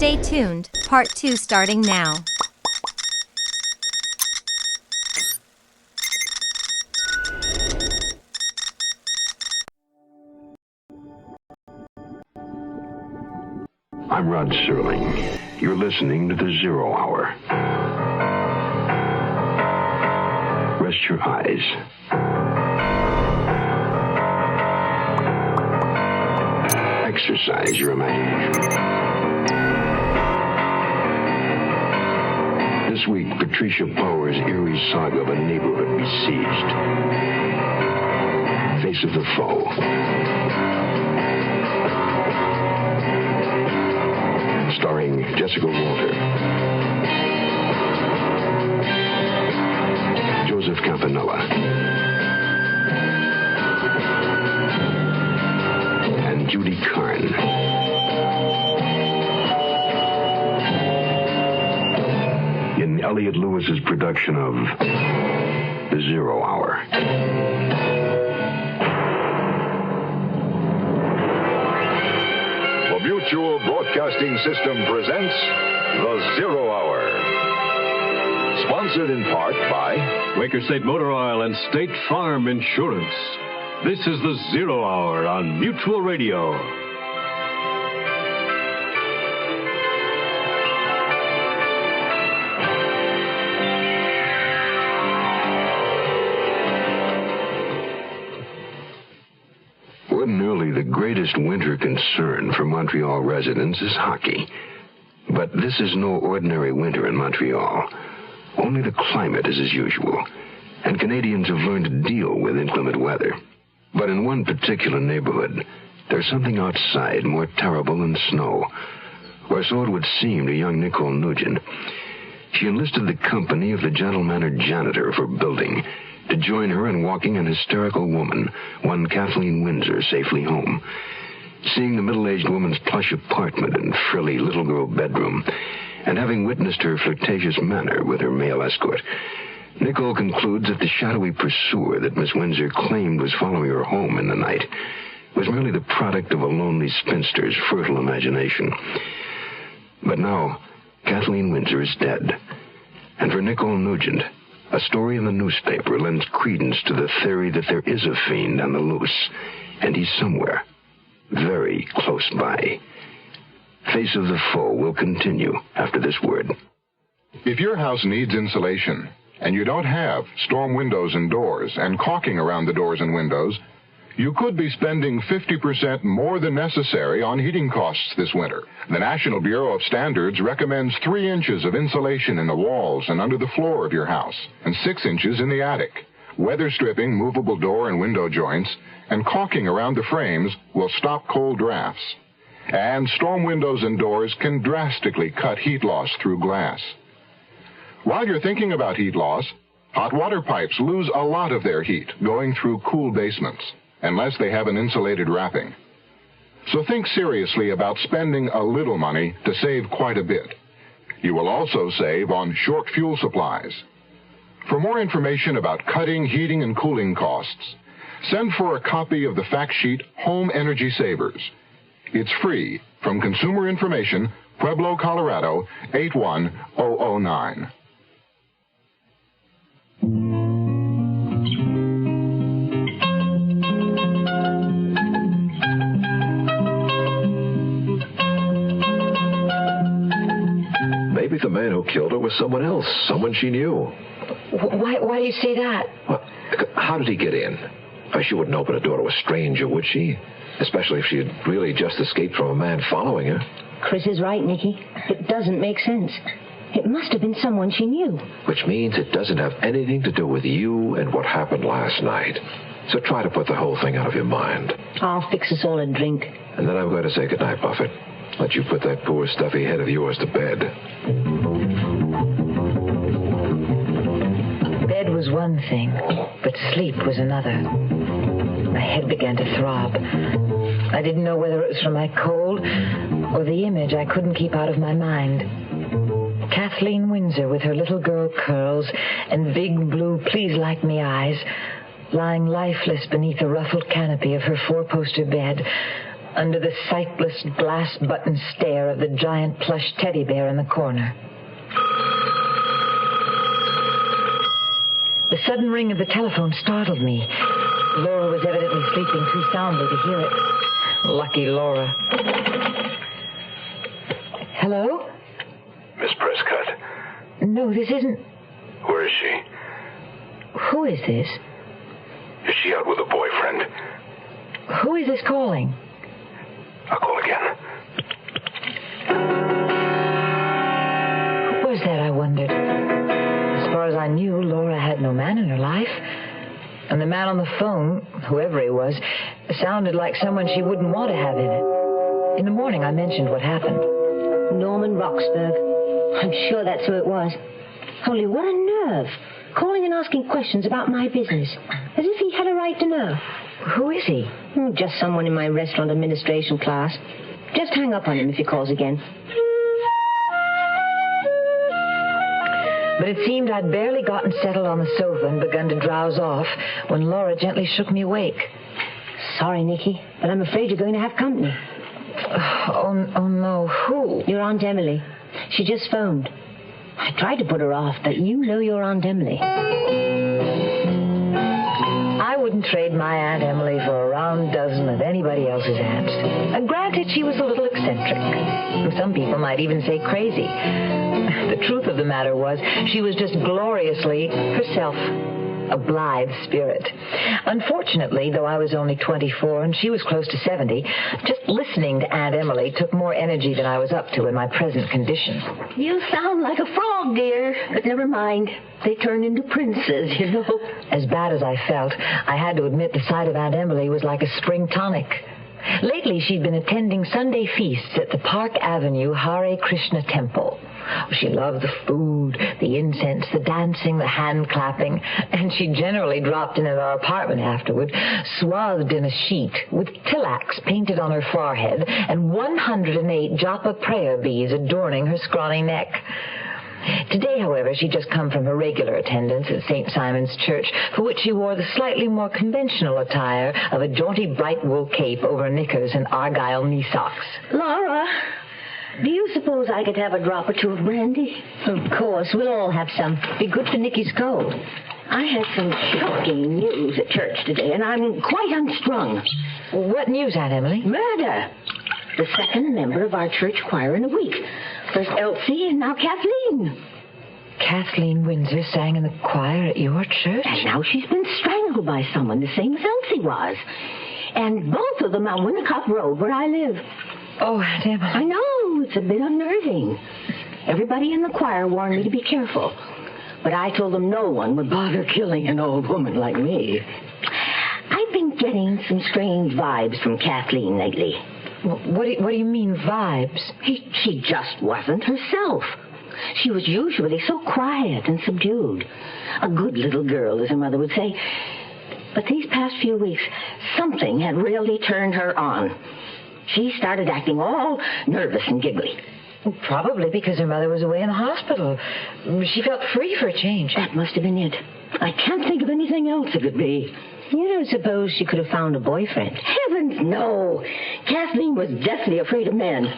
Stay tuned, part 2 starting now. I'm Rod Serling. You're listening to the Zero Hour. Rest your eyes. Exercise your imagination. This week, Patricia Power's eerie saga of a neighborhood besieged. Face of the Foe. Starring Jessica Walter, Joseph Campanella, and Judy Carn. In Elliot Lewis's production of The Zero Hour. Mutual Broadcasting System presents The Zero Hour. Sponsored in part by Quaker State Motor Oil and State Farm Insurance. This is The Zero Hour on Mutual Radio. Ordinarily, the greatest winter concern for Montreal residents is hockey. But this is no ordinary winter in Montreal. Only the climate is as usual, and Canadians have learned to deal with inclement weather. But in one particular neighborhood, there's something outside more terrible than snow, or so it would seem to young Nicole Nugent. She enlisted the company of the gentle-mannered janitor of her building to join her in walking an hysterical woman, one Kathleen Windsor, safely home. Seeing the middle-aged woman's plush apartment and frilly little girl bedroom, and having witnessed her flirtatious manner with her male escort, Nicole concludes that the shadowy pursuer that Miss Windsor claimed was following her home in the night was merely the product of a lonely spinster's fertile imagination. But now, Kathleen Windsor is dead. And for Nicole Nugent, a story in the newspaper lends credence to the theory that there is a fiend on the loose, and he's somewhere, very close by. Face of the Foe will continue after this word. If your house needs insulation, and you don't have storm windows and doors and caulking around the doors and windows, you could be spending 50% more than necessary on heating costs this winter. The National Bureau of Standards recommends 3 inches of insulation in the walls and under the floor of your house, and 6 inches in the attic. Weather stripping movable door and window joints and caulking around the frames will stop cold drafts. And storm windows and doors can drastically cut heat loss through glass. While you're thinking about heat loss, hot water pipes lose a lot of their heat going through cool basements, unless they have an insulated wrapping. So think seriously about spending a little money to save quite a bit. You will also save on short fuel supplies. For more information about cutting heating and cooling costs, send for a copy of the fact sheet Home Energy Savers. It's free from Consumer Information, Pueblo, Colorado, 81009. Maybe the man who killed her was someone else, someone she knew. Why do you say that? Well, how did he get in? She wouldn't open a door to a stranger, would she? Especially if she had really just escaped from a man following her. Chris is right, Nicky. It doesn't make sense. It must have been someone she knew. Which means it doesn't have anything to do with you and what happened last night. So try to put the whole thing out of your mind. I'll fix us all a drink. And then I'm going to say goodnight, Buffett. Let you put that poor stuffy head of yours to bed. Bed was one thing, but sleep was another. My head began to throb. I didn't know whether it was from my cold or the image I couldn't keep out of my mind. Kathleen Windsor with her little girl curls and big blue please-like-me eyes, lying lifeless beneath the ruffled canopy of her four-poster bed, under the sightless glass button stare of the giant plush teddy bear in the corner. The sudden ring of the telephone startled me. Laura was evidently sleeping too soundly to hear it. Lucky Laura. Hello? Miss Prescott, No, this isn't... where is she? Who is this? Is she out with a boyfriend? Who is this calling? I'll call again. Who was that, I wondered. As far as I knew, Laura had no man in her life. And the man on the phone, whoever he was, sounded like someone she wouldn't want to have in it. In the morning, I mentioned what happened. Norman Roxburgh. I'm sure that's who it was. Only what a nerve. Calling and asking questions about my business. As if he had a right to know. Who is he? Just someone in my restaurant administration class. Just hang up on him if he calls again. But it seemed I'd barely gotten settled on the sofa and begun to drowse off when Laura gently shook me awake. Sorry, Nicky, but I'm afraid you're going to have company. Oh, no. Who? Your Aunt Emily. She just phoned. I tried to put her off, but you know your Aunt Emily. I wouldn't trade my Aunt Emily for a round dozen of anybody else's aunts. And granted, she was a little eccentric. Some people might even say crazy. The truth of the matter was, she was just gloriously herself. A blithe spirit. Unfortunately, though I was only 24 and she was close to 70, just listening to Aunt Emily took more energy than I was up to in my present condition. You sound like a frog, dear. But never mind. They turn into princes, you know. As bad as I felt, I had to admit the sight of Aunt Emily was like a spring tonic. Lately, she'd been attending Sunday feasts at the Park Avenue Hare Krishna Temple. She loved the food, the incense, the dancing, the hand-clapping, and she generally dropped in at our apartment afterward, swathed in a sheet, with tilax painted on her forehead, and 108 japa prayer beads adorning her scrawny neck. Today, however, she'd just come from her regular attendance at St. Simon's Church, for which she wore the slightly more conventional attire of a jaunty bright wool cape over knickers and argyle knee socks. Laura, do you suppose I could have a drop or two of brandy? Of course, we'll all have some. Be good for Nicky's cold. I had some shocking news at church today, and I'm quite unstrung. What news, Aunt Emily? Murder. The second member of our church choir in a week. First Elsie and now Kathleen. Kathleen Windsor sang in the choir at your church? And now she's been strangled by someone, the same as Elsie was. And both of them on Winnicott Road, where I live. Oh, Aunt Emily. I know, it's a bit unnerving. Everybody in the choir warned me to be careful. But I told them no one would bother killing an old woman like me. I've been getting some strange vibes from Kathleen lately. What do you mean, vibes? She just wasn't herself. She was usually so quiet and subdued. A good little girl, as her mother would say. But these past few weeks, something had really turned her on. She started acting all nervous and giggly. Probably because her mother was away in the hospital. She felt free for a change. That must have been it. I can't think of anything else it could be. You don't suppose she could have found a boyfriend? Heavens, no. Kathleen was deathly afraid of men.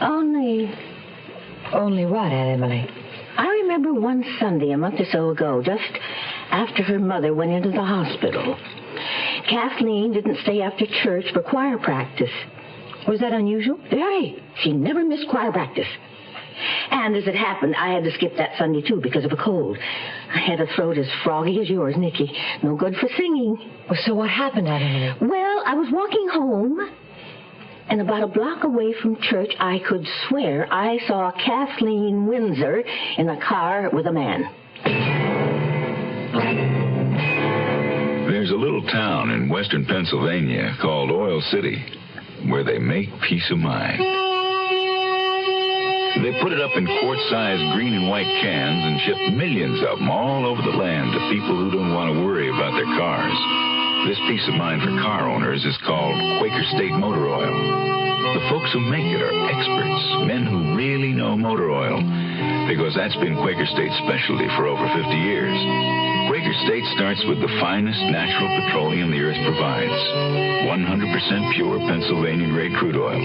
Only what, Aunt Emily? I remember one Sunday a month or so ago, just after her mother went into the hospital. Kathleen didn't stay after church for choir practice. Was that unusual? Very. She never missed choir practice. And as it happened, I had to skip that Sunday, too, because of a cold. I had a throat as froggy as yours, Nicky. No good for singing. So what happened, Aunt Emily? Well, I was walking home, and about a block away from church, I could swear I saw Kathleen Windsor in a car with a man. There's a little town in western Pennsylvania called Oil City where they make peace of mind. They put it up in quart-sized green and white cans and ship millions of them all over the land to people who don't want to worry about their cars. This peace of mind for car owners is called Quaker State Motor Oil. The folks who make it are experts, men who really know motor oil, because that's been Quaker State's specialty for over 50 years. Quaker Quaker State starts with the finest natural petroleum the earth provides. 100% pure Pennsylvania-grade crude oil.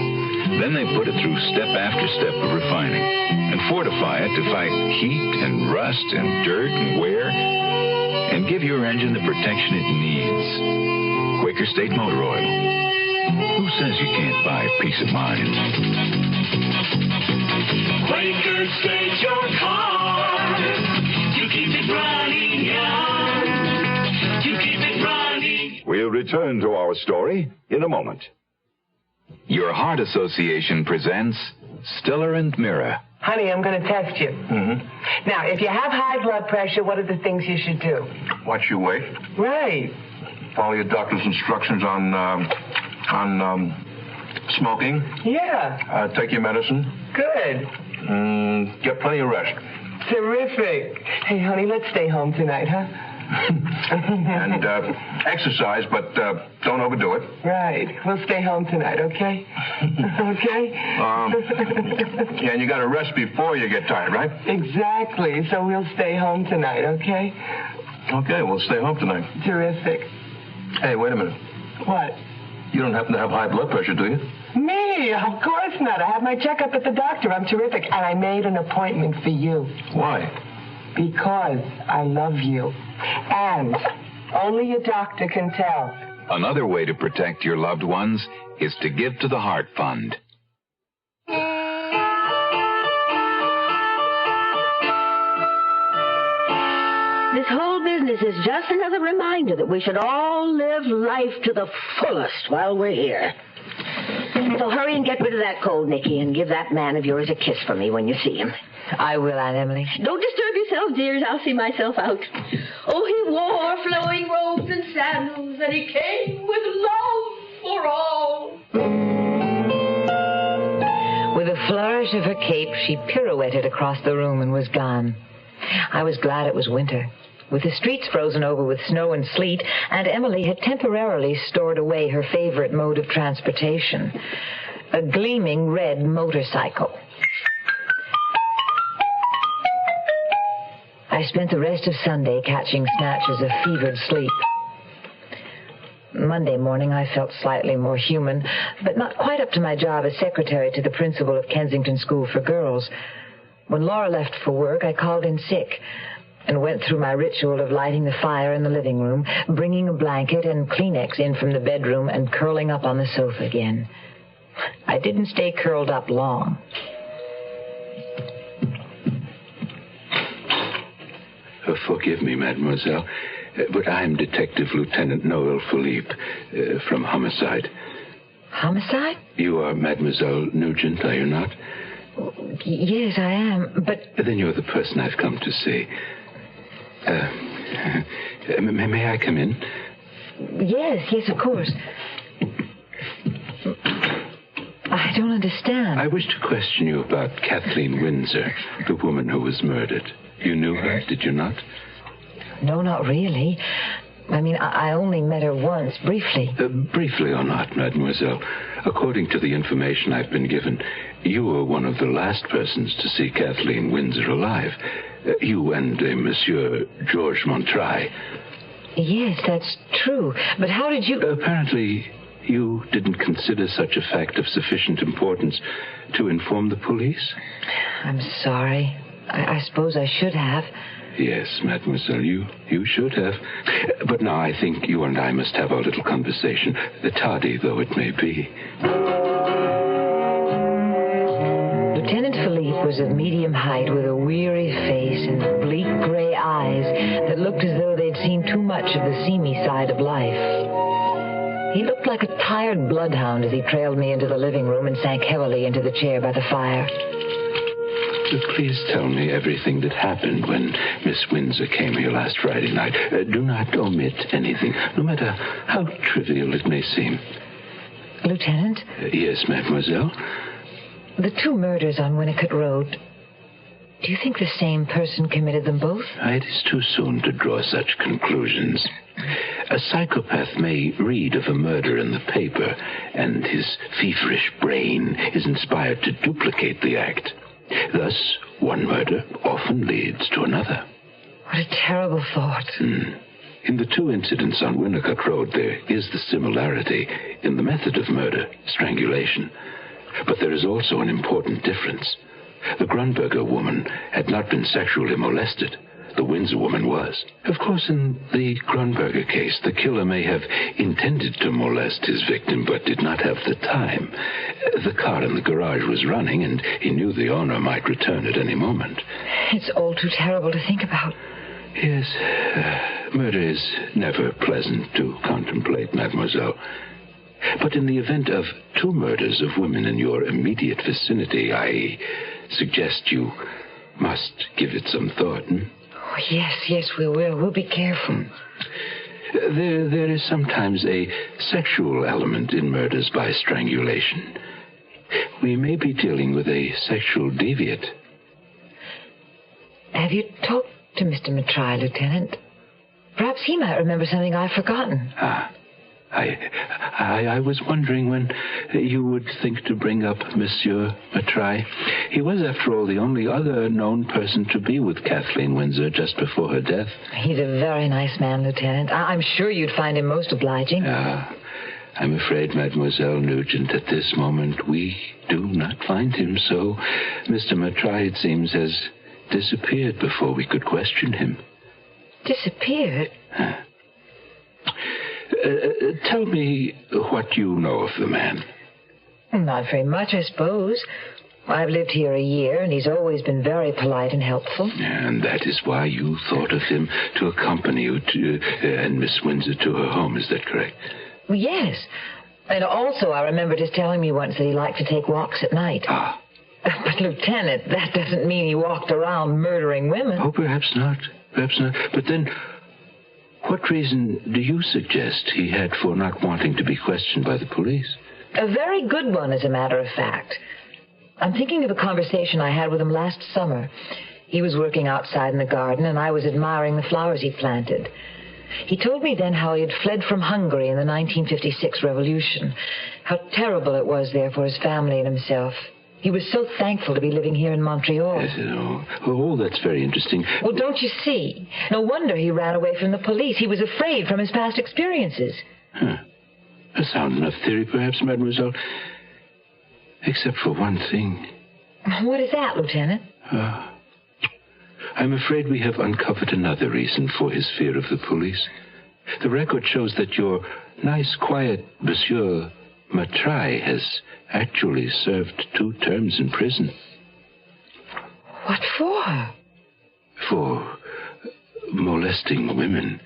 Then they put it through step after step of refining and fortify it to fight heat and rust and dirt and wear and give your engine the protection it needs. Quaker State Motor Oil. Who says you can't buy peace of mind? Quaker State your car. You keep it running, yeah. You keep it running. We'll return to our story in a moment. Your Heart Association presents Stiller and Mira. Honey, I'm going to test you. Mm-hmm. Now, if you have high blood pressure, what are the things you should do? Watch your weight. Right. Follow your doctor's instructions on smoking. Yeah. Take your medicine. Good. Get plenty of rest. Terrific. Hey, honey, let's stay home tonight, huh? And exercise, but don't overdo it. Right. We'll stay home tonight, okay? Okay? Yeah, and you got to rest before you get tired, right? Exactly. So we'll stay home tonight, okay? Okay, we'll stay home tonight. Terrific. Hey, wait a minute. What? You don't happen to have high blood pressure, do you? Me? Of course not. I had my checkup at the doctor. I'm terrific. And I made an appointment for you. Why? Because I love you. And only a doctor can tell. Another way to protect your loved ones is to give to the Heart Fund. This whole business is just another reminder that we should all live life to the fullest while we're here. So hurry and get rid of that cold, Nicky, and give that man of yours a kiss for me when you see him. I will, Aunt Emily. Don't disturb yourself, dears. I'll see myself out. Oh, he wore flowing robes and sandals, and he came with love for all. With a flourish of her cape, she pirouetted across the room and was gone. I was glad it was winter. With the streets frozen over with snow and sleet, Aunt Emily had temporarily stored away her favorite mode of transportation, a gleaming red motorcycle. I spent the rest of Sunday catching snatches of fevered sleep. Monday morning, I felt slightly more human, but not quite up to my job as secretary to the principal of Kensington School for Girls. When Laura left for work, I called in sick and went through my ritual of lighting the fire in the living room, bringing a blanket and Kleenex in from the bedroom, and curling up on the sofa again. I didn't stay curled up long. Forgive me, mademoiselle, but I'm Detective Lieutenant Noel Philippe from Homicide. Homicide? You are Mademoiselle Nugent, are you not? Yes, I am, but... Then you're the person I've come to see. May I come in? Yes, of course. I don't understand. I wish to question you about Kathleen Windsor, the woman who was murdered. You knew her, did you not? No, not really. I mean, I only met her once, briefly. Briefly or not, mademoiselle, according to the information I've been given, you were one of the last persons to see Kathleen Windsor alive. You and Monsieur Georges Montraille. Yes, that's true. But how did you... Apparently, you didn't consider such a fact of sufficient importance to inform the police? I'm sorry. I suppose I should have. Yes, mademoiselle, you should have. But now I think you and I must have our little conversation, tardy though it may be. Lieutenant Philippe was of medium height with a weary face and bleak gray eyes that looked as though they'd seen too much of the seamy side of life. He looked like a tired bloodhound as he trailed me into the living room and sank heavily into the chair by the fire. Please tell me everything that happened when Miss Windsor came here last Friday night. Do not omit anything, no matter how trivial it may seem. Lieutenant? Yes, mademoiselle? The two murders on Winnicott Road, do you think the same person committed them both? It is too soon to draw such conclusions. A psychopath may read of a murder in the paper, and his feverish brain is inspired to duplicate the act. Thus, one murder often leads to another. What a terrible thought. In the two incidents on Winnicott Road, there is the similarity in the method of murder, strangulation. But there is also an important difference. The Grunberger woman had not been sexually molested. The Windsor woman was. Of course, in the Grunberger case, the killer may have intended to molest his victim, but did not have the time. The car in the garage was running, and he knew the owner might return at any moment. It's all too terrible to think about. Yes, murder is never pleasant to contemplate, mademoiselle. But in the event of two murders of women in your immediate vicinity, I suggest you must give it some thought. Oh, yes, we will. We'll be careful. There is sometimes a sexual element in murders by strangulation. We may be dealing with a sexual deviant. Have you talked to Mr. Matrai, Lieutenant? Perhaps he might remember something I've forgotten. I was wondering when you would think to bring up Monsieur Matrai. He was, after all, the only other known person to be with Kathleen Windsor just before her death. He's a very nice man, Lieutenant. I'm sure you'd find him most obliging. I'm afraid, Mademoiselle Nugent, at this moment we do not find him so. Mr. Matrai, it seems, has disappeared before we could question him. Disappeared? Tell me what you know of the man. Not very much, I suppose. I've lived here a year, and he's always been very polite and helpful. And that is why you thought of him to accompany you and Miss Windsor to her home, is that correct? Well, yes. And also, I remembered his telling me once that he liked to take walks at night. But, Lieutenant, that doesn't mean he walked around murdering women. Oh, perhaps not. Perhaps not. But then, what reason do you suggest he had for not wanting to be questioned by the police? A very good one, as a matter of fact. I'm thinking of a conversation I had with him last summer. He was working outside in the garden, and I was admiring the flowers he planted. He told me then how he had fled from Hungary in the 1956 revolution, how terrible it was there for his family and himself. He was so thankful to be living here in Montreal. Yes, oh, that's very interesting. Well, don't you see? No wonder he ran away from the police. He was afraid from his past experiences. A sound enough theory, perhaps, mademoiselle. Except for one thing. What is that, Lieutenant? I'm afraid we have uncovered another reason for his fear of the police. The record shows that your nice, quiet Monsieur Matrai has actually served 2 terms in prison. What for? For molesting women,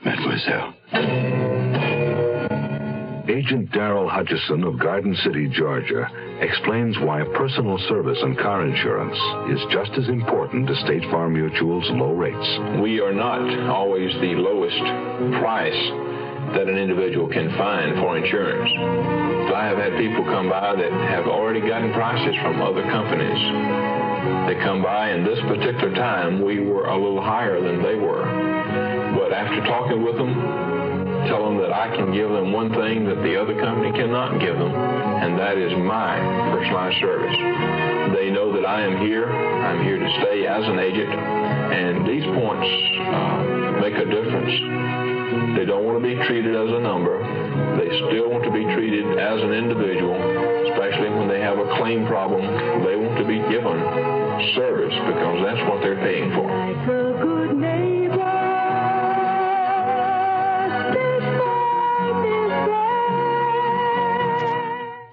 mademoiselle. Agent Darrell Hutchison of Garden City, Georgia, explains why personal service and car insurance is just as important as State Farm Mutual's low rates. We are not always the lowest price that an individual can find for insurance. I have had people come by that have already gotten prices from other companies. They come by, and this particular time we were a little higher than they were. But after talking with them, tell them that I can give them one thing that the other company cannot give them, and that is my personalized service. They know that I am here. I'm here to stay as an agent, and these points make a difference. They don't want to be treated as a number. They still want to be treated as an individual, especially when they have a claim problem. They want to be given service because that's what they're paying for.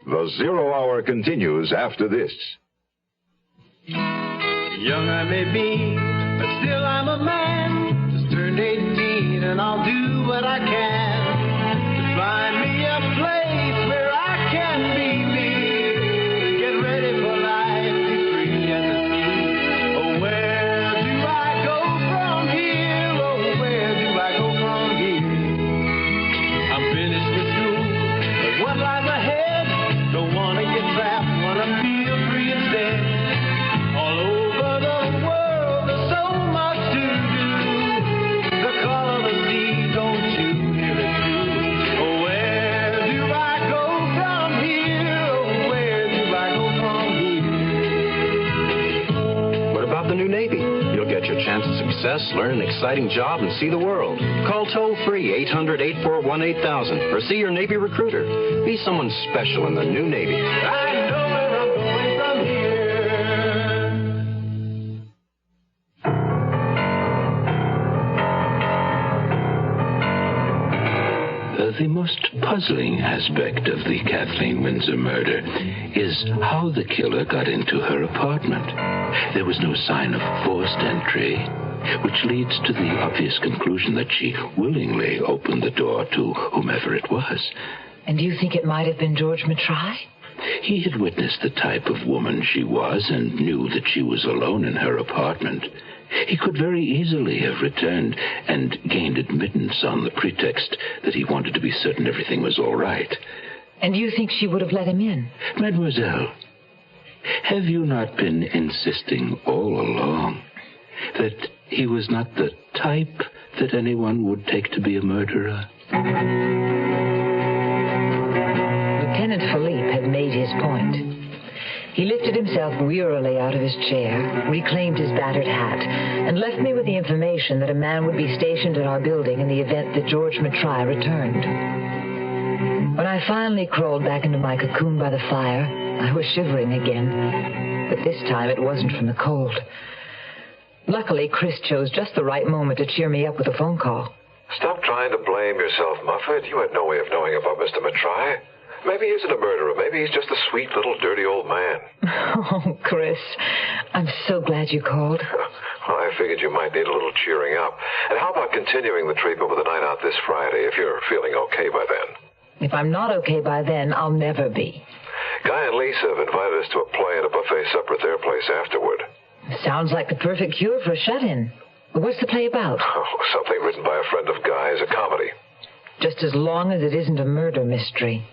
The Zero Hour continues after this. Young I may be, but still I'm a man. Just turned 18 and I'll do what I can to find me a place where I can be me. Get ready for life, be free and to see. Oh, where do I go from here? Oh, where do I go from here? I'm finished with school, but what lies ahead? Don't want to get trapped, want to feel free instead. All over the world, there's so much to do. The call of the sea, don't you hear it too? Oh, where do I go from here? Oh, where do I go from here? What about the new Navy? You'll get get your chance at success, learn an exciting job, and see the world. Call toll-free 800-841-8000 or see your Navy recruiter. Be someone special in the new Navy. I know where I'm going from here. The most puzzling aspect of the Kathleen Windsor murder is how the killer got into her apartment. There was no sign of forced entry, which leads to the obvious conclusion that she willingly opened the door to whomever it was. And do you think it might have been George Matrai? He had witnessed the type of woman she was and knew that she was alone in her apartment. He could very easily have returned and gained admittance on the pretext that he wanted to be certain everything was all right. And you think she would have let him in? Mademoiselle, have you not been insisting all along that he was not the type that anyone would take to be a murderer? Lieutenant Philippe had made his point. He lifted himself wearily out of his chair, reclaimed his battered hat, and left me with the information that a man would be stationed at our building in the event that George Matrai returned. When I finally crawled back into my cocoon by the fire, I was shivering again, but this time it wasn't from the cold. Luckily, Chris chose just the right moment to cheer me up with a phone call. Stop trying to blame yourself, Muffet. You had no way of knowing about Mr. Matrai. Maybe he isn't a murderer. Maybe he's just a sweet little dirty old man. Oh, Chris, I'm so glad you called. Well, I figured you might need a little cheering up. And how about continuing the treatment with a night out this Friday if you're feeling okay by then? If I'm not okay by then, I'll never be. Guy and Lisa have invited us to a play and a buffet supper at their place afterward. Sounds like the perfect cure for a shut-in. What's the play about? Oh, something written by a friend of Guy's, a comedy. Just as long as it isn't a murder mystery.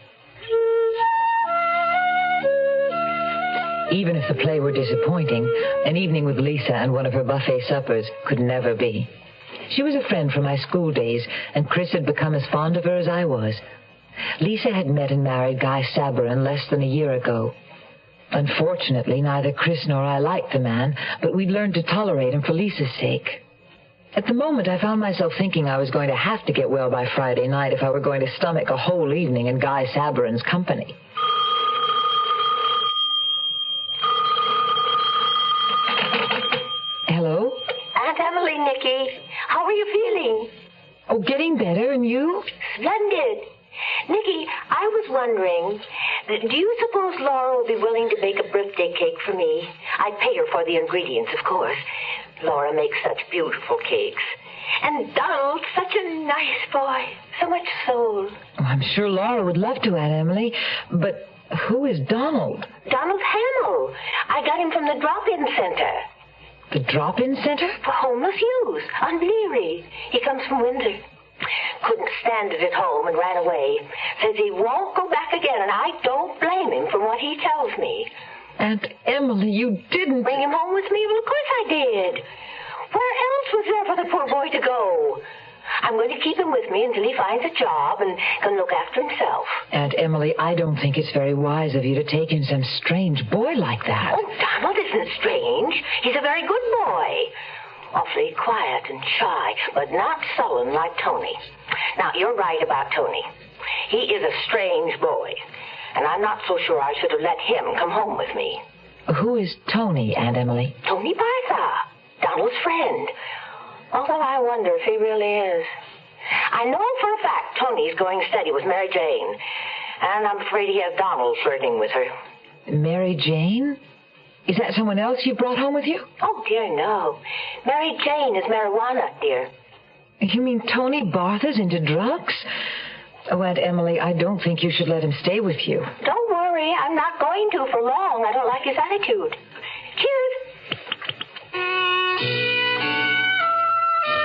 Even if the play were disappointing, an evening with Lisa and one of her buffet suppers could never be. She was a friend from my school days, and Chris had become as fond of her as I was. Lisa had met and married Guy Sabarin less than a year ago. Unfortunately, neither Chris nor I liked the man, but we'd learned to tolerate him for Lisa's sake. At the moment, I found myself thinking I was going to have to get well by Friday night if I were going to stomach a whole evening in Guy Sabarin's company. Hello? Aunt Emily, Nicky. How are you feeling? Oh, getting better, and you? Splendid. Nicky, I was wondering, do you suppose Laura will be willing to bake a birthday cake for me? I'd pay her for the ingredients, of course. Laura makes such beautiful cakes. And Donald's such a nice boy. So much soul. Oh, I'm sure Laura would love to, Aunt Emily. But who is Donald? Donald Hamill. I got him from the drop-in center. The drop-in center? For homeless youth on Leary. He comes from Windsor. Couldn't stand it at home and ran away. Says he won't go back again, and I don't blame him for what he tells me. Aunt Emily, you didn't... Bring him home with me? Well, of course I did. Where else was there for the poor boy to go? I'm going to keep him with me until he finds a job and can look after himself. Aunt Emily, I don't think it's very wise of you to take in some strange boy like that. Oh, Donald isn't strange. He's a very good boy. Awfully quiet and shy, but not sullen like Tony. Now, you're right about Tony. He is a strange boy, and I'm not so sure I should have let him come home with me. Who is Tony, Aunt Emily? Tony Bartha, Donald's friend. Although I wonder if he really is. I know for a fact Tony's going steady with Mary Jane, and I'm afraid he has Donald flirting with her. Mary Jane? Is that someone else you brought home with you? Oh, dear, no. Mary Jane is marijuana, dear. You mean Tony Bartha's into drugs? Oh, Aunt Emily, I don't think you should let him stay with you. Don't worry, I'm not going to for long. I don't like his attitude. Cheers.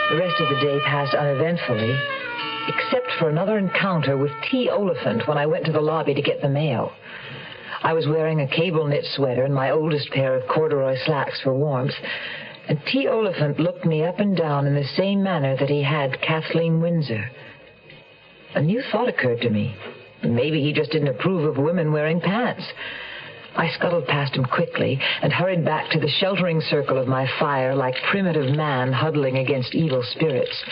The rest of the day passed uneventfully, except for another encounter with T. Oliphant when I went to the lobby to get the mail. I was wearing a cable knit sweater and my oldest pair of corduroy slacks for warmth, and T. Oliphant looked me up and down in the same manner that he had Kathleen Windsor. A new thought occurred to me. Maybe he just didn't approve of women wearing pants. I scuttled past him quickly and hurried back to the sheltering circle of my fire like primitive man huddling against evil spirits.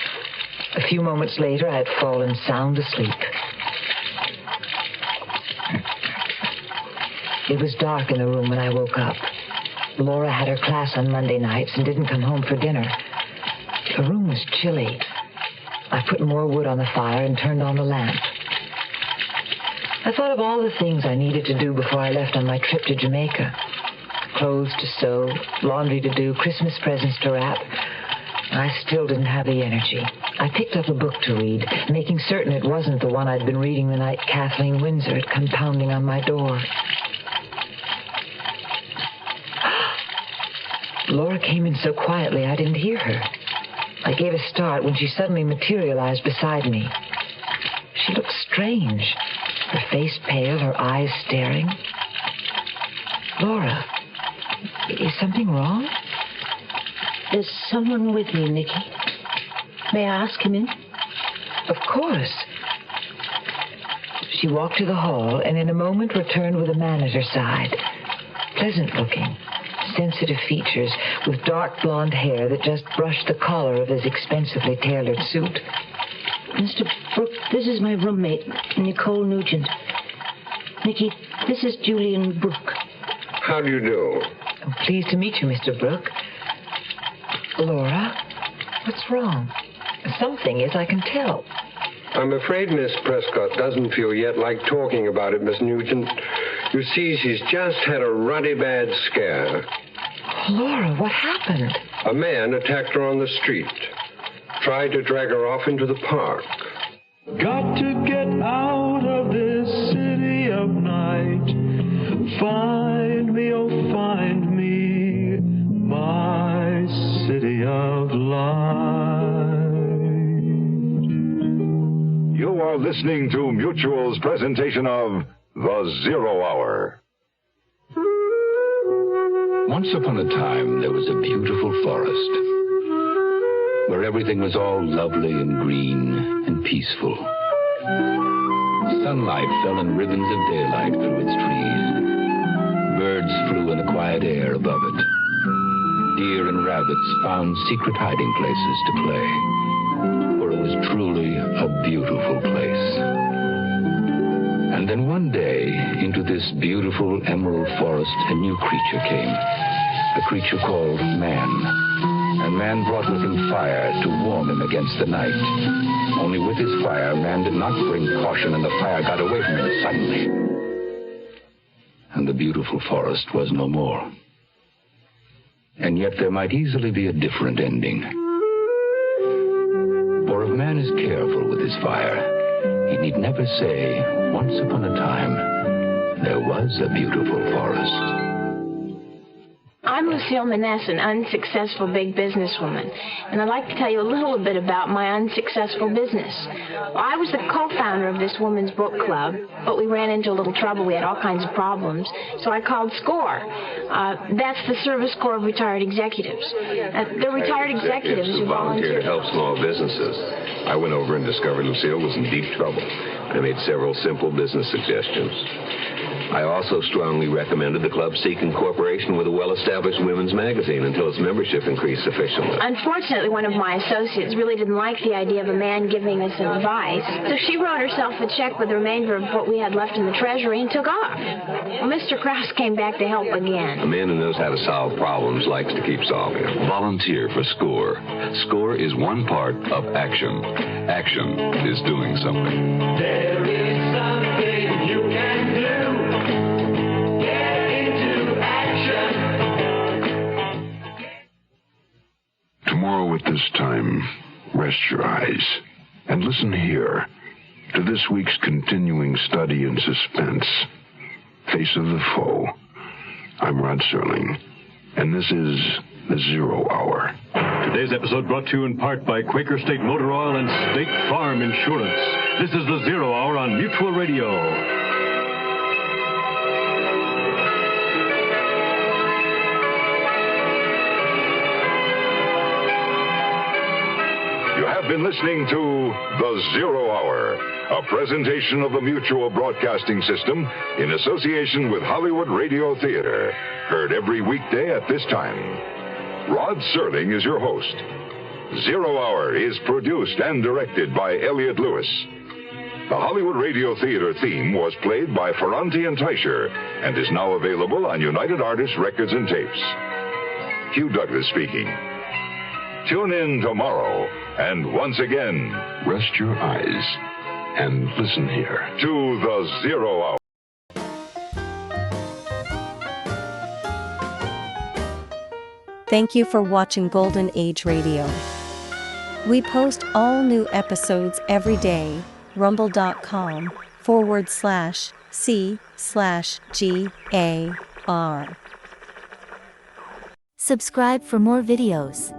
A few moments later, I had fallen sound asleep. It was dark in the room when I woke up. Laura had her class on Monday nights and didn't come home for dinner. The room was chilly. I put more wood on the fire and turned on the lamp. I thought of all the things I needed to do before I left on my trip to Jamaica. Clothes to sew, laundry to do, Christmas presents to wrap. I still didn't have the energy. I picked up a book to read, making certain it wasn't the one I'd been reading the night Kathleen Windsor had come pounding on my door. Laura came in so quietly I didn't hear her. I gave a start when she suddenly materialized beside me. She looked strange, her face pale, her eyes staring. Laura, is something wrong? There's someone with me, Nicky. May I ask him in? Of course. She walked to the hall and in a moment returned with a man at her side. Pleasant looking, sensitive features with dark blonde hair that just brushed the collar of his expensively tailored suit. Mr. Brooke, this is my roommate, Nicole Nugent. Nicky, this is Julian Brooke. How do you do? I'm pleased to meet you, Mr. Brooke. Laura, what's wrong? Something is, I can tell. I'm afraid Miss Prescott doesn't feel yet like talking about it, Miss Nugent. You see, she's just had a ruddy bad scare. Laura, what happened? A man attacked her on the street. Tried to drag her off into the park. Got to get out of this city of night. Find me, oh find me, my city of light. You are listening to Mutual's presentation of The Zero Hour. Once upon a time, there was a beautiful forest where everything was all lovely and green and peaceful. Sunlight fell in ribbons of daylight through its trees. Birds flew in the quiet air above it. Deer and rabbits found secret hiding places to play, for it was truly a beautiful place. And then one day, into this beautiful emerald forest, a new creature came, a creature called man. And man brought with him fire to warm him against the night. Only with his fire, man did not bring caution, and the fire got away from him suddenly. And the beautiful forest was no more. And yet there might easily be a different ending. For if man is careful with his fire, he need never say, once upon a time, there was a beautiful forest. I'm Lucille Maness, an unsuccessful big businesswoman, and I'd like to tell you a little bit about my unsuccessful business. I was the co-founder of this women's book club, but we ran into a little trouble. We had all kinds of problems, so I called SCORE. That's the Service Corps of Retired Executives. They're retired executives who volunteer to help small businesses. I went over and discovered Lucille was in deep trouble. I made several simple business suggestions. I also strongly recommended the club seek incorporation with a well-established women's magazine until its membership increased sufficiently. Unfortunately, one of my associates really didn't like the idea of a man giving us advice, so she wrote herself a check with the remainder of what we had left in the treasury and took off. Well, Mr. Krause came back to help again. A man who knows how to solve problems likes to keep solving them. Volunteer for SCORE. SCORE is one part of action. Action is doing something. There is something you can do. Tomorrow at this time, rest your eyes and listen here to this week's continuing study in suspense, Face of the Foe. I'm Rod Serling, and this is The Zero Hour. Today's episode brought to you in part by Quaker State Motor Oil and State Farm Insurance. This is The Zero Hour on Mutual Radio. You have have been listening to The Zero Hour, a presentation of the Mutual Broadcasting System in association with Hollywood Radio Theater. Heard every weekday at this time. Rod Serling is your host. Zero Hour is produced and directed by Elliott Lewis. The Hollywood Radio Theater theme was played by Ferranti and Teicher and is now available on United Artists Records and Tapes. Hugh Douglas speaking. Tune in tomorrow, and once again, rest your eyes and listen here to The Zero Hour. Thank you for watching Golden Age Radio. We post all new episodes every day. rumble.com/c/GAR. Subscribe for more videos.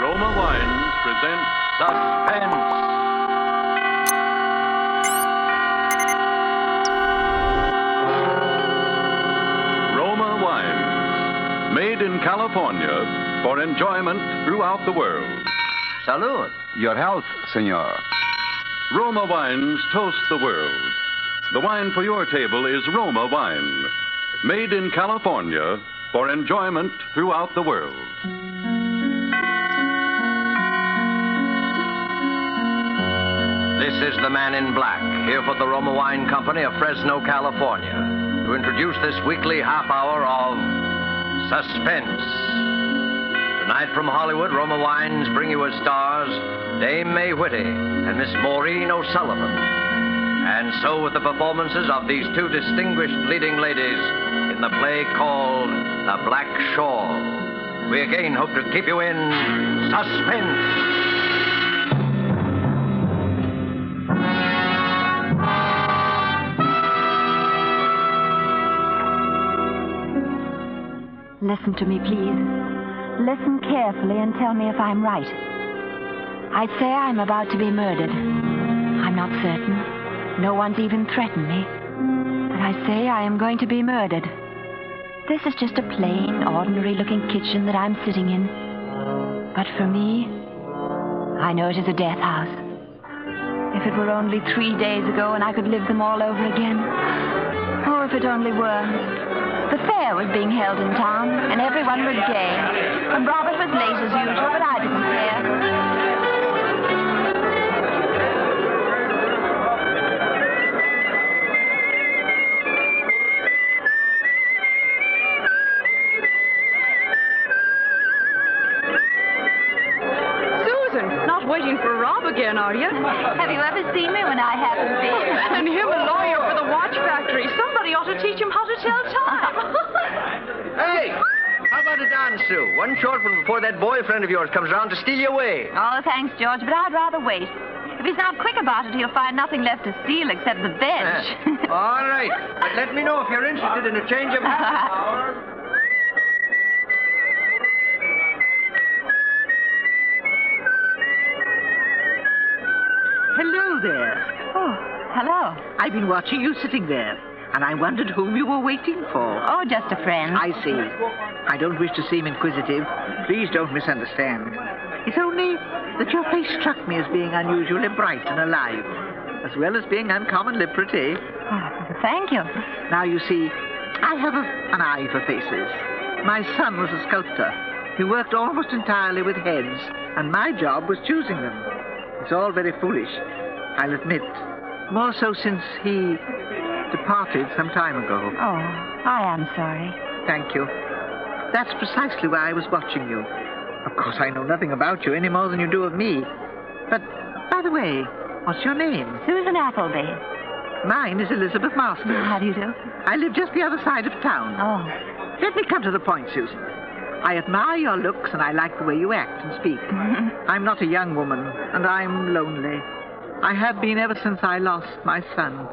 Roma Wines present Suspense. Roma Wines, made in California for enjoyment throughout the world. Salud. Your health, senor. Roma Wines toast the world. The wine for your table is Roma Wine, made in California for enjoyment throughout the world. This is the Man in Black, here for the Roma Wine Company of Fresno, California, to introduce this weekly half hour of Suspense. Tonight from Hollywood, Roma Wines bring you as stars Dame May Whitty and Miss Maureen O'Sullivan. And so with the performances of these two distinguished leading ladies in the play called The Black Shawl, we again hope to keep you in suspense. Listen to me, please. Listen carefully and tell me if I'm right. I'd say I'm about to be murdered. I'm not certain. No one's even threatened me. But I say I am going to be murdered. This is just a plain, ordinary-looking kitchen that I'm sitting in. But for me, I know it is a death house. If it were only 3 days ago and I could live them all over again. Oh, if it only were. The fair was being held in town, and everyone was gay. And Robert was late as usual, but I didn't care. Susan, not waiting for Rob again, are you? Have you ever seen me when I haven't been? And him a lawyer for the watch factory. Somebody ought to teach him how to tell time. Hey, how about a dance, Sue? One short one before that boyfriend of yours comes around to steal you away. Oh, thanks, George, but I'd rather wait. If he's not quick about it, he'll find nothing left to steal except the bench. All right, but let me know if you're interested in a change of habit. Hello there. Oh, hello. I've been watching you sitting there, and I wondered whom you were waiting for. Oh, just a friend. I see. I don't wish to seem inquisitive. Please don't misunderstand. It's only that your face struck me as being unusually bright and alive, as well as being uncommonly pretty. Oh, thank you. Now, you see, I have an eye for faces. My son was a sculptor. He worked almost entirely with heads, and my job was choosing them. It's all very foolish, I'll admit. More so since he departed some time ago. Oh, I am sorry. Thank you. That's precisely why I was watching you. Of course, I know nothing about you any more than you do of me. But, by the way, what's your name? Susan Appleby. Mine is Elizabeth Masters. How do you do? I live just the other side of town. Oh. Let me come to the point, Susan. I admire your looks, and I like the way you act and speak. I'm not a young woman, and I'm lonely. I have been ever since I lost my son.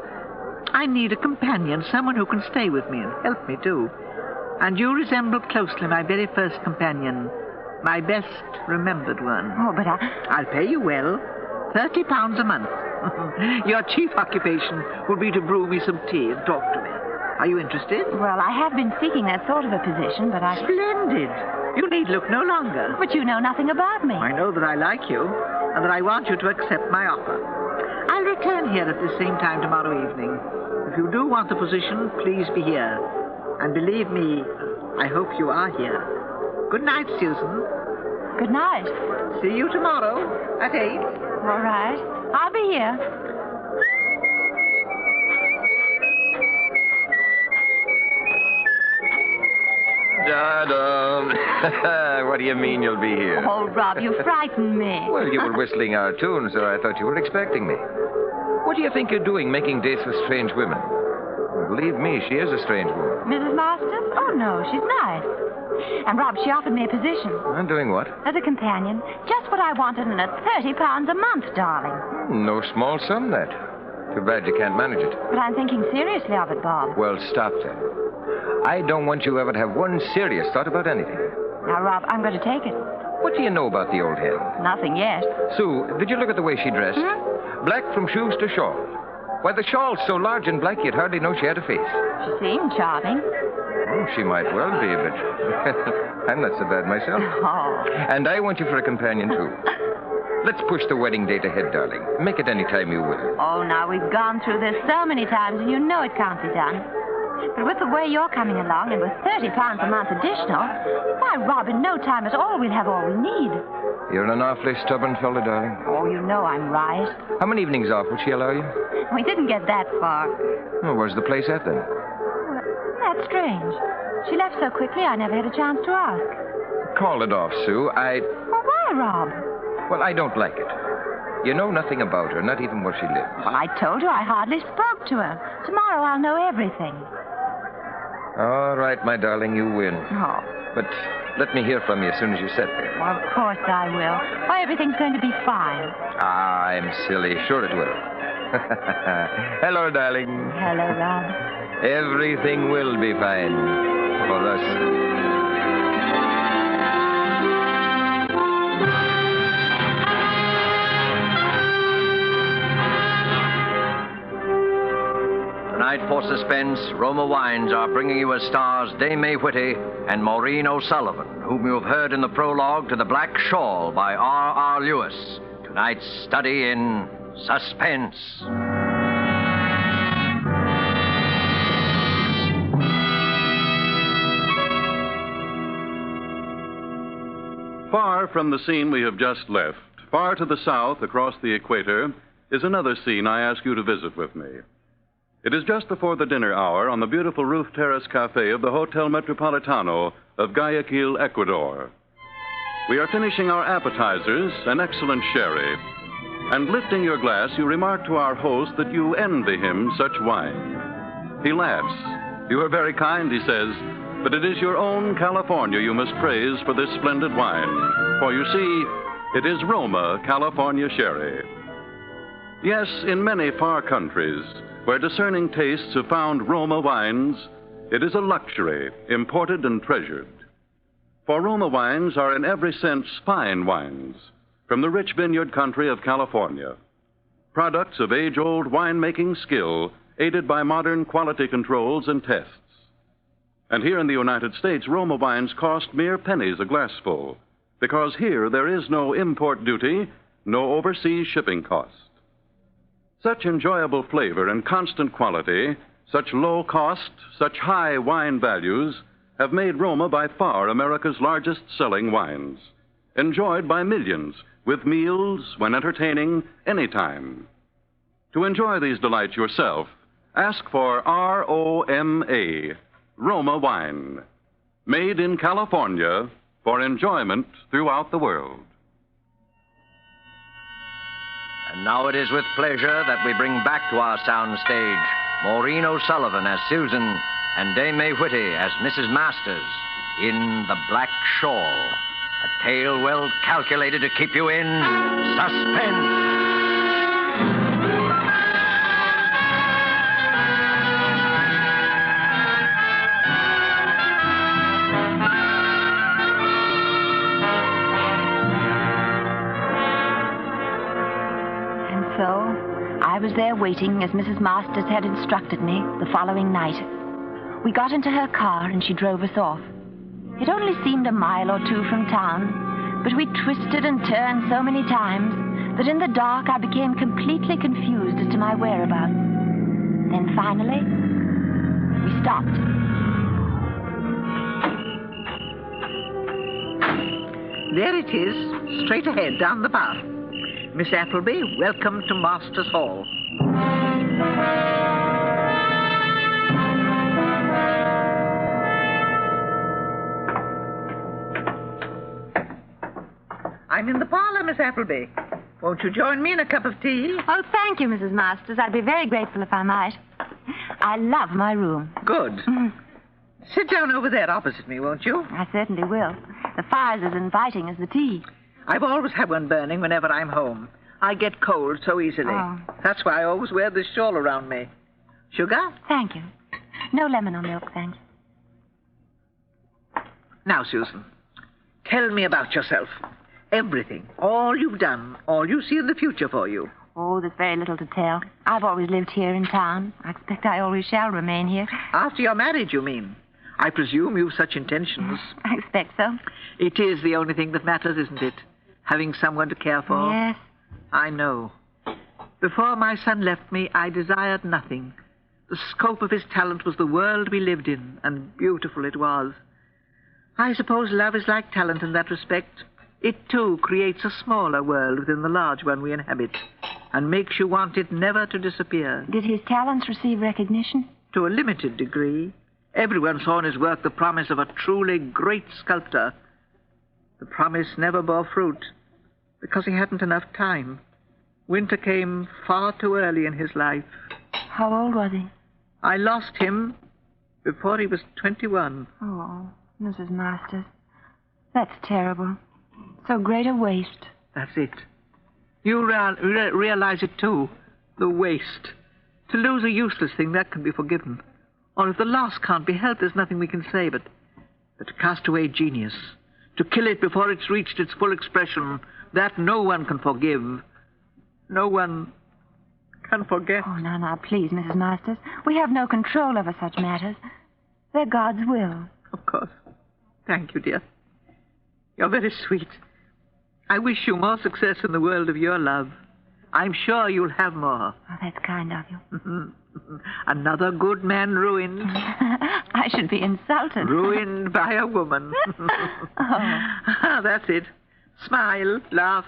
I need a companion, someone who can stay with me and help me, too. And you resemble closely my very first companion, my best remembered one. Oh, but I'll pay you well. £30 a month. Your chief occupation will be to brew me some tea and talk to me. Are you interested? Well, I have been seeking that sort of a position, but I... Splendid. You need look no longer. But you know nothing about me. I know that I like you, and that I want you to accept my offer. I'll return here at the same time tomorrow evening. If you do want the position, please be here. And believe me, I hope you are here. Good night, Susan. Good night. See you tomorrow at 8. All right. I'll be here. Donald. What do you mean you'll be here? Oh, Rob, you frightened me. Well, you were whistling our tune, so I thought you were expecting me. What do you think you're doing, making dates with strange women? Believe me, she is a strange woman. Mrs. Masters? Oh, no, she's nice. And, Rob, she offered me a position. I'm doing what? As a companion. Just what I wanted, and at £30 a month, darling. No small sum, that. Too bad you can't manage it. But I'm thinking seriously of it, Bob. Well, stop then. I don't want you ever to have one serious thought about anything. Now, Rob, I'm going to take it. What do you know about the old hen? Nothing yet. Sue, did you look at the way she dressed? Black from shoes to shawl. Why, the shawl's so large and black you'd hardly know she had a face. She seemed charming. Oh, she might well be, but I'm not so bad myself. Oh. And I want you for a companion, too. Let's push the wedding date ahead, darling. Make it any time you will. Oh, now, we've gone through this so many times, and you know it can't be done. But with the way you're coming along, and with £30 a month additional, why, Rob, in no time at all, we'll have all we need. You're an awfully stubborn fellow, darling. Oh, you know I'm right. How many evenings off would she allow you? We didn't get that far. Well, where's the place at, then? That's strange. She left so quickly, I never had a chance to ask. Call it off, Sue. Well, why, Rob? Well, I don't like it. You know nothing about her, not even where she lives. Well, I told you I hardly spoke to her. Tomorrow I'll know everything. All right, my darling, you win. Oh. But let me hear from you as soon as you set there. Well, of course I will. Why, everything's going to be fine. Ah, I'm silly. Sure it will. Hello, darling. Hello, Rob. Everything will be fine for us. Tonight for Suspense, Roma Wines are bringing you as stars Dame May Whitty and Maureen O'Sullivan, whom you have heard in the prologue to The Black Shawl by R.R. Lewis. Tonight's study in suspense. Far from the scene we have just left, far to the south across the equator, is another scene I ask you to visit with me. It is just before the dinner hour on the beautiful roof terrace cafe of the Hotel Metropolitano of Guayaquil, Ecuador. We are finishing our appetizers, an excellent sherry, and lifting your glass, you remark to our host that you envy him such wine. He laughs. You are very kind, he says, but it is your own California you must praise for this splendid wine. For you see, it is Roma California sherry. Yes, in many far countries, where discerning tastes have found Roma wines, it is a luxury, imported and treasured. For Roma wines are in every sense fine wines, from the rich vineyard country of California. Products of age-old winemaking skill, aided by modern quality controls and tests. And here in the United States, Roma wines cost mere pennies a glassful, because here there is no import duty, no overseas shipping cost. Such enjoyable flavor and constant quality, such low cost, such high wine values, have made Roma by far America's largest selling wines, enjoyed by millions, with meals, when entertaining, anytime. To enjoy these delights yourself, ask for R-O-M-A, Roma wine, made in California for enjoyment throughout the world. And now it is with pleasure that we bring back to our sound stage Maureen O'Sullivan as Susan and Dame May Whitty as Mrs. Masters in The Black Shawl, a tale well calculated to keep you in suspense. So, I was there waiting as Mrs. Masters had instructed me the following night. We got into her car and she drove us off. It only seemed a mile or two from town, but we twisted and turned so many times that in the dark I became completely confused as to my whereabouts. Then finally, we stopped. There it is, straight ahead down the path. Miss Appleby, welcome to Masters Hall. I'm in the parlor, Miss Appleby. Won't you join me in a cup of tea? Oh, thank you, Mrs. Masters. I'd be very grateful if I might. I love my room. Good. Sit down over there opposite me, won't you? I certainly will. The fire's as inviting as the tea. I've always had one burning whenever I'm home. I get cold so easily. Oh. That's why I always wear this shawl around me. Sugar? Thank you. No lemon or milk, thanks. Now, Susan, tell me about yourself. Everything. All you've done. All you see in the future for you. Oh, there's very little to tell. I've always lived here in town. I expect I always shall remain here. After you're married, you mean? I presume you've such intentions. I expect so. It is the only thing that matters, isn't it? Having someone to care for. Yes. I know. Before my son left me, I desired nothing. The scope of his talent was the world we lived in, and beautiful it was. I suppose love is like talent in that respect. It, too, creates a smaller world within the large one we inhabit, and makes you want it never to disappear. Did his talents receive recognition? To a limited degree. Everyone saw in his work the promise of a truly great sculptor. The promise never bore fruit, because he hadn't enough time. Winter came far too early in his life. How old was he? I lost him before he was 21. Oh, Mrs. Masters. That's terrible. So great a waste. That's it. You realize it, too. The waste. To lose a useless thing, that can be forgiven. Or if the loss can't be helped, there's nothing we can say, but to cast away genius, to kill it before it's reached its full expression, that no one can forgive. No one can forget. Oh, now, please, Mrs. Masters. We have no control over such matters. They're God's will. Of course. Thank you, dear. You're very sweet. I wish you more success in the world of your love. I'm sure you'll have more. Oh, that's kind of you. Another good man ruined. I should be insulted. Ruined by a woman. That's it. Smile, laugh.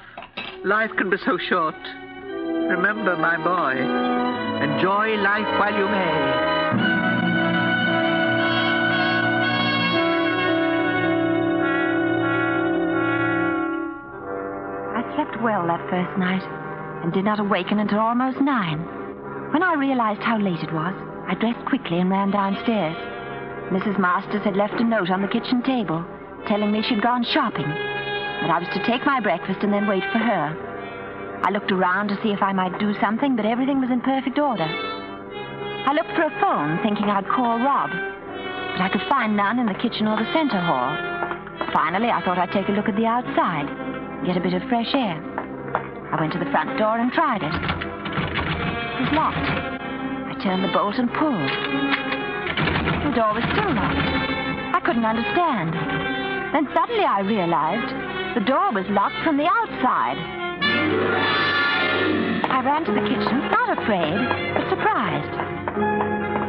Life can be so short. Remember, my boy, enjoy life while you may. I slept well that first night and did not awaken until almost 9. When I realized how late it was, I dressed quickly and ran downstairs. Mrs. Masters had left a note on the kitchen table telling me she'd gone shopping, that I was to take my breakfast and then wait for her. I looked around to see if I might do something, but everything was in perfect order. I looked for a phone, thinking I'd call Rob, but I could find none in the kitchen or the center hall. Finally, I thought I'd take a look at the outside, get a bit of fresh air. I went to the front door and tried it. It was locked. I turned the bolt and pulled. The door was still locked. I couldn't understand. Then suddenly I realized the door was locked from the outside. I ran to the kitchen, not afraid, but surprised.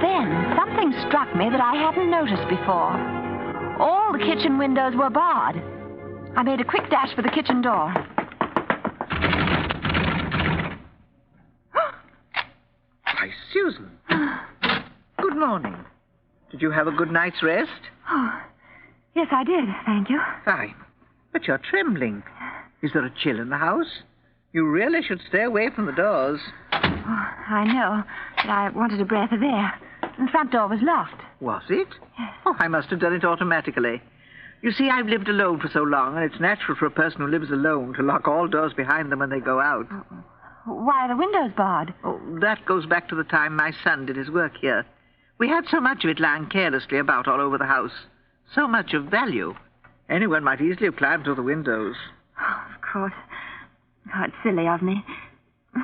Then something struck me that I hadn't noticed before. All the kitchen windows were barred. I made a quick dash for the kitchen door. Why, Susan. Good morning. Did you have a good night's rest? Oh, yes, I did, thank you. Fine. But you're trembling. Is there a chill in the house? You really should stay away from the doors. Oh, I know, but I wanted a breath of air. The front door was locked. Was it? Yes. Oh, I must have done it automatically. You see, I've lived alone for so long, and it's natural for a person who lives alone to lock all doors behind them when they go out. Why are the windows barred? Oh, that goes back to the time my son did his work here. We had so much of it lying carelessly about all over the house. So much of value. Anyone might easily have climbed through the windows. Oh, of course. Oh, it's silly of me.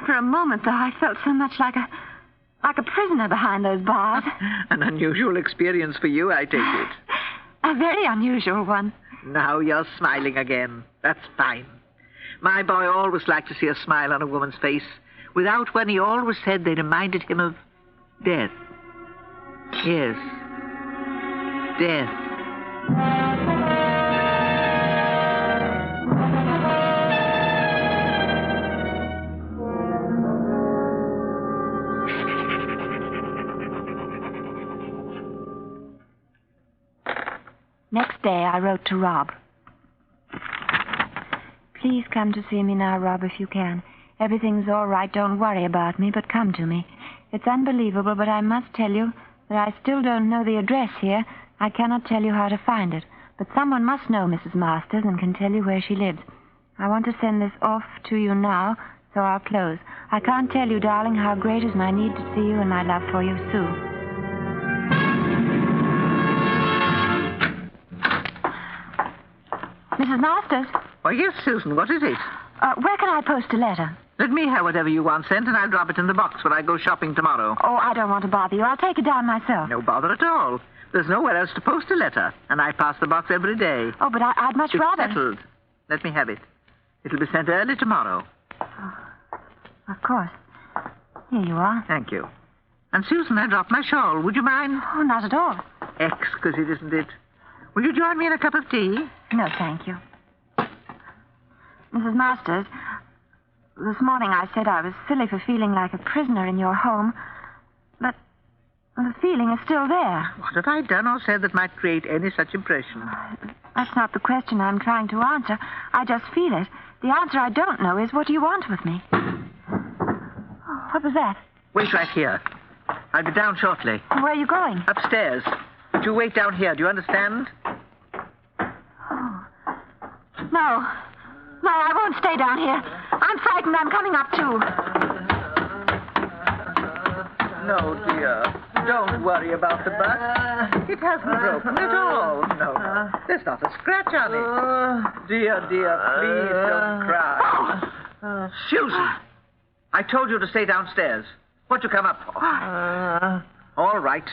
For a moment, though, I felt so much like a prisoner behind those bars. An unusual experience for you, I take it. A very unusual one. Now you're smiling again. That's fine. My boy always liked to see a smile on a woman's face. Without one, he always said they reminded him of death. Yes. Death. Next day, I wrote to Rob. Please come to see me now, Rob, if you can. Everything's all right. Don't worry about me, but come to me. It's unbelievable, but I must tell you that I still don't know the address here. I cannot tell you how to find it. But someone must know Mrs. Masters and can tell you where she lives. I want to send this off to you now, so I'll close. I can't tell you, darling, how great is my need to see you and my love for you, Sue. Mrs. Masters? Why, yes, Susan, what is it? Where can I post a letter? Let me have whatever you want sent, and I'll drop it in the box when I go shopping tomorrow. Oh, I don't want to bother you. I'll take it down myself. No bother at all. There's nowhere else to post a letter, and I pass the box every day. Oh, but I'd much rather... It's settled. Let me have it. It'll be sent early tomorrow. Of course. Here you are. Thank you. And, Susan, I dropped my shawl. Would you mind? Oh, not at all. Exquisite, isn't it? Will you join me in a cup of tea? No, thank you. Mrs. Masters, this morning I said I was silly for feeling like a prisoner in your home, but the feeling is still there. What have I done or said that might create any such impression? That's not the question I'm trying to answer. I just feel it. The answer I don't know is, what do you want with me? Oh, what was that? Wait right here. I'll be down shortly. Where are you going? Upstairs. But you wait down here. Do you understand? Oh. No. No, I won't stay down here. I'm frightened. I'm coming up, too. No, dear. Don't worry about the butt. It hasn't broken at all. No. There's not a scratch on it. Dear, please don't cry. Susan, I told you to stay downstairs. What'd you come up for? All right.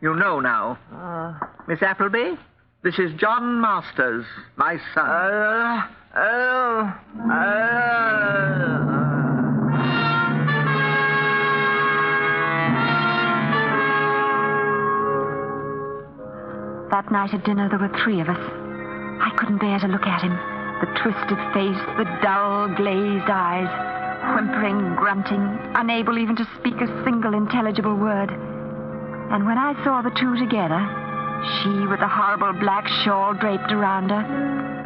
You know now. Miss Appleby, this is John Masters, my son. That night at dinner, there were three of us. I couldn't bear to look at him. The twisted face, the dull, glazed eyes, whimpering, grunting, unable even to speak a single intelligible word. And when I saw the two together, she with the horrible black shawl draped around her,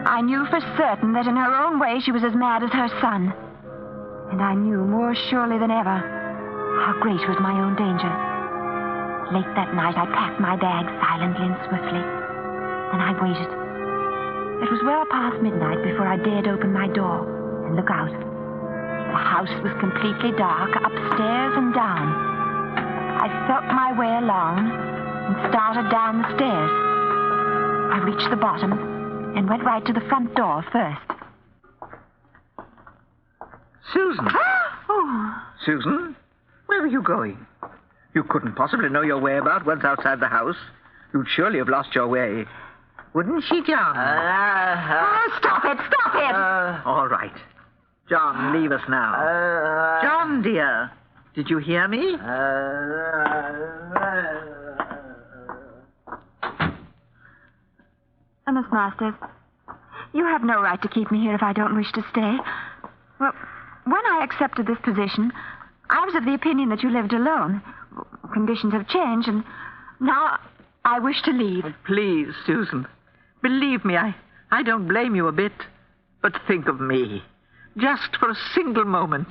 I knew for certain that in her own way she was as mad as her son. And I knew more surely than ever how great was my own danger. Late that night, I packed my bag silently and swiftly. Then I waited. It was well past midnight before I dared open my door and look out. The house was completely dark, upstairs and down. I felt my way along and started down the stairs. I reached the bottom and went right to the front door first. Susan! Susan, where were you going? You couldn't possibly know your way about once outside the house. You'd surely have lost your way. Wouldn't she, John? Stop it! All right. John, leave us now. John, dear, did you hear me? Miss Masters, you have no right to keep me here if I don't wish to stay. Well, when I accepted this position, I was of the opinion that you lived alone. Conditions have changed, and now I wish to leave. Please, Susan, believe me, I don't blame you a bit. But think of me. Just for a single moment.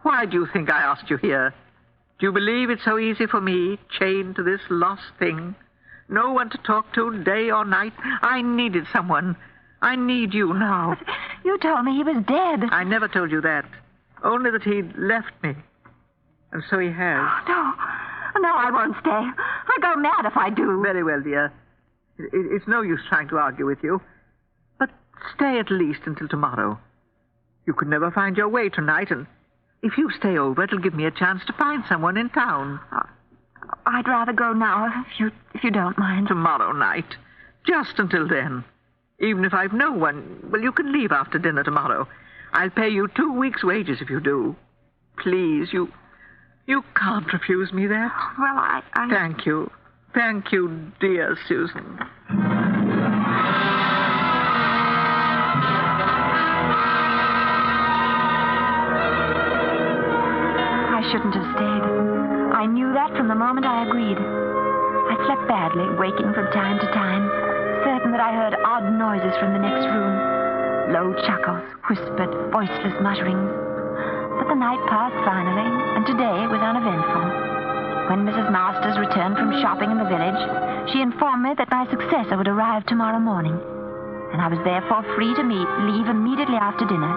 Why do you think I asked you here? Do you believe it's so easy for me, chained to this lost thing? No one to talk to day or night. I needed someone. I need you now. But you told me he was dead. I never told you that. Only that he'd left me. And so he has. No, I won't stay. I'll go mad if I do. Very well, dear. It's no use trying to argue with you. But stay at least until tomorrow. You could never find your way tonight, and If you stay over, it'll give me a chance to find someone in town. I'd rather go now, if you don't mind. Tomorrow night. Just until then. Even if I've no one, well, you can leave after dinner tomorrow. I'll pay you 2 weeks' wages if you do. Please, you can't refuse me that. Well, I... Thank you. Thank you, dear Susan. I shouldn't have stayed. I knew that from the moment I agreed. I slept badly, waking from time to time, certain that I heard odd noises from the next room. Low chuckles, whispered, voiceless mutterings. But the night passed finally, and today was uneventful. When Mrs. Masters returned from shopping in the village, she informed me that my successor would arrive tomorrow morning, and I was therefore free to leave immediately after dinner.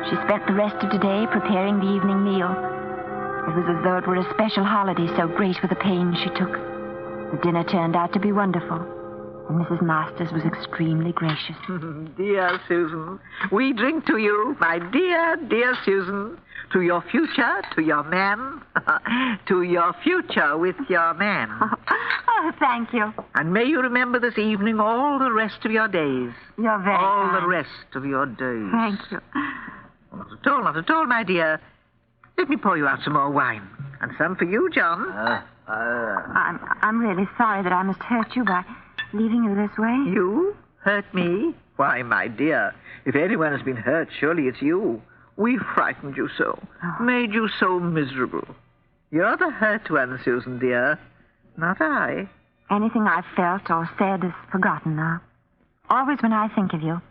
She spent the rest of today preparing the evening meal. It was as though it were a special holiday, so great were the pains she took. The dinner turned out to be wonderful, and Mrs. Masters was extremely gracious. Dear Susan, we drink to you, my dear, dear Susan, to your future, to your man, to your future with your man. Oh, thank you. And may you remember this evening all the rest of your days. You're very all kind. The rest of your days. Thank you. Not at all, my dear. Let me pour you out some more wine. And some for you, John. I'm really sorry that I must hurt you by leaving you this way. You? Hurt me? Why, my dear, if anyone has been hurt, surely it's you. We frightened you so, made you so miserable. You're the hurt one, Susan, dear, not I. Anything I've felt or said is forgotten now. Always when I think of you,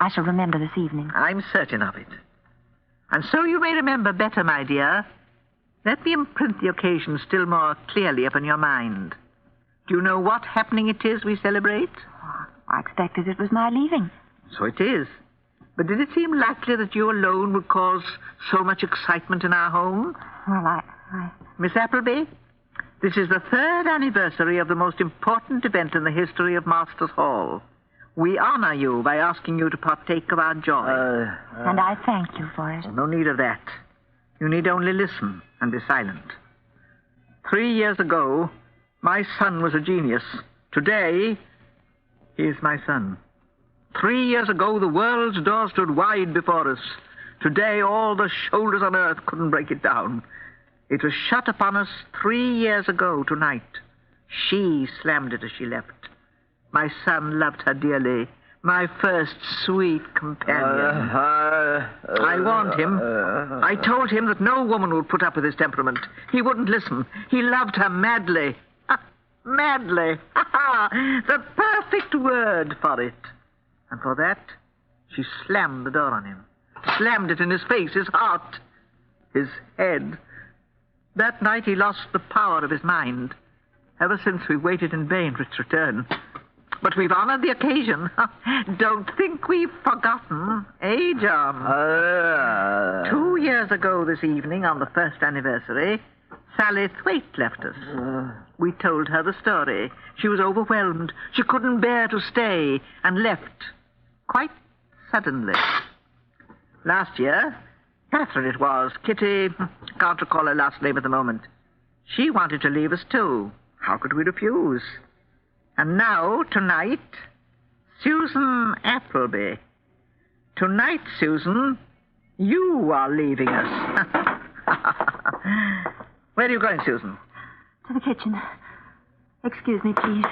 I shall remember this evening. I'm certain of it. And so you may remember better, my dear. Let me imprint the occasion still more clearly upon your mind. Do you know what happening it is we celebrate? I expected it was my leaving. So it is. But did it seem likely that you alone would cause so much excitement in our home? Well, Miss Appleby, this is the 3rd anniversary of the most important event in the history of Masters Hall. We honor you by asking you to partake of our joy. And I thank you for it. No need of that. You need only listen and be silent. 3 years ago, my son was a genius. Today, he is my son. 3 years ago, the world's door stood wide before us. Today, all the shoulders on earth couldn't break it down. It was shut upon us 3 years ago tonight. She slammed it as she left. My son loved her dearly. My first sweet companion. I warned him. I told him that no woman would put up with his temperament. He wouldn't listen. He loved her madly. Madly. The perfect word for it. And for that, she slammed the door on him. Slammed it in his face, his heart, his head. That night he lost the power of his mind. Ever since we've waited in vain for its return. But we've honored the occasion. Don't think we've forgotten. Eh, John? 2 years ago this evening, on the 1st anniversary, Sally Thwaite left us. We told her the story. She was overwhelmed. She couldn't bear to stay and left. Quite suddenly. Last year, Catherine it was, Kitty, can't recall her last name at the moment. She wanted to leave us too. How could we refuse? And now, tonight, Susan Appleby. Tonight, Susan, you are leaving us. Where are you going, Susan? To the kitchen. Excuse me, please.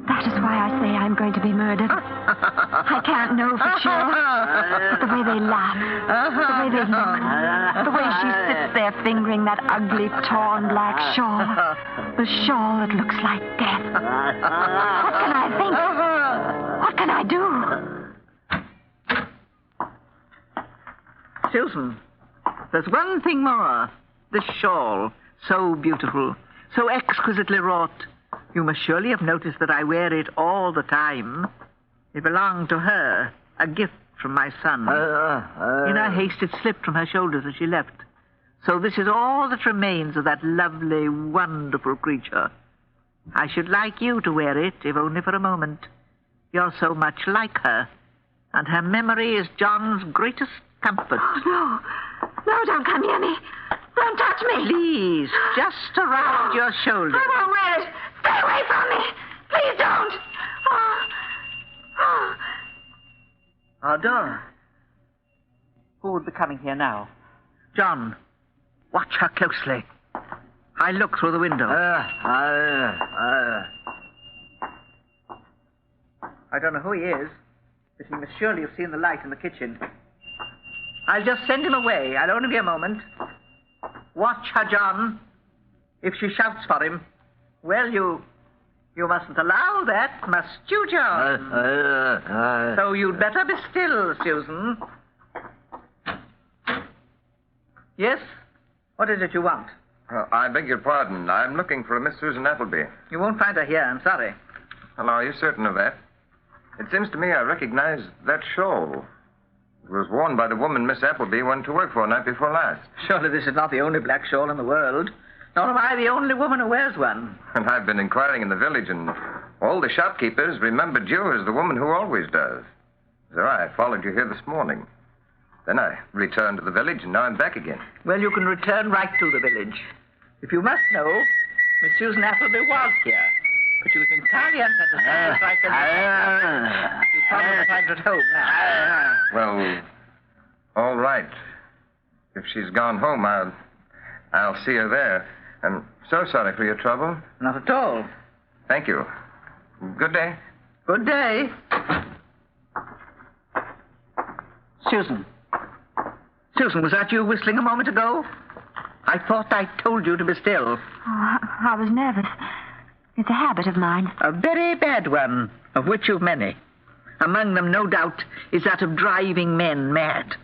That is why I say I'm going to be murdered. I can't know for sure. But the way they laugh, the way they look, the way she sits there fingering that ugly, torn black shawl. The shawl that looks like death. What can I think? What can I do? Susan, there's one thing more. This shawl, so beautiful, so exquisitely wrought. You must surely have noticed that I wear it all the time. It belonged to her, a gift from my son. In her haste, it slipped from her shoulders as she left. So this is all that remains of that lovely, wonderful creature. I should like you to wear it, if only for a moment. You're so much like her, and her memory is John's greatest comfort. Oh, no. No, don't come near me. Don't touch me. Please, just around your shoulder. I won't wear it. Stay away from me. Please don't. Dora. Who would be coming here now? John, watch her closely. I look through the window. I don't know who he is, but he must surely have seen the light in the kitchen. I'll just send him away. I'll only be a moment. Watch her, John. If she shouts for him, well, you mustn't allow that, must you, John? So you'd better be still, Susan. Yes? What is it you want? I beg your pardon. I'm looking for a Miss Susan Appleby. You won't find her here, I'm sorry. Well, are you certain of that? It seems to me I recognize that shawl. It was worn by the woman Miss Appleby went to work for night before last. Surely this is not the only black shawl in the world. Nor am I the only woman who wears one. And I've been inquiring in the village, and all the shopkeepers remembered you as the woman who always does. So I followed you here this morning. Then I returned to the village, and now I'm back again. Well, you can return right to the village. If you must know, Miss Susan Appleby was here. But she was entirely unsatisfied. She's probably find her at home now. Well, all right. If she's gone home, I'll see her there. I'm so sorry for your trouble. Not at all. Thank you. Good day. Good day. Susan. Susan, was that you whistling a moment ago? I thought I told you to be still. Oh, I was nervous. It's a habit of mine. A very bad one, of which you've many. Among them, no doubt, is that of driving men mad.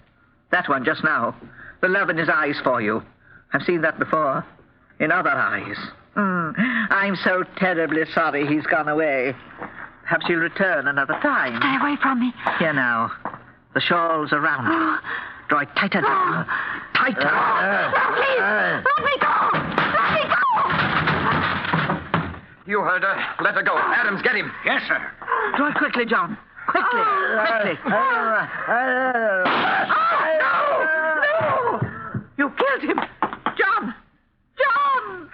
That one just now. The love in his eyes for you. I've seen that before. In other eyes. I'm so terribly sorry he's gone away. Perhaps he'll return another time. Stay away from me. Here now. The shawl's around you. Draw it tighter, John. Tighter. No, please. Let me go. Let me go. You heard her. Let her go. Adams, get him. Yes, sir. Draw it quickly, John. Quickly. Quickly. No. You killed him. John. John.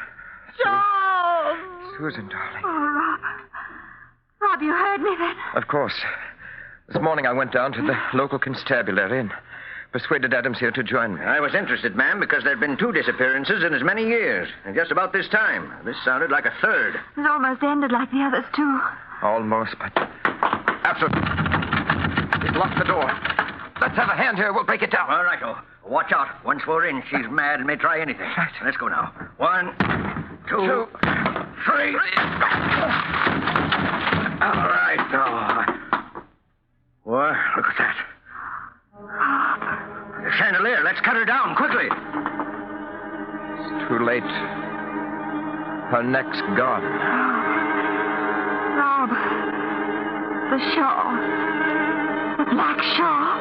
John. Susan, darling. Oh, Rob, you heard me then? Of course. This morning I went down to the local constabulary and persuaded Adams here to join me. I was interested, ma'am, because there had been 2 disappearances in as many years. And just about this time. This sounded like a third. It almost ended like the others, too. Almost, but... Absolutely. He's locked the door. Let's have a hand here. We'll break it down. All right, watch out. Once we're in, she's mad and may try anything. Right. Let's go now. 1, 2, 3. All right, now. Well, look at that. The chandelier. Let's cut her down quickly. It's too late. Her neck's gone. Rob, the shawl. The black shawl.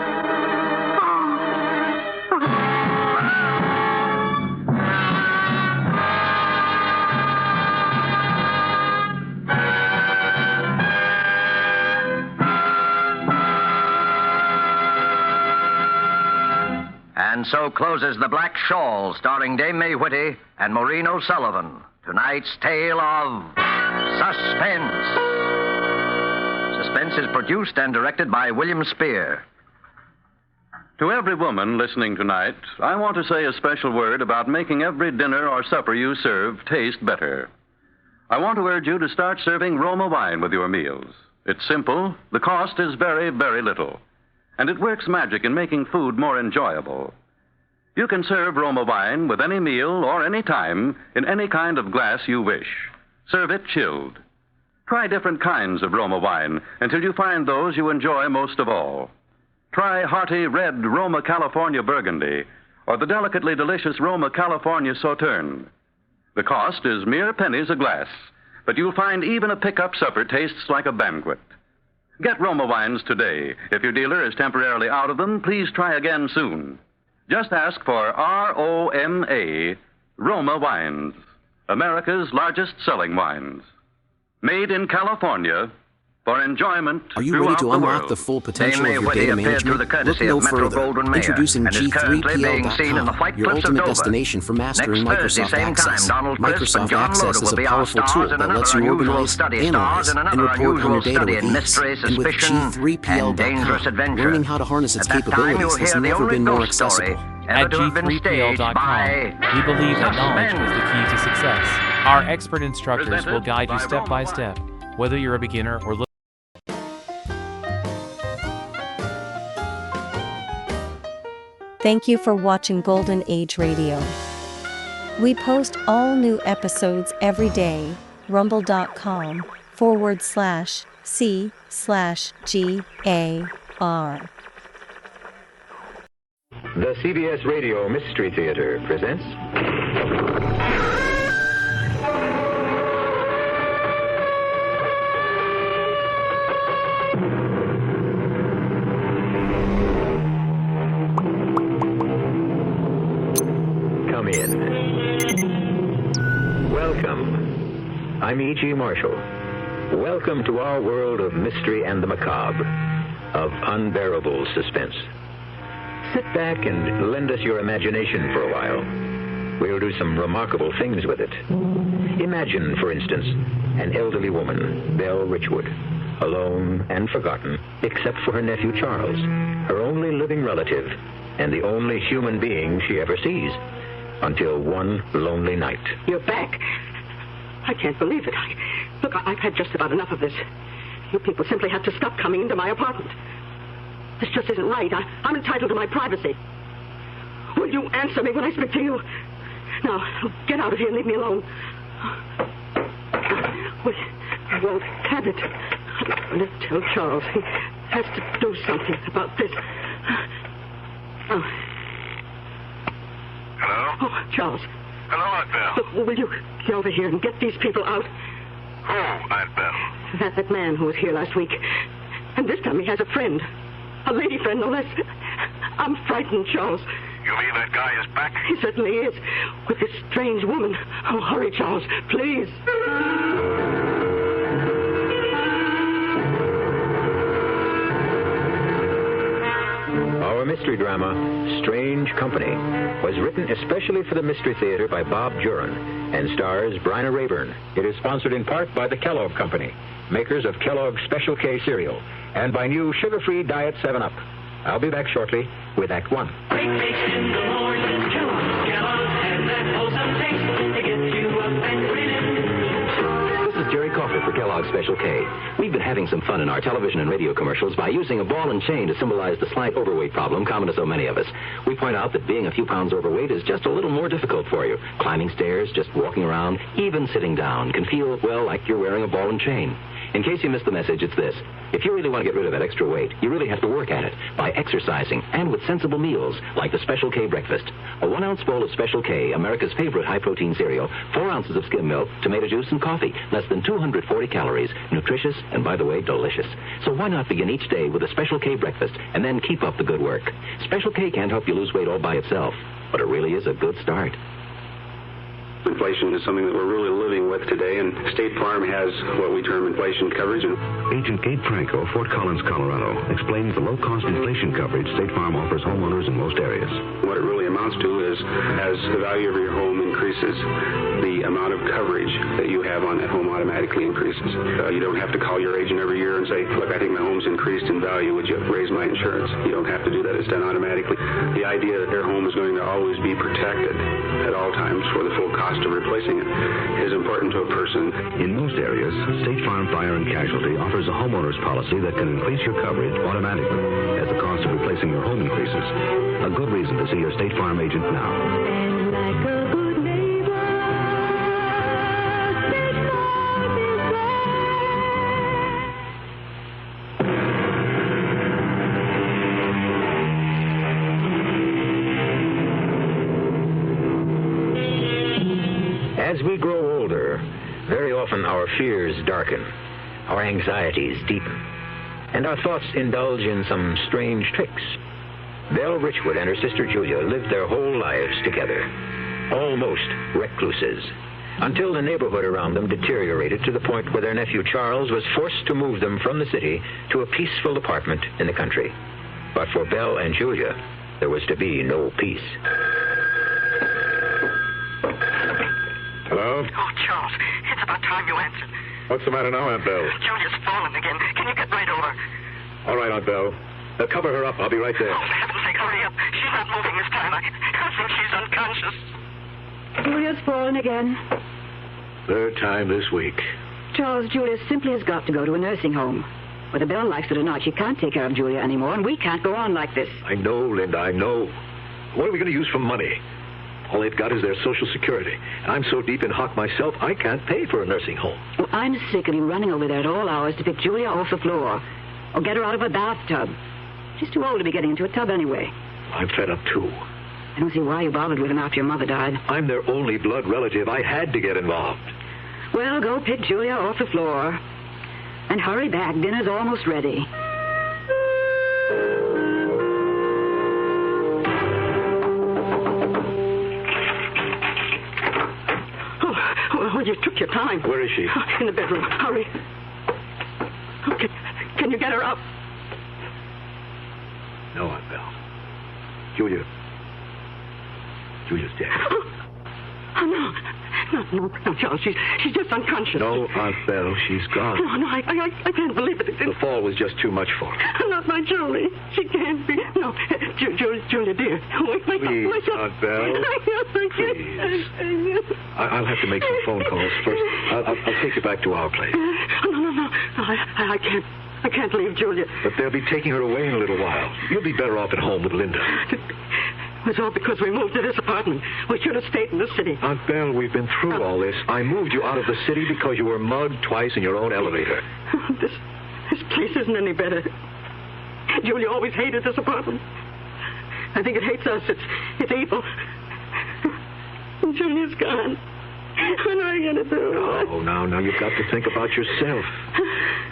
And so closes The Black Shawl, starring Dame May Whitty and Maureen O'Sullivan. Tonight's tale of Suspense. Suspense is produced and directed by William Spear. To every woman listening tonight, I want to say a special word about making every dinner or supper you serve taste better. I want to urge you to start serving Roma wine with your meals. It's simple, the cost is very, very little, and it works magic in making food more enjoyable. You can serve Roma wine with any meal or any time in any kind of glass you wish. Serve it chilled. Try different kinds of Roma wine until you find those you enjoy most of all. Try hearty red Roma California Burgundy or the delicately delicious Roma California Sauterne. The cost is mere pennies a glass, but you'll find even a pickup supper tastes like a banquet. Get Roma wines today. If your dealer is temporarily out of them, please try again soon. Just ask for ROMA, Roma Wines, America's largest selling wines. Made in California for enjoyment. Are you ready to throughout unlock world. the full potential of your data management? Look no further. Introducing G3PL.com, your ultimate destination for mastering Microsoft Access. Microsoft Access is a powerful tool that lets you organize, analyze, and report on your data with ease. And with G3PL.com, learning how to harness its capabilities has never been more accessible. At G3PL.com, we believe that knowledge is the key to success. Our expert instructors will guide you step by step, whether you're a beginner or Thank you for watching Golden Age Radio. We post all new episodes every day. rumble.com/C/GAR. The CBS Radio Mystery Theater presents... Come in. Welcome. I'm E.G. Marshall. Welcome to our world of mystery and the macabre, of unbearable suspense. Sit back and lend us your imagination for a while. We'll do some remarkable things with it. Imagine, for instance, an elderly woman, Belle Richwood, alone and forgotten, except for her nephew Charles, her only living relative, and the only human being she ever sees, until one lonely night. You're back. I can't believe it. Look, I've had just about enough of this. You people simply have to stop coming into my apartment. This just isn't right. I'm entitled to my privacy. Will you answer me when I speak to you? Now, get out of here and leave me alone. I won't have it. I'm going to tell Charles. He has to do something about this. Oh. Hello? Oh, Charles. Hello, Aunt Belle. Look, will you get over here and get these people out? Who, Aunt Belle? That man who was here last week. And this time he has a friend. A lady friend, no less. I'm frightened, Charles. You mean that guy is back? He certainly is. With this strange woman. Oh, hurry, Charles, please. Our mystery drama, Strange Company, was written especially for the Mystery Theater by Bob Juran and stars Bryna Rayburn. It is sponsored in part by the Kellogg Company, makers of Kellogg's Special K cereal, and by new sugar-free Diet 7-Up. I'll be back shortly with Act 1. This is Jerry Coffey for Kellogg's Special K. We've been having some fun in our television and radio commercials by using a ball and chain to symbolize the slight overweight problem common to so many of us. We point out that being a few pounds overweight is just a little more difficult for you. Climbing stairs, just walking around, even sitting down can feel, well, like you're wearing a ball and chain. In case you missed the message, it's this. If you really want to get rid of that extra weight, you really have to work at it by exercising and with sensible meals like the Special K breakfast. A 1-ounce bowl of Special K, America's favorite high-protein cereal, 4 ounces of skim milk, tomato juice, and coffee. Less than 240 calories. Nutritious and, by the way, delicious. So why not begin each day with a Special K breakfast and then keep up the good work? Special K can't help you lose weight all by itself, but it really is a good start. Inflation is something that we're really living with today, and State Farm has what we term inflation coverage. Agent Gabe Franco, Fort Collins, Colorado, explains the low-cost inflation coverage State Farm offers homeowners in most areas. What it really amounts to is, as the value of your home increases, the amount of coverage that you have on that home automatically increases. You don't have to call your agent every year and say, look, I think my home's increased in value. Would you raise my insurance? You don't have to do that. It's done automatically. The idea that their home is going to always be protected at all times for the full cost of replacing it is important to a person. In most areas, State Farm Fire and Casualty offers a homeowner's policy that can increase your coverage automatically as the cost of replacing your home increases. A good reason to see your State Farm agent now. And like a good neighbor, State Farm is As we grow older, very often our fears darken, our anxieties deepen, and our thoughts indulge in some strange tricks. Belle Richwood and her sister Julia lived their whole lives together, almost recluses. until the neighborhood around them deteriorated to the point where their nephew Charles was forced to move them from the city to a peaceful apartment in the country. But for Belle and Julia, there was to be no peace. Hello? Oh, Charles, it's about time you answered. What's the matter now, Aunt Belle? Julia's fallen again. Can you get right over? All right, Aunt Belle. Cover her up. I'll be right there. Oh, for heaven's sake, hurry up. She's not moving this time. I think she's unconscious. Julia's fallen again. Third time this week. Charles, Julia simply has got to go to a nursing home. Whether Belle likes it or not, she can't take care of Julia anymore, and we can't go on like this. I know, Linda, I know. What are we going to use for money? All they've got is their Social Security. And I'm so deep in hock myself, I can't pay for a nursing home. Well, I'm sick of you running over there at all hours to pick Julia off the floor. Or get her out of a bathtub. She's too old to be getting into a tub anyway. I'm fed up, too. I don't see why you bothered with them after your mother died. I'm their only blood relative. I had to get involved. Well, go pick Julia off the floor. And hurry back. Dinner's almost ready. Oh, you took your time. Where is she? In the bedroom. Hurry. Okay. Can you get her up? No, Aunt Belle. Julia's dead. Oh, no, Charles. She's just unconscious. No, Aunt Belle, she's gone. No, I can't believe it. The fall was just too much for her. Not my Julie. She can't be. No, Julia, dear. Wake up. Please, Aunt Belle. Please. I'll have to make some phone calls first. I'll take you back to our place. No. I can't. I can't leave Julia. But they'll be taking her away in a little while. You'll be better off at home with Linda. It was all because we moved to this apartment. We should have stayed in the city. Aunt Belle, we've been through all this. I moved you out of the city because you were mugged twice in your own elevator. This place isn't any better. Julia always hated this apartment. I think it hates us. It's evil. Julia's gone. What am I going to do? Oh, now you've got to think about yourself.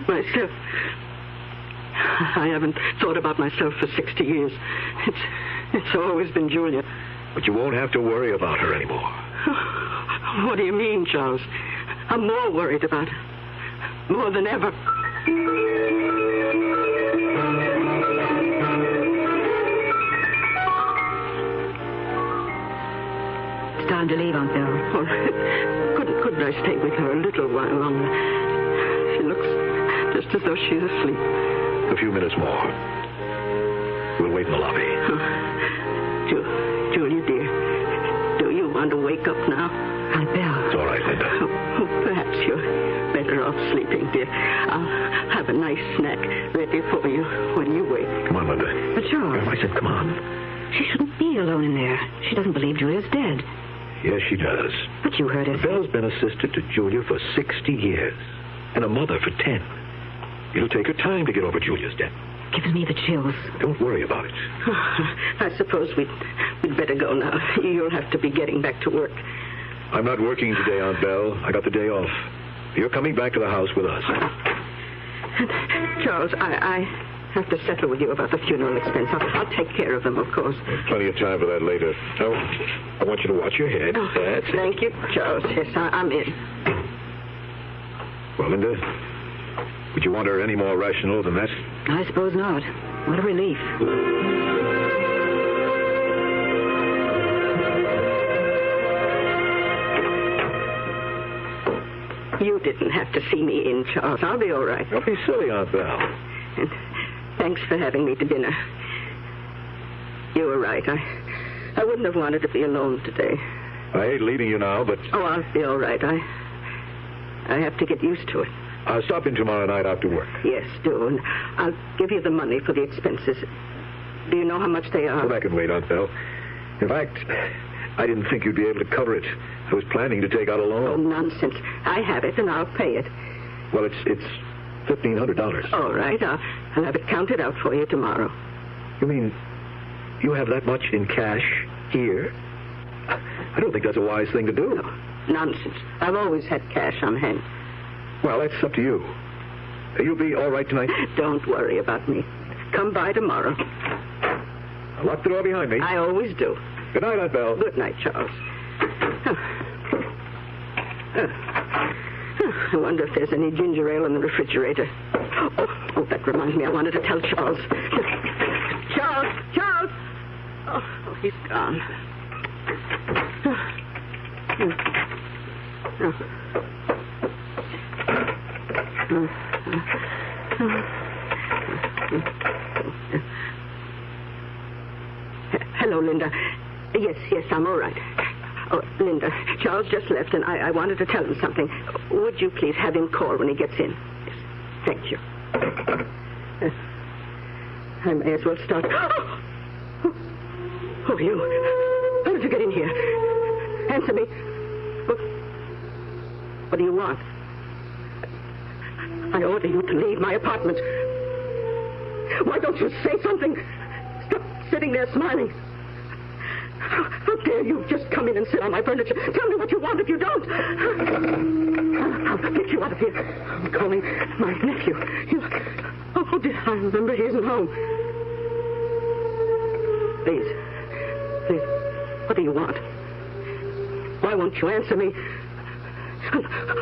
Myself? I haven't thought about myself for 60 years. It's always been Julia. But you won't have to worry about her anymore. What do you mean, Charles? I'm more worried about her. More than ever. It's time to leave, Aunt Belle. Oh, couldn't I stay with her a little while longer? She looks just as though she's asleep. A few minutes more. We'll wait in the lobby. Julia, dear, do you want to wake up now? Aunt Belle. It's all right, Linda. Perhaps you're better off sleeping, dear. I'll have a nice snack ready for you when you wake. Come on, Linda. But Charles. I said come on. She shouldn't be alone in there. She doesn't believe Julia's dead. Yes, she does. But you heard her. Belle's been a sister to Julia for 60 years. And a mother for 10. It'll take her time to get over Julia's death. Gives me the chills. Don't worry about it. I suppose we'd better go now. You'll have to be getting back to work. I'm not working today, Aunt Belle. I got the day off. You're coming back to the house with us. Charles, I have to settle with you about the funeral expense. I'll take care of them, of course. Plenty of time for that later. Now, I want you to watch your head. Oh, That's it. Thank you, Charles. Yes, I'm in. Well, Linda, would you want her any more rational than that? I suppose not. What a relief. You didn't have to see me in, Charles. I'll be all right. Don't be silly, Aunt Belle. And thanks for having me to dinner. You were right. I wouldn't have wanted to be alone today. I hate leaving you now, but... Oh, I'll be all right. I have to get used to it. I'll stop in tomorrow night after work. Yes, do. And I'll give you the money for the expenses. Do you know how much they are? Well, that can wait, Aunt Belle. In fact, I didn't think you'd be able to cover it. I was planning to take out a loan. Oh, nonsense. I have it, and I'll pay it. Well, it's $1,500. All right. I'll have it counted out for you tomorrow. You mean you have that much in cash here? I don't think that's a wise thing to do. No, nonsense. I've always had cash on hand. Well, that's up to you. You'll be all right tonight? Don't worry about me. Come by tomorrow. I'll lock the door behind me. I always do. Good night, Aunt Belle. Good night, Charles. I wonder if there's any ginger ale in the refrigerator. Oh, that reminds me. I wanted to tell Charles. Charles! Oh, he's gone. Hello, Linda. Yes, I'm all right. Oh, Linda, Charles just left, and I wanted to tell him something. Would you please have him call when he gets in? Yes, thank you. I may as well start. Oh, you. How did you get in here? Answer me. What do you want? I order you to leave my apartment. Why don't you say something? Stop sitting there smiling. How dare you just come in and sit on my furniture? Tell me what you want if you don't. I'll get you out of here. I'm calling my nephew. Oh, dear, I remember he isn't home. Please, what do you want? Why won't you answer me?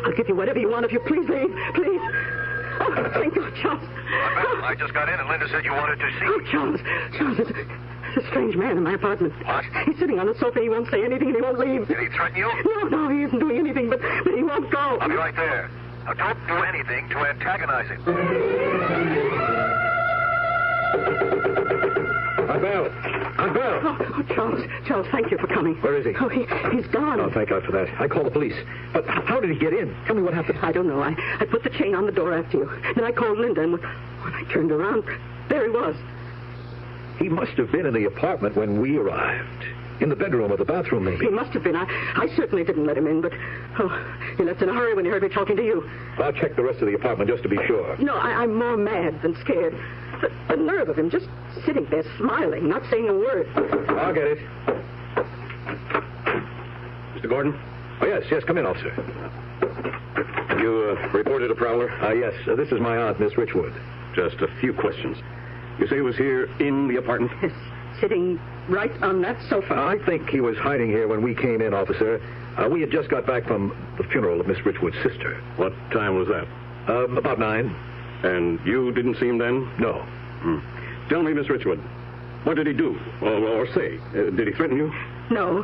I'll give you whatever you want if you please leave. Please. Oh, thank God, Charles. I just got in and Linda said you wanted to see me. Oh, Charles, there's a strange man in my apartment. What? He's sitting on the sofa. He won't say anything and he won't leave. Did he threaten you? No, he isn't doing anything, but he won't go. I'll be right there. Now, don't do anything to antagonize him. Aunt Belle! Oh, Charles, thank you for coming. Where is he? Oh, he's gone. Oh, thank God for that. I called the police. But how did he get in? Tell me what happened. I don't know. I put the chain on the door after you. Then I called Linda, and when I turned around, there he was. He must have been in the apartment when we arrived. In the bedroom or the bathroom, maybe. He must have been. I certainly didn't let him in, but he left in a hurry when he heard me talking to you. I'll check the rest of the apartment just to be sure. No, I'm more mad than scared. The nerve of him just sitting there smiling, not saying a word. I'll get it. Mr. Gordon? Oh, yes, come in, officer. You reported a prowler? Yes, this is my aunt, Miss Richwood. Just a few questions. You say he was here in the apartment? Yes, sitting right on that sofa. I think he was hiding here when we came in, officer. We had just got back from the funeral of Miss Richwood's sister. What time was that? About 9. And you didn't see him then? No. Tell me, Miss Richwood, what did he do or say? Did he threaten you? No,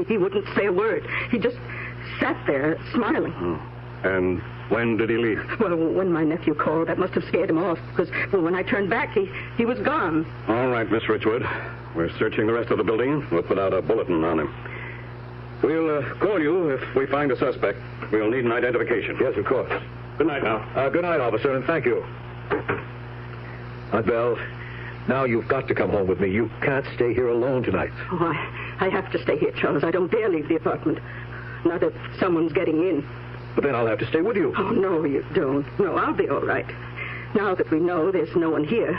he wouldn't say a word. He just sat there smiling. And when did he leave? Well, when my nephew called, that must have scared him off, because when I turned back, he was gone. All right, Miss Richwood. We're searching the rest of the building. We'll put out a bulletin on him. We'll call you if we find a suspect. We'll need an identification. Yes, of course. Good night now. Good night, officer, and thank you. Aunt Belle, now you've got to come home with me. You can't stay here alone tonight. Oh, I have to stay here, Charles. I don't dare leave the apartment. Not if someone's getting in. But then I'll have to stay with you. Oh, no, you don't. No, I'll be all right. Now that we know there's no one here.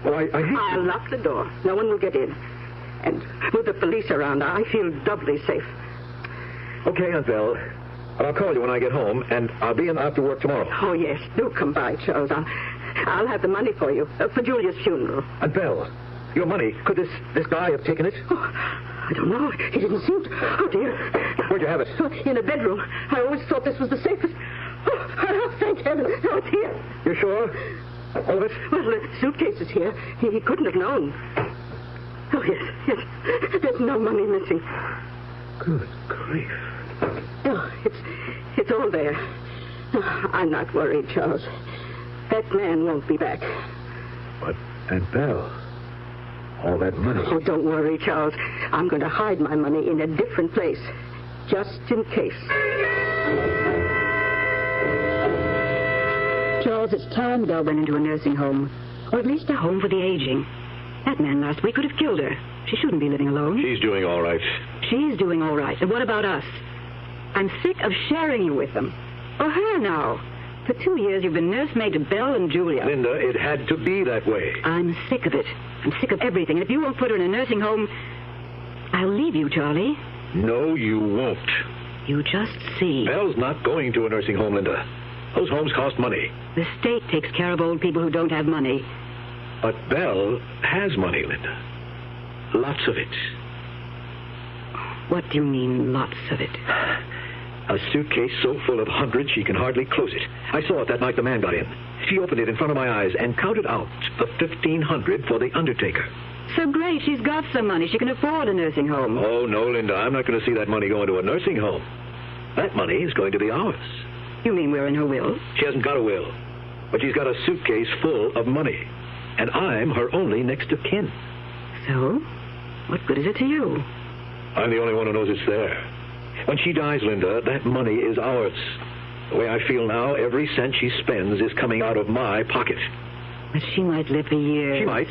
Oh, I hate I'll lock the door. No one will get in. And with the police around, I feel doubly safe. Okay, Aunt Belle. I'll call you when I get home, and I'll be in after work tomorrow. Oh, yes. Do come by, Charles. I'll have the money for you, for Julia's funeral. Aunt Belle, your money, could this guy have taken it? Oh, I don't know. He didn't seem to. Oh, dear. Where'd you have it? In a bedroom. I always thought this was the safest. Oh, thank heaven. Oh, it's here. You're sure? All of it? Well, the suitcase is here. He couldn't have known. Oh, yes. There's no money missing. Good grief. Oh, it's all there. I'm not worried, Charles. That man won't be back. But, Aunt Belle, all that money... Oh, don't worry, Charles. I'm going to hide my money in a different place, just in case. Charles, it's time Belle went into a nursing home, or at least a home for the aging. That man last week could have killed her. She shouldn't be living alone. She's doing all right. She's doing all right. And what about us? I'm sick of sharing you with them. Or her now. For 2 years, you've been nursemaid to Belle and Julia. Linda, it had to be that way. I'm sick of it. I'm sick of everything. And if you won't put her in a nursing home, I'll leave you, Charlie. No, you won't. You just see. Belle's not going to a nursing home, Linda. Those homes cost money. The state takes care of old people who don't have money. But Belle has money, Linda. Lots of it. What do you mean, lots of it? A suitcase so full of hundreds she can hardly close it. I saw it that night the man got in. She opened it in front of my eyes and counted out the $1,500 for the undertaker. So great, she's got some money. She can afford a nursing home. Oh, no, Linda, I'm not going to see that money go into a nursing home. That money is going to be ours. You mean we're in her will? She hasn't got a will, but she's got a suitcase full of money. And I'm her only next of kin. So? What good is it to you? I'm the only one who knows it's there. When she dies, Linda, that money is ours. The way I feel now, every cent she spends is coming out of my pocket. But she might live a year. She might.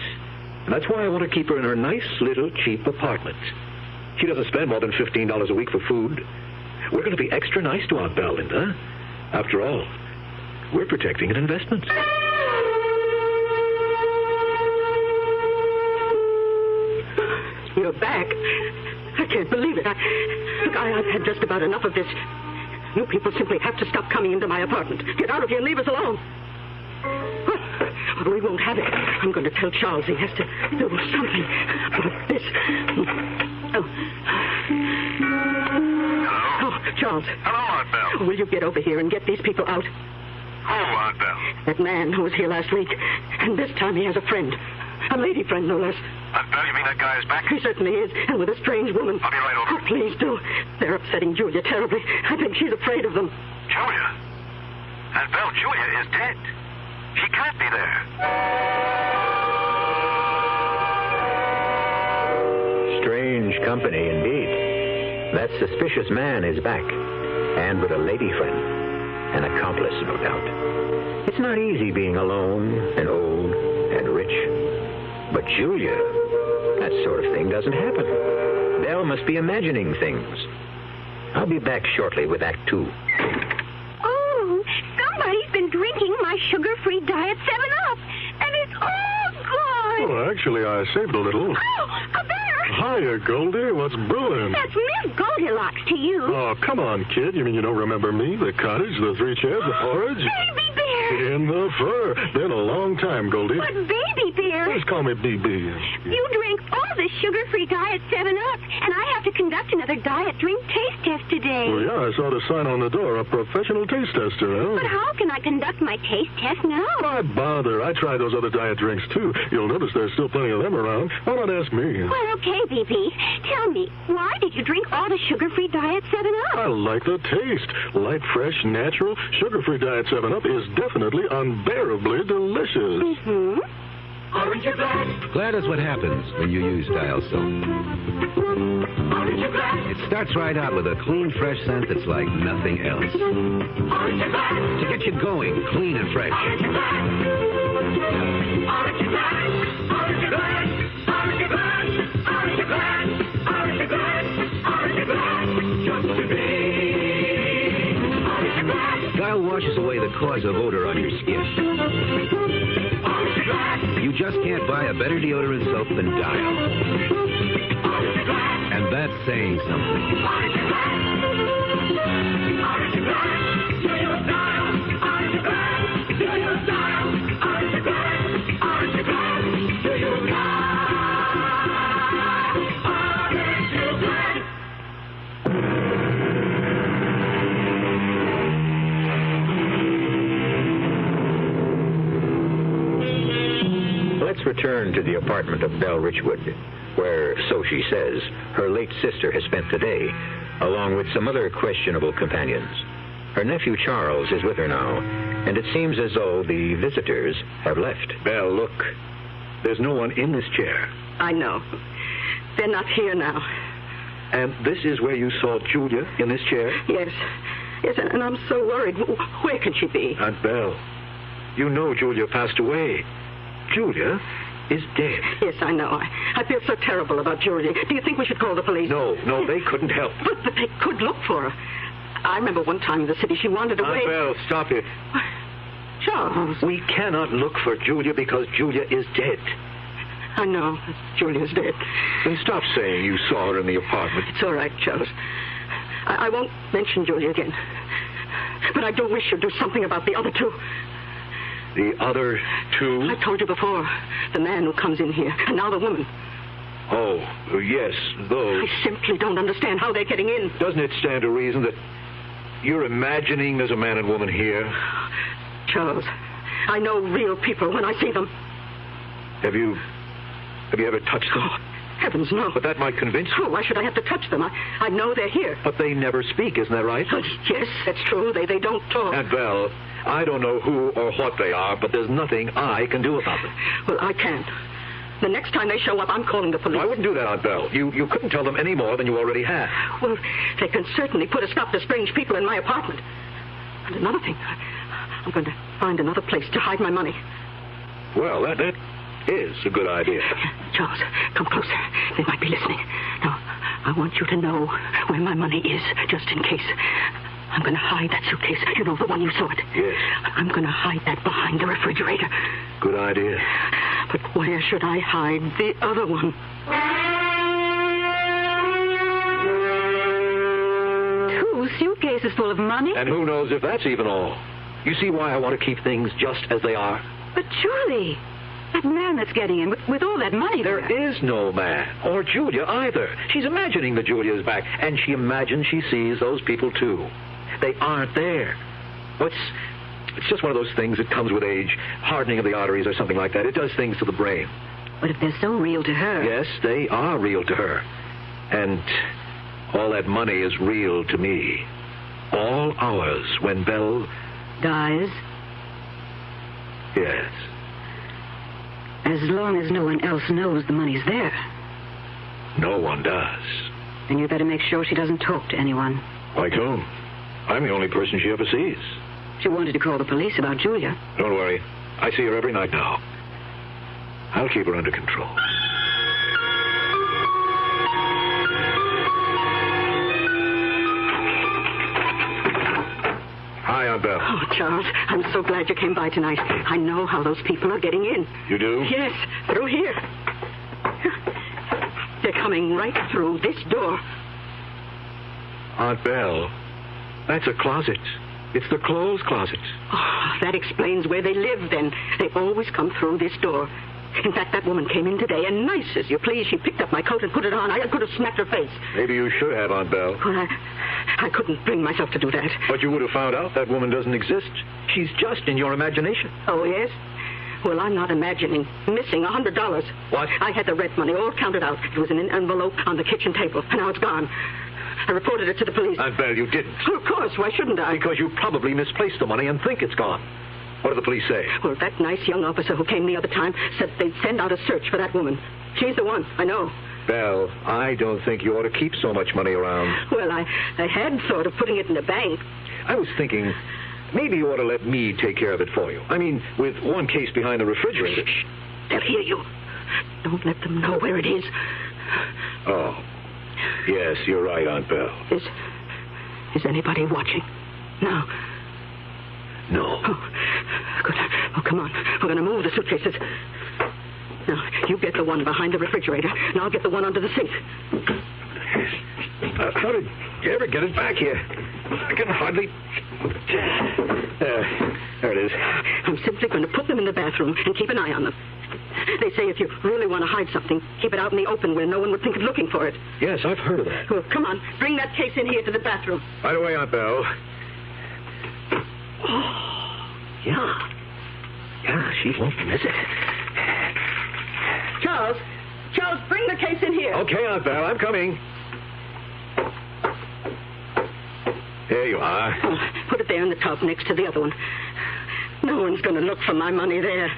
And that's why I want to keep her in her nice little cheap apartment. She doesn't spend more than $15 a week for food. We're going to be extra nice to Aunt Belle, Linda. After all, we're protecting an investment. You're back. I can't believe it. I've had just about enough of this. You people simply have to stop coming into my apartment. Get out of here and leave us alone. Oh, we won't have it. I'm going to tell Charles he has to do something about this. Oh. Hello? Oh, Charles. Hello, Aunt Belle. Will you get over here and get these people out? Who, Aunt Belle? That man who was here last week. And this time he has a friend. A lady friend, no less. Aunt Belle, you mean that guy is back? He certainly is, and with a strange woman. I'll be right over. Oh, please do. They're upsetting Julia terribly. I think she's afraid of them. Julia? Aunt Belle, Julia is dead. She can't be there. Strange company indeed. That suspicious man is back, and with a lady friend. An accomplice, no doubt. It's not easy being alone and old and rich. But Julia, that sort of thing doesn't happen. Belle must be imagining things. I'll be back shortly with Act 2. Oh, somebody's been drinking my sugar-free Diet 7-Up, and it's all gone. Oh, actually, I saved a little. Oh, a bear! Hiya, Goldie. What's brewing? That's Miss Goldilocks to you. Oh, come on, kid. You mean you don't remember me? The cottage, the 3 chairs, the porridge? Baby bear! In the fur. Been a long time, Goldie. But baby bear! Just call me BB. You drink all the sugar-free Diet 7-Up, and I have to conduct another diet drink taste test today. Well, yeah, I saw the sign on the door, a professional taste tester, huh? But how can I conduct my taste test now? Why bother? I tried those other diet drinks, too. You'll notice there's still plenty of them around. Why not ask me? Well, okay, BB. Tell me, why did you drink all the sugar-free Diet 7-Up? I like the taste. Light, fresh, natural, sugar-free Diet 7-Up is definitely unbearably delicious. Mm-hmm. Orange or black? Glad is what happens when you use Dial Soap. Orange or black? It starts right out with a clean, fresh scent that's like nothing else. Orange or black? To get you going, clean and fresh. Orange or black? Orange or black? Orange or black? Orange or black? Orange or black? Orange or black? Orange or black? Just to be. Orange or black? Dial washes away the cause of odor on your skin. Orange or black? You just can't buy a better deodorant soap than Dial. Orange or black? And that's saying something. Orange or black? Orange or black? Do you Dial? Orange or black? Do you Dial? Orange or black? Orange or black? Do you Dial? Orange or black? Let's return to the apartment of Belle Richwood, where, so she says, her late sister has spent the day, along with some other questionable companions. Her nephew Charles is with her now, and it seems as though the visitors have left. Belle, look. There's no one in this chair. I know. They're not here now. And this is where you saw Julia, in this chair? Yes. Yes, and I'm so worried. Where can she be? Aunt Belle, you know Julia passed away. Julia is dead. Yes, I know. I feel so terrible about Julia. Do you think we should call the police? No, they couldn't help. But they could look for her. I remember one time in the city she wandered away. Aunt Belle, stop it. Charles. We cannot look for Julia because Julia is dead. I know. Julia's dead. Then stop saying you saw her in the apartment. It's all right, Charles. I won't mention Julia again. But I do wish you'd do something about the other two. The other two? I told you before. The man who comes in here, and now the woman. Oh, yes, those. I simply don't understand how they're getting in. Doesn't it stand to reason that You're imagining there's a man and woman here? Charles, I know real people when I see them. Have you ever touched them? Oh, heavens, no. But that might convince you. Oh, why should I have to touch them? I know they're here. But they never speak, isn't that right? Yes, that's true. They don't talk. Aunt Belle, I don't know who or what they are, but there's nothing I can do about them. Well, I can't. The next time they show up, I'm calling the police. I wouldn't do that, Aunt Belle. You couldn't tell them any more than you already have. Well, they can certainly put a stop to strange people in my apartment. And another thing, I'm going to find another place to hide my money. Well, that is a good idea. Charles, come closer. They might be listening. Now, I want you to know where my money is, just in case. I'm going to hide that suitcase. You know, the one you saw it. Yes. I'm going to hide that behind the refrigerator. Good idea. But where should I hide the other one? 2 suitcases full of money? And who knows if that's even all. You see why I want to keep things just as they are? But Julie, that man that's getting in with all that money there is no man. Or Julia either. She's imagining that Julia's back, and she imagines she sees those people too. They aren't there. Well, it's just one of those things that comes with age. Hardening of the arteries or something like that. It does things to the brain. But if they're so real to her... Yes, they are real to her. And all that money is real to me. All ours when Belle... dies? Yes. As long as no one else knows the money's there. No one does. Then you better make sure she doesn't talk to anyone. Like whom? I'm the only person she ever sees. She wanted to call the police about Julia. Don't worry. I see her every night now. I'll keep her under control. Hi, Aunt Belle. Oh, Charles, I'm so glad you came by tonight. I know how those people are getting in. You do? Yes, through here. They're coming right through this door. Aunt Belle, that's a closet. It's the clothes closet. Oh, that explains where they live, then. They always come through this door. In fact, that woman came in today, and nice as you please, she picked up my coat and put it on. I could have smacked her face. Maybe you should have, Aunt Belle. Well, I couldn't bring myself to do that. But you would have found out that woman doesn't exist. She's just in your imagination. Oh, yes? Well, I'm not imagining. Missing $100. What? I had the rent money all counted out. It was in an envelope on the kitchen table, and now it's gone. I reported it to the police. Aunt Belle, you didn't. Oh, of course. Why shouldn't I? Because you probably misplaced the money and think it's gone. What did the police say? Well, that nice young officer who came the other time said they'd send out a search for that woman. She's the one, I know. Belle, I don't think you ought to keep so much money around. Well, I had thought of putting it in the bank. I was thinking maybe you ought to let me take care of it for you. I mean, with one case behind the refrigerator. Shh. They'll hear you. Don't let them know where it is. Oh. Yes, you're right, Aunt Belle. Is anybody watching? No. No. Oh, good. Oh, come on. We're going to move the suitcases. Now, you get the one behind the refrigerator, and I'll get the one under the sink. How did you ever get it back here? I can hardly... There it is. I'm simply going to put them in the bathroom and keep an eye on them. They say if you really want to hide something, keep it out in the open where no one would think of looking for it. Yes, I've heard of that. Well, come on. Bring that case in here to the bathroom. Right away, Aunt Belle. Oh, yeah. Yeah, she won't miss it. Charles, bring the case in here. Okay, Aunt Belle, I'm coming. There you are. Oh, put it there in the tub next to the other one. No one's going to look for my money there.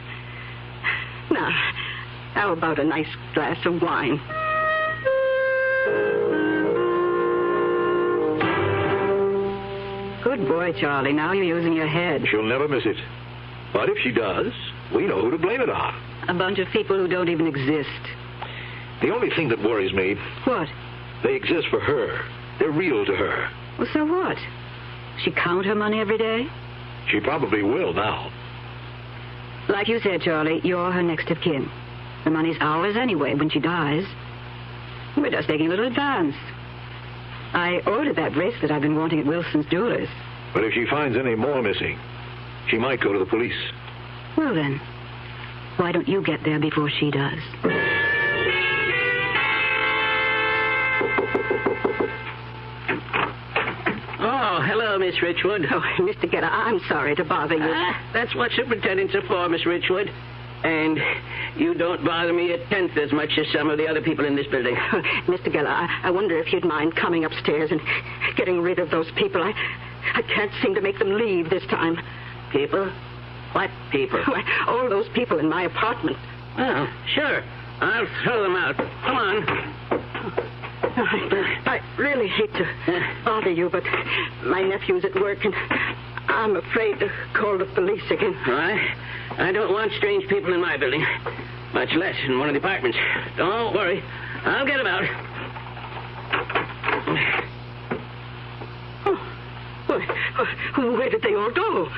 Now, how about a nice glass of wine? Good boy, Charlie. Now you're using your head. She'll never miss it. But if she does, we know who to blame it on. A bunch of people who don't even exist. The only thing that worries me... What? They exist for her. They're real to her. Well, so what? She count her money every day? She probably will now. Like you said, Charlie, you're her next of kin. The money's ours anyway when she dies. We're just taking a little advance. I ordered that bracelet I've been wanting at Wilson's Jewelers. But if she finds any more missing, she might go to the police. Well, then, why don't you get there before she does? Oh, hello, Hello, Miss Richwood. Oh, Mr. Geller, I'm sorry to bother you. That's what superintendents are for, Miss Richwood. And you don't bother me a tenth as much as some of the other people in this building. Mr. Geller, I wonder if you'd mind coming upstairs and getting rid of those people. I can't seem to make them leave this time. People? What people? Why, all those people in my apartment. Well, sure. I'll throw them out. Come on. I really hate to bother you, but my nephew's at work, and I'm afraid to call the police again. I don't want strange people in my building, much less in one of the apartments. Don't worry. I'll get them out. Oh, where did they all go?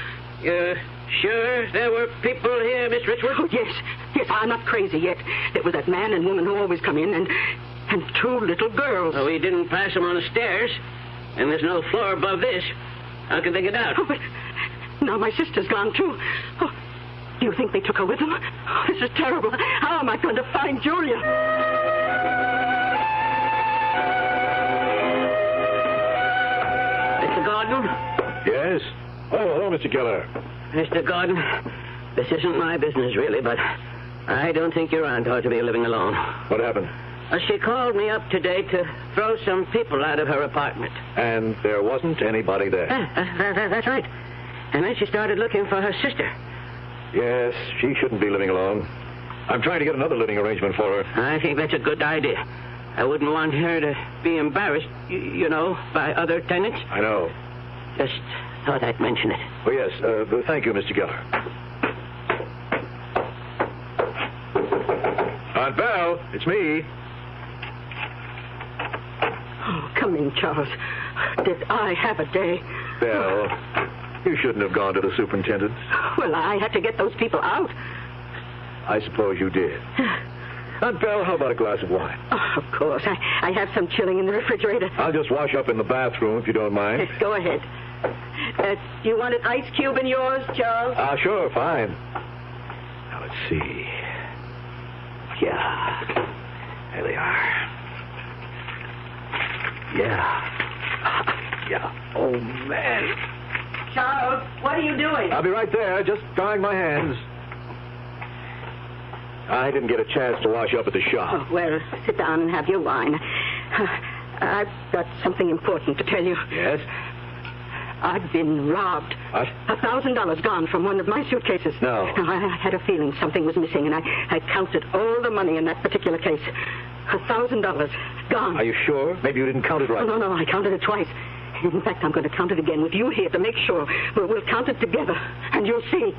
You're sure there were people here, Miss Richwood? Oh, yes. Yes, I'm not crazy yet. There was that man and woman who always come in, and 2 little girls. Oh, we didn't pass them on the stairs, and there's no floor above this. How can they get out? Oh, but now my sister's gone, too. Oh, do you think they took her with them? Oh, this is terrible. How am I going to find Julia? Mr. Gordon? Yes? Oh, hello, Mr. Geller. Mr. Gordon, this isn't my business, really, but I don't think your aunt ought to be living alone. What happened? She called me up today to throw some people out of her apartment. And there wasn't anybody there? That's right. And then she started looking for her sister. Yes, she shouldn't be living alone. I'm trying to get another living arrangement for her. I think that's a good idea. I wouldn't want her to be embarrassed, you know, by other tenants. I know. Just thought I'd mention it. Oh, yes. Thank you, Mr. Geller. Aunt Belle, it's me. Oh, come in, Charles. Did I have a day? Belle, you shouldn't have gone to the superintendent's. Well, I had to get those people out. I suppose you did. Aunt Belle, how about a glass of wine? Oh, of course. I have some chilling in the refrigerator. I'll just wash up in the bathroom, if you don't mind. Go ahead. Do you want an ice cube in yours, Charles? Sure, fine. Now, let's see. Yeah. There they are. Yeah. Oh, man. Charles, what are you doing? I'll be right there, just drying my hands. I didn't get a chance to wash up at the shop. Oh, well, sit down and have your wine. I've got something important to tell you. Yes? I've been robbed. What? $1,000 gone from one of my suitcases. No. Now, I had a feeling something was missing, and I counted all the money in that particular case. $1,000 gone. Are you sure? Maybe you didn't count it right. Oh, no, I counted it twice. In fact, I'm going to count it again with you here to make sure. We'll count it together, and you'll see.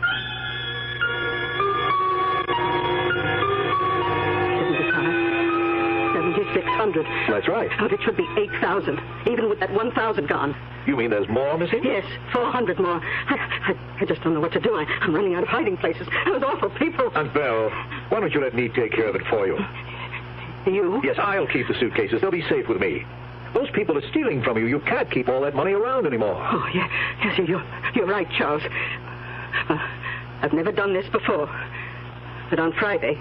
7,600. That's right. But it should be 8,000, even with that 1,000 gone. You mean there's more missing? Yes, 400 more. I just don't know what to do. I'm running out of hiding places. Those awful people. Aunt Belle, why don't you let me take care of it for you? You? Yes, I'll keep the suitcases. They'll be safe with me. Those people are stealing from you. You can't keep all that money around anymore. Oh, yeah. Yes, you're right, Charles. I've never done this before. But on Friday,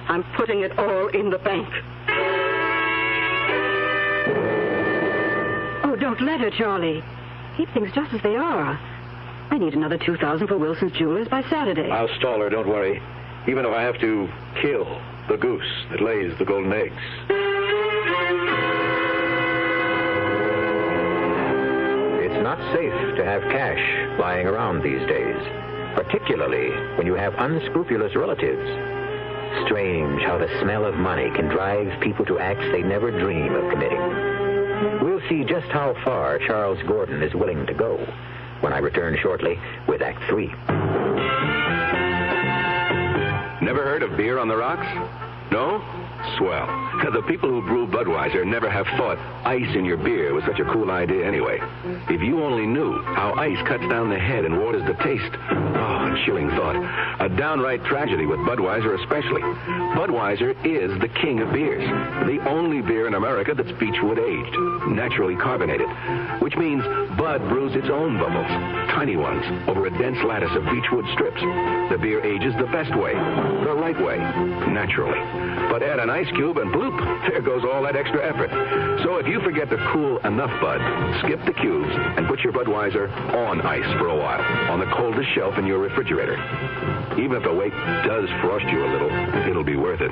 I'm putting it all in the bank. Oh, don't let her, Charlie. Keep things just as they are. I need another $2,000 for Wilson's Jewelers by Saturday. I'll stall her, don't worry. Even if I have to kill the goose that lays the golden eggs. It's not safe to have cash lying around these days, particularly when you have unscrupulous relatives. Strange how the smell of money can drive people to acts they never dream of committing. We'll see just how far Charles Gordon is willing to go when I return shortly with Act 3. Never heard of beer on the rocks? No? Swell. The people who brew Budweiser never have thought ice in your beer was such a cool idea anyway. If you only knew how ice cuts down the head and waters the taste. Oh, a chilling thought. A downright tragedy with Budweiser especially. Budweiser is the king of beers. The only beer in America that's beechwood aged, naturally carbonated. Which means Bud brews its own bubbles, tiny ones, over a dense lattice of beechwood strips. The beer ages the best way, the right way, naturally. But add an ice cube and bloop, there goes all that extra effort. So if you forget to cool enough Bud, skip the cubes and put your Budweiser on ice for a while on the coldest shelf in your refrigerator. Even if the wait does frost you a little, it'll be worth it.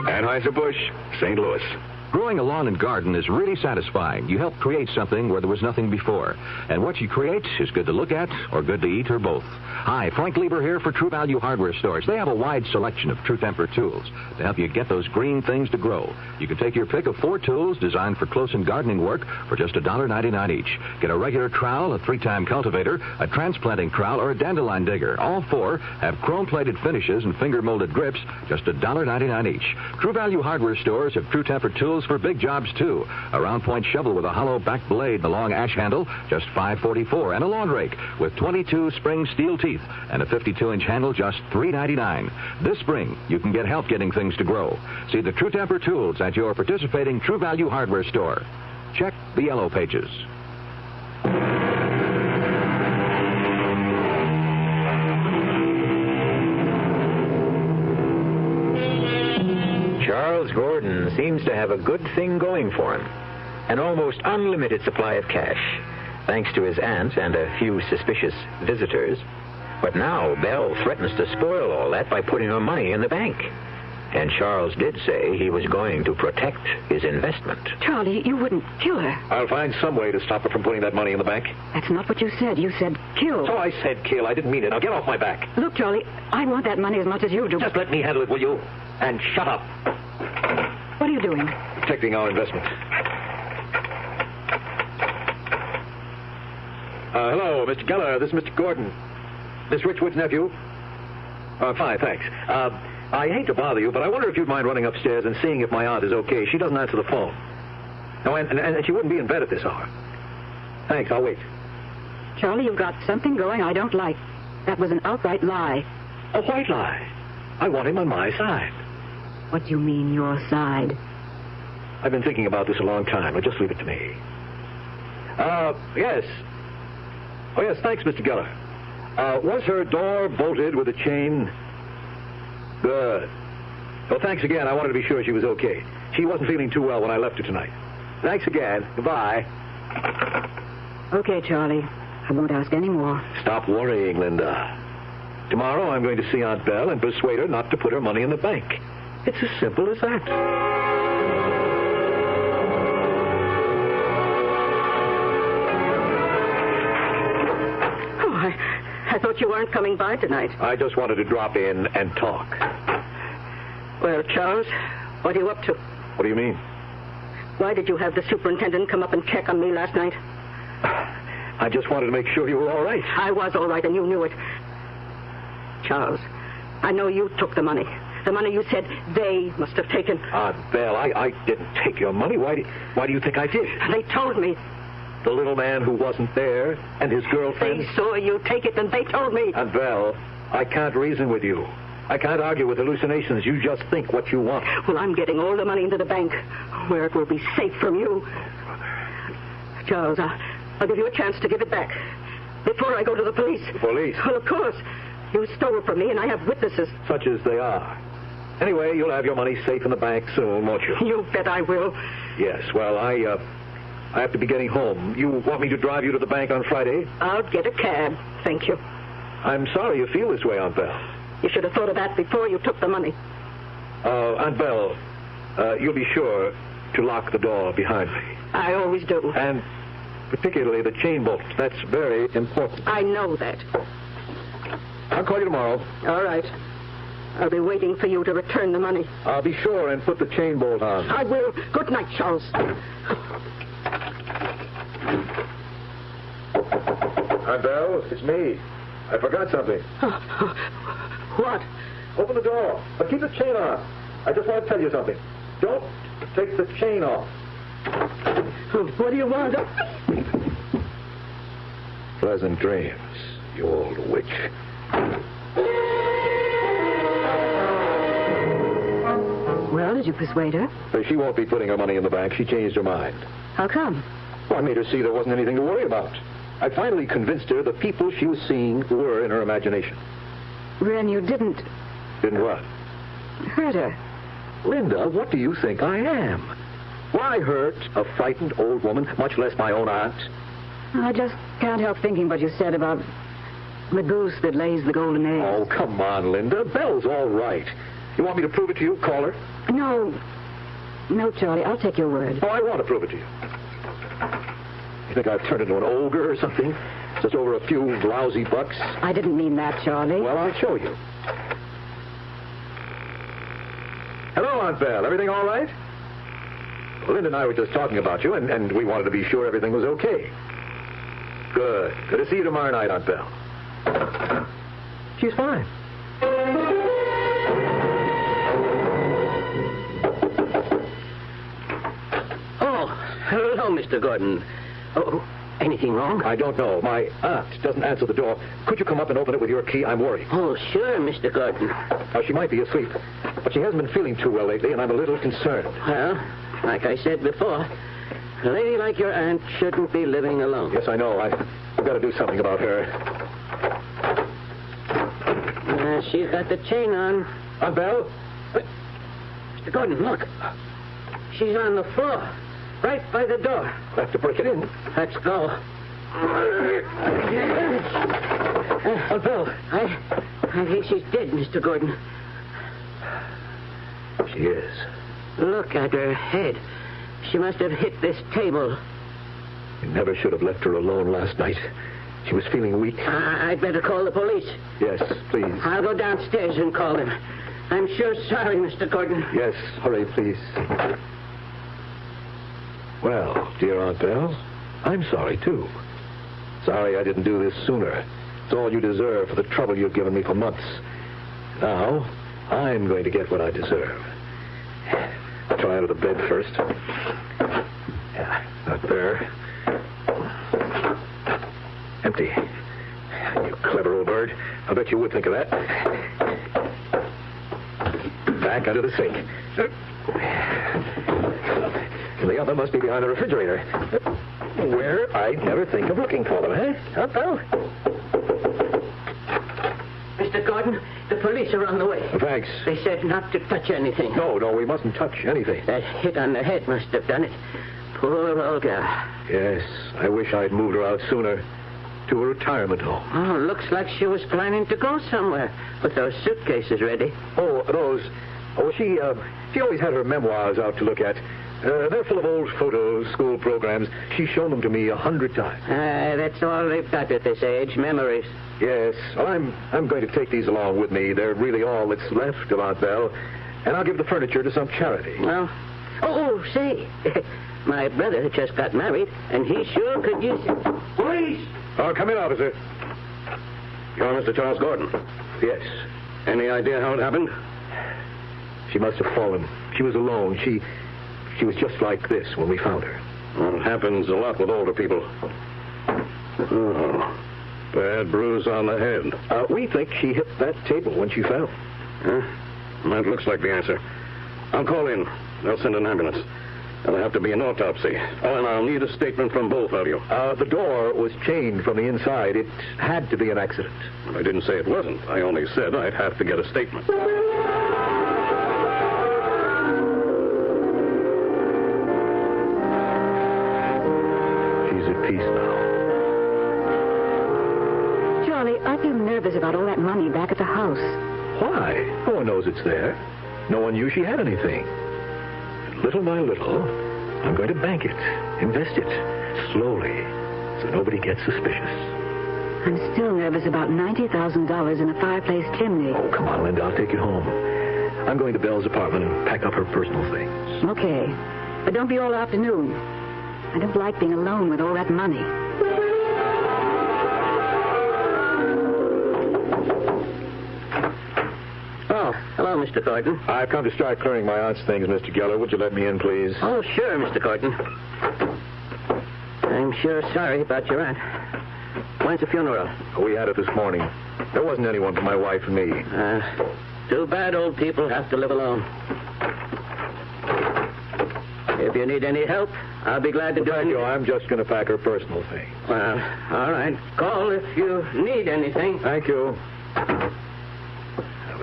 Anheuser-Busch, St. Louis. Growing a lawn and garden is really satisfying. You help create something where there was nothing before. And what you create is good to look at or good to eat or both. Hi, Frank Lieber here for True Value Hardware Stores. They have a wide selection of True Temper tools to help you get those green things to grow. You can take your pick of 4 tools designed for close-in gardening work for just $1.99 each. Get a regular trowel, a 3-time cultivator, a transplanting trowel, or a dandelion digger. All 4 have chrome-plated finishes and finger-molded grips, just $1.99 each. True Value Hardware Stores have True Temper tools for big jobs, too. A round-point shovel with a hollow back blade, a long ash handle, just $5.44, and a lawn rake with 22 spring steel teeth and a 52-inch handle, just $3.99. This spring, you can get help getting things to grow. See the True Temper tools at your participating True Value Hardware store. Check the yellow pages. Charles Gordon seems to have a good thing going for him. An almost unlimited supply of cash, thanks to his aunt and a few suspicious visitors. But now Belle threatens to spoil all that by putting her money in the bank. And Charles did say he was going to protect his investment. Charlie, you wouldn't kill her. I'll find some way to stop her from putting that money in the bank. That's not what you said. You said kill. So I said kill. I didn't mean it. Now get off my back. Look, Charlie, I want that money as much as you do. Just let me handle it, will you? And shut up. What are you doing? Protecting our investment. Hello, Mr. Geller. This is Mr. Gordon. Miss Richwood's nephew. Fine, thanks. I hate to bother you, but I wonder if you'd mind running upstairs and seeing if my aunt is okay. She doesn't answer the phone. Oh, and she wouldn't be in bed at this hour. Thanks, I'll wait. Charlie, you've got something going I don't like. That was an outright lie. A white lie. I want him on my side. What do you mean, your side? I've been thinking about this a long time. Now, just leave it to me. Yes. Oh, yes, thanks, Mr. Geller. Was her door bolted with a chain? Good. Well, thanks again. I wanted to be sure she was okay. She wasn't feeling too well when I left her tonight. Thanks again. Goodbye. Okay, Charlie. I won't ask any more. Stop worrying, Linda. Tomorrow I'm going to see Aunt Belle and persuade her not to put her money in the bank. It's as simple as that. Oh, I thought you weren't coming by tonight. I just wanted to drop in and talk. Well, Charles, what are you up to? What do you mean? Why did you have the superintendent come up and check on me last night? I just wanted to make sure you were all right. I was all right, and you knew it. Charles, I know you took the money. The money you said they must have taken. Aunt Belle, I didn't take your money. Why do you think I did? They told me. The little man who wasn't there and his girlfriend? They saw you take it, and they told me. Aunt Belle, I can't reason with you. I can't argue with hallucinations. You just think what you want. Well, I'm getting all the money into the bank, where it will be safe from you. Charles, I'll give you a chance to give it back before I go to the police. The police? Well, of course. You stole it from me, and I have witnesses. Such as they are. Anyway, you'll have your money safe in the bank soon, won't you? You bet I will. Yes, well, I have to be getting home. You want me to drive you to the bank on Friday? I'll get a cab, thank you. I'm sorry you feel this way, Aunt Belle. You should have thought of that before you took the money. Aunt Belle, you'll be sure to lock the door behind me. I always do. And particularly the chain bolt. That's very important. I know that. I'll call you tomorrow. All right. I'll be waiting for you to return the money. I'll be sure and put the chain bolt on. I will. Good night, Charles. Aunt Belle, it's me. I forgot something. What? Open the door, but keep the chain on. I just want to tell you something. Don't take the chain off. What do you want? Pleasant dreams, you old witch. Well, did you persuade her? She won't be putting her money in the bank. She changed her mind. How come? Well, I made her see there wasn't anything to worry about. I finally convinced her the people she was seeing were in her imagination. Ren, you didn't Didn't what? hurt her. Linda, what do you think I am? Why hurt a frightened old woman, much less my own aunt? I just can't help thinking what you said about the goose that lays the golden eggs. Oh, come on, Linda. Belle's all right. You want me to prove it to you? Call her. No, Charlie, I'll take your word. Oh, I want to prove it to you. You think I've turned into an ogre or something? Just over a few lousy bucks? I didn't mean that, Charlie. Well, I'll show you. Hello, Aunt Belle. Everything all right? Well, Linda and I were just talking about you, and we wanted to be sure everything was okay. Good. Good to see you tomorrow night, Aunt Belle. She's fine. Oh, hello, Mr. Gordon. Oh, anything wrong? I don't know. My aunt doesn't answer the door. Could you come up and open it with your key? I'm worried. Oh, sure, Mr. Gordon. Now, she might be asleep, but she hasn't been feeling too well lately, and I'm a little concerned. Well, like I said before, a lady like your aunt shouldn't be living alone. Yes, I know. I've got to do something about her. She's got the chain on. Aunt Belle? Mr. Gordon, look. She's on the floor, right by the door. I'll have to break it in. Let's go. Aunt Belle. I think she's dead, Mr. Gordon. She is. Look at her head. She must have hit this table. You never should have left her alone last night. She was feeling weak. I'd better call the police. Yes, please. I'll go downstairs and call them. I'm sure sorry, Mr. Gordon. Yes, hurry, please. Well, dear Aunt Belle, I'm sorry, too. Sorry I didn't do this sooner. It's all you deserve for the trouble you've given me for months. Now, I'm going to get what I deserve. I'll try out of the bed first. Yeah, not there. Empty. You clever old bird. I bet you would think of that. Back under the sink. And the other must be behind the refrigerator. Where I'd never think of looking for them, eh? Up, Belle? Mr. Gordon, the police are on the way. Thanks. They said not to touch anything. No, we mustn't touch anything. That hit on the head must have done it. Poor Olga. Yes, I wish I'd moved her out sooner. To a retirement home. Oh, looks like she was planning to go somewhere with those suitcases ready. Oh, those. Oh, she always had her memoirs out to look at. They're full of old photos, school programs. She's shown them to me 100 times. That's all they've got at this age, memories. Yes. Well, I'm going to take these along with me. They're really all that's left of Aunt Belle. And I'll give the furniture to some charity. Well, say, my brother just got married, and he sure could use it. Police! Oh, come in, officer. You're Mr. Charles Gordon? Yes. Any idea how it happened? She must have fallen. She was alone. She was just like this when we found her. Well, it happens a lot with older people. Oh, bad bruise on the head. We think she hit that table when she fell. That looks like the answer. I'll call in. They'll send an ambulance. There'll have to be an autopsy. Oh, and I'll need a statement from both of you. The door was chained from the inside. It had to be an accident. I didn't say it wasn't. I only said I'd have to get a statement. She's at peace now. Charlie, I feel nervous about all that money back at the house. Why? No one knows it's there. No one knew she had anything. Little by little, I'm going to bank it, invest it, slowly, so nobody gets suspicious. I'm still nervous about $90,000 in a fireplace chimney. Oh, come on, Linda, I'll take you home. I'm going to Belle's apartment and pack up her personal things. Okay, but don't be all afternoon. I don't like being alone with all that money. Hello, Mr. Gordon. I've come to start clearing my aunt's things, Mr. Geller. Would you let me in, please? Oh, sure, Mr. Gordon. I'm sure sorry about your aunt. When's the funeral? We had it this morning. There wasn't anyone but my wife and me. Too bad old people have to live alone. If you need any help, I'll be glad to do it. Thank you. I'm just going to pack her personal things. Well, all right. Call if you need anything. Thank you.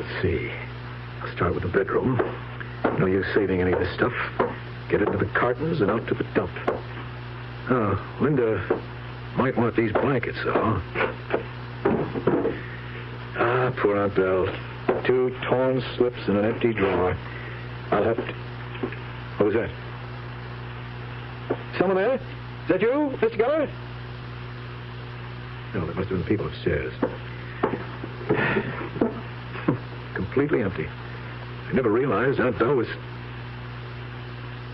Let's see. I'll start with the bedroom. No use saving any of this stuff. Get it into the cartons and out to the dump. Oh, Linda might want these blankets, though. Ah, poor Aunt Belle. 2 torn slips in an empty drawer. I'll have to... What was that? Someone there? Is that you, Mr. Geller? No, that must have been the people upstairs. Completely empty. I never realized Aunt Belle was...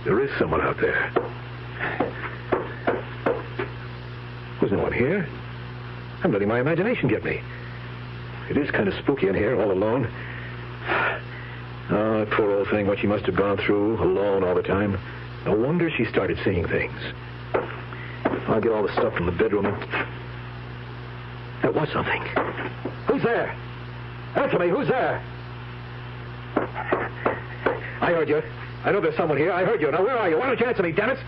There is someone out there. There's no one here. I'm letting my imagination get me. It is kind of spooky in here, all alone. Oh, poor old thing, what she must have gone through, alone all the time. No wonder she started seeing things. I'll get all the stuff from the bedroom and... That was something. Who's there? Answer me, who's there? I heard you. I know there's someone here. I heard you. Now, where are you? Why don't you answer me, damn it?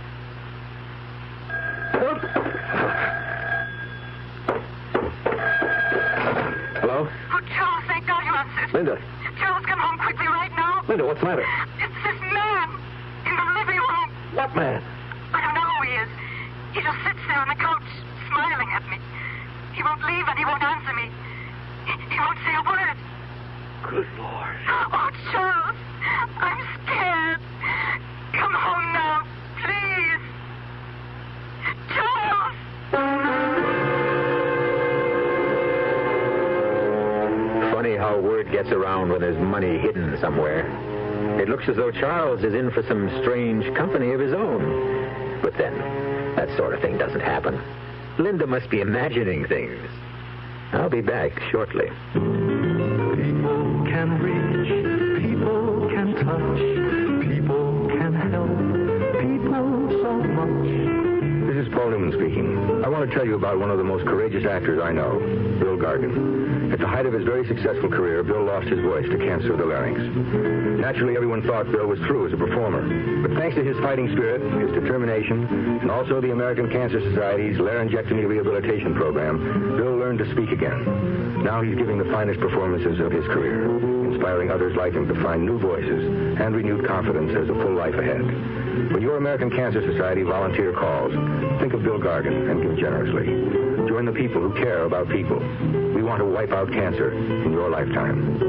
Hello? Oh, Charles, thank God you answered. Linda. Charles, come home quickly right now. Linda, what's the matter? It's this man in the living room. What man? I don't know who he is. He just sits there on the couch, smiling at me. He won't leave and he won't answer me. He won't say a word. Good Lord. Oh, Charles, I'm scared. Come home now, please. Charles! Funny how word gets around when there's money hidden somewhere. It looks as though Charles is in for some strange company of his own. But then, that sort of thing doesn't happen. Linda must be imagining things. I'll be back shortly. People can reach, people can touch, people can help, people so much. This is Paul Newman speaking. I want to tell you about one of the most courageous actors I know, Bill Gargan. At the height of his very successful career, Bill lost his voice to cancer of the larynx. Naturally, everyone thought Bill was through as a performer. But thanks to his fighting spirit, his determination, and also the American Cancer Society's laryngectomy rehabilitation program, Bill learned to speak again. Now he's giving the finest performances of his career, inspiring others like him to find new voices and renewed confidence as a full life ahead. When your American Cancer Society volunteer calls, think of Bill Gargan and give generously. Join the people who care about people. We want to wipe out cancer in your lifetime.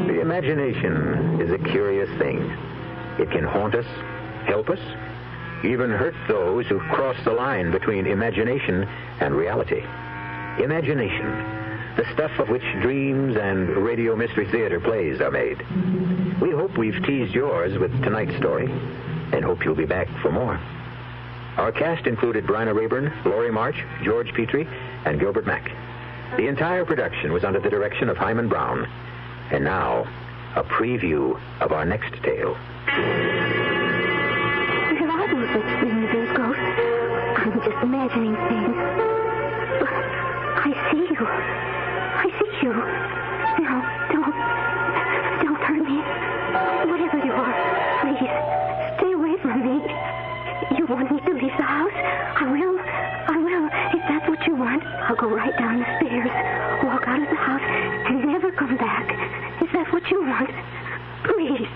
The imagination is a curious thing. It can haunt us, help us, even hurt those who cross the line between imagination and reality. Imagination, the stuff of which dreams and Radio Mystery Theater plays are made. We hope we've teased yours with tonight's story, and hope you'll be back for more. Our cast included Bryna Rayburn, Laurie March, George Petrie, and Gilbert Mack. The entire production was under the direction of Hyman Brown. And now, a preview of our next tale. There are no such things as ghosts. I'm just imagining things. But I see you. I see you. No, don't hurt me. Whatever you are, please, stay away from me. You want me to leave the house? I will. If that's what you want, I'll go right down the stairs, walk out of the house, and never come back. Is that what you want? Please.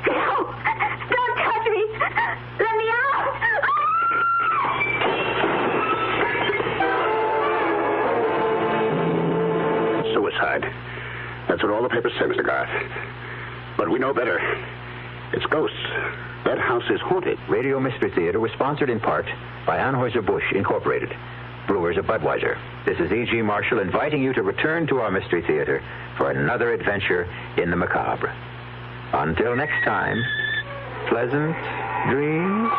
No! Don't touch me! Let me out! Suicide. That's what all the papers say, Mr. Garth. But we know better. It's ghosts. That house is haunted. Radio Mystery Theater was sponsored in part by Anheuser-Busch Incorporated, brewers of Budweiser. This is E.G. Marshall inviting you to return to our Mystery Theater for another adventure in the macabre. Until next time, pleasant dreams.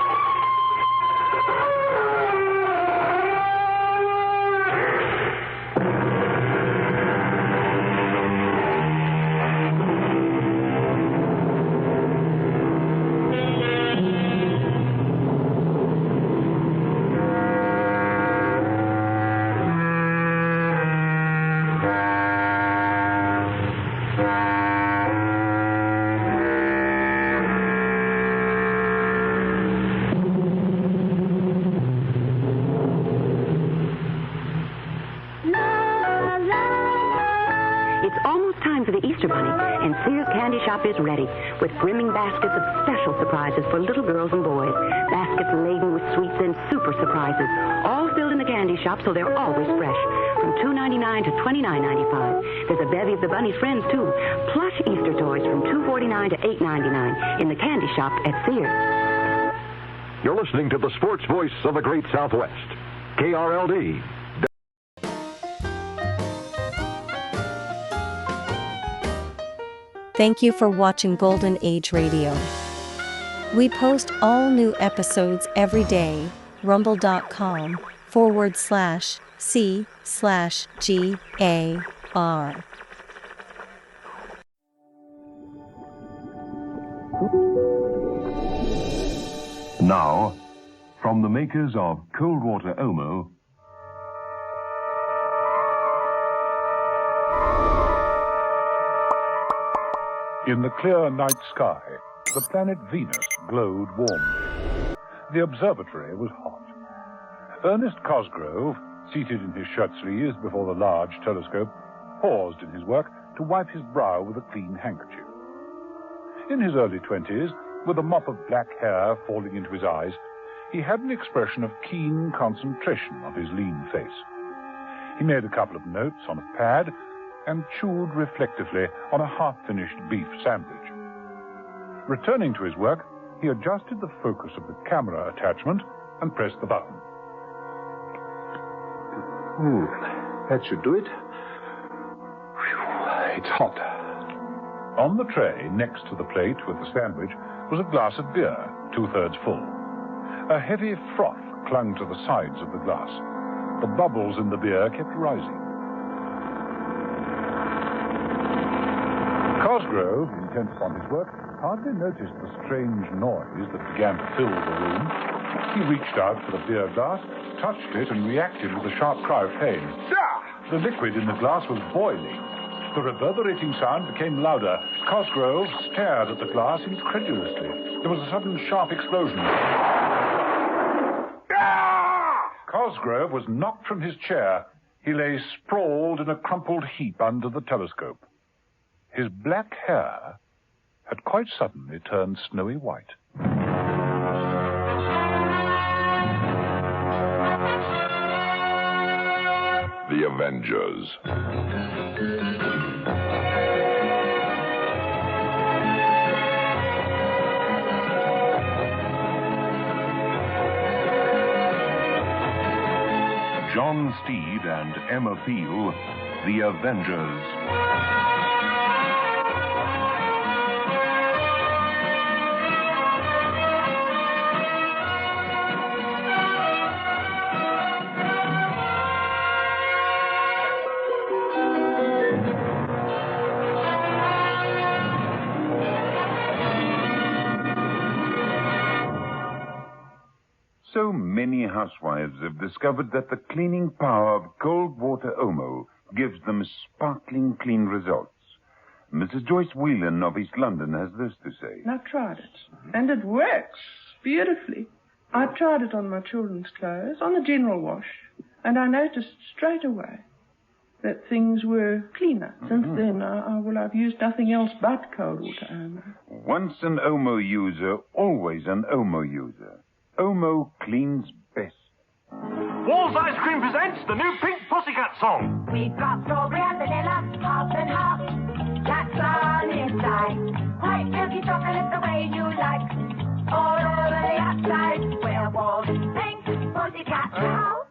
shop is ready with brimming baskets of special surprises for little girls and boys. Baskets laden with sweets and super surprises, all filled in the candy shop so they're always fresh. From $2.99 to $29.95. There's a bevy of the Bunny's friends, too. Plush Easter toys from $2.49 to $8.99 in the candy shop at Sears. You're listening to the sports voice of the Great Southwest, KRLD. Thank you for watching Golden Age Radio. We post all new episodes every day. rumble.com/C/GAR. Now, from the makers of Cold Water Omo, in the clear night sky, the planet Venus glowed warmly. The observatory was hot. Ernest Cosgrove, seated in his shirt sleeves before the large telescope, paused in his work to wipe his brow with a clean handkerchief. In his early 20s, with a mop of black hair falling into his eyes, he had an expression of keen concentration on his lean face. He made a couple of notes on a pad and chewed reflectively on a half-finished beef sandwich. Returning to his work, he adjusted the focus of the camera attachment and pressed the button. That should do it. Whew, it's hot. On the tray, next to the plate with the sandwich, was a glass of beer, 2/3 full. A heavy froth clung to the sides of the glass. The bubbles in the beer kept rising. Cosgrove, intent upon his work, hardly noticed the strange noise that began to fill the room. He reached out for the beer glass, touched it, and reacted with a sharp cry of pain. The liquid in the glass was boiling. The reverberating sound became louder. Cosgrove stared at the glass incredulously. There was a sudden sharp explosion. Cosgrove was knocked from his chair. He lay sprawled in a crumpled heap under the telescope. His black hair had quite suddenly turned snowy white. The Avengers. John Steed and Emma Peel, The Avengers. So many housewives have discovered that the cleaning power of cold water Omo gives them sparkling clean results. Mrs. Joyce Whelan of East London has this to say. I've tried it, and it works beautifully. I tried it on my children's clothes, on the general wash, and I noticed straight away that things were cleaner. Since then, I've used nothing else but cold water Omo. Once an Omo user, always an Omo user. Omo cleans best. Walls Ice Cream presents the new Pink Pussycat song. We've got strawberry and vanilla, half and half. That's on inside. White milky chocolate the way you like. All over the outside. Where Walls Pink Pussycat now.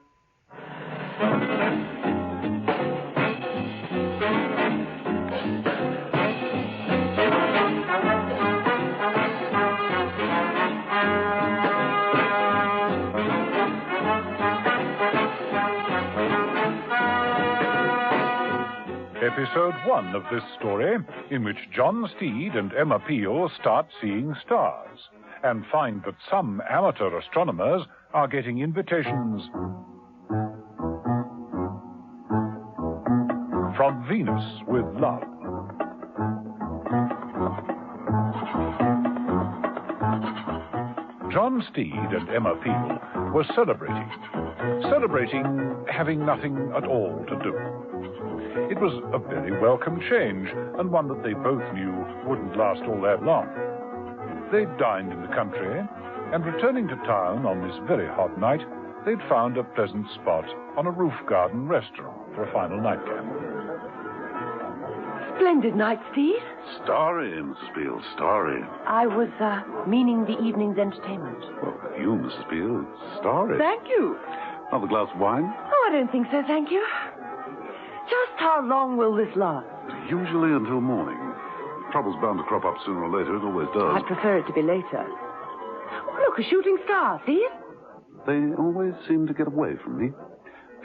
Episode 1 of this story, in which John Steed and Emma Peel start seeing stars and find that some amateur astronomers are getting invitations from Venus with love. John Steed and Emma Peel were celebrating having nothing at all to do. It was a very welcome change, and one that they both knew wouldn't last all that long. They dined in the country, and returning to town on this very hot night, they'd found a pleasant spot on a roof garden restaurant for a final nightcap. Splendid night, Steve. Starry, Mrs. Beale, starry. I was, meaning the evening's entertainment. Well, for you, Mrs. Beale, it's starry. Thank you. Another glass of wine? Oh, I don't think so, thank you. Just how long will this last? Usually until morning. Trouble's bound to crop up sooner or later. It always does. I'd prefer it to be later. Oh, look, a shooting star, see? They always seem to get away from me.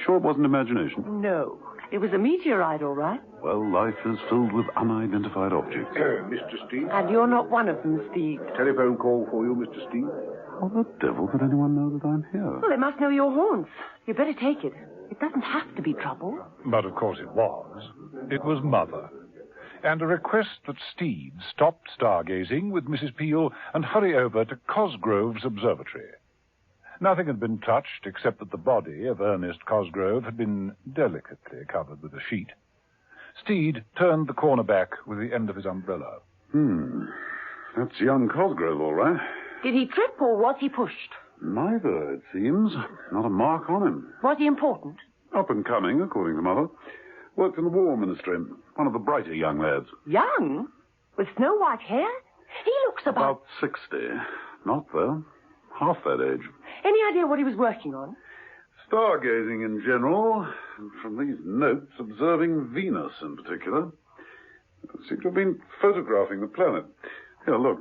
Sure it wasn't imagination? No. It was a meteorite, all right. Well, life is filled with unidentified objects. Mr. Steve? And you're not one of them, Steve. Telephone call for you, Mr. Steve. How the devil could anyone know that I'm here? Well, they must know your haunts. You better take it. It doesn't have to be trouble. But of course it was. It was Mother. And a request that Steed stop stargazing with Mrs. Peel and hurry over to Cosgrove's observatory. Nothing had been touched except that the body of Ernest Cosgrove had been delicately covered with a sheet. Steed turned the corner back with the end of his umbrella. That's young Cosgrove, all right. Did he trip or was he pushed? Neither, it seems. Not a mark on him. Was he important? Up and coming, according to Mother. Worked in the War Ministry. One of the brighter young lads. Young? With snow-white hair? He looks About 60. Not, though. Half that age. Any idea what he was working on? Stargazing in general. And from these notes, observing Venus in particular. Seem to have been photographing the planet. Here, look.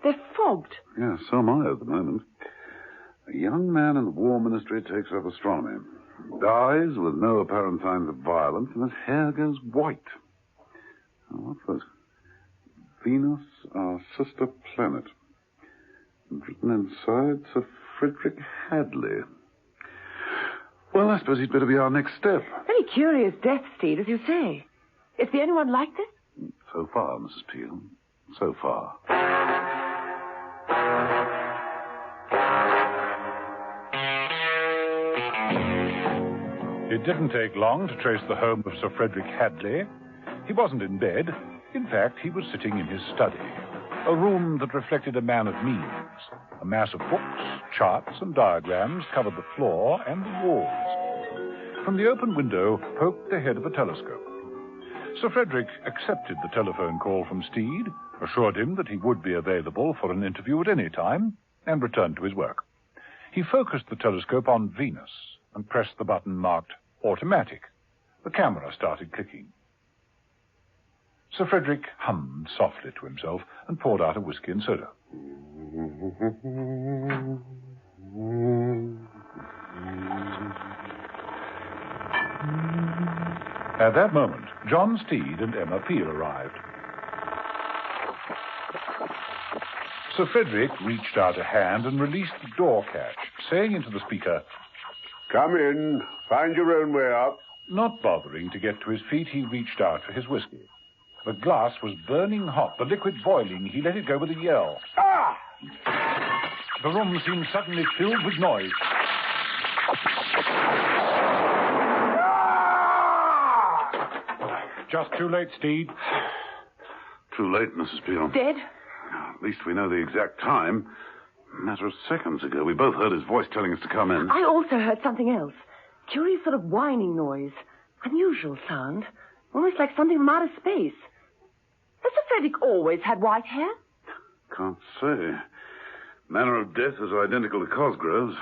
They're fogged. Yeah, so am I at the moment. A young man in the War Ministry takes up astronomy. Dies with no apparent signs of violence, and his hair goes white. Oh, what's this? Venus, our sister planet. And written inside, Sir Frederick Hadley. Well, I suppose he'd better be our next step. Very curious death, Steve, as you say. Is there anyone like this? So far, Mrs. Peel. So far. It didn't take long to trace the home of Sir Frederick Hadley. He wasn't in bed. In fact, he was sitting in his study, a room that reflected a man of means. A mass of books, charts, and diagrams covered the floor and the walls. From the open window poked the head of a telescope. Sir Frederick accepted the telephone call from Steed, assured him that he would be available for an interview at any time, and returned to his work. He focused the telescope on Venus and pressed the button marked Automatic. The camera started clicking. Sir Frederick hummed softly to himself and poured out a whiskey and soda. At that moment, John Steed and Emma Peel arrived. Sir Frederick reached out a hand and released the door catch, saying into the speaker, "Come in. Find your own way out." Not bothering to get to his feet, he reached out for his whiskey. The glass was burning hot, the liquid boiling. He let it go with a yell. Ah! The room seemed suddenly filled with noise. Just too late, Steed. Too late, Mrs. Peel. Dead? At least we know the exact time. A matter of seconds ago, we both heard his voice telling us to come in. I also heard something else. Curious sort of whining noise. Unusual sound. Almost like something from outer space. Has Sir Frederick always had white hair? Can't say. Manner of death is identical to Cosgrove's.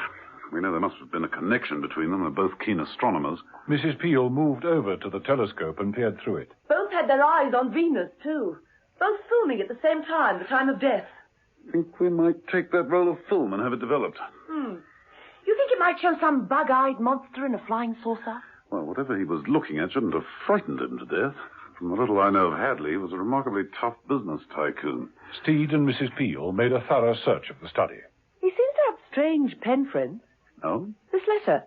We know there must have been a connection between them. They're both keen astronomers. Mrs. Peel moved over to the telescope and peered through it. Both had their eyes on Venus, too. Both filming at the same time, the time of death. Think we might take that roll of film and have it developed. You think it might show some bug-eyed monster in a flying saucer? Well, whatever he was looking at shouldn't have frightened him to death. From the little I know of Hadley, he was a remarkably tough business tycoon. Steed and Mrs. Peel made a thorough search of the study. He seems to have strange pen friends. Oh? This letter.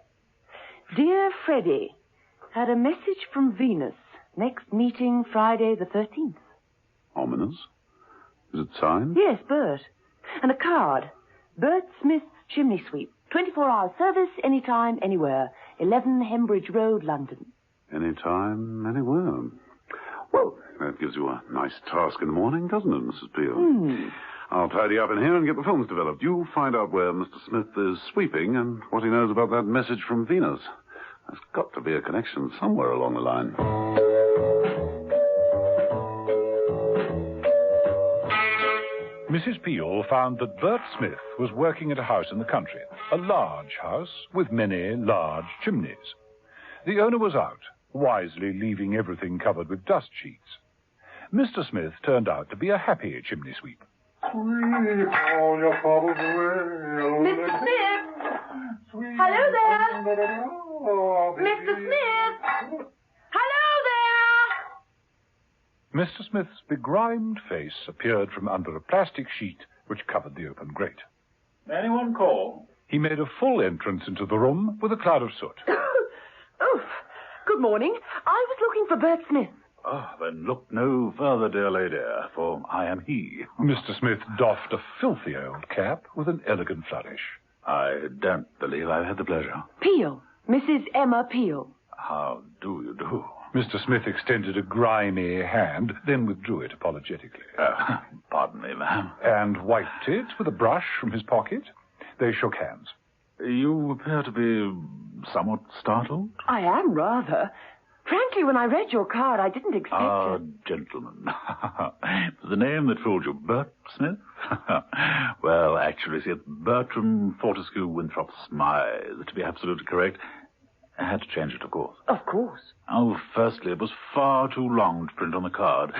Dear Freddie, had a message from Venus. Next meeting Friday the 13th. Ominous. Is it signed? Yes, Bert. And a card. Bert Smith's chimney sweep. 24-hour service, anytime, anywhere. 11 Hembridge Road, London. Anytime, anywhere. Well, that gives you a nice task in the morning, doesn't it, Mrs. Peel? I'll tidy up in here and get the films developed. You find out where Mr. Smith is sweeping and what he knows about that message from Venus. There's got to be a connection somewhere along the line. Mrs. Peel found that Bert Smith was working at a house in the country, a large house with many large chimneys. The owner was out, wisely leaving everything covered with dust sheets. Mr. Smith turned out to be a happy chimney sweep. Mr. Smith! Hello there! Mr. Smith! Hello there! Mr. Smith's begrimed face appeared from under a plastic sheet which covered the open grate. Anyone call? He made a full entrance into the room with a cloud of soot. Oh, good morning. I was looking for Bert Smith. Ah, then look no further, dear lady, for I am he. Mr. Smith doffed a filthy old cap with an elegant flourish. I don't believe I've had the pleasure. Peel. Mrs. Emma Peel. How do you do? Mr. Smith extended a grimy hand, then withdrew it apologetically. Pardon me, ma'am. And wiped it with a brush from his pocket. They shook hands. You appear to be somewhat startled. I am, rather. Frankly, when I read your card, I didn't expect it. Gentlemen. The name that fooled you, Bert Smith? Well, actually, see, it's Bertram Fortescue Winthrop Smythe, to be absolutely correct. I had to change it, of course. Of course. Oh, firstly, it was far too long to print on the card.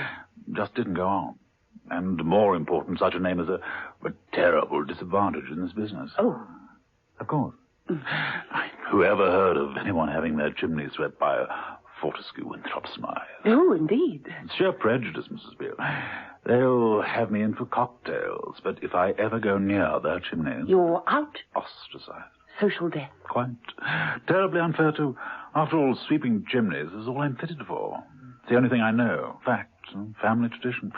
Just didn't go on. And more important, such a name is a terrible disadvantage in this business. Oh. Of course. Who ever heard of anyone having their chimney swept by a Fortescue Winthrop Smythe? Oh, indeed. It's sheer prejudice, Mrs. Beale. They'll have me in for cocktails, but if I ever go near their chimneys... You're out? Ostracized. Social death. Quite. Terribly unfair, too. After all, sweeping chimneys is all I'm fitted for. It's the only thing I know. Fact, family tradition.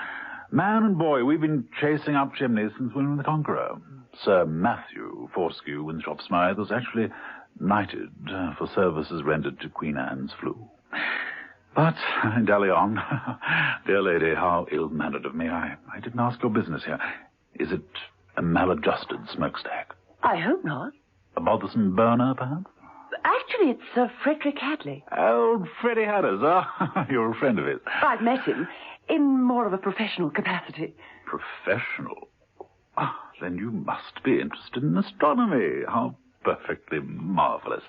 Man and boy, we've been chasing up chimneys since William the Conqueror. Sir Matthew Fortescue Winthrop Smythe was actually knighted for services rendered to Queen Anne's flu. But, dally on. Dear lady, how ill-mannered of me. I didn't ask your business here. Is it a maladjusted smokestack? I hope not. A bothersome burner, perhaps? Actually, it's Sir Frederick Hadley. Old Freddie Hadders, huh? You're a friend of his. I've met him in more of a professional capacity. Professional? Then you must be interested in astronomy. How perfectly marvelous.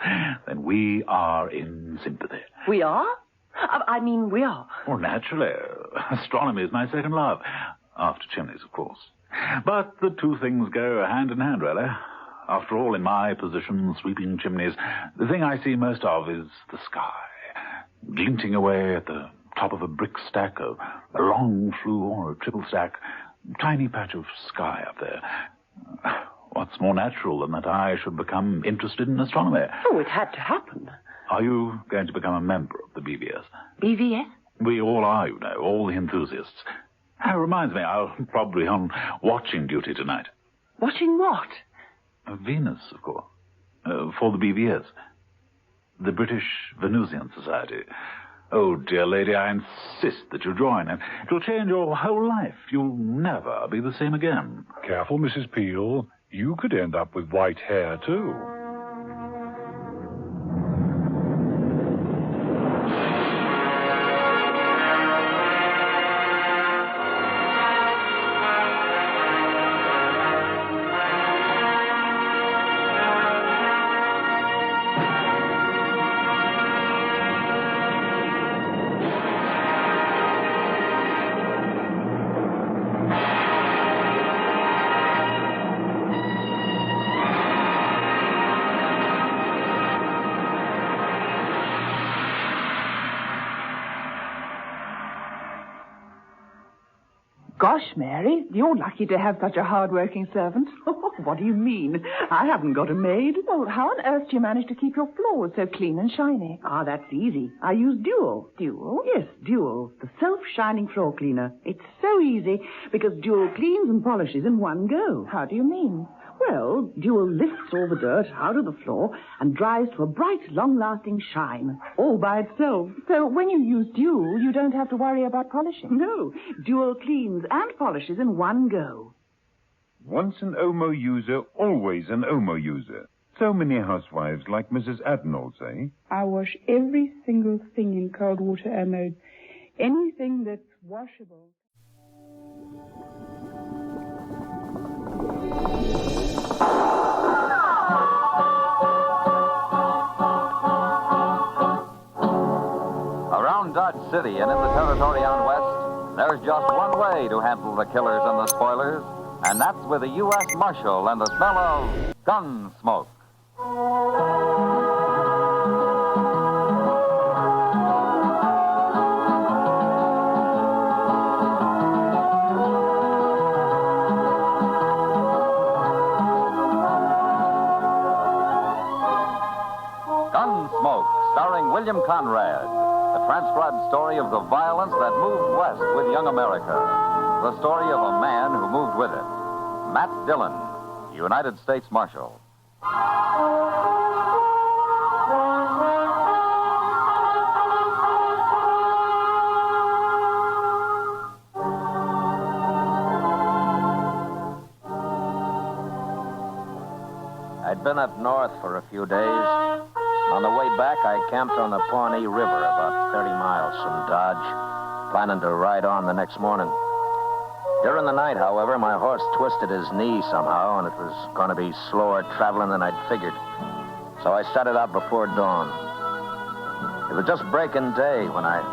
Then we are in sympathy. We are? I mean, we are. Well, naturally. Astronomy is my second love. After chimneys, of course. But the two things go hand in hand, really. After all, in my position, sweeping chimneys, the thing I see most of is the sky. Glinting away at the top of a brick stack, a long flue or a triple stack, tiny patch of sky up there. What's more natural than that I should become interested in astronomy? Oh, it had to happen. Are you going to become a member of the BVS? BVS? We all are, you know, all the enthusiasts. Reminds me, I'll probably be on watching duty tonight. Watching what? Venus, of course. For the BVS. The British Venusian Society. Oh, dear lady, I insist that you join. And it'll change your whole life. You'll never be the same again. Careful, Mrs. Peel. You could end up with white hair, too. Gosh, Mary, you're lucky to have such a hard-working servant. What do you mean? I haven't got a maid. Well, how on earth do you manage to keep your floors so clean and shiny? Ah, that's easy. I use Dual. Dual? Yes, Dual, the self-shining floor cleaner. It's so easy because Dual cleans and polishes in one go. How do you mean? Well, Dual lifts all the dirt out of the floor and dries to a bright, long-lasting shine, all by itself. So when you use Dual, you don't have to worry about polishing. No, Dual cleans and polishes in one go. Once an Omo user, always an Omo user. So many housewives, like Mrs. Adnall, say. I wash every single thing in cold water, Omo. Anything that's washable. Around Dodge City and in the territory on West, there's just one way to handle the killers and the spoilers, and that's with a U.S. Marshal and the smell of gun smoke. Gunsmoke, starring William Conrad. The transcribed story of the violence that moved west with young America. The story of a man who moved with it. Matt Dillon, United States Marshal. I'd been up north for a few days. On the way back, I camped on the Pawnee River, about 30 miles from Dodge, planning to ride on the next morning. During the night, however, my horse twisted his knee somehow, and it was going to be slower traveling than I'd figured. So I started out before dawn. It was just breaking day when I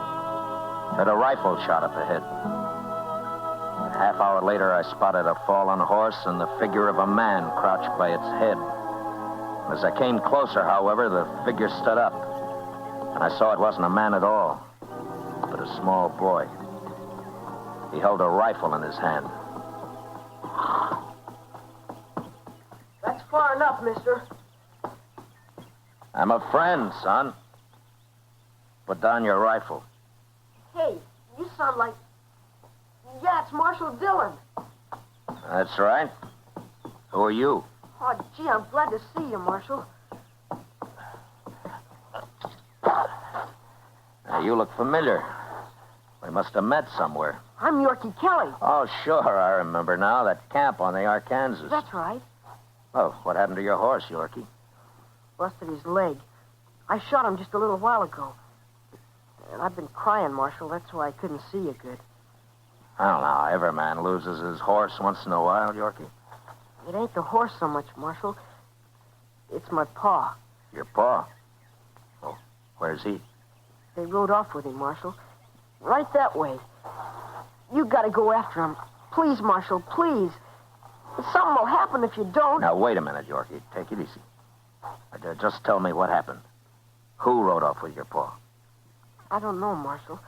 heard a rifle shot up ahead. A half hour later, I spotted a fallen horse and the figure of a man crouched by its head. As I came closer, however, the figure stood up, and I saw it wasn't a man at all, but a small boy. He held a rifle in his hand. That's far enough, mister. I'm a friend, son. Put down your rifle. Hey, you sound like... Yeah, it's Marshal Dillon. That's right. Who are you? Oh, gee, I'm glad to see you, Marshal. Now, you look familiar. We must have met somewhere. I'm Yorkie Kelly. Oh, sure, I remember now. That camp on the Arkansas. That's right. Oh, what happened to your horse, Yorkie? Busted his leg. I shot him just a little while ago. And I've been crying, Marshal. That's why I couldn't see you good. I don't know. Every man loses his horse once in a while, Yorkie. It ain't the horse so much, Marshal. It's my pa. Your pa? Oh, where's he? They rode off with him, Marshal. Right that way. You gotta go after him. Please, Marshal, please. Something will happen if you don't. Now, wait a minute, Yorkie. Take it easy. Just tell me what happened. Who rode off with your pa? I don't know, Marshal.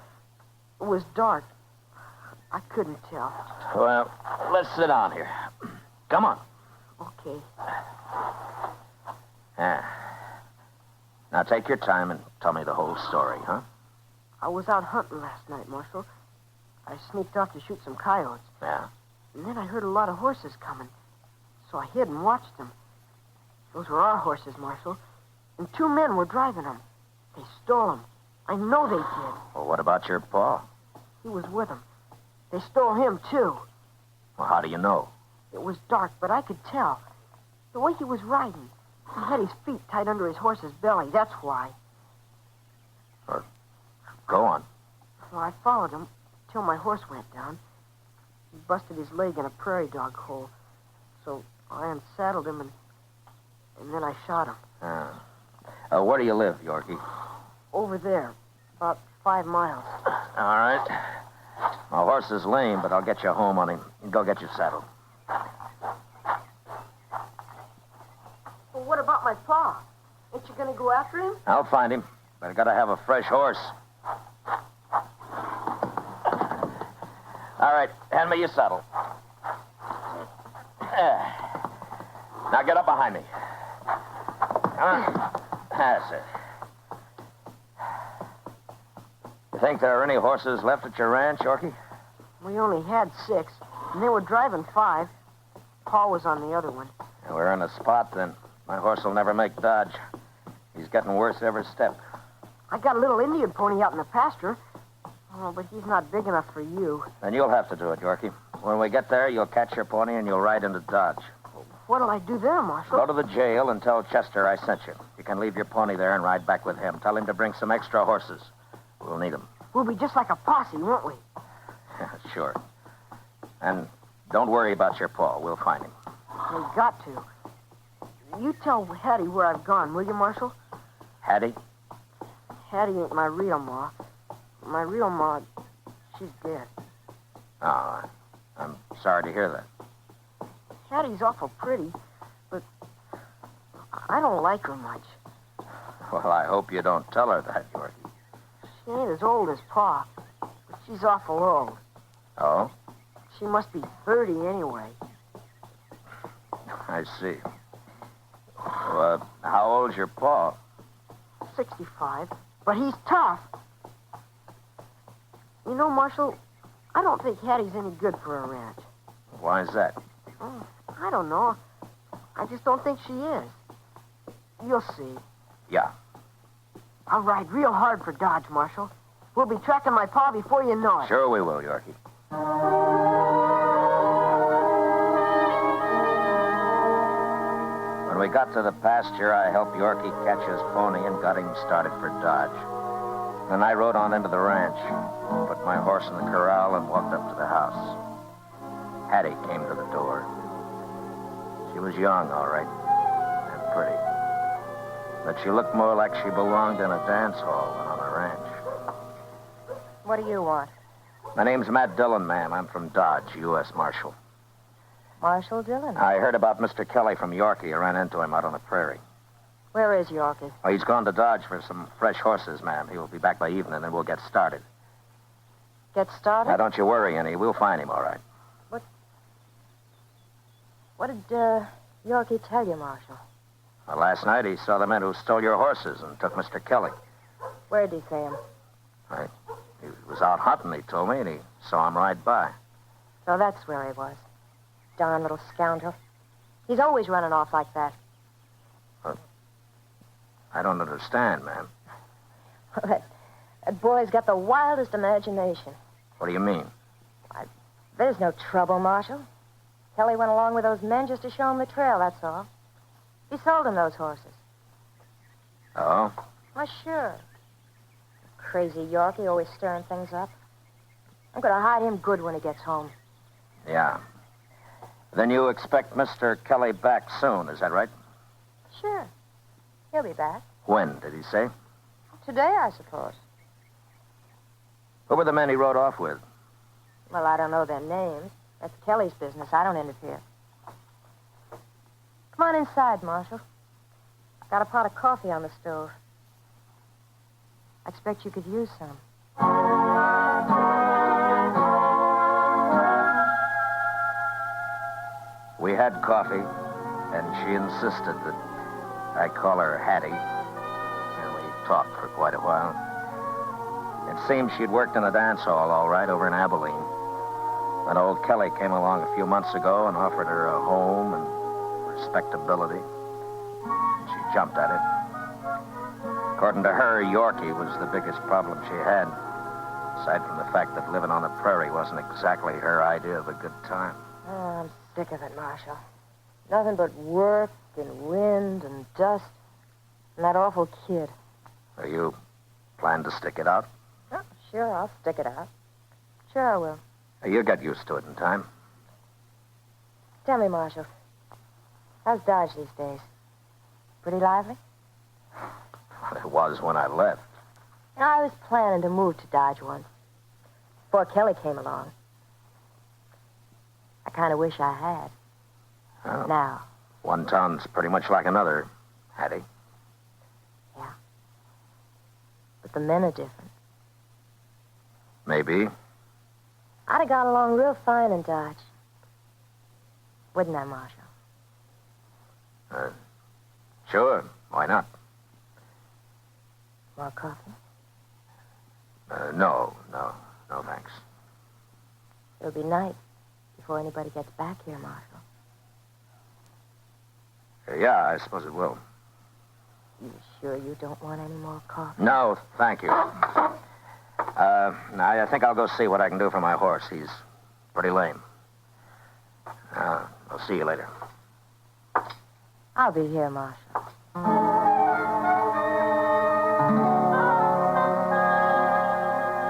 It was dark. I couldn't tell. Well, let's sit down here. Come on. Okay. Now, take your time and tell me the whole story, huh? I was out hunting last night, Marshal. I sneaked off to shoot some coyotes. Yeah? And then I heard a lot of horses coming. So I hid and watched them. Those were our horses, Marshal. And 2 men were driving them. They stole them. I know they did. Well, what about your pa? He was with them. They stole him, too. Well, how do you know? It was dark, but I could tell. The way he was riding. He had his feet tied under his horse's belly. That's why. Go on. Well, I followed him till my horse went down. He busted his leg in a prairie dog hole. So I unsaddled him and then I shot him. Where do you live, Yorkie? Over there. About 5 miles. All right. My horse is lame, but I'll get you home on him. Go get you saddled. Well, what about my pa? Ain't you going to go after him? I'll find him, but I gotta have a fresh horse. All right, hand me your saddle. Now get up behind me. Come on. That's it. You think there are any horses left at your ranch, Yorkie? We only had 6, and they were driving 5. Paul was on the other one. We're in a spot, then. My horse will never make Dodge. He's getting worse every step. I got a little Indian pony out in the pasture. Oh, but he's not big enough for you. Then you'll have to do it, Yorkie. When we get there, you'll catch your pony and you'll ride into Dodge. What'll I do there, Marshal? Go to the jail and tell Chester I sent you. You can leave your pony there and ride back with him. Tell him to bring some extra horses. We'll need them. We'll be just like a posse, won't we? Sure. And don't worry about your paw. We'll find him. We got to. You tell Hattie where I've gone, will you, Marshal? Hattie? Hattie ain't my real ma. My real ma, she's dead. Oh, I'm sorry to hear that. Hattie's awful pretty, but I don't like her much. Well, I hope you don't tell her that, Yorkie. She ain't as old as Pa, but she's awful old. Oh? She must be 30 anyway. I see. Well, how old's your Pa? 65, but he's tough. You know, Marshal, I don't think Hattie's any good for a ranch. Why is that? Oh, I don't know. I just don't think she is. You'll see. Yeah. I'll ride real hard for Dodge, Marshal. We'll be tracking my Pa before you know it. Sure we will, Yorkie. When we got to the pasture, I helped Yorkie catch his pony and got him started for Dodge. Then I rode on into the ranch, put my horse in the corral, and walked up to the house. Hattie came to the door. She was young, all right, and pretty. But she looked more like she belonged in a dance hall than on a ranch. What do you want? My name's Matt Dillon, ma'am. I'm from Dodge, U.S. Marshal. Marshal Dillon? I heard about Mr. Kelly from Yorkie. I ran into him out on the prairie. Where is Yorkie? Oh, he's gone to Dodge for some fresh horses, ma'am. He will be back by evening, and we'll get started. Get started? Now, don't you worry any. We'll find him, all right. What did Yorkie tell you, Marshal? Well, last night he saw the men who stole your horses and took Mr. Kelly. Where'd he see him? Right. He was out hunting, he told me, and he saw him ride by. So that's where he was. Darn little scoundrel. He's always running off like that. I don't understand, ma'am. That boy's got the wildest imagination. What do you mean? There's no trouble, Marshal. Kelly went along with those men just to show him the trail, that's all. He sold him those horses. Oh? Why, sure. Crazy Yorkie, always stirring things up. I'm going to hide him good when he gets home. Yeah. Then you expect Mr. Kelly back soon, is that right? Sure. He'll be back. When, did he say? Today, I suppose. Who were the men he rode off with? Well, I don't know their names. That's Kelly's business. I don't interfere. Come on inside, Marshal. Got a pot of coffee on the stove. I expect you could use some. We had coffee, and she insisted that I call her Hattie. And we talked for quite a while. It seemed she'd worked in a dance hall, all right, over in Abilene. Then old Kelly came along a few months ago and offered her a home and respectability. She jumped at it. According to her, Yorkie was the biggest problem she had, aside from the fact that living on the prairie wasn't exactly her idea of a good time. Oh, I'm sick of it, Marshal. Nothing but work and wind and dust and that awful kid. Are you plan to stick it out? Oh, sure, I'll stick it out. Sure I will. You'll get used to it in time. Tell me, Marshal, how's Dodge these days? Pretty lively? It was when I left. You know, I was planning to move to Dodge once, before Kelly came along. I kind of wish I had. Oh. Now. One town's pretty much like another, Hattie. Yeah. But the men are different. Maybe. I'd have got along real fine in Dodge. Wouldn't I, Marshal? Sure. Why not? More coffee? No, thanks. It'll be night before anybody gets back here, Marshal. Yeah, I suppose it will. You sure you don't want any more coffee? No, thank you. I think I'll go see what I can do for my horse. He's pretty lame. I'll see you later. I'll be here, Marshal.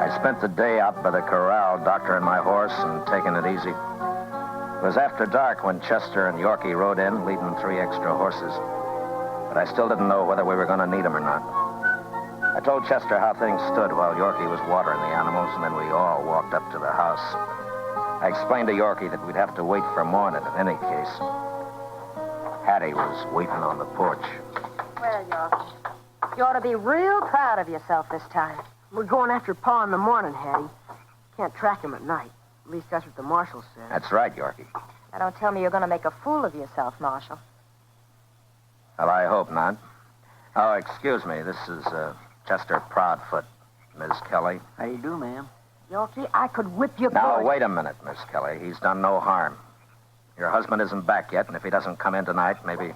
I spent the day out by the corral doctoring my horse and taking it easy. It was after dark when Chester and Yorkie rode in, leading 3 extra horses. But I still didn't know whether we were going to need them or not. I told Chester how things stood while Yorkie was watering the animals, and then we all walked up to the house. I explained to Yorkie that we'd have to wait for morning in any case. Hattie was waiting on the porch. Well, Yorkie, you ought to be real proud of yourself this time. We're going after Pa in the morning, Hattie. Can't track him at night. At least that's what the marshal said. That's right, Yorkie. Now, don't tell me you're going to make a fool of yourself, Marshal. Well, I hope not. Oh, excuse me. This is Chester Proudfoot, Miss Kelly. How you do, ma'am? Yorkie, I could whip you. Now, good. wait a minute, Miss Kelly. He's done no harm. Your husband isn't back yet, and if he doesn't come in tonight, maybe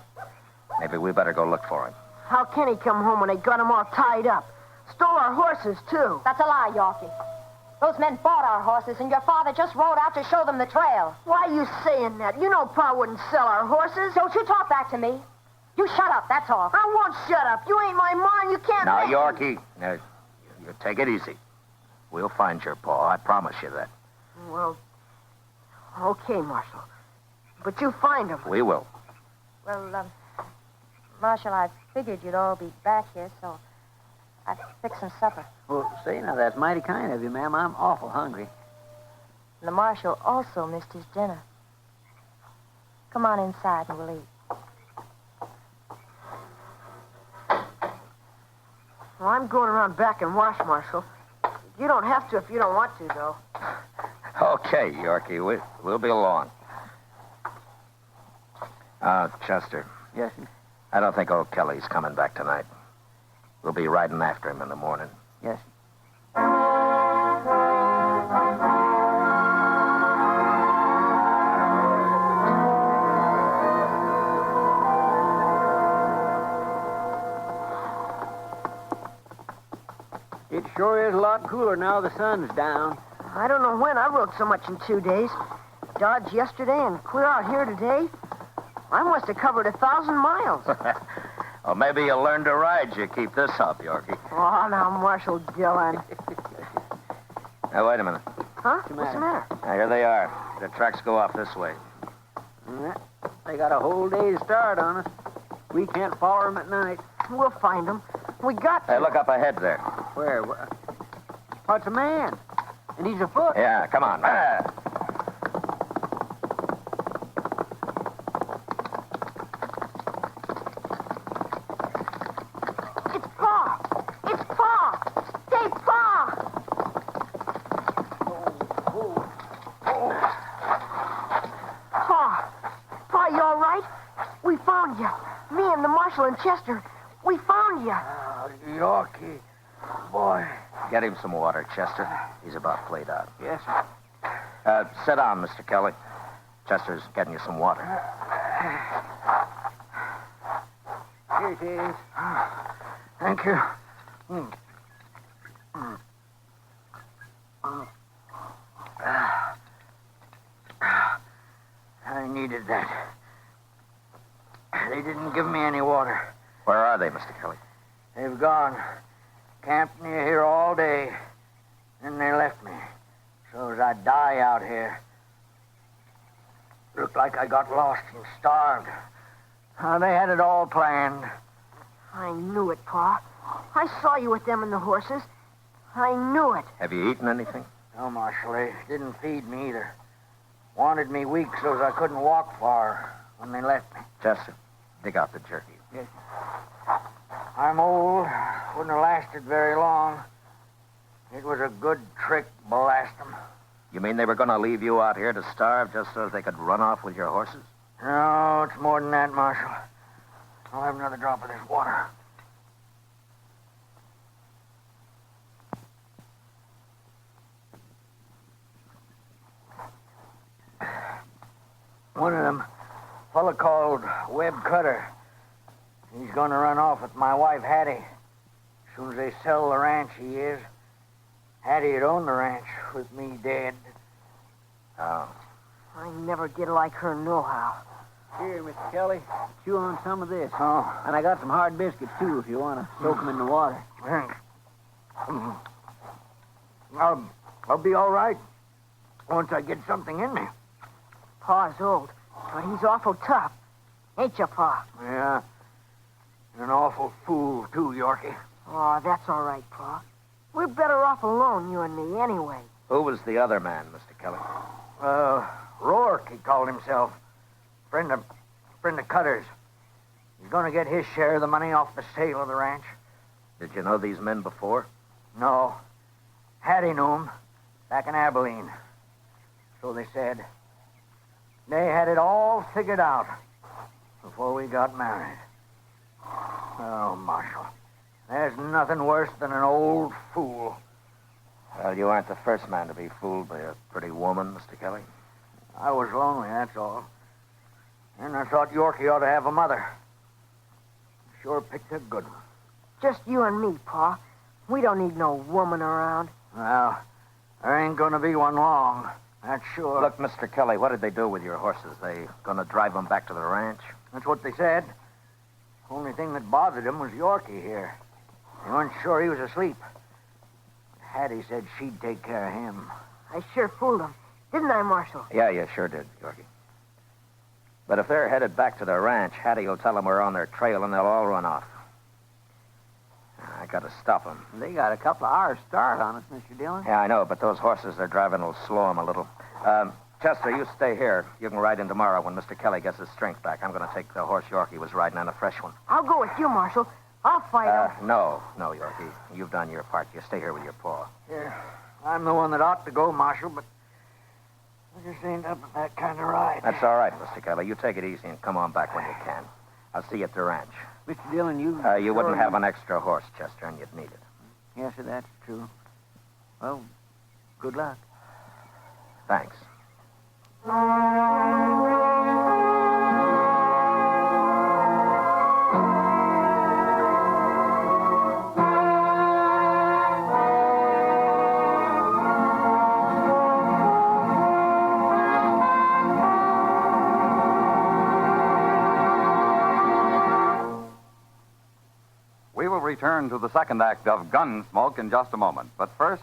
we better go look for him. How can he come home when they got him all tied up? Stole our horses, too. That's a lie, Yorkie. Those men bought our horses, and your father just rode out to show them the trail. Why are you saying that? You know Pa wouldn't sell our horses. Don't you talk back to me. You shut up, that's all. I won't shut up. You ain't my mom. You can't Now, make Yorkie, you take it easy. We'll find your Pa. I promise you that. Well, okay, Marshal. But you find him. We will. Well, Marshal, I figured you'd all be back here, so I fixed some supper. Well, say, now, that's mighty kind of you, ma'am. I'm awful hungry. And the Marshal also missed his dinner. Come on inside and we'll eat. Well, I'm going around back and wash, Marshal. You don't have to if you don't want to, though. Okay, Yorkie. We'll be along. Chester. Yes, sir? I don't think old Kelly's coming back tonight. We'll be riding after him in the morning. Yes, sir. It sure is a lot cooler now the sun's down. I don't know when I rode so much in 2 days. Dodge yesterday and clear out here today. I must have covered 1,000 miles. Well, maybe you'll learn to ride. You keep this up, Yorkie. Oh, now, Marshal Dillon. Now, wait a minute. Huh? What's the matter? Now, here they are. The tracks go off this way. They got a whole day's start on us. We can't follow them at night. We'll find them. We got to. Hey, look up ahead there. Where? What's a man? And he's afoot. Yeah, come on. It's Pa! It's Pa! Say, Pa! Pa, you all right? We found you. Me and the Marshal and Chester. We found you. Yorkie. Boy. Get him some water, Chester. He's about played out. Yes, sir. Sit down, Mr. Kelly. Chester's getting you some water. Here it is. Thank you. I needed that. They didn't give me any water. Where are they, Mr. Kelly? They've gone. Camped near here all day. Then they left me. So as I'd die out here. Looked like I got lost and starved. They had it all planned. I knew it, Pa. I saw you with them and the horses. I knew it. Have you eaten anything? No, Marshal, they didn't feed me either. Wanted me weak so as I couldn't walk far when they left me. Chester, dig out the jerky. Yes. I'm old. Wouldn't have lasted very long. It was a good trick, blast them. You mean they were going to leave you out here to starve just so they could run off with your horses? No, it's more than that, Marshal. I'll have another drop of this water. One of them fella called Webb Cutter. He's going to run off with my wife, Hattie. As soon as they sell the ranch, he is. Hattie'd own the ranch with me dead. Oh. I never did like her nohow. Here, Mr. Kelly, chew on some of this. Oh. And I got some hard biscuits, too, if you want to soak them in the water. Thanks. I'll be all right once I get something in me. Pa's old, but he's awful tough. Ain't you, Pa? Yeah. An awful fool, too, Yorkie. Oh, that's all right, Pa. We're better off alone, you and me, anyway. Who was the other man, Mr. Kelly? Rourke, he called himself. Friend of Cutter's. He's going to get his share of the money off the sale of the ranch. Did you know these men before? No. Hattie knew him back in Abilene. So they said. They had it all figured out before we got married. Oh, Marshal, there's nothing worse than an old fool. Well, you aren't the first man to be fooled by a pretty woman, Mr. Kelly. I was lonely, that's all. And I thought Yorkie ought to have a mother. Sure picked a good one. Just you and me, Pa. We don't need no woman around. Well, there ain't going to be one long. That's sure. Look, Mr. Kelly, what did they do with your horses? They going to drive them back to the ranch? That's what they said. Only thing that bothered them was Yorkie here. They weren't sure he was asleep. Hattie said she'd take care of him. I sure fooled them. Didn't I, Marshal? Yeah, you sure did, Yorkie. But if they're headed back to the ranch, Hattie will tell them we're on their trail and they'll all run off. I got to stop them. They got a couple of hours start on us, Mr. Dillon. Yeah, I know, but those horses they're driving will slow them a little. Chester, you stay here. You can ride in tomorrow when Mr. Kelly gets his strength back. I'm going to take the horse Yorkie was riding on a fresh one. I'll go with you, Marshal. I'll fight him. No, Yorkie. You've done your part. You stay here with your paw. Yeah, I'm the one that ought to go, Marshal, but I just ain't up with that kind of ride. That's all right, Mr. Kelly. You take it easy and come on back when you can. I'll see you at the ranch. Mr. Dillon, you wouldn't have an extra horse, Chester, and you'd need it. Yes, sir, that's true. Well, good luck. Thanks. We will return to the second act of Gunsmoke in just a moment. But first,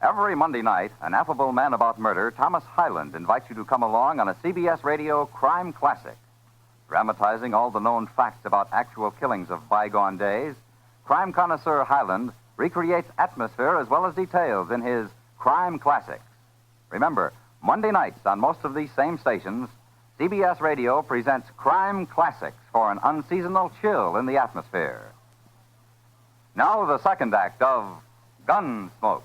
every Monday night, an affable man about murder, Thomas Hyland, invites you to come along on a CBS Radio crime classic. Dramatizing all the known facts about actual killings of bygone days, crime connoisseur Hyland recreates atmosphere as well as details in his crime classics. Remember, Monday nights on most of these same stations, CBS Radio presents crime classics for an unseasonal chill in the atmosphere. Now the second act of Gunsmoke.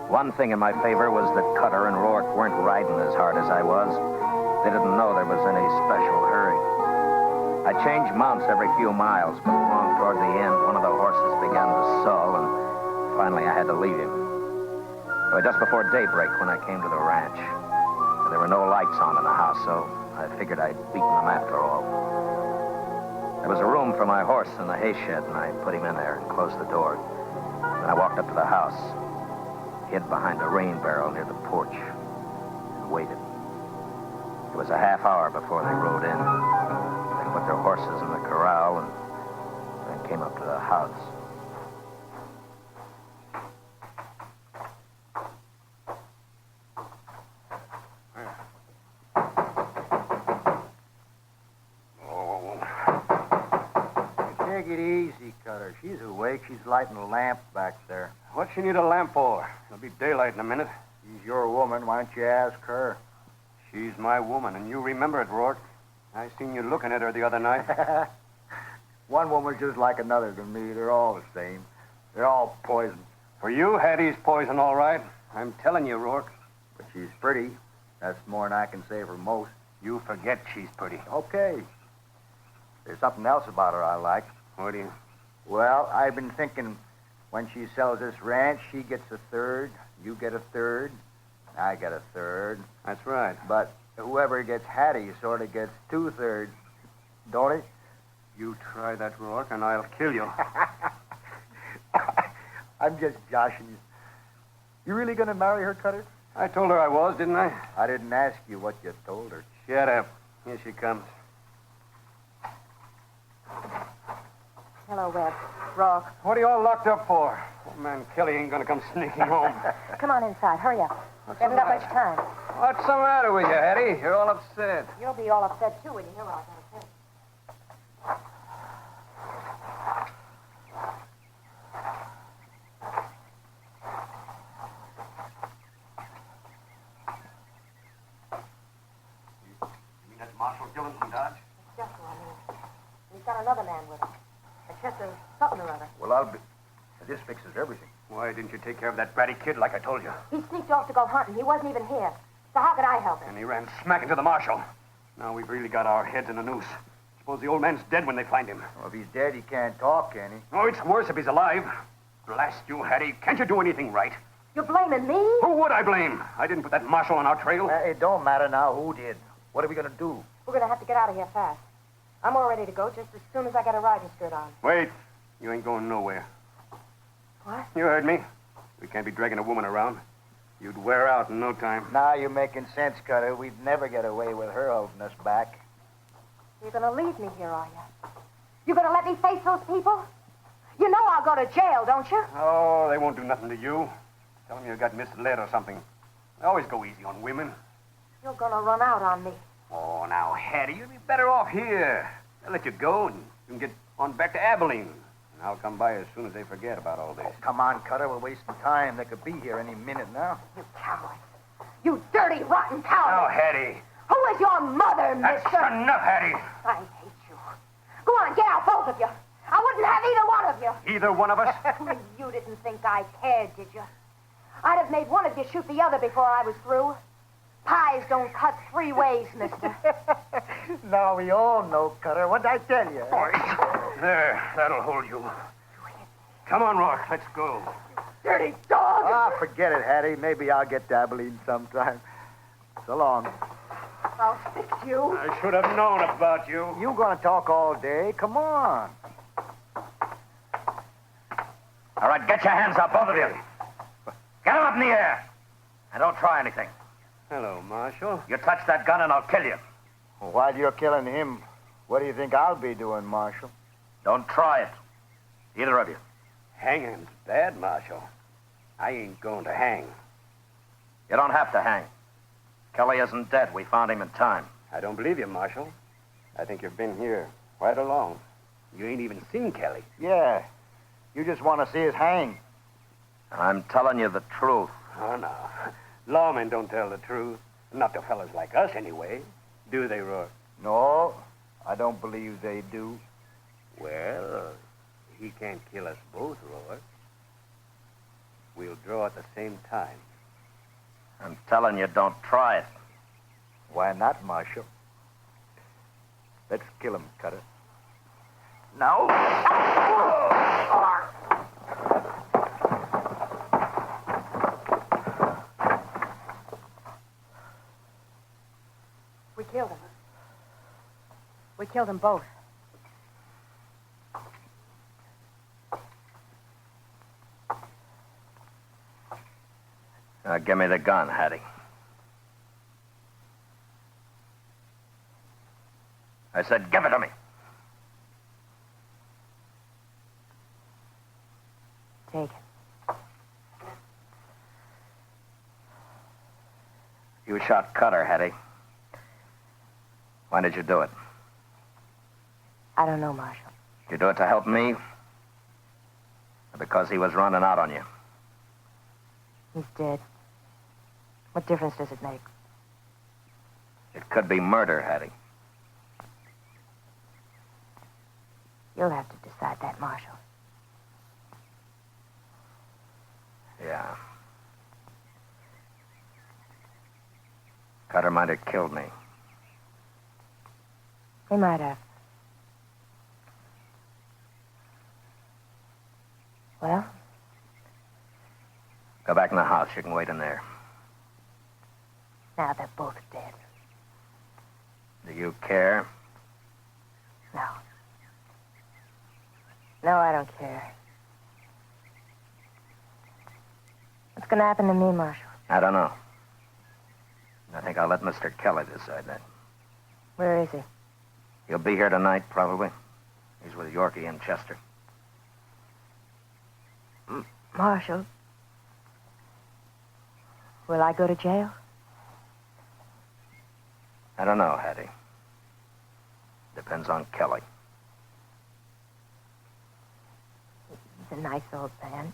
One thing in my favor was that Cutter and Rourke weren't riding as hard as I was. They didn't know there was any special hurry. I changed mounts every few miles, but along toward the end, one of the horses began to sull, and finally I had to leave him. It was just before daybreak when I came to the ranch. There were no lights on in the house, so I figured I'd beaten them after all. There was a room for my horse in the hay shed, and I put him in there and closed the door. Then I walked up to the house, hid behind a rain barrel near the porch, and waited. It was a half hour before they rode in. They put their horses in the corral and then came up to the house. Take it easy, Cutter. She's awake. She's lighting a lamp back there. What's she need a lamp for? It'll be daylight in a minute. She's your woman. Why don't you ask her? She's my woman, and you remember it, Rourke. I seen you looking at her the other night. One woman's just like another to me. They're all the same. They're all poison. For you, Hattie's poison, all right. I'm telling you, Rourke. But she's pretty. That's more than I can say for most. You forget she's pretty. Okay. There's something else about her I like. What do you... Well, I've been thinking when she sells this ranch, she gets a third, you get a third, I get a third. That's right. But whoever gets Hattie sort of gets 2/3, don't he? You try that, Rourke, and I'll kill you. I'm just joshing you. You really going to marry her, Cutter? I told her I was, didn't I? I didn't ask you what you told her. Shut up. Here she comes. Hello, Webb. Rourke. What are you all locked up for? Old man Kelly ain't gonna come sneaking home. Come on inside. Hurry up. We haven't got much time. What's the matter with you, Hattie? You're all upset. You'll be all upset, too, when you hear what I gotta say. You mean that's Marshal Dillon from Dodge? Just what I mean. He's got another man with him. A Chester something or other. Well, I'll be... This fixes everything. Why didn't you take care of that bratty kid like I told you? He sneaked off to go hunting. He wasn't even here. So how could I help him? And he ran smack into the marshal. Now we've really got our heads in a noose. Suppose the old man's dead when they find him. Well, if he's dead, he can't talk, can he? Oh, it's worse if he's alive. Blast you, Hattie. Can't you do anything right? You're blaming me? Who would I blame? I didn't put that marshal on our trail. It don't matter now who did. What are we going to do? We're going to have to get out of here fast. I'm all ready to go just as soon as I get a riding skirt on. Wait. You ain't going nowhere. What? You heard me. We can't be dragging a woman around. You'd wear out in no time. Now you're making sense, Cutter. We'd never get away with her holding us back. You're going to leave me here, are you? You're going to let me face those people? You know I'll go to jail, don't you? Oh, they won't do nothing to you. Tell them you got misled or something. They always go easy on women. You're going to run out on me. Oh, now, Hattie, you'd be better off here. They'll let you go and you can get on back to Abilene. And I'll come by as soon as they forget about all this. Oh, come on, Cutter. We're wasting time. They could be here any minute now. You coward. You dirty, rotten coward. Now, Hattie. Who is your mother, That's mister? enough, Hattie. I hate you. Go on, get out, both of you. I wouldn't have either one of you. Either one of us? You didn't think I cared, did you? I'd have made one of you shoot the other before I was through. Pies don't cut 3 ways, mister. Now we all know, Cutter. What'd I tell you? There, that'll hold you. Come on, Rourke, let's go. Dirty dog! Ah, forget it, Hattie. Maybe I'll get to Abilene sometime. So long. I'll fix you. I should have known about you. You gonna talk all day? Come on. All right, get your hands up, both of you. Get them up in the air. And don't try anything. Hello, Marshal. You touch that gun and I'll kill you. Well, while you're killing him, what do you think I'll be doing, Marshal? Don't try it. Either of you. Hanging's bad, Marshal. I ain't going to hang. You don't have to hang. Kelly isn't dead. We found him in time. I don't believe you, Marshal. I think you've been here quite along. You ain't even seen Kelly. Yeah. You just want to see us hang. I'm telling you the truth. Oh, no. Lawmen don't tell the truth. Not to fellas like us, anyway. Do they, Rourke? No, I don't believe they do. Well, he can't kill us both, Rourke. We'll draw at the same time. I'm telling you, don't try it. Why not, Marshal? Let's kill him, Cutter. No. We killed him. We killed them both. Give me the gun, Hattie. I said, give it to me. Take it. You shot Cutter, Hattie. Why did you do it? I don't know, Marshal. Did you do it to help me? Or because he was running out on you? He's dead. What difference does it make? It could be murder, Hattie. You'll have to decide that, Marshal. Yeah. Cutter. Cutter might have killed me. He might have. Well? Go back in the house. You can wait in there. Now they're both dead. Do you care? No. No, I don't care. What's going to happen to me, Marshal? I don't know. I think I'll let Mr. Kelly decide that. Where is he? He'll be here tonight, probably. He's with Yorkie and Chester. Marshal, will I go to jail? I don't know, Hattie. Depends on Kelly. He's a nice old man.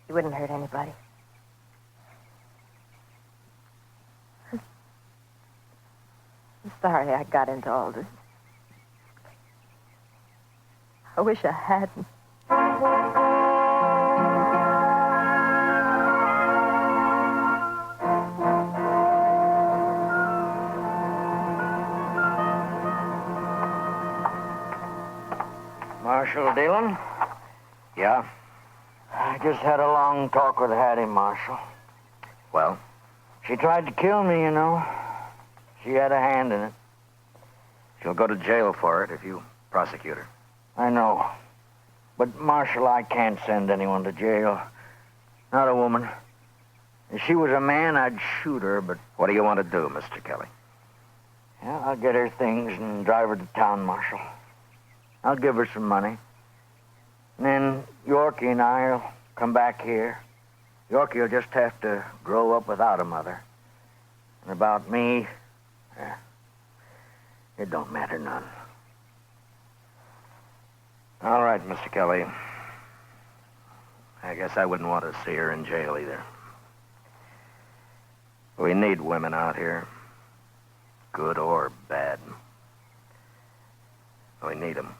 He wouldn't hurt anybody. I'm sorry I got into all this. I wish I hadn't. Marshal Dillon? Yeah? I just had a long talk with Hattie, Marshal. Well? She tried to kill me, you know. She had a hand in it. She'll go to jail for it if you prosecute her. I know. But, Marshal, I can't send anyone to jail. Not a woman. If she was a man, I'd shoot her, but... What do you want to do, Mr. Kelly? Yeah, I'll get her things and drive her to town, Marshal. I'll give her some money. And then Yorkie and I'll come back here. Yorkie will just have to grow up without a mother. And about me, it don't matter none. All right, Mr. Kelly. I guess I wouldn't want to see her in jail either. We need women out here. Good or bad. We need them.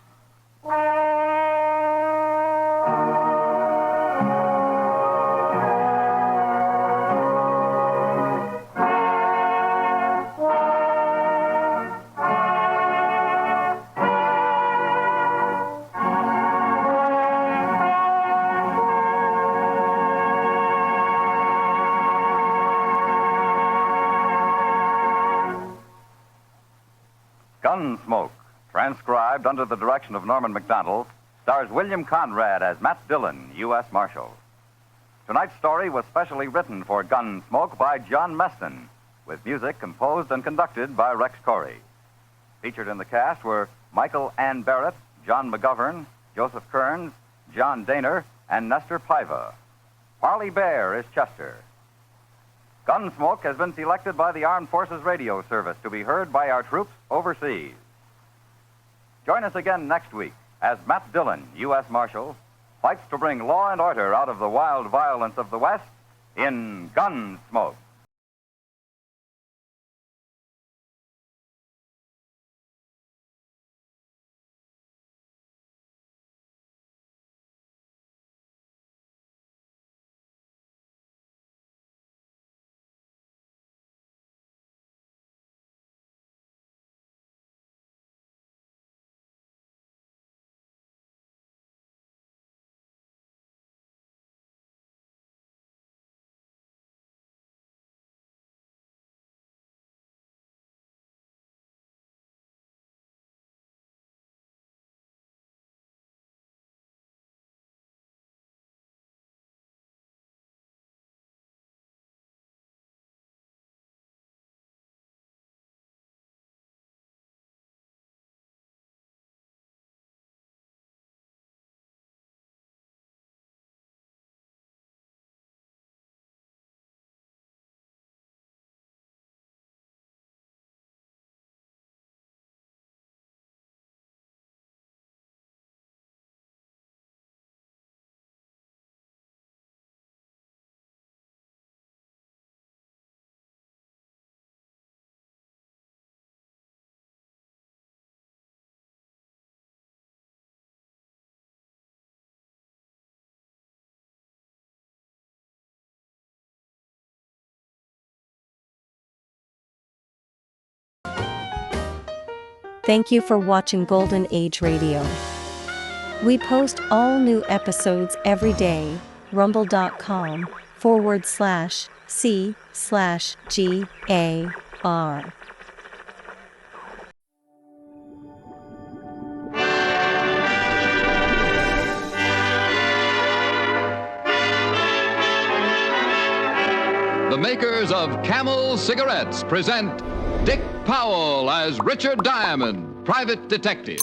Gunsmoke, transcribed under the direction of Norman McDonald, stars William Conrad as Matt Dillon, U.S. Marshal. Tonight's story was specially written for Gunsmoke by John Meston, with music composed and conducted by Rex Corey. Featured in the cast were Michael Ann Barrett, John McGovern, Joseph Kearns, John Daner, and Nestor Paiva. Parley Bear is Chester. Gunsmoke has been selected by the Armed Forces Radio Service to be heard by our troops overseas. Join us again next week as Matt Dillon, U.S. Marshal, fights to bring law and order out of the wild violence of the West in Gunsmoke. Thank you for watching Golden Age Radio. We post all new episodes every day. rumble.com/C/GAR. The makers of Camel cigarettes present Dick Powell as Richard Diamond, private detective.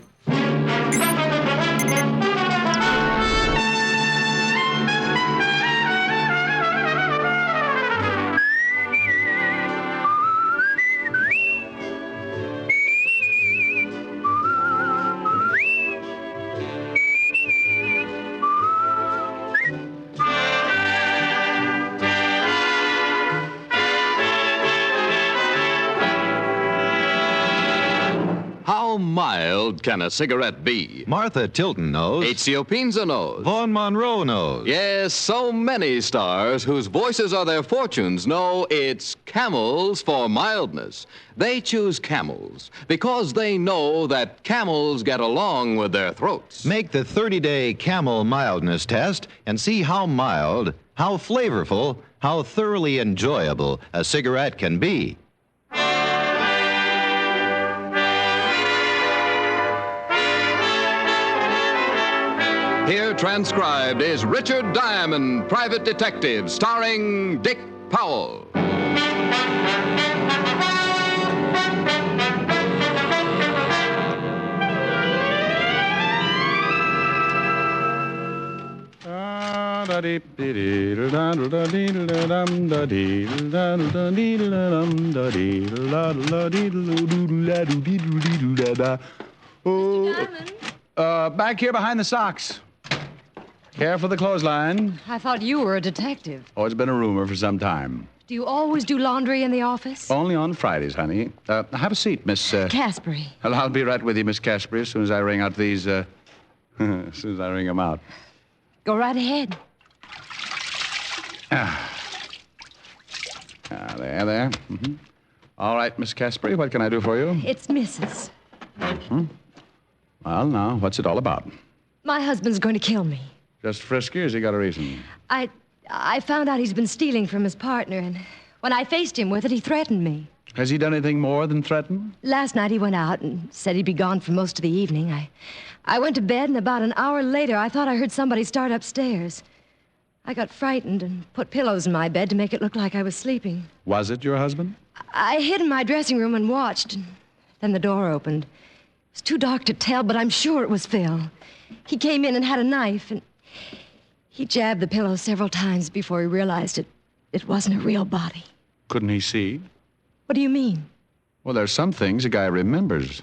How mild can a cigarette be? Martha Tilton knows. Ezio Pinza knows. Vaughn Monroe knows. Yes, so many stars whose voices are their fortunes know it's Camels for mildness. They choose Camels because they know that Camels get along with their throats. Make the 30-day Camel mildness test and see how mild, how flavorful, how thoroughly enjoyable a cigarette can be. Here transcribed is Richard Diamond, private detective, starring Dick Powell. Back here behind the socks. Care for the clothesline? I thought you were a detective. Oh, it's been a rumor for some time. Do you always do laundry in the office? Only on Fridays, honey. Have a seat, Miss... Caspery. Well, I'll be right with you, Miss Caspery, as soon as I ring out these, as soon as I ring them out. Go right ahead. There. Mm-hmm. All right, Miss Caspery, what can I do for you? It's Mrs. Well, now, what's it all about? My husband's going to kill me. Just frisky, or has he got a reason? I found out he's been stealing from his partner, and when I faced him with it, he threatened me. Has he done anything more than threaten? Last night he went out and said he'd be gone for most of the evening. I went to bed, and about an hour later, I thought I heard somebody start upstairs. I got frightened and put pillows in my bed to make it look like I was sleeping. Was it your husband? I hid in my dressing room and watched, and then the door opened. It was too dark to tell, but I'm sure it was Phil. He came in and had a knife, and he jabbed the pillow several times before he realized it wasn't a real body. Couldn't he see? What do you mean? Well, there's some things a guy remembers.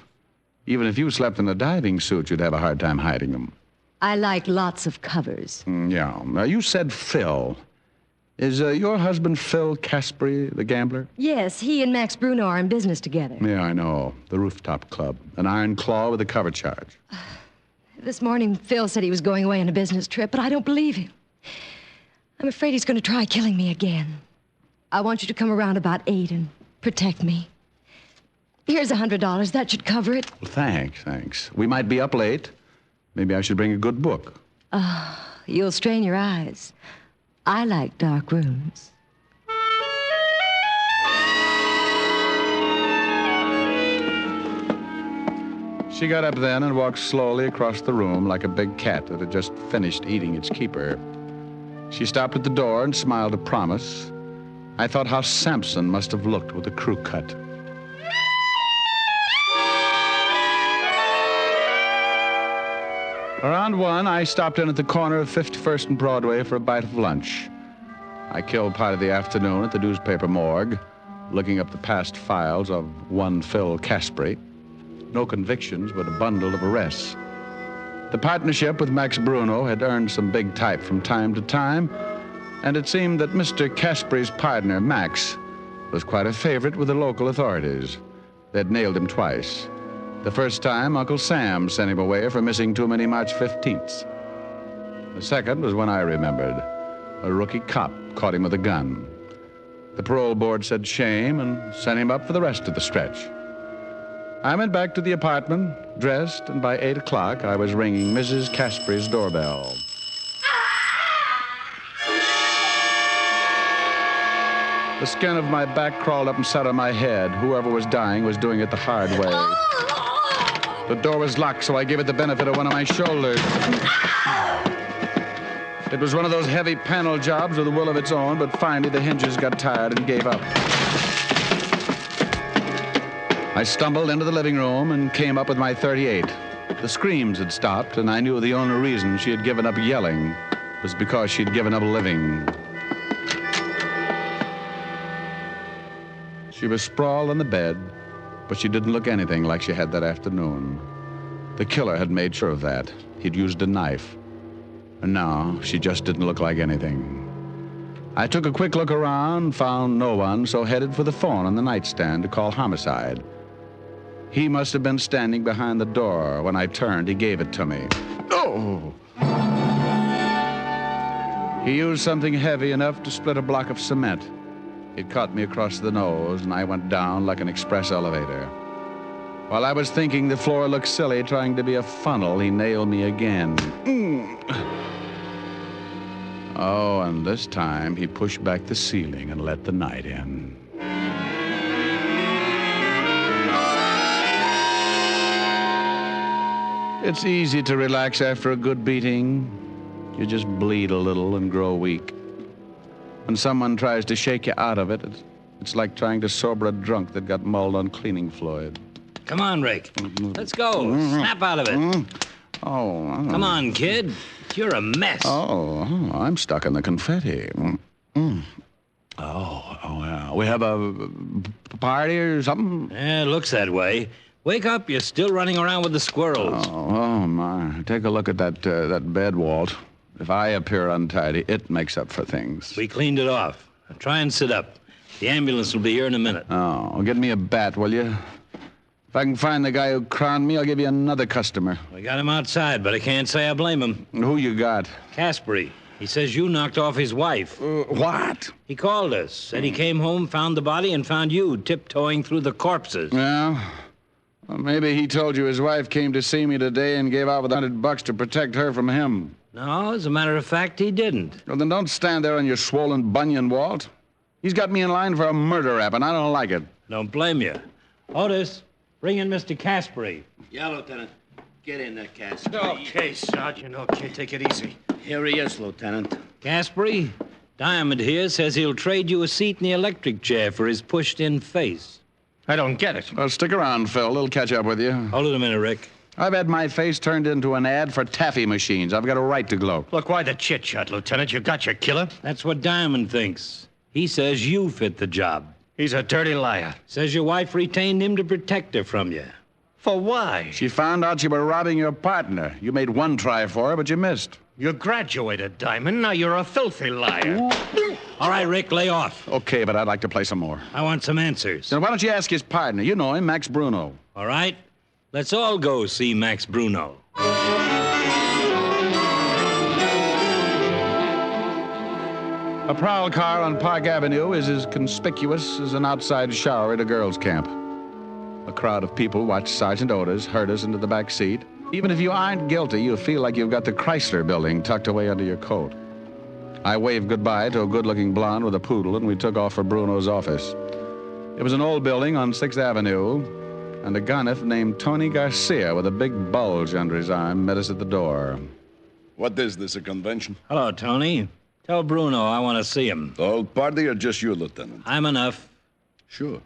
Even if you slept in a diving suit, you'd have a hard time hiding them. I like lots of covers. Yeah. Now, you said Phil. Is your husband Phil Caspery, the gambler? Yes, he and Max Bruno are in business together. Yeah, I know. The Rooftop Club. An iron claw with a cover charge. This morning, Phil said he was going away on a business trip, but I don't believe him. I'm afraid he's going to try killing me again. I want you to come around about 8 and protect me. Here's $100. That should cover it. Well, thanks. We might be up late. Maybe I should bring a good book. You'll strain your eyes. I like dark rooms. She got up then and walked slowly across the room like a big cat that had just finished eating its keeper. She stopped at the door and smiled a promise. I thought how Samson must have looked with a crew cut. Around 1, I stopped in at the corner of 51st and Broadway for a bite of lunch. I killed part of the afternoon at the newspaper morgue, looking up the past files of one Phil Caspery. No convictions, but a bundle of arrests. The partnership with Max Bruno had earned some big type from time to time, and it seemed that Mr. Caspery's partner, Max, was quite a favorite with the local authorities. They'd nailed him twice. The first time, Uncle Sam sent him away for missing too many March 15ths. The second was when I remembered. A rookie cop caught him with a gun. The parole board said shame and sent him up for the rest of the stretch. I went back to the apartment, dressed, and by 8 o'clock I was ringing Mrs. Caspery's doorbell. The skin of my back crawled up inside of my head. Whoever was dying was doing it the hard way. The door was locked, so I gave it the benefit of one of my shoulders. It was one of those heavy panel jobs with a will of its own, but finally the hinges got tired and gave up. I stumbled into the living room and came up with my .38. The screams had stopped, and I knew the only reason she had given up yelling was because she'd given up living. She was sprawled on the bed, but she didn't look anything like she had that afternoon. The killer had made sure of that. He'd used a knife. And now she just didn't look like anything. I took a quick look around, found no one, so headed for the phone on the nightstand to call homicide. He must have been standing behind the door. When I turned, he gave it to me. Oh! He used something heavy enough to split a block of cement. It caught me across the nose, and I went down like an express elevator. While I was thinking the floor looked silly trying to be a funnel, he nailed me again. Oh, and this time he pushed back the ceiling and let the night in. It's easy to relax after a good beating. You just bleed a little and grow weak. When someone tries to shake you out of it, it's like trying to sober a drunk that got mauled on cleaning fluid. Come on, Rick. Let's go. Snap out of it. Oh. Come on, kid. You're a mess. Oh, I'm stuck in the confetti. Yeah. We have a party or something? Yeah, it looks that way. Wake up, you're still running around with the squirrels. Oh, my. Take a look at that bed, Walt. If I appear untidy, it makes up for things. We cleaned it off. Now try and sit up. The ambulance will be here in a minute. Oh, get me a bat, will you? If I can find the guy who crowned me, I'll give you another customer. We got him outside, but I can't say I blame him. Who you got? Caspery. He says you knocked off his wife. What? He called us, said he came home, found the body, and found you tiptoeing through the corpses. Yeah? Well, maybe he told you his wife came to see me today and gave out with $100 to protect her from him. No, as a matter of fact, he didn't. Well, then don't stand there on your swollen bunion, Walt. He's got me in line for a murder rap, and I don't like it. Don't blame you. Otis, bring in Mr. Caspery. Yeah, Lieutenant. Get in there, Caspery. Okay, Sergeant. Okay, take it easy. Here he is, Lieutenant. Caspery, Diamond here says he'll trade you a seat in the electric chair for his pushed-in face. I don't get it. Well, stick around, Phil. It'll catch up with you. Hold it a minute, Rick. I've had my face turned into an ad for taffy machines. I've got a right to gloat. Look, why the chit-chat, Lieutenant? You got your killer. That's what Diamond thinks. He says you fit the job. He's a dirty liar. Says your wife retained him to protect her from you. For why? She found out you were robbing your partner. You made one try for her, but you missed. You graduated, Diamond. Now you're a filthy liar. All right, Rick, lay off. Okay, but I'd like to play some more. I want some answers. Then why don't you ask his partner? You know him, Max Bruno. All right. Let's all go see Max Bruno. A prowl car on Park Avenue is as conspicuous as an outside shower at a girls' camp. A crowd of people watch Sergeant Otis herd us into the back seat. Even if you aren't guilty, you feel like you've got the Chrysler building tucked away under your coat. I waved goodbye to a good-looking blonde with a poodle, and we took off for Bruno's office. It was an old building on 6th Avenue, and a gunniff named Tony Garcia with a big bulge under his arm met us at the door. What is this, a convention? Hello, Tony. Tell Bruno I want to see him. The whole party or just you, Lieutenant? I'm enough. Sure.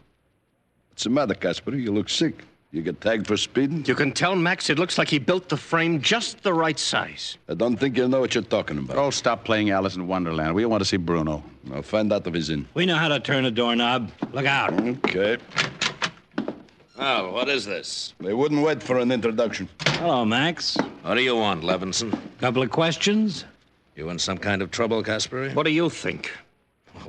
What's the matter, Casper? You look sick. You get tagged for speeding? You can tell Max it looks like he built the frame just the right size. I don't think you know what you're talking about. Oh, stop playing Alice in Wonderland. We want to see Bruno. I'll find out if he's in. We know how to turn a doorknob. Look out. Okay. Well, what is this? They wouldn't wait for an introduction. Hello, Max. What do you want, Levinson? Couple of questions? You in some kind of trouble, Casper? What do you think?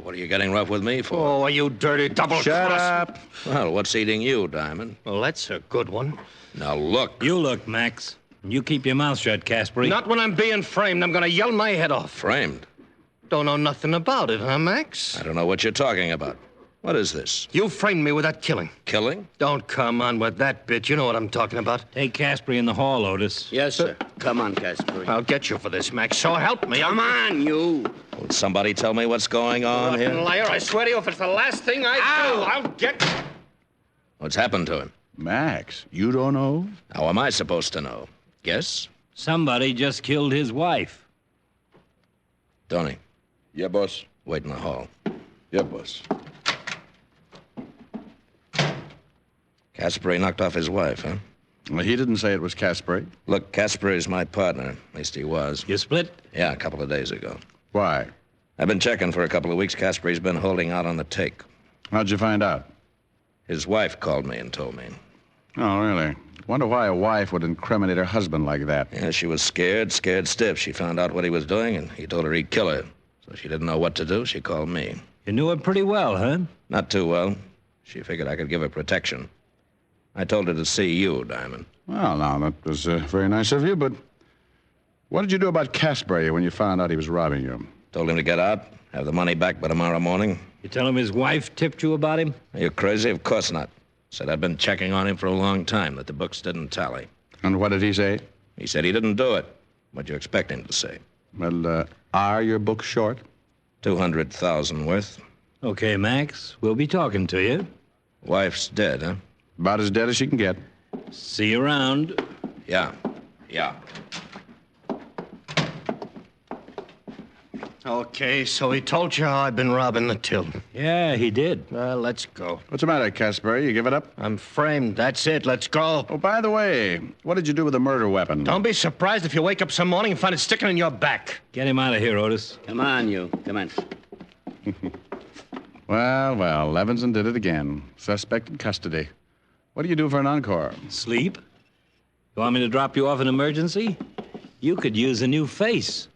What are you getting rough with me for? Oh, you dirty double-cross. Shut up. Well, what's eating you, Diamond? Well, that's a good one. Now, look. You look, Max. You keep your mouth shut, Caspery. Not when I'm being framed. I'm going to yell my head off. Framed? Don't know nothing about it, huh, Max? I don't know what you're talking about. What is this? You framed me with that killing. Killing? Don't come on with that bit. You know what I'm talking about. Take Caspary in the hall, Otis. Yes, sir. Come on, Caspary. I'll get you for this, Max. So help me. Come on, you. Will somebody tell me what's going on here? Liar, I swear to you, if it's the last thing I do, I'll get... What's happened to him? Max, you don't know? How am I supposed to know? Guess? Somebody just killed his wife. Tony. Yeah, boss. Wait in the hall. Yeah, boss. Caspary knocked off his wife, huh? Well, he didn't say it was Caspary. Look, Caspary's my partner. At least he was. You split? Yeah, a couple of days ago. Why? I've been checking for a couple of weeks. Caspary's been holding out on the take. How'd you find out? His wife called me and told me. Oh, really? Wonder why a wife would incriminate her husband like that. Yeah, she was scared stiff. She found out what he was doing, and he told her he'd kill her. So she didn't know what to do. She called me. You knew her pretty well, huh? Not too well. She figured I could give her protection. I told her to see you, Diamond. Well, now, that was very nice of you, but what did you do about Caspary when you found out he was robbing you? Told him to get out, have the money back by tomorrow morning. You tell him his wife tipped you about him? Are you crazy? Of course not. Said I'd been checking on him for a long time, that the books didn't tally. And what did he say? He said he didn't do it. What'd you expect him to say? Well, are your books short? 200,000 worth. Okay, Max. We'll be talking to you. Wife's dead, huh? About as dead as she can get. See you around. Yeah. Okay, so he told you how I've been robbing the till. Yeah, he did. Well, let's go. What's the matter, Caspary? You give it up? I'm framed. That's it. Let's go. Oh, by the way, what did you do with the murder weapon? Don't be surprised if you wake up some morning and find it sticking in your back. Get him out of here, Otis. Come on, you. Come on. Well, Levinson did it again. Suspect in custody. What do you do for an encore? Sleep? You want me to drop you off in emergency? You could use a new face.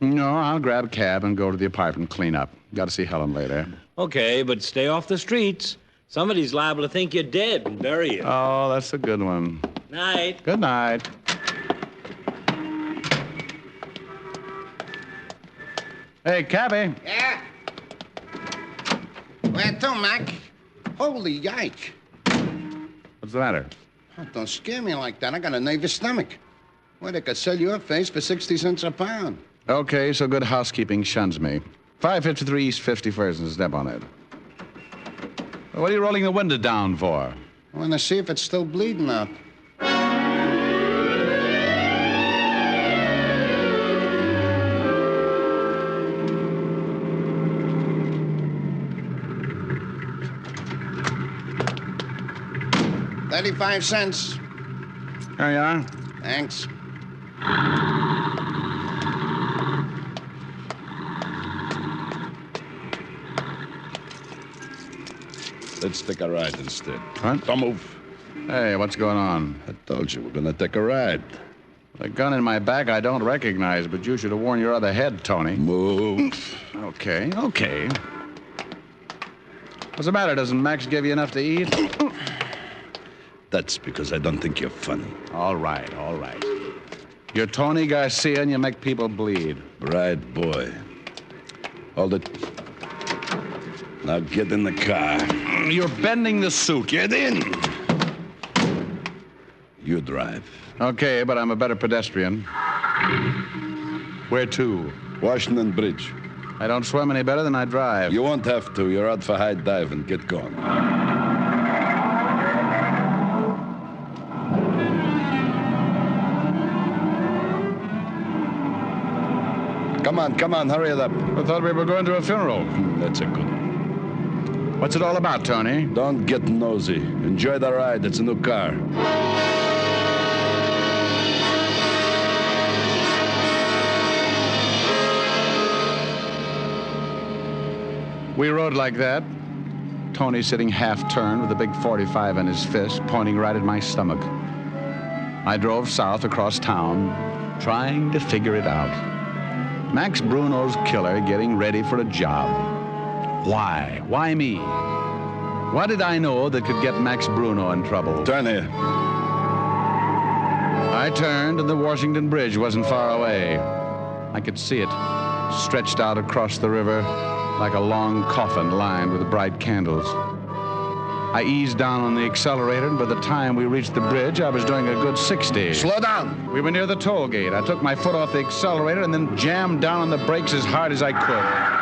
No, I'll grab a cab and go to the apartment, clean up. Got to see Helen later. Okay, but stay off the streets. Somebody's liable to think you're dead and bury you. Oh, that's a good one. Night. Good night. Hey, cabby. Yeah? Where to, Mac? Holy yike. What's the matter? Oh, don't scare me like that. I got a nervous stomach. Well, they could sell your face for 60 cents a pound. Okay, so good housekeeping shuns me. 553 East 51st and step on it. What are you rolling the window down for? I want to see if it's still bleeding out. $0.35. There you are. Thanks. Let's take a ride instead. What? Don't move. Hey, what's going on? I told you, we're gonna take a ride. The gun in my back I don't recognize, but you should have worn your other head, Tony. Move. Okay. What's the matter? Doesn't Max give you enough to eat? That's because I don't think you're funny. All right. You're Tony Garcia and you make people bleed. Right, boy. Hold it. Now get in the car. You're bending the suit. Get in. You drive. Okay, but I'm a better pedestrian. Where to? Washington Bridge. I don't swim any better than I drive. You won't have to. You're out for high diving. Get going. Come on, hurry it up. I thought we were going to a funeral. That's a good one. What's it all about, Tony? Don't get nosy. Enjoy the ride. It's a new car. We rode like that. Tony sitting half-turned with a big .45 in his fist, pointing right at my stomach. I drove south across town, trying to figure it out. Max Bruno's killer getting ready for a job. Why? Why me? What did I know that could get Max Bruno in trouble? Turn here. I turned, and the Washington Bridge wasn't far away. I could see it, stretched out across the river, like a long coffin lined with bright candles. I eased down on the accelerator, and by the time we reached the bridge, I was doing a good 60. Slow down. We were near the toll gate. I took my foot off the accelerator and then jammed down on the brakes as hard as I could.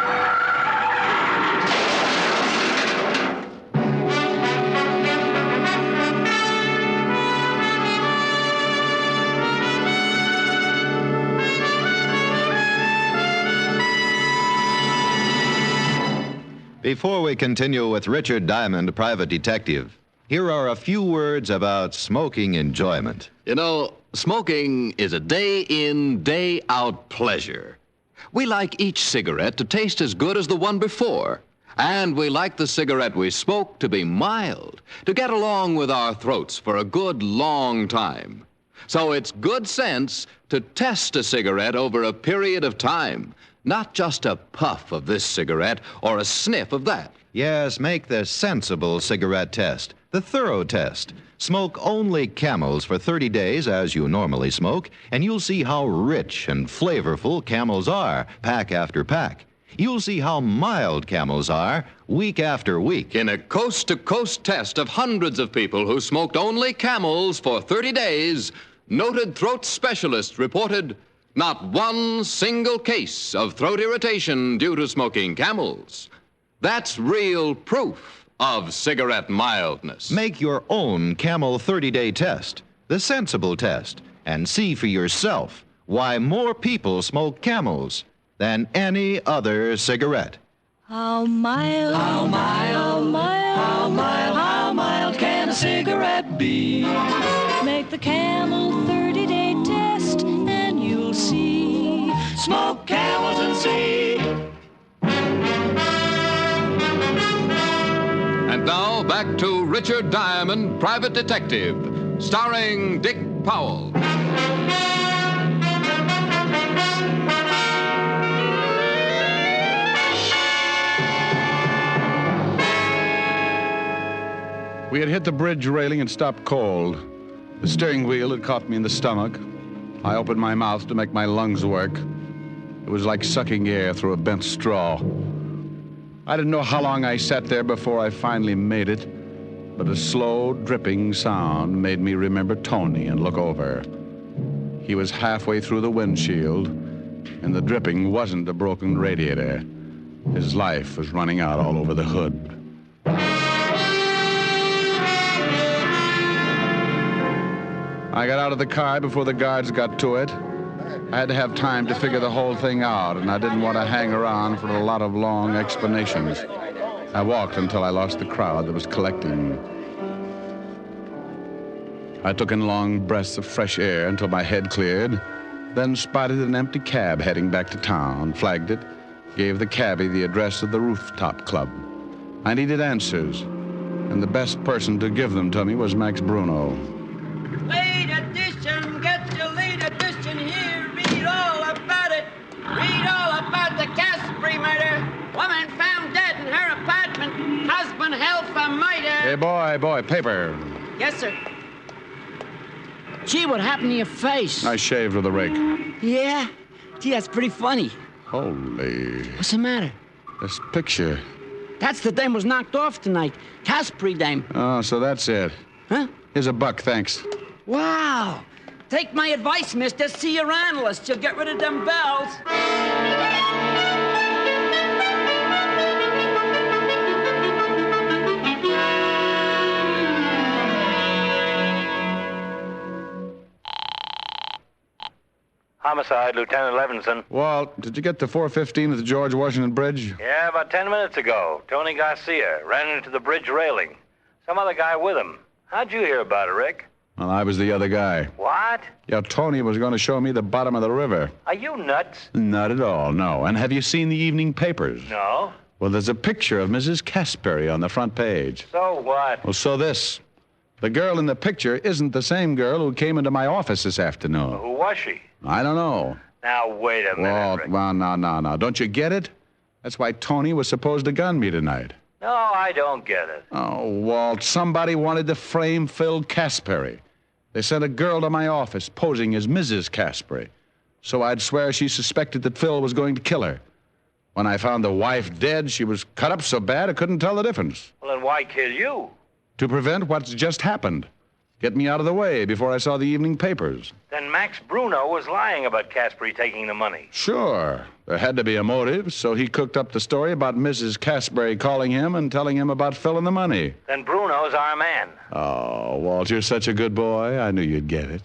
Before we continue with Richard Diamond, private detective, here are a few words about smoking enjoyment. You know, smoking is a day-in, day-out pleasure. We like each cigarette to taste as good as the one before. And we like the cigarette we smoke to be mild, to get along with our throats for a good long time. So it's good sense to test a cigarette over a period of time. Not just a puff of this cigarette or a sniff of that. Yes, make the sensible cigarette test, the thorough test. Smoke only Camels for 30 days as you normally smoke, and you'll see how rich and flavorful Camels are, pack after pack. You'll see how mild Camels are, week after week. In a coast-to-coast test of hundreds of people who smoked only Camels for 30 days, noted throat specialists reported not one single case of throat irritation due to smoking Camels. That's real proof of cigarette mildness. Make your own Camel 30-day test, the sensible test, and see for yourself why more people smoke Camels than any other cigarette. How mild, how mild, how mild, how mild can a cigarette be? Make the Camel 30-day test and you'll see. Smoke Camels and see. And now back to Richard Diamond, private detective, starring Dick Powell. We had hit the bridge railing and stopped cold. The steering wheel had caught me in the stomach. I opened my mouth to make my lungs work. It was like sucking air through a bent straw. I didn't know how long I sat there before I finally made it, but a slow, dripping sound made me remember Tony and look over. He was halfway through the windshield, and the dripping wasn't a broken radiator. His life was running out all over the hood. I got out of the car before the guards got to it. I had to have time to figure the whole thing out, and I didn't want to hang around for a lot of long explanations. I walked until I lost the crowd that was collecting. I took in long breaths of fresh air until my head cleared, then spotted an empty cab heading back to town, flagged it, gave the cabbie the address of the Rooftop Club. I needed answers, and the best person to give them to me was Max Bruno. Late edition, get your late edition here. Read all about it. Read all about the Casper murder. Woman found dead in her apartment. Husband held for murder. Hey, boy, paper. Yes, sir. Gee, what happened to your face? I shaved with a rake. Yeah? Gee, that's pretty funny. Holy. What's the matter? This picture. That's the dame was knocked off tonight. Casper dame. Oh, so that's it. Huh? Here's $1, thanks. Wow. Take my advice, mister. See your analyst. You'll get rid of them bells. Homicide, Lieutenant Levinson. Walt, did you get to 415 at the George Washington Bridge? Yeah, about 10 minutes ago. Tony Garcia ran into the bridge railing. Some other guy with him. How'd you hear about it, Rick? Well, I was the other guy. What? Yeah, Tony was going to show me the bottom of the river. Are you nuts? Not at all, no. And have you seen the evening papers? No. Well, there's a picture of Mrs. Casper on the front page. So what? Well, so this. The girl in the picture isn't the same girl who came into my office this afternoon. Who was she? I don't know. Now, wait a minute, Walt, Rick. well, no. Don't you get it? That's why Tony was supposed to gun me tonight. No, I don't get it. Oh, Walt, somebody wanted to frame Phil Caspary. They sent a girl to my office posing as Mrs. Caspary, so I'd swear she suspected that Phil was going to kill her. When I found the wife dead, she was cut up so bad I couldn't tell the difference. Well, then why kill you? To prevent what's just happened. Get me out of the way before I saw the evening papers. Then Max Bruno was lying about Caspary taking the money. Sure. There had to be a motive, so he cooked up the story about Mrs. Caspary calling him and telling him about Phil and the money. Then Bruno's our man. Oh, Walt, you're such a good boy. I knew you'd get it.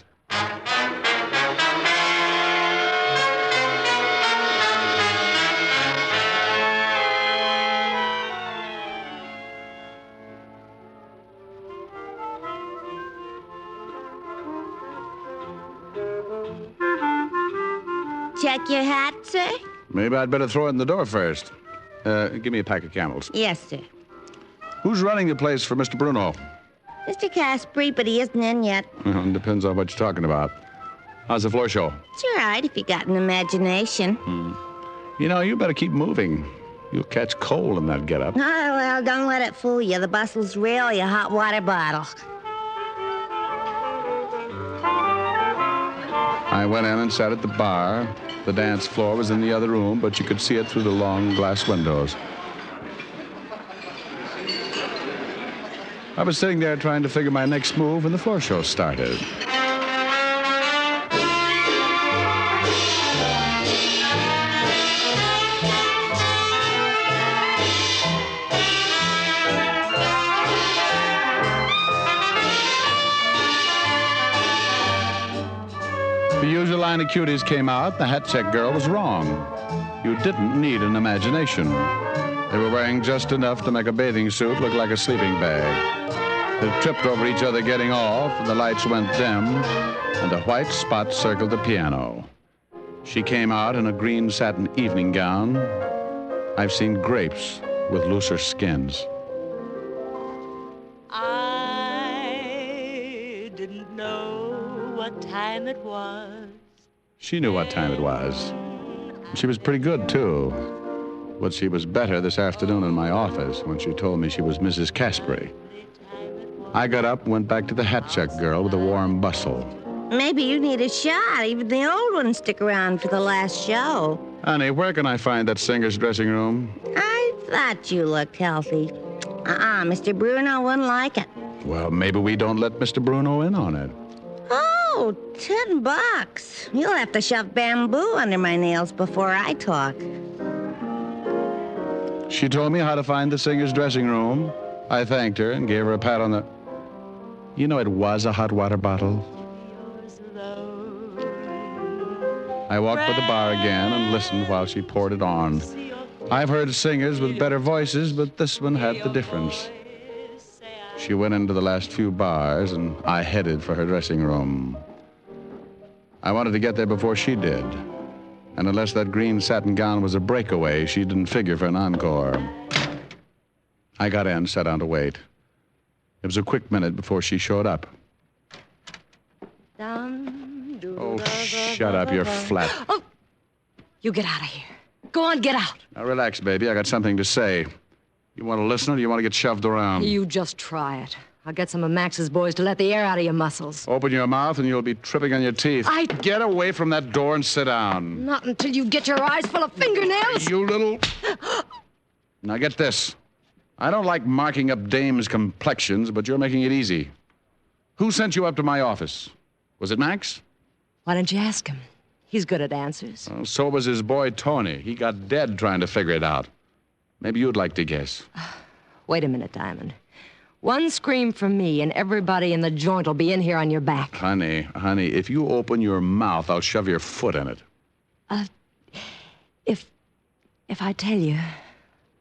Check your hat, sir? Maybe I'd better throw it in the door first. Give me a pack of Camels. Yes, sir. Who's running the place for Mr. Bruno? Mr. Caspary, but he isn't in yet. Depends on what you're talking about. How's the floor show? It's all right if you got an imagination. You know, you better keep moving. You'll catch cold in that getup. Oh, well, don't let it fool you. The bustle's real, you hot water bottle. I went in and sat at the bar. The dance floor was in the other room, but you could see it through the long glass windows. I was sitting there trying to figure my next move when the floor show started. The usual line of cuties came out. The hat check girl was wrong. You didn't need an imagination. They were wearing just enough to make a bathing suit look like a sleeping bag. They tripped over each other getting off, and the lights went dim, and a white spot circled the piano. She came out in a green satin evening gown. I've seen grapes with looser skins. I didn't know what time it was. She knew what time it was. She was pretty good, too. But she was better this afternoon in my office when she told me she was Mrs. Caspary. I got up and went back to the hat check girl with a warm bustle. Maybe you need a shot. Even the old ones stick around for the last show. Honey, where can I find that singer's dressing room? I thought you looked healthy. Mr. Bruno wouldn't like it. Well, maybe we don't let Mr. Bruno in on it. Oh, $10. You'll have to shove bamboo under my nails before I talk. She told me how to find the singer's dressing room. I thanked her and gave her a pat on the... You know, it was a hot water bottle. I walked by the bar again and listened while she poured it on. I've heard singers with better voices, but this one had the difference. She went into the last few bars, and I headed for her dressing room. I wanted to get there before she did. And unless that green satin gown was a breakaway, she didn't figure for an encore. I got in, sat down to wait. It was a quick minute before she showed up. Oh, shut up, you're flat. Oh, you get out of here. Go on, get out. Now, relax, baby. I got something to say. You want to listen or do you want to get shoved around? You just try it. I'll get some of Max's boys to let the air out of your muscles. Open your mouth and you'll be tripping on your teeth. Get away from that door and sit down. Not until you get your eyes full of fingernails. You little... Now, get this. I don't like marking up dames' complexions, but you're making it easy. Who sent you up to my office? Was it Max? Why don't you ask him? He's good at answers. Well, so was his boy, Tony. He got dead trying to figure it out. Maybe you'd like to guess. Wait a minute, Diamond. One scream from me and everybody in the joint will be in here on your back. Honey, if you open your mouth, I'll shove your foot in it. If I tell you,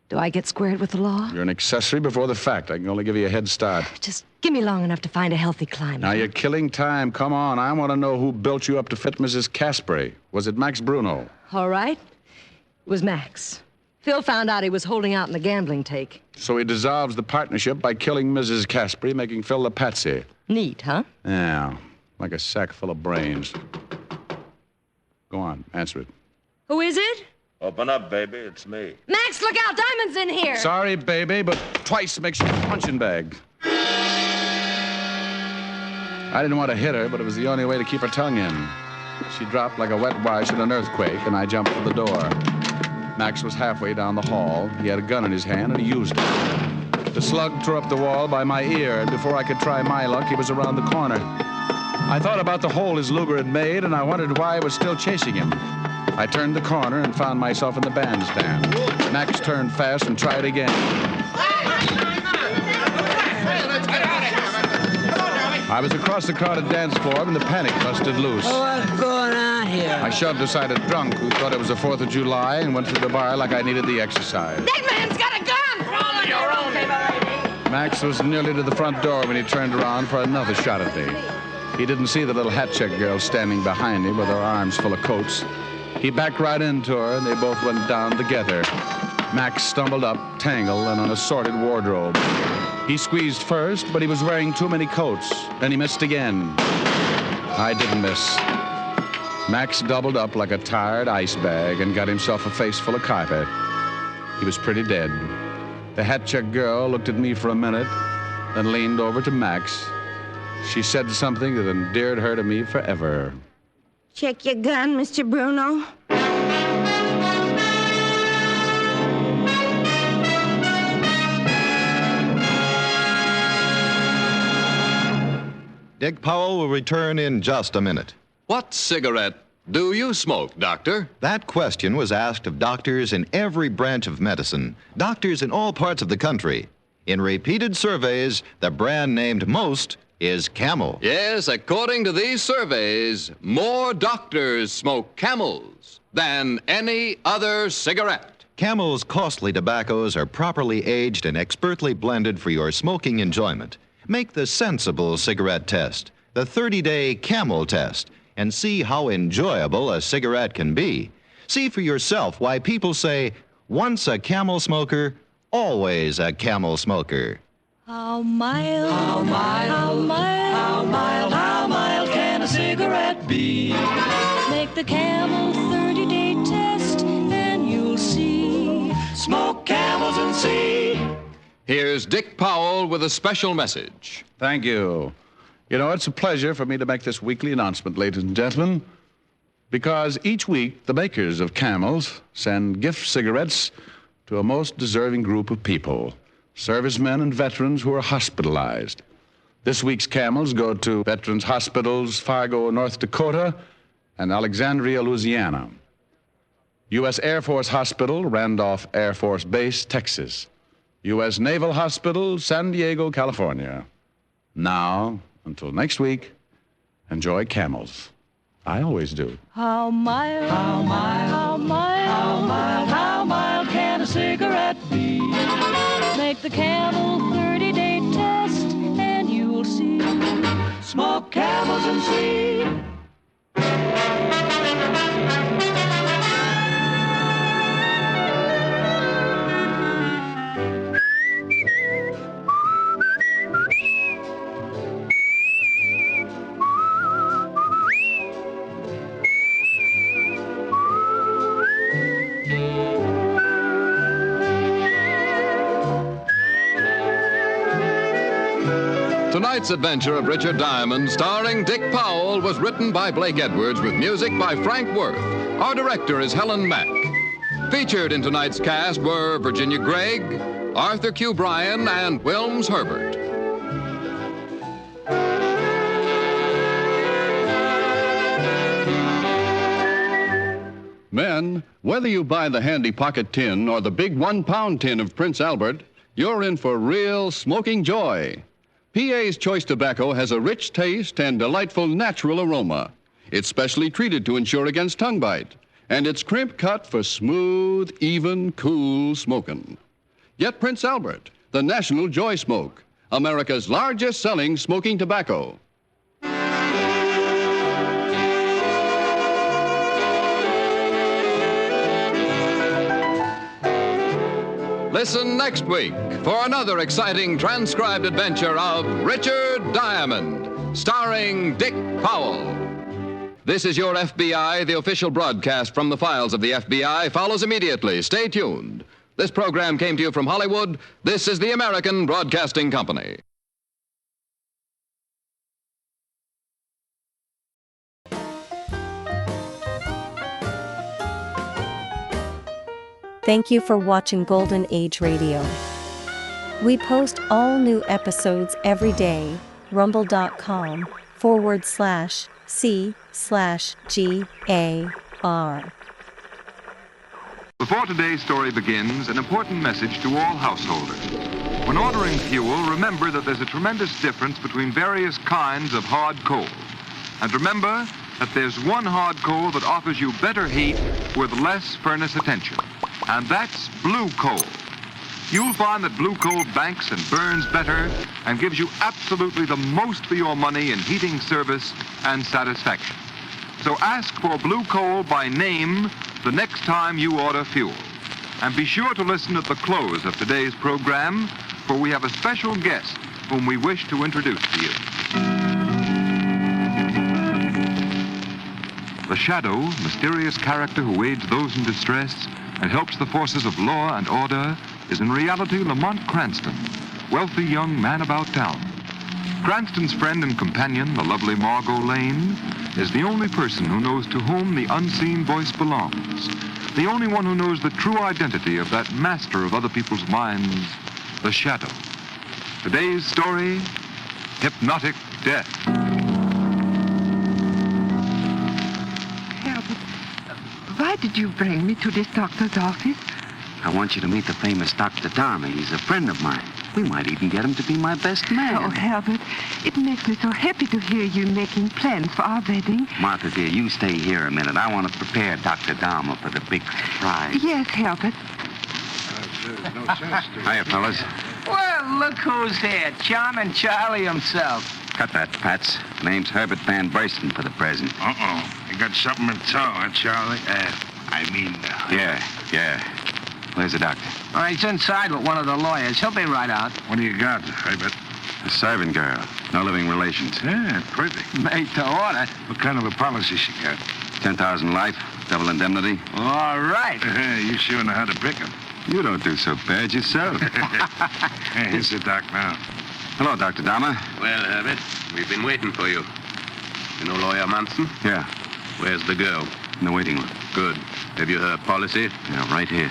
do I get squared with the law? You're an accessory before the fact. I can only give you a head start. Just give me long enough to find a healthy climate. Now, you're killing time. Come on. I want to know who built you up to fit Mrs. Caspary. Was it Max Bruno? All right. It was Max. Phil found out he was holding out in the gambling take. So he dissolves the partnership by killing Mrs. Caspary, making Phil the patsy. Neat, huh? Yeah, like a sack full of brains. Go on, answer it. Who is it? Open up, baby. It's me. Max, look out! Diamond's in here! Sorry, baby, but twice makes you a punching bag. I didn't want to hit her, but it was the only way to keep her tongue in. She dropped like a wet wash in an earthquake, and I jumped for the door. Max was halfway down the hall. He had a gun in his hand, and he used it. The slug tore up the wall by my ear, and before I could try my luck, he was around the corner. I thought about the hole his Luger had made, and I wondered why I was still chasing him. I turned the corner and found myself in the bandstand. Max turned fast and tried again. I was across the crowded dance floor when the panic busted loose. What's going on here? I shoved aside a drunk who thought it was the 4th of July and went through the bar like I needed the exercise. That man's got a gun! Roll on your own, baby. Max was nearly to the front door when he turned around for another shot at me. He didn't see the little hat check girl standing behind me with her arms full of coats. He backed right into her, and they both went down together. Max stumbled up, tangled, in an assorted wardrobe. He squeezed first, but he was wearing too many coats, and he missed again. I didn't miss. Max doubled up like a tired ice bag and got himself a face full of carpet. He was pretty dead. The hat check girl looked at me for a minute, then leaned over to Max. She said something that endeared her to me forever. Check your gun, Mr. Bruno. Dick Powell will return in just a minute. What cigarette do you smoke, Doctor? That question was asked of doctors in every branch of medicine, doctors in all parts of the country. In repeated surveys, the brand named most is Camel. Yes, according to these surveys, more doctors smoke Camels than any other cigarette. Camel's costly tobaccos are properly aged and expertly blended for your smoking enjoyment. Make the sensible cigarette test, the 30-day Camel test, and see how enjoyable a cigarette can be. See for yourself why people say, once a Camel smoker, always a Camel smoker. How mild, how mild, how mild, how mild, how mild can a cigarette be? Make the Camel 30-day test and you'll see. Smoke Camels and see. Here's Dick Powell with a special message. Thank you. You know, it's a pleasure for me to make this weekly announcement, ladies and gentlemen, because each week the makers of Camels send gift cigarettes to a most deserving group of people, servicemen and veterans who are hospitalized. This week's Camels go to Veterans Hospitals, Fargo, North Dakota, and Alexandria, Louisiana. U.S. Air Force Hospital, Randolph Air Force Base, Texas. U.S. Naval Hospital, San Diego, California. Now, until next week, enjoy Camels. I always do. How mild, how mild, how mild, how mild, how mild can a cigarette be? Make the Camel 30-day test and you'll see. Smoke Camels and see. Tonight's adventure of Richard Diamond, starring Dick Powell, was written by Blake Edwards with music by Frank Worth. Our director is Helen Mack. Featured in tonight's cast were Virginia Gregg, Arthur Q. Bryan, and Wilms Herbert. Men, whether you buy the handy pocket tin or the big 1-pound tin of Prince Albert, you're in for real smoking joy. PA's Choice Tobacco has a rich taste and delightful natural aroma. It's specially treated to ensure against tongue bite, and it's crimp cut for smooth, even, cool smoking. Get Prince Albert, the National Joy Smoke, America's largest selling smoking tobacco. Listen next week for another exciting transcribed adventure of Richard Diamond, starring Dick Powell. This is your FBI. The official broadcast from the files of the FBI follows immediately. Stay tuned. This program came to you from Hollywood. This is the American Broadcasting Company. Thank you for watching Golden Age Radio. We post all new episodes every day. rumble.com/C/GAR. Before today's story begins, an important message to all householders. When ordering fuel, remember that there's a tremendous difference between various kinds of hard coal. And remember that there's one hard coal that offers you better heat with less furnace attention. And that's blue coal. You'll find that blue coal banks and burns better and gives you absolutely the most for your money in heating service and satisfaction. So ask for blue coal by name the next time you order fuel. And be sure to listen at the close of today's program, for we have a special guest whom we wish to introduce to you. The Shadow, mysterious character who aids those in distress and helps the forces of law and order, is in reality Lamont Cranston, wealthy young man about town. Cranston's friend and companion, the lovely Margot Lane, is the only person who knows to whom the unseen voice belongs. The only one who knows the true identity of that master of other people's minds, the Shadow. Today's story, Hypnotic Death. Herbert, why did you bring me to this doctor's office? I want you to meet the famous Dr. Dharma. He's a friend of mine. We might even get him to be my best man. Oh, Herbert, it makes me so happy to hear you making plans for our wedding. Martha, dear, you stay here a minute. I want to prepare Dr. Dharma for the big surprise. Yes, Herbert. Hiya, fellas. Well, look who's here. Charming Charlie himself. Cut that, Pats. Name's Herbert Van Burston for the present. Uh-oh. You got something in tow, huh, Charlie? Yeah. Where's the doctor? Oh, he's inside with one of the lawyers. He'll be right out. What do you got, Herbert? A servant girl. No living relations. Yeah, pretty. Made to order. What kind of a policy she got? 10,000 life, double indemnity. All right. You sure know how to pick 'em. You don't do so bad yourself. Hey, here's the doc now. Hello, Dr. Dharma. Well, Herbert, we've been waiting for you. You know Lawyer Manson? Yeah, Where's the girl? in the waiting room. Good. Have you her policy? Yeah, right here.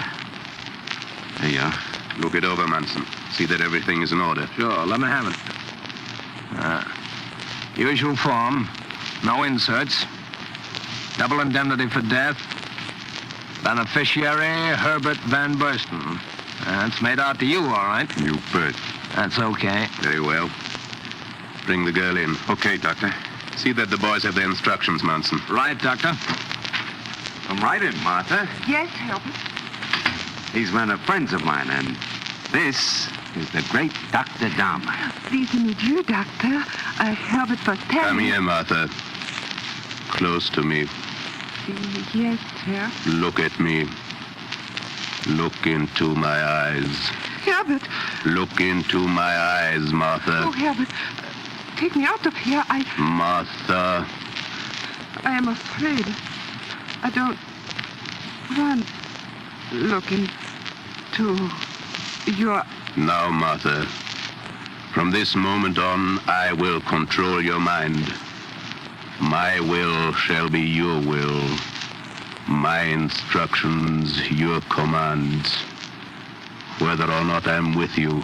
There you are. Look it over, Manson. See that everything is in order. Sure, let me have it. Usual form. No inserts. Double indemnity for death. Beneficiary, Herbert Van Burston. That's made out to you, all right. You bet. That's okay. Very well. Bring the girl in. Okay, Doctor. See that the boys have their instructions, Manson. Right, Doctor. Come right in, Martha. Yes, Herbert. These men are friends of mine, and this is the great Dr. Dharma. Pleased to meet you, Doctor. Herbert was telling... Come here, Martha. Close to me. Yes, sir. Look at me. Look into my eyes. Herbert. Look into my eyes, Martha. Oh, Herbert. Take me out of here. Martha. I am afraid. I don't want to look into your... Now, Martha. From this moment on, I will control your mind. My will shall be your will. My instructions, your commands. Whether or not I'm with you,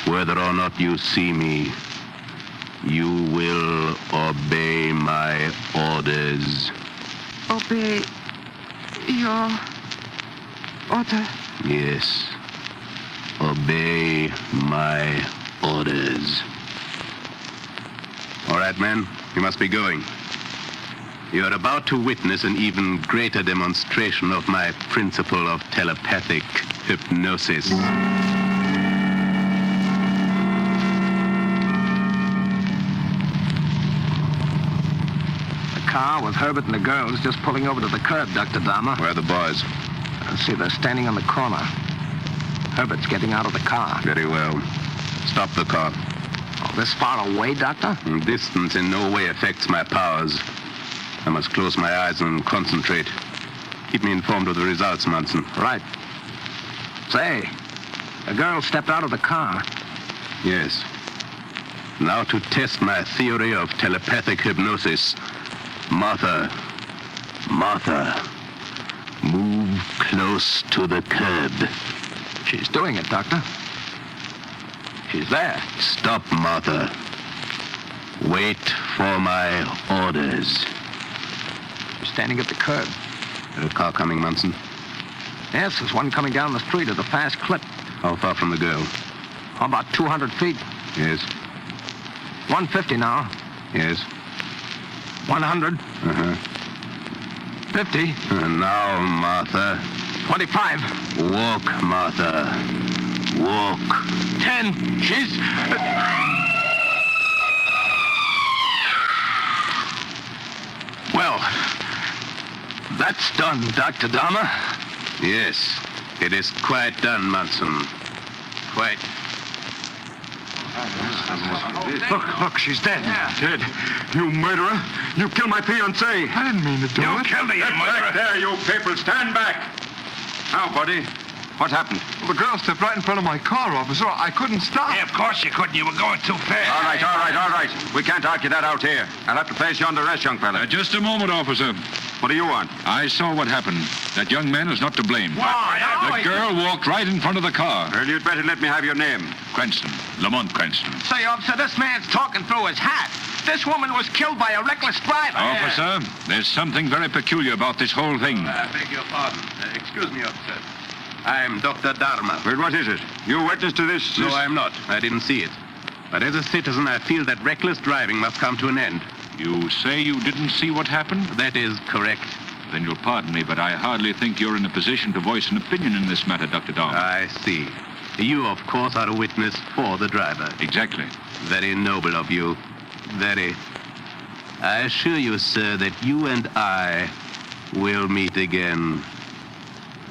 whether or not you see me, you will obey my orders. Obey your order? Yes. Obey my orders. All right, men, you must be going. You're about to witness an even greater demonstration of my principle of telepathic hypnosis. The car with Herbert and the girls just pulling over to the curb, Dr. Dharma. Where are the boys? See, they're standing on the corner. Herbert's getting out of the car. Very well. Stop the car. Oh, this far away, Doctor? Distance in no way affects my powers. I must close my eyes and concentrate. Keep me informed of the results, Munson. Right. Say, a girl stepped out of the car. Yes. Now to test my theory of telepathic hypnosis. Martha. Martha. Move close to the curb. She's doing it, Doctor. She's there. Stop, Martha. Wait for my orders. She's standing at the curb. Is a car coming, Munson? Yes, there's one coming down the street at a fast clip. How far from the girl? About 200 feet. Yes. 150 now. Yes. 100. 50. Now, Martha. 25. Walk, Martha. Walk. 10. She's... Well, that's done, Dr. Dahmer. Yes, it is quite done, Munson. Quite. Look, she's dead. Dead. You murderer. You killed my fiancée. I didn't mean to do it. You killed her, you murderer. Back there, you people. Stand back. Now, buddy, what happened? The girl stepped right in front of my car, officer. I couldn't stop. Yeah, of course you couldn't. You were going too fast. All right. We can't argue that out here. I'll have to place you under arrest, young fella. Just a moment, officer. What do you want? I saw what happened. That young man is not to blame. Why? The girl walked right in front of the car. Well, you'd better let me have your name. Cranston. Lamont Cranston. Say, officer, this man's talking through his hat. This woman was killed by a reckless driver. Officer, there's something very peculiar about this whole thing. I beg your pardon. Excuse me, officer. I'm Dr. Dharma. Well, what is it? You witness to this? No, I'm not. I didn't see it. But as a citizen, I feel that reckless driving must come to an end. You say you didn't see what happened? That is correct. Then you'll pardon me, but I hardly think you're in a position to voice an opinion in this matter, Dr. Dahmer. I see. You, of course, are a witness for the driver. Exactly. Very noble of you. Very. I assure you, sir, that you and I will meet again.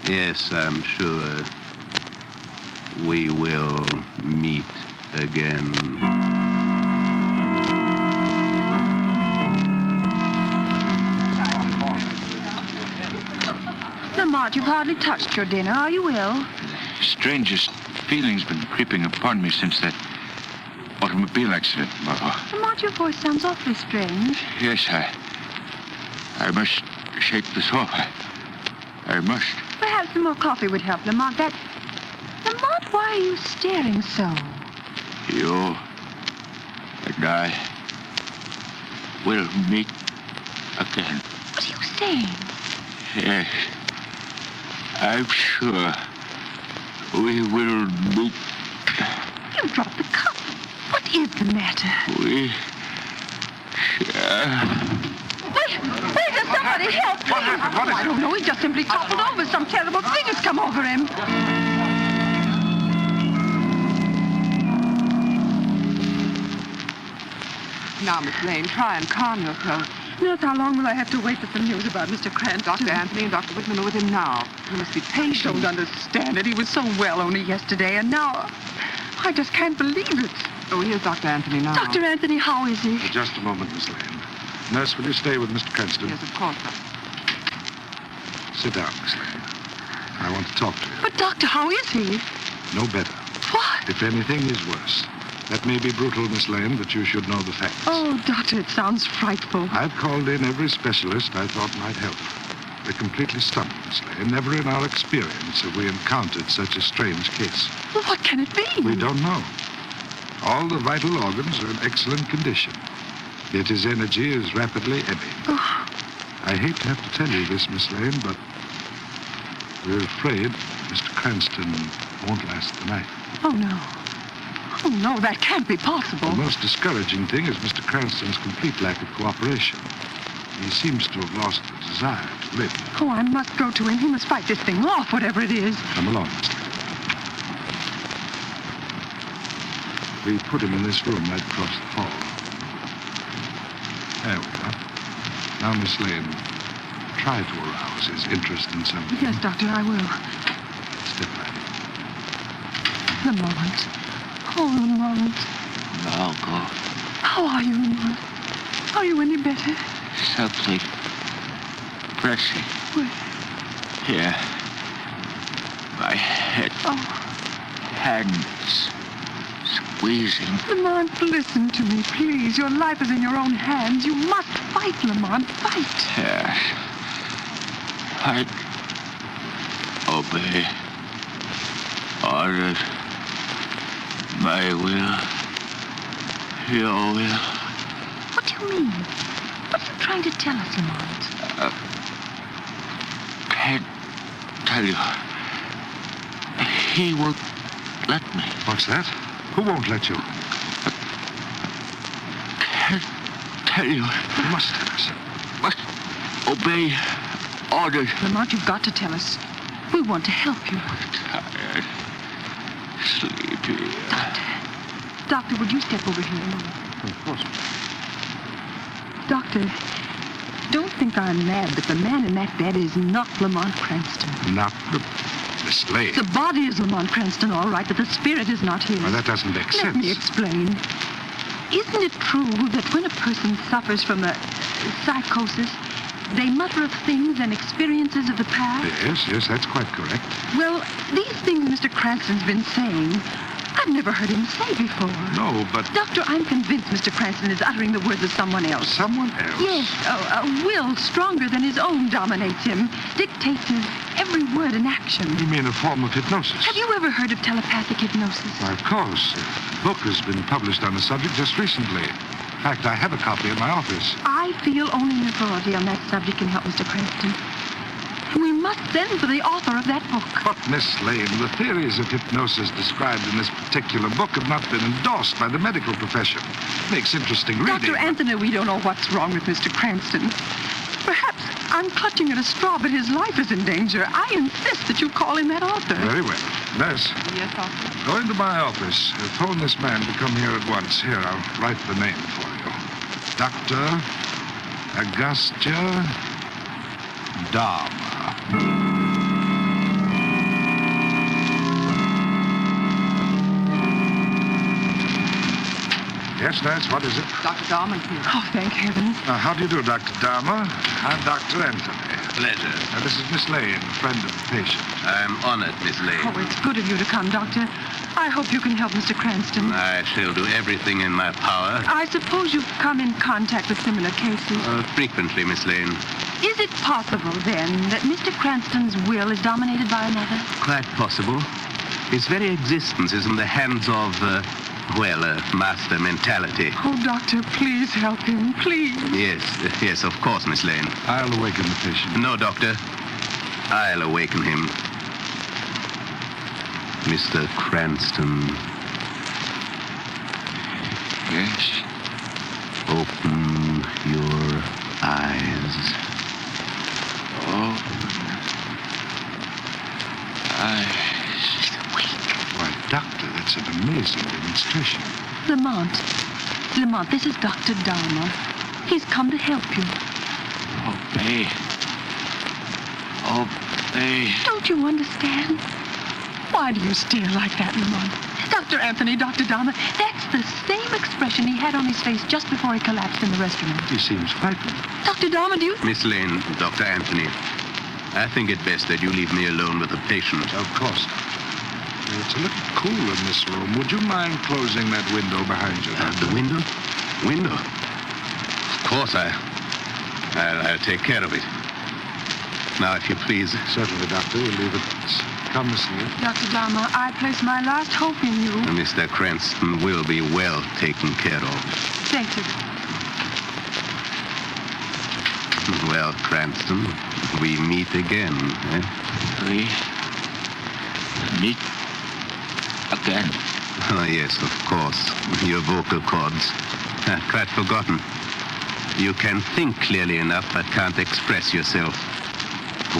Yes, I'm sure we will meet again. Lamont, you've hardly touched your dinner. Are you ill? Strangest feeling's been creeping upon me since that automobile accident, Mother. Lamont, your voice sounds awfully strange. Yes, I must shake this off. I must. Perhaps some more coffee would help, Lamont. Lamont, why are you staring so? You and I will meet again. What are you saying? Yes, I'm sure we will meet. You dropped the cup. What is the matter? We shall. Wait, does somebody help, please? What happened? I don't know. He just simply toppled over. Some terrible thing has come over him. Now, Miss Lane, try and calm yourself. Nurse, how long will I have to wait for some news about Mr. Cranston? Dr. Anthony and Dr. Whitman are with him now. You must be patient. I don't understand it. He was so well only yesterday, and now I just can't believe it. Oh, here's Dr. Anthony now. Dr. Anthony, how is he? Just a moment, Miss Lane. Nurse, will you stay with Mr. Cranston? Yes, of course, Doctor. Sit down, Miss Lane. I want to talk to you. But, Doctor, how is he? No better. What? If anything, is worse. That may be brutal, Miss Lane, but you should know the facts. Oh, Doctor, it sounds frightful. I've called in every specialist I thought might help. They're completely stumped, Miss Lane. Never in our experience have we encountered such a strange case. Well, what can it be? We don't know. All the vital organs are in excellent condition, yet his energy is rapidly ebbing. Oh. I hate to have to tell you this, Miss Lane, but we're afraid Mr. Cranston won't last the night. Oh, no. Oh, no, that can't be possible. The most discouraging thing is Mr. Cranston's complete lack of cooperation. He seems to have lost the desire to live. Oh, I must go to him. He must fight this thing off, whatever it is. Come along, Miss Lane. We put him in this room right across the hall. There we are. Now, Miss Lane, try to arouse his interest in something. Yes, Doctor, I will. Step right in. Lamont. Oh, Lamont. Margot. How are you, Lamont? Are you any better? Something pressing. Where? Here. My head. Oh. Hands. Squeezing. Lamont, listen to me, please. Your life is in your own hands. You must fight, Lamont. Fight. Yes. obey orders. My will, your will. What do you mean? What are you trying to tell us, Lamont? Can't tell you. He won't let me. What's that? Who won't let you? Can't tell you. You must tell us. Must obey orders. Lamont, you've got to tell us. We want to help you. Tired. Sleepy. Doctor, would you step over here a moment? Of course. Doctor, don't think I'm mad, but the man in that bed is not Lamont Cranston. Not Miss Lane. The body is Lamont Cranston, all right, but the spirit is not his. Well, that doesn't make sense. Let me explain. Isn't it true that when a person suffers from a psychosis, they mutter of things and experiences of the past? Yes, that's quite correct. Well, these things Mr. Cranston's been saying, I've never heard him say before. No, but... Doctor, I'm convinced Mr. Cranston is uttering the words of someone else. Someone else? Yes, a will stronger than his own dominates him, dictates his every word and action. You mean a form of hypnosis? Have you ever heard of telepathic hypnosis? Why, of course. A book has been published on the subject just recently. In fact, I have a copy in my office. I feel only an authority on that subject can help Mr. Cranston. We must send for the author of that book. But, Miss Lane, the theories of hypnosis described in this particular book have not been endorsed by the medical profession. Makes interesting reading. Dr. Anthony, we don't know what's wrong with Mr. Cranston. Perhaps I'm clutching at a straw, but his life is in danger. I insist that you call in that author. Very well. Nurse, Yes, officer. go into my office. Phone this man to come here at once. Here, I'll write the name for you. Dr. Agastya Dharma. Yes, nurse, what is it? Dr. Dharma here. Oh, thank heaven. How do you do, Dr. Dharma? I'm Dr. Anthony. Pleasure. This is Miss Lane, a friend of the patient. I'm honored, Miss Lane. Oh, it's good of you to come, Doctor. I hope you can help Mr. Cranston. I shall do everything in my power. I suppose you've come in contact with similar cases. Frequently, Miss Lane. Is it possible, then, that Mr. Cranston's will is dominated by another? Quite possible. His very existence is in the hands of, master mentality. Oh, Doctor, please help him, please. Yes, of course, Miss Lane. I'll awaken the patient. No, Doctor. I'll awaken him. Mr. Cranston. Yes? Open your eyes. He's awake. Why, Doctor, that's an amazing demonstration. Lamont, this is Dr. Dharma. He's come to help you. Obey. Don't you understand? Why do you stare like that, Lamont? Dr. Anthony, Dr. Dharma, that's the same expression he had on his face just before he collapsed in the restaurant. He seems frightened. Dr. Dharma, do you... Miss Lane, Dr. Anthony, I think it best that you leave me alone with the patient. Of course. It's a little cool in this room. Would you mind closing that window behind you? The window? Window? Of course, I'll take care of it. Now, if you please. Certainly, Doctor. We'll leave it. Come, Miss Lane. Dr. Dharma, I place my last hope in you. Mr. Cranston will be well taken care of. Thank you. Well, Cranston, we meet again, eh? We meet again? Oh, yes, of course. Your vocal cords. Quite forgotten. You can think clearly enough, but can't express yourself.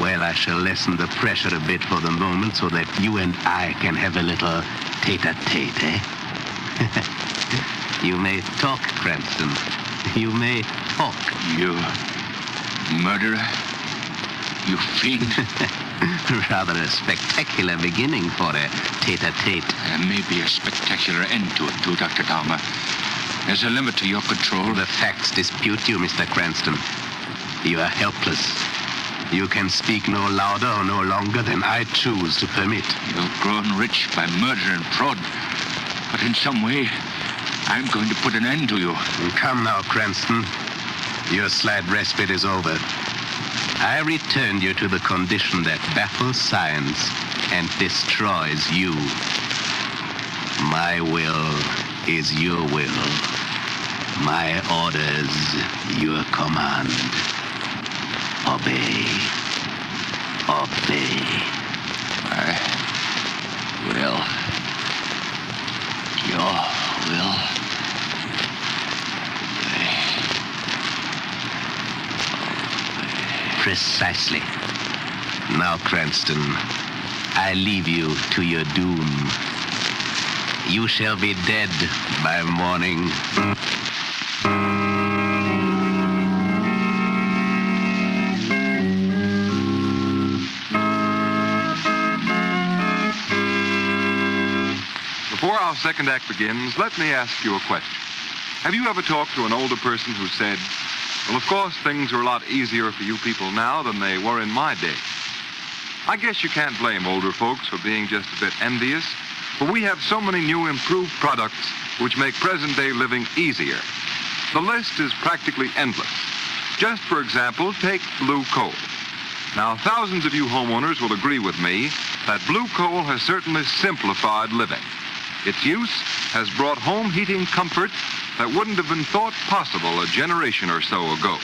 Well, I shall lessen the pressure a bit for the moment so that you and I can have a little tete-a-tete, eh? You may talk, Cranston. You may talk. You murderer? You fiend? Rather a spectacular beginning for a tete-a-tete. There may be a spectacular end to it, too, Dr. Dharma. There's a limit to your control. The facts dispute you, Mr. Cranston. You are helpless. You can speak no louder or no longer than I choose to permit. You've grown rich by murder and fraud. But in some way, I'm going to put an end to you. Come now, Cranston. Your slight respite is over. I returned you to the condition that baffles science and destroys you. My will is your will. My orders, your command. Obey. Obey. I will. Your will. Precisely. Now, Cranston, I leave you to your doom. You shall be dead by morning. Before our second act begins, let me ask you a question. Have you ever talked to an older person who said, well, of course, things are a lot easier for you people now than they were in my day? I guess you can't blame older folks for being just a bit envious, for we have so many new improved products which make present-day living easier. The list is practically endless. Just for example, take Blue Coal. Now, thousands of you homeowners will agree with me that Blue Coal has certainly simplified living. Its use has brought home heating comfort that wouldn't have been thought possible a generation or so ago.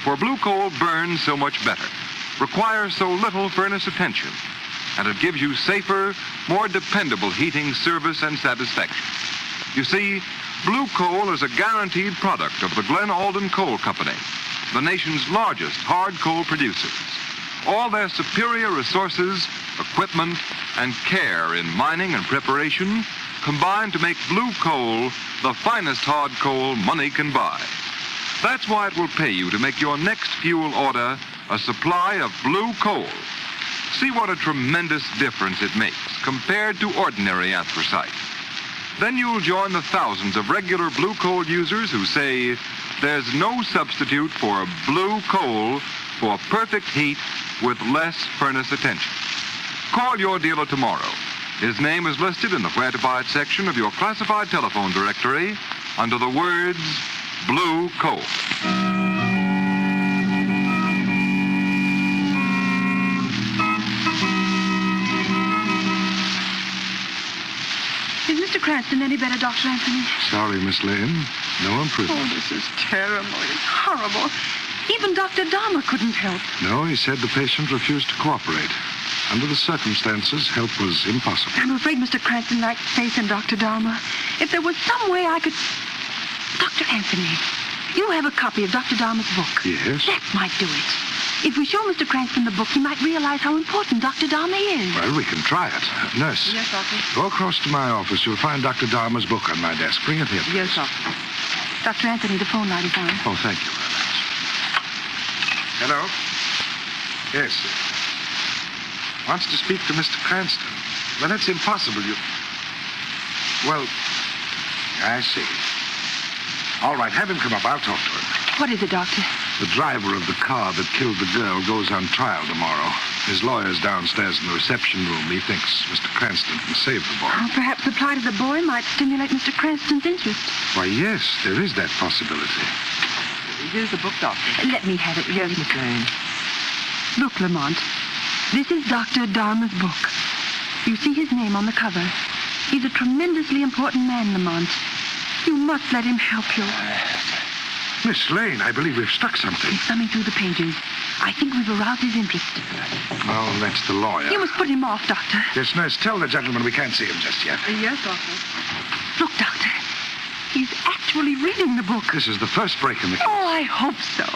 For Blue Coal burns so much better, requires so little furnace attention, and it gives you safer, more dependable heating service and satisfaction. You see, Blue Coal is a guaranteed product of the Glen Alden Coal Company, the nation's largest hard coal producers. All their superior resources, equipment, and care in mining and preparation combine to make Blue Coal the finest hard coal money can buy. That's why it will pay you to make your next fuel order a supply of Blue Coal. See what a tremendous difference it makes compared to ordinary anthracite. Then you'll join the thousands of regular Blue Coal users who say there's no substitute for Blue Coal for perfect heat with less furnace attention. Call your dealer tomorrow. His name is listed in the Where to Buy It section of your classified telephone directory under the words Blue Coal. Is Mr. Cranston any better, Dr. Anthony? Sorry, Miss Lane. No improvement. Oh, this is terrible. It's horrible. Even Dr. Dahmer couldn't help. No, he said the patient refused to cooperate. Under the circumstances, help was impossible. I'm afraid Mr. Cranston lacked faith in Dr. Dahmer. If there was some way I could... Dr. Anthony, you have a copy of Dr. Dahmer's book. Yes? That might do it. If we show Mr. Cranston the book, he might realize how important Dr. Dahmer is. Well, we can try it. Nurse. Yes, Doctor. Go across to my office. You'll find Dr. Dahmer's book on my desk. Bring it here. Yes, Doctor. Dr. Anthony, the phone light is on. Oh, thank you. Hello? Yes. Wants to speak to Mr. Cranston. Well, that's impossible. Well, I see. All right, have him come up. I'll talk to him. What is it, Doctor? The driver of the car that killed the girl goes on trial tomorrow. His lawyer's downstairs in the reception room. He thinks Mr. Cranston can save the boy. Oh, perhaps the plight of the boy might stimulate Mr. Cranston's interest. Why, yes, there is that possibility. Here's the book, Doctor. Let me have it. Yes, Miss Lane. Look, Lamont. This is Dr. Dahmer's book. You see his name on the cover. He's a tremendously important man, Lamont. You must let him help you. Miss Lane, I believe we've struck something. He's thumbing through the pages. I think we've aroused his interest. Oh, that's the lawyer. You must put him off, Doctor. Yes, nurse, tell the gentleman we can't see him just yet. Yes, Doctor. Look, Doctor. He's actually reading the book. This is the first break in the case. Oh, I hope so.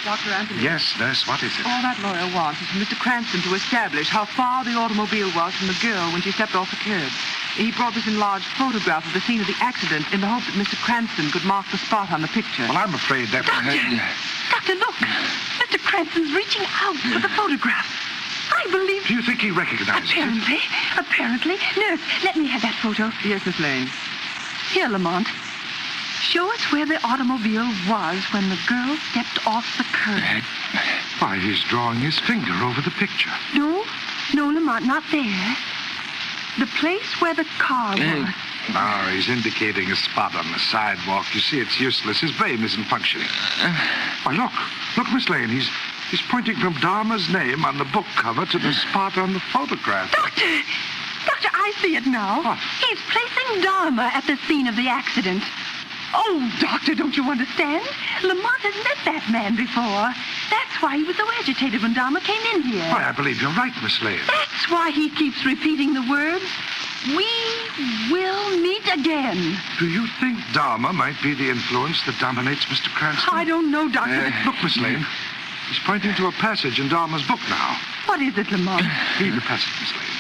Dr. Anthony. Yes, nurse, what is it? All that lawyer wants is for Mr. Cranston to establish how far the automobile was from the girl when she stepped off the curb. He brought this enlarged photograph of the scene of the accident in the hope that Mr. Cranston could mark the spot on the picture. Well, I'm afraid that... Doctor, look. Mr. Cranston's reaching out for the photograph. I believe... Do you think he recognizes it? Apparently. Nurse, let me have that photo. Yes, Miss Lane. Here, Lamont. Show us where the automobile was when the girl stepped off the curb. Why, he's drawing his finger over the picture. No, Lamont, not there. The place where the car was. No, he's indicating a spot on the sidewalk. You see, it's useless. His brain isn't functioning. Why, look, Miss Lane, he's He's pointing from Dharma's name on the book cover to the spot on the photograph. Doctor, I see it now. What? He's placing Dharma at the scene of the accident. Oh, Doctor, don't you understand? Lamont has met that man before. That's why he was so agitated when Dharma came in here. Why, I believe you're right, Miss Lane. That's why he keeps repeating the words, "We will meet again." Do you think Dharma might be the influence that dominates Mr. Cranston? I don't know, Doctor. Look, Miss Lane. He's pointing to a passage in Dharma's book now. What is it, Lamont? Read the passage, Miss Lane.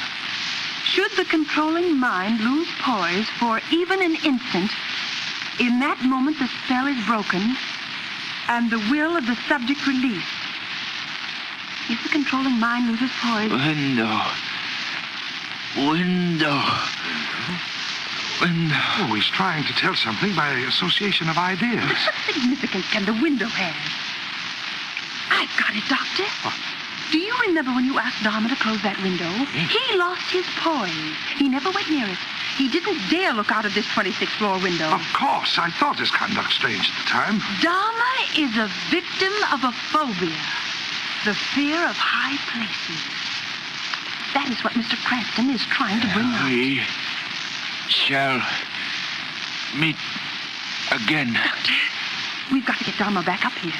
Should the controlling mind lose poise for even an instant, in that moment the spell is broken and the will of the subject released. If the controlling mind loses poise... Window. Oh, he's trying to tell something by association of ideas. What significance can the window have? I've got it, Doctor. What? Do you remember when you asked Dharma to close that window? Yes. He lost his poise. He never went near it. He didn't dare look out of this 26th floor window. Of course. I thought his conduct strange at the time. Dharma is a victim of a phobia. The fear of high places. That is what Mr. Cranston is trying to bring out. We shall meet again. Doctor, we've got to get Dharma back up here.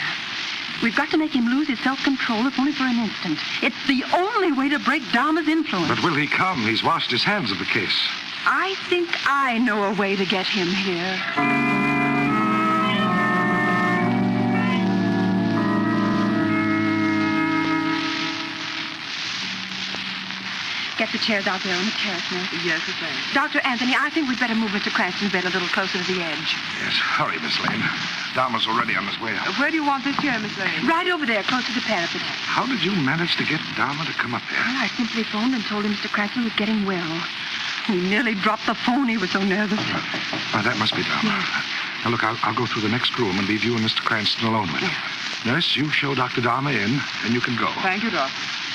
We've got to make him lose his self-control, if only for an instant. It's the only way to break Dharma's influence. But will he come? He's washed his hands of the case. I think I know a way to get him here. Get the chairs out there on the terrace, nurse. Yes, it's there. Dr. Anthony, I think we'd better move Mr. Cranston's bed a little closer to the edge. Yes, hurry, Miss Lane. Dharma's already on his way up. Where do you want this chair, Miss Lane? Right over there, close to the parapet. How did you manage to get Dharma to come up here? Well, I simply phoned and told him Mr. Cranston was getting well. He nearly dropped the phone. He was so nervous. That must be Dharma. Now, look, I'll go through the next room and leave you and Mr. Cranston alone with him. Nurse, you show Dr. Dharma in, and you can go. Thank you, Doc.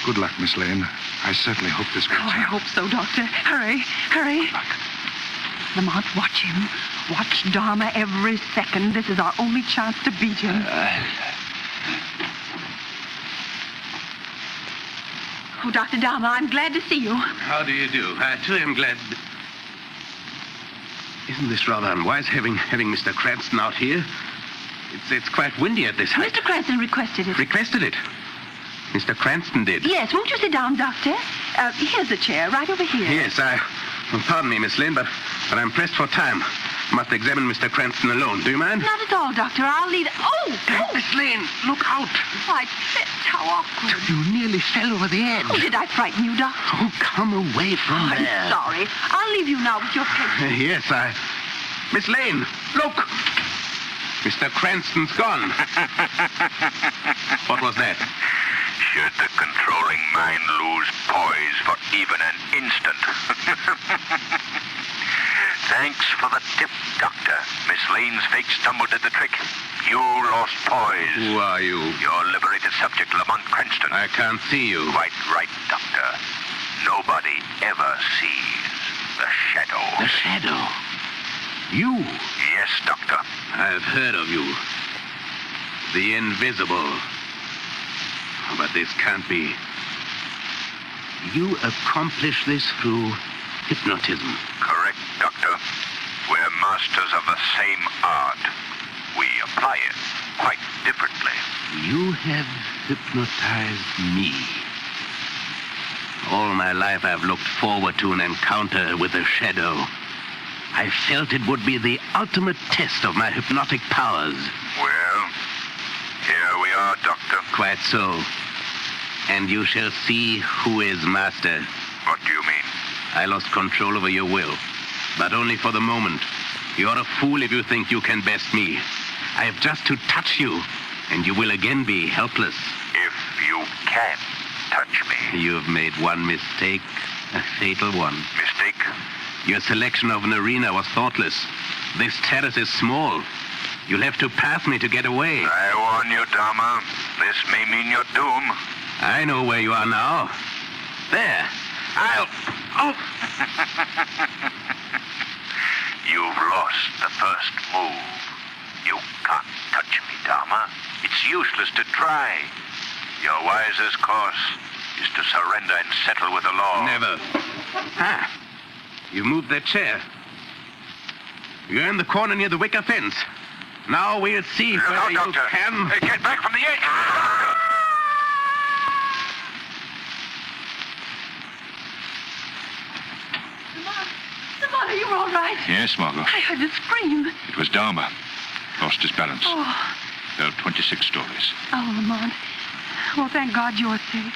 Good luck, Miss Lane. I certainly hope this works I hope so, Doctor. Hurry. Good luck. Lamont, watch him. Watch Dharma every second. This is our only chance to beat him. Oh, Dr. Dharma, I'm glad to see you. How do you do? I too am glad. Isn't this rather unwise, having Mr. Cranston out here? It's quite windy at this height. Mr. Cranston requested it. Requested it? Mr. Cranston did? Yes, won't you sit down, Doctor? Here's the chair, right over here. Yes, pardon me, Miss Lane, but I'm pressed for time. Must examine Mr. Cranston alone. Do you mind? Not at all, Doctor. I'll leave... Oh! Miss Lane, look out. I tripped. How awkward. You nearly fell over the edge. Oh, did I frighten you, Doctor? Oh, come away from there. I'm sorry. I'll leave you now with your patient. Yes, Miss Lane, look! Mr. Cranston's gone. What was that? Should the controlling mind lose poise for even an instant? Thanks for the tip, Doctor. Miss Lane's fake stumbled at the trick. You lost poise. Who are you? Your liberated subject, Lamont Cranston. I can't see you. Quite right, Doctor. Nobody ever sees the shadow. The shadow? You? Yes, Doctor. I've heard of you. The invisible. But this can't be. You accomplish this through hypnotism. Correct, Doctor. We're masters of the same art. We apply it quite differently. You have hypnotized me. All my life I've looked forward to an encounter with the shadow. I felt it would be the ultimate test of my hypnotic powers. Well, here we are, Doctor. Quite so. And you shall see who is master. What do you mean? I lost control over your will, but only for the moment. You're a fool if you think you can best me. I have just to touch you, and you will again be helpless. If you can touch me. You've made one mistake, a fatal one. Mistake? Your selection of an arena was thoughtless. This terrace is small. You'll have to pass me to get away. I warn you, Dharma. This may mean your doom. I know where you are now. There. Oh! You've lost the first move. You can't touch me, Dharma. It's useless to try. Your wisest course is to surrender and settle with the law. Never. Ah, you moved that chair. You're in the corner near the wicker fence. Now we'll see whether you Doctor. can... Get back from the edge. Lamont, are you all right? Yes, Margot. I heard a scream. It was Dharma. Lost his balance. Oh, Fell 26 stories. Lamont. Well, thank God you're safe.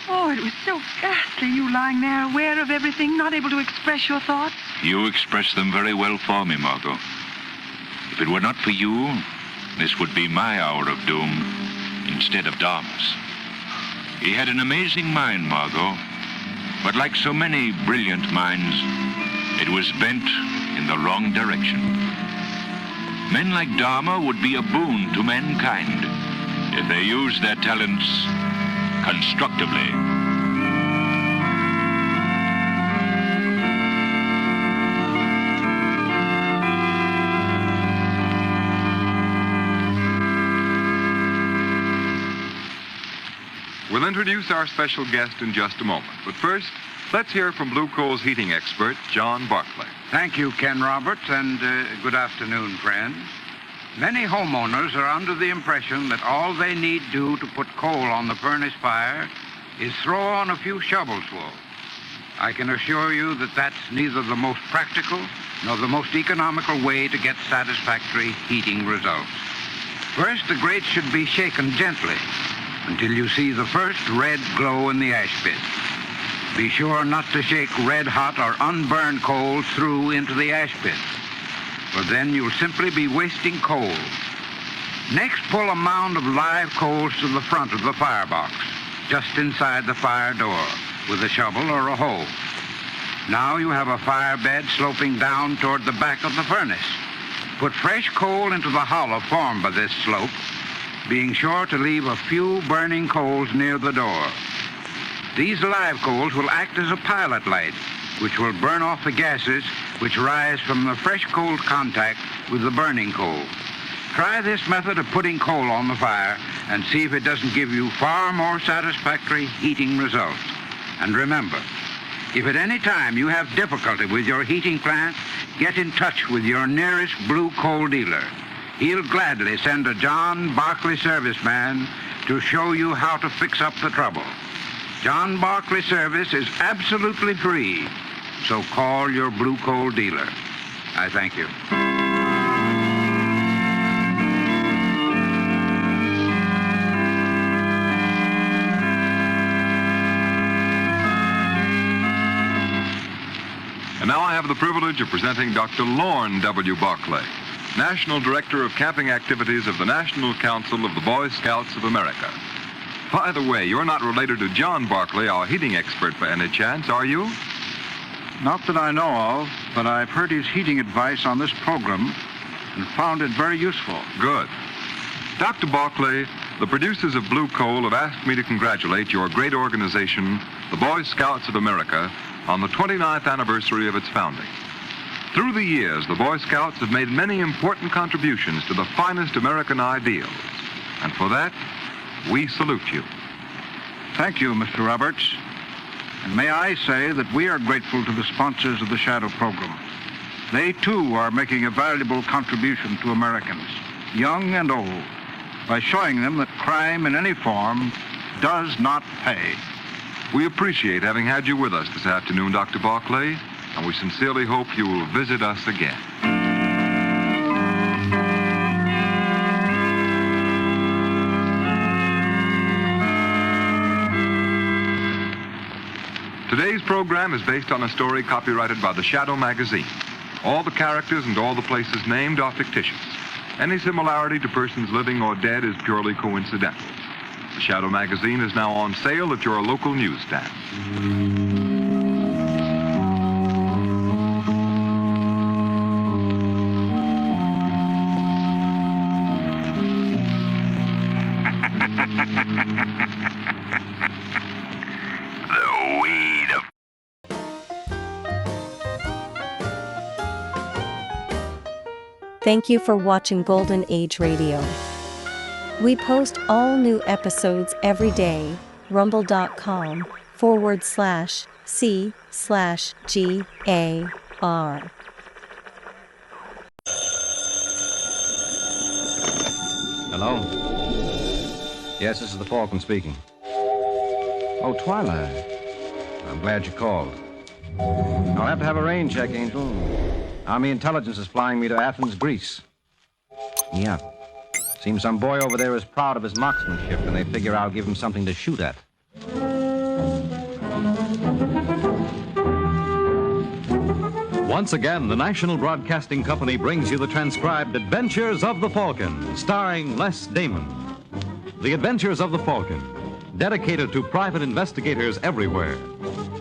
Oh, it was so ghastly, you lying there, aware of everything, not able to express your thoughts. You expressed them very well for me, Margot. If it were not for you, this would be my hour of doom instead of Dharma's. He had an amazing mind, Margot. But like so many brilliant minds, it was bent in the wrong direction. Men like Dharma would be a boon to mankind if they used their talents constructively. We'll introduce our special guest in just a moment. But first, let's hear from Blue Coal's heating expert, John Barclay. Thank you, Ken Roberts, and good afternoon, friends. Many homeowners are under the impression that all they need do to put coal on the furnace fire is throw on a few shovels full. I can assure you that that's neither the most practical nor the most economical way to get satisfactory heating results. First, the grate should be shaken gently until you see the first red glow in the ash pit. Be sure not to shake red-hot or unburned coal through into the ash pit, for then you'll simply be wasting coal. Next, pull a mound of live coals to the front of the firebox, just inside the fire door, with a shovel or a hoe. Now you have a fire bed sloping down toward the back of the furnace. Put fresh coal into the hollow formed by this slope, being sure to leave a few burning coals near the door. These live coals will act as a pilot light, which will burn off the gases which rise from the fresh coal contact with the burning coal. Try this method of putting coal on the fire and see if it doesn't give you far more satisfactory heating results. And remember, if at any time you have difficulty with your heating plant, get in touch with your nearest Blue Coal dealer. He'll gladly send a John Barclay serviceman to show you how to fix up the trouble. John Barclay service is absolutely free, so call your Blue Coal dealer. I thank you. And now I have the privilege of presenting Dr. Lorne W. Barclay, National Director of Camping Activities of the National Council of the Boy Scouts of America. By the way, you're not related to John Barclay, our heating expert, by any chance, are you? Not that I know of, but I've heard his heating advice on this program and found it very useful. Good. Dr. Barclay, the producers of Blue Coal have asked me to congratulate your great organization, the Boy Scouts of America, on the 29th anniversary of its founding. Through the years, the Boy Scouts have made many important contributions to the finest American ideals. And for that, we salute you. Thank you, Mr. Roberts. And may I say that we are grateful to the sponsors of the Shadow program. They, too, are making a valuable contribution to Americans, young and old, by showing them that crime in any form does not pay. We appreciate having had you with us this afternoon, Dr. Barclay, and we sincerely hope you will visit us again. Today's program is based on a story copyrighted by the Shadow magazine. All the characters and all the places named are fictitious. Any similarity to persons living or dead is purely coincidental. The Shadow magazine is now on sale at your local newsstand. Thank you for watching Golden Age Radio. We post all new episodes every day. rumble.com/c/GAR. Hello? Yes, this is the Falcon speaking. Oh, Twilight. I'm glad you called. I'll have to have a rain check, Angel. Army intelligence is flying me to Athens, Greece. Yeah. Seems some boy over there is proud of his marksmanship, and they figure I'll give him something to shoot at. Once again, the National Broadcasting Company brings you the transcribed Adventures of the Falcon, starring Les Damon. The Adventures of the Falcon, dedicated to private investigators everywhere.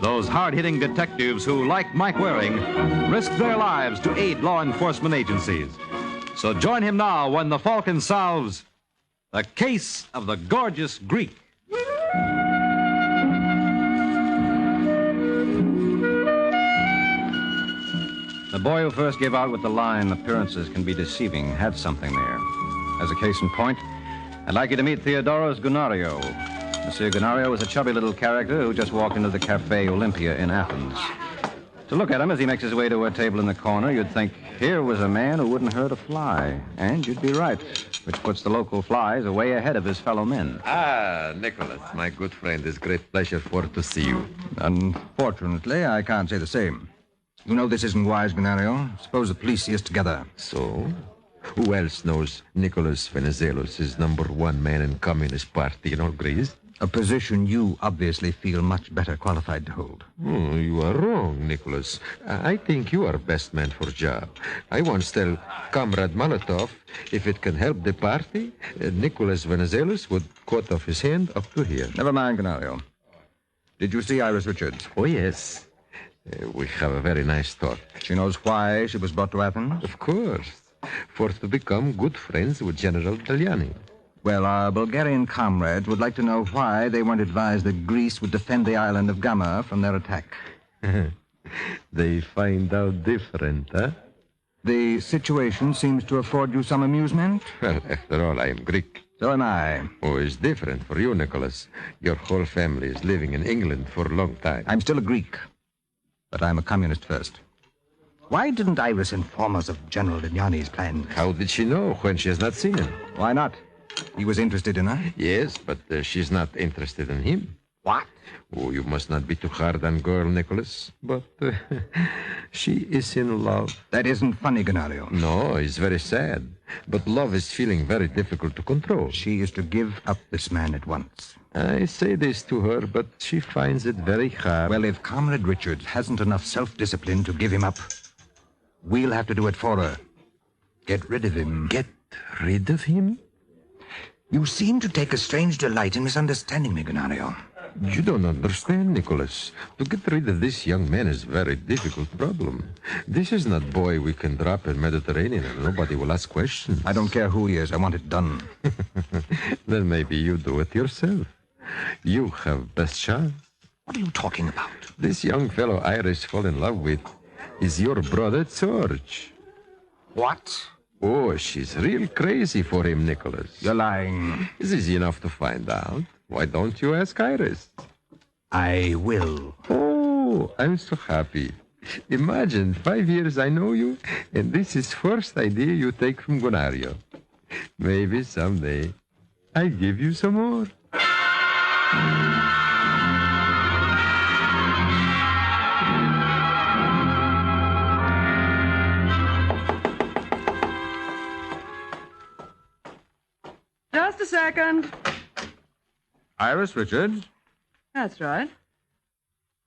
Those hard-hitting detectives who, like Mike Waring, risk their lives to aid law enforcement agencies. So join him now when the Falcon solves The Case of the Gorgeous Greek. The boy who first gave out with the line, "Appearances can be deceiving," had something there. As a case in point, I'd like you to meet Theodoros Gunario. Monsieur Gunario is a chubby little character who just walked into the Cafe Olympia in Athens. To look at him as he makes his way to a table in the corner, you'd think here was a man who wouldn't hurt a fly. And you'd be right, which puts the local flies way ahead of his fellow men. Ah, Nicholas, my good friend, it's great pleasure for to see you. Unfortunately, I can't say the same. You know this isn't wise, Gunario. Suppose the police see us together. So? Who else knows Nicholas Venizelos is #1 man in Communist Party in all Greece? A position you obviously feel much better qualified to hold. Oh, you are wrong, Nicholas. I think you are best man for job. I once tell Comrade Molotov, if it can help the party, Nicholas Venizelos would cut off his hand up to here. Never mind, Gunario. Did you see Iris Richards? Oh, yes. We have a very nice talk. She knows why she was brought to Athens? Of course. For to become good friends with General Daliani. Well, our Bulgarian comrades would like to know why they weren't advised that Greece would defend the island of Gamma from their attack. They find out different, huh? The situation seems to afford you some amusement? Well, after all, I am Greek. So am I. Oh, it's different for you, Nicholas. Your whole family is living in England for a long time. I'm still a Greek, but I'm a communist first. Why didn't Iris inform us of General Daliani's plans? How did she know when she has not seen him? Why not? He was interested in her? Yes, but she's not interested in him. What? Oh, you must not be too hard on girl, Nicholas. But she is in love. That isn't funny, Gunario. No, it's very sad. But love is feeling very difficult to control. She is to give up this man at once. I say this to her, but she finds it very hard. Well, if Comrade Richards hasn't enough self-discipline to give him up, we'll have to do it for her. Get rid of him. Get rid of him? You seem to take a strange delight in misunderstanding me, Gunario. You don't understand, Nicholas. To get rid of this young man is a very difficult problem. This is not boy we can drop in Mediterranean and nobody will ask questions. I don't care who he is. I want it done. Then maybe you do it yourself. You have best chance. What are you talking about? This young fellow Iris fall in love with is your brother George. What? Oh, she's real crazy for him, Nicholas. You're lying. It's easy enough to find out. Why don't you ask Iris? I will. Oh, I'm so happy. Imagine, 5 years I know you, and this is first idea you take from Gunario. Maybe someday I give you some more. Just a second. Iris Richards? That's right.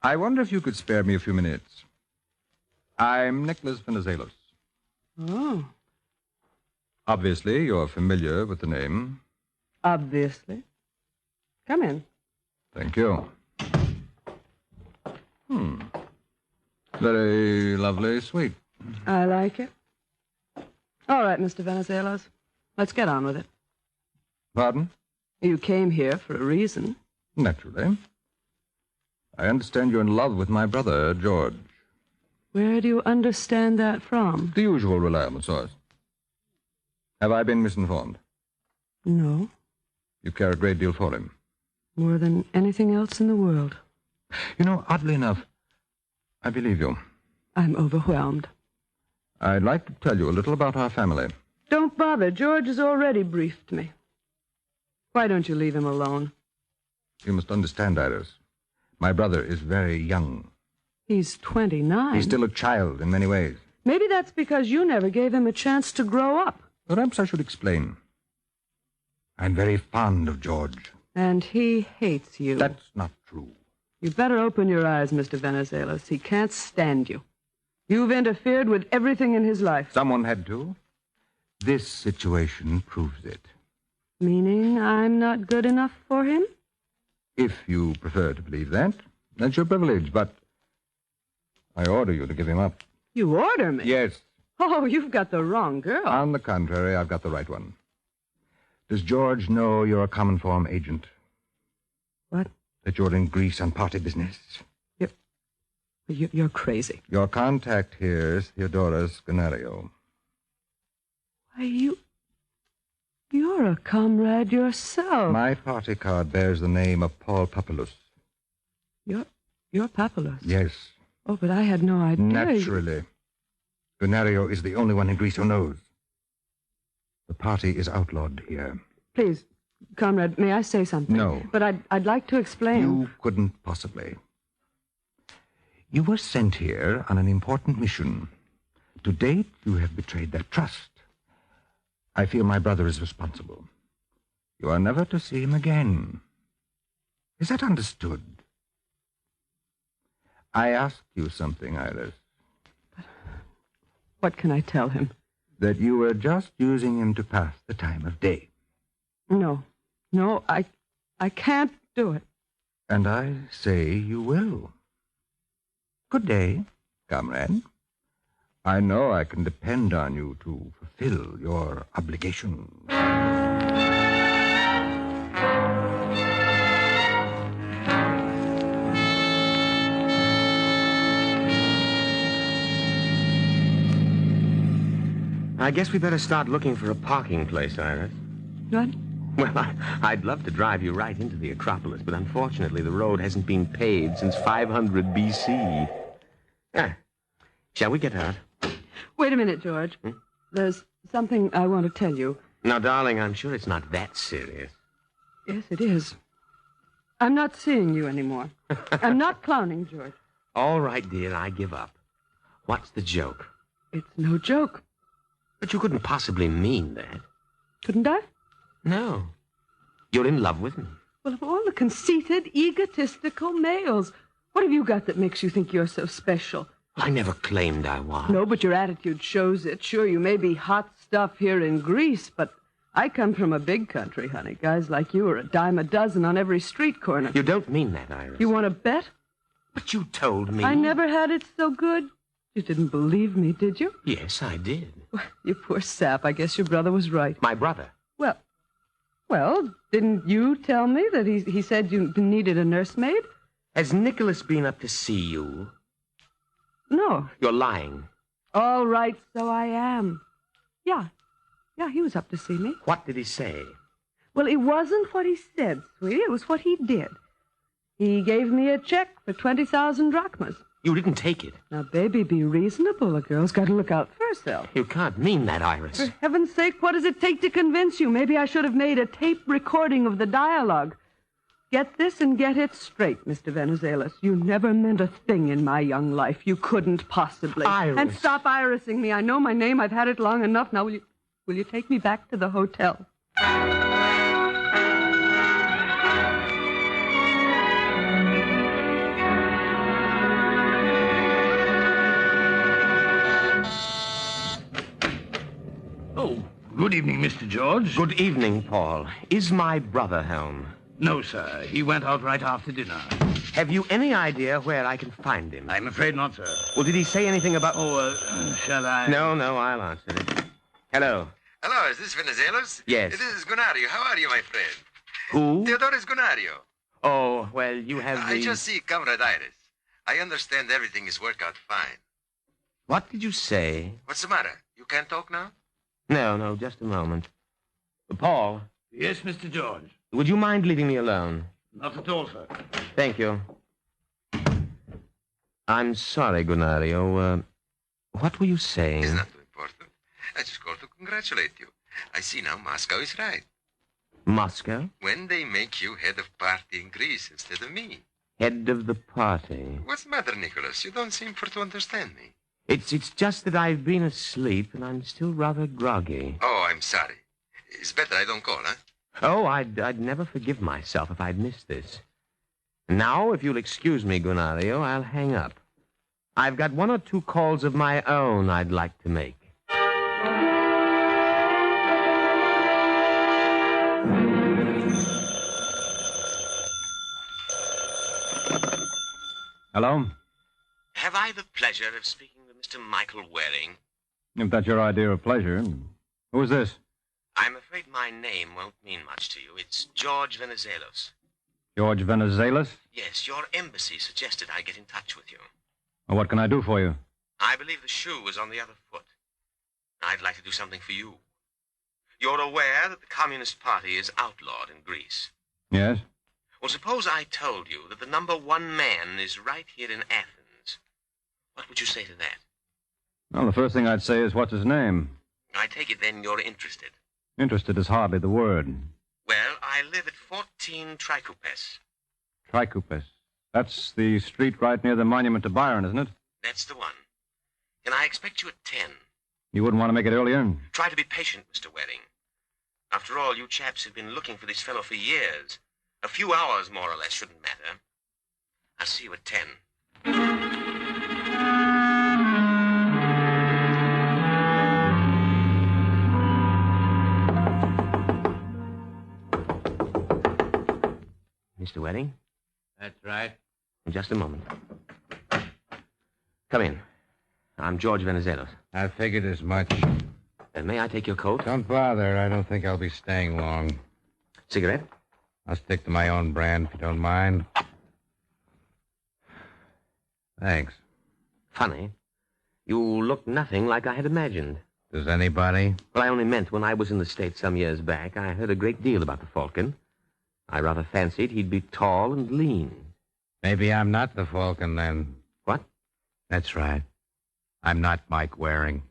I wonder if you could spare me a few minutes. I'm Nicholas Venizelos. Oh. Obviously, you're familiar with the name. Obviously. Come in. Thank you. Very lovely, sweet. I like it. All right, Mr. Venizelos. Let's get on with it. Pardon? You came here for a reason. Naturally. I understand you're in love with my brother, George. Where do you understand that from? The usual reliable source. Have I been misinformed? No. You care a great deal for him. More than anything else in the world. You know, oddly enough, I believe you. I'm overwhelmed. I'd like to tell you a little about our family. Don't bother. George has already briefed me. Why don't you leave him alone? You must understand, Iris. My brother is very young. He's 29. He's still a child in many ways. Maybe that's because you never gave him a chance to grow up. Perhaps I should explain. I'm very fond of George. And he hates you. That's not true. You'd better open your eyes, Mr. Venizelos. He can't stand you. You've interfered with everything in his life. Someone had to. This situation proves it. Meaning I'm not good enough for him? If you prefer to believe that, that's your privilege, but I order you to give him up. You order me? Yes. Oh, you've got the wrong girl. On the contrary, I've got the right one. Does George know you're a common form agent? What? That you're in Greece on party business? You're crazy. Your contact here is Theodoros Ganario. Why, you're a comrade yourself. My party card bears the name of Paul Papoulos. You're Papoulos? Yes. Oh, but I had no idea. Naturally. Ganario is the only one in Greece who knows. The party is outlawed here. Please, comrade, may I say something? No. But I'd like to explain. You couldn't possibly. You were sent here on an important mission. To date, you have betrayed their trust. I feel my brother is responsible. You are never to see him again. Is that understood? I asked you something, Iris. What can I tell him? That you were just using him to pass the time of day. No, I can't do it. And I say you will. Good day, comrade. I know I can depend on you to fulfill your obligations. I guess we better start looking for a parking place, Iris. What? Well, I'd love to drive you right into the Acropolis, but unfortunately the road hasn't been paved since 500 B.C. Shall we get out? Wait a minute, George. There's something I want to tell you. Now, darling, I'm sure it's not that serious. Yes, it is. I'm not seeing you anymore. I'm not clowning, George. All right, dear, I give up. What's the joke? It's no joke. But you couldn't possibly mean that. Couldn't I? No. You're in love with me. Well, of all the conceited, egotistical males, what have you got that makes you think you're so special? I never claimed I was. No, but your attitude shows it. Sure, you may be hot stuff here in Greece, but I come from a big country, honey. Guys like you are a dime a dozen on every street corner. You don't mean that, Iris. You want to bet? But you told me. I never had it so good. You didn't believe me, did you? Yes, I did. You poor sap. I guess your brother was right. My brother? Well, didn't you tell me that he said you needed a nursemaid? Has Nicholas been up to see you? No. You're lying. All right, so I am. Yeah, he was up to see me. What did he say? Well, it wasn't what he said, sweetie. It was what he did. He gave me a check for 20,000 drachmas. You didn't take it. Now, baby, be reasonable. A girl's got to look out for herself. You can't mean that, Iris. For heaven's sake, what does it take to convince you? Maybe I should have made a tape recording of the dialogue. Get this and get it straight, Mr. Venizelos. You never meant a thing in my young life. You couldn't possibly. Iris. And stop irising me. I know my name. I've had it long enough. Now, will you take me back to the hotel? Good evening, Mr. George. Good evening, Paul. Is my brother home? No, sir. He went out right after dinner. Have you any idea where I can find him? I'm afraid not, sir. Well, did he say anything about... Shall I? No, I'll answer it. Hello. Hello, is this Venizelos? Yes. This is Gunario. How are you, my friend? Who? Theodoros Gunario. Oh, well, you have I just see Comrade Iris. I understand everything is worked out fine. What did you say? What's the matter? You can't talk now? No, just a moment. Paul. Yes, Mr. George. Would you mind leaving me alone? Not at all, sir. Thank you. I'm sorry, Gunario. What were you saying? It's not too important. I just called to congratulate you. I see now Moscow is right. Moscow? When they make you head of party in Greece instead of me. Head of the party. What's the matter, Nicholas? You don't seem to understand me. It's just that I've been asleep and I'm still rather groggy. Oh, I'm sorry. It's better I don't call, huh? Oh, I'd never forgive myself if I'd missed this. Now, if you'll excuse me, Gunario, I'll hang up. I've got 1 or 2 calls of my own I'd like to make. Hello? Have I the pleasure of speaking with Mr. Michael Waring? If that's your idea of pleasure. Who is this? I'm afraid my name won't mean much to you. It's George Venizelos. George Venizelos? Yes, your embassy suggested I get in touch with you. Well, what can I do for you? I believe the shoe was on the other foot. I'd like to do something for you. You're aware that the Communist Party is outlawed in Greece. Yes? Well, suppose I told you that the #1 man is right here in Athens. What would you say to that? Well, the first thing I'd say is, what's his name? I take it then you're interested. Interested is hardly the word. Well, I live at 14 Trikoupes. Trikoupes. That's the street right near the monument to Byron, isn't it? That's the one. Can I expect you at 10? You wouldn't want to make it earlier? Try to be patient, Mr. Waring. After all, you chaps have been looking for this fellow for years. A few hours, more or less, shouldn't matter. I'll see you at 10. Mr. Waring? That's right. Just a moment. Come in. I'm George Venizelos. I figured as much. May I take your coat? Don't bother. I don't think I'll be staying long. Cigarette? I'll stick to my own brand, if you don't mind. Thanks. Funny. You look nothing like I had imagined. Does anybody? Well, I only meant when I was in the States some years back, I heard a great deal about the Falcon. I rather fancied he'd be tall and lean. Maybe I'm not the Falcon, then. What? That's right. I'm not Mike Waring.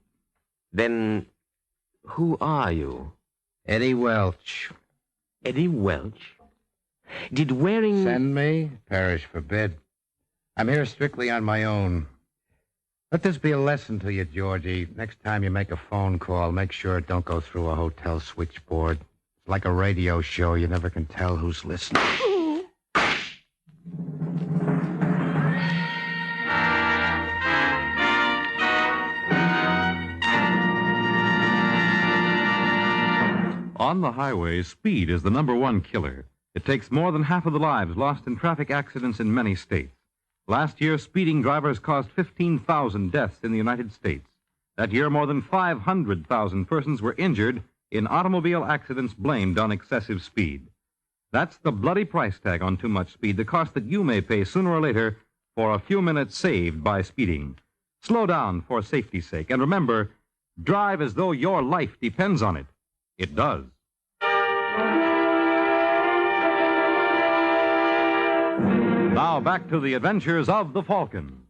Then who are you? Eddie Welch. Eddie Welch? Did Waring... Send me? Parish forbid. I'm here strictly on my own. Let this be a lesson to you, Georgie. Next time you make a phone call, make sure it don't go through a hotel switchboard. It's like a radio show. You never can tell who's listening. On the highway, speed is the #1 killer. It takes more than half of the lives lost in traffic accidents in many states. Last year, speeding drivers caused 15,000 deaths in the United States. That year, more than 500,000 persons were injured in automobile accidents blamed on excessive speed. That's the bloody price tag on too much speed, the cost that you may pay sooner or later for a few minutes saved by speeding. Slow down for safety's sake, and remember, drive as though your life depends on it. It does. Now back to the adventures of the Falcon.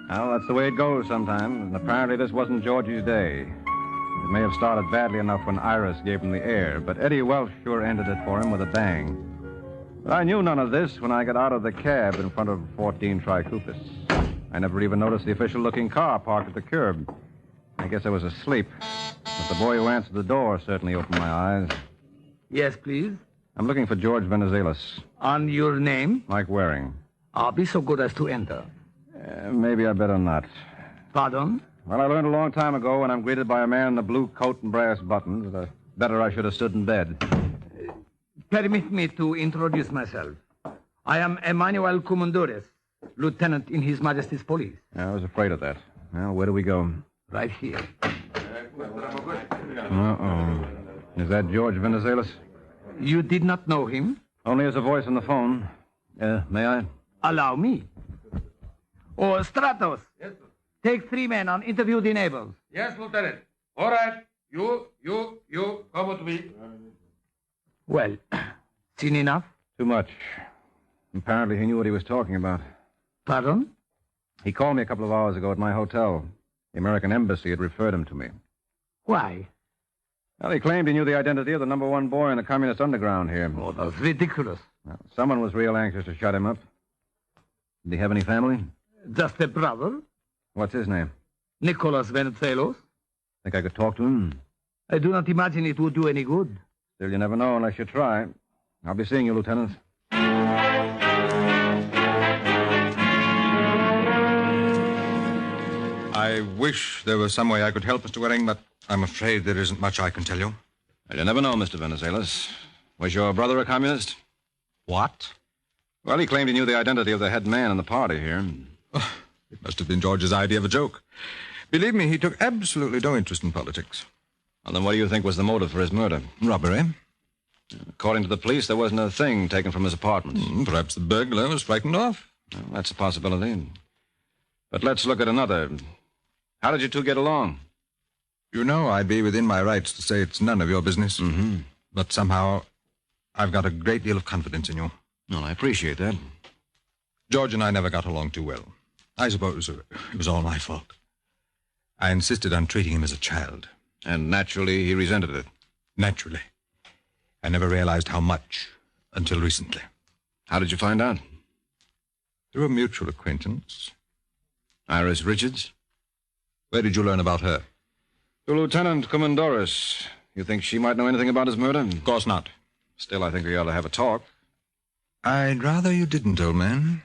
Well, that's the way it goes sometimes, and apparently this wasn't Georgie's day. It may have started badly enough when Iris gave him the air, but Eddie Welch sure ended it for him with a bang. But I knew none of this when I got out of the cab in front of 14 Trikoupes. I never even noticed the official-looking car parked at the curb. I guess I was asleep. But the boy who answered the door certainly opened my eyes. Yes, please. I'm looking for George Venizelos. On your name? Mike Waring. Be so good as to enter. Maybe I better not. Pardon? Well, I learned a long time ago when I'm greeted by a man in a blue coat and brass buttons that better I should have stood in bed. Permit me to introduce myself. I am Emmanuel Koumoudoris, lieutenant in His Majesty's Police. I was afraid of that. Well, where do we go? Right here. Uh-oh. Is that George Venizelos? You did not know him? Only as a voice on the phone. May I? Allow me. Oh, Stratos. Yes, sir. Take 3 men and interview the neighbors. Yes, Lieutenant. All right. You, come with me. Well, seen enough? Too much. Apparently he knew what he was talking about. Pardon? He called me a couple of hours ago at my hotel. The American Embassy had referred him to me. Why? Well, he claimed he knew the identity of the number 1 boy in the communist underground here. Oh, that's ridiculous. Well, someone was real anxious to shut him up. Did he have any family? Just a brother. What's his name? Nicholas Venizelos. Think I could talk to him? I do not imagine it would do any good. Still, you never know unless you try. I'll be seeing you, Lieutenant. I wish there was some way I could help, Mr. Waring, but I'm afraid there isn't much I can tell you. Well, you never know, Mr. Venizelos. Was your brother a communist? What? Well, he claimed he knew the identity of the head man in the party here. Oh, it must have been George's idea of a joke. Believe me, he took absolutely no interest in politics. Well, then what do you think was the motive for his murder? Robbery. According to the police, there wasn't a thing taken from his apartment. Perhaps the burglar was frightened off. Well, that's a possibility. But let's look at another. How did you two get along? You know I'd be within my rights to say it's none of your business. Mm-hmm. But somehow, I've got a great deal of confidence in you. Well, I appreciate that. George and I never got along too well. I suppose it was all my fault. I insisted on treating him as a child. And naturally, he resented it. Naturally. I never realized how much until recently. How did you find out? Through a mutual acquaintance. Iris Richards? Where did you learn about her? To Lieutenant Commandoris. You think she might know anything about his murder? Of course not. Still, I think we ought to have a talk. I'd rather you didn't, old man.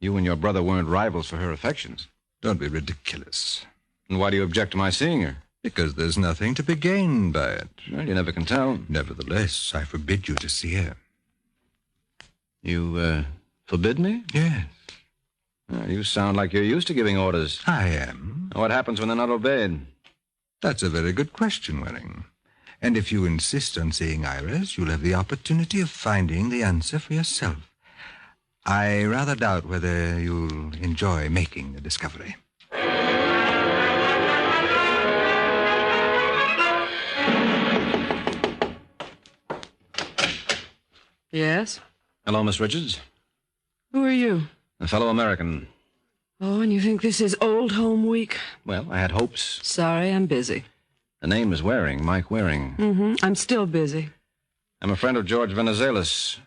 You and your brother weren't rivals for her affections. Don't be ridiculous. And why do you object to my seeing her? Because there's nothing to be gained by it. Well, you never can tell. Nevertheless, I forbid you to see her. You, forbid me? Yes. Well, you sound like you're used to giving orders. I am. What happens when they're not obeyed? That's a very good question, Waring. And if you insist on seeing Iris, you'll have the opportunity of finding the answer for yourself. I rather doubt whether you'll enjoy making the discovery. Yes? Hello, Miss Richards. Who are you? A fellow American. Oh, and you think this is old home week? Well, I had hopes. Sorry, I'm busy. The name is Waring, Mike Waring. Mm-hmm. I'm still busy. I'm a friend of George Venizelos.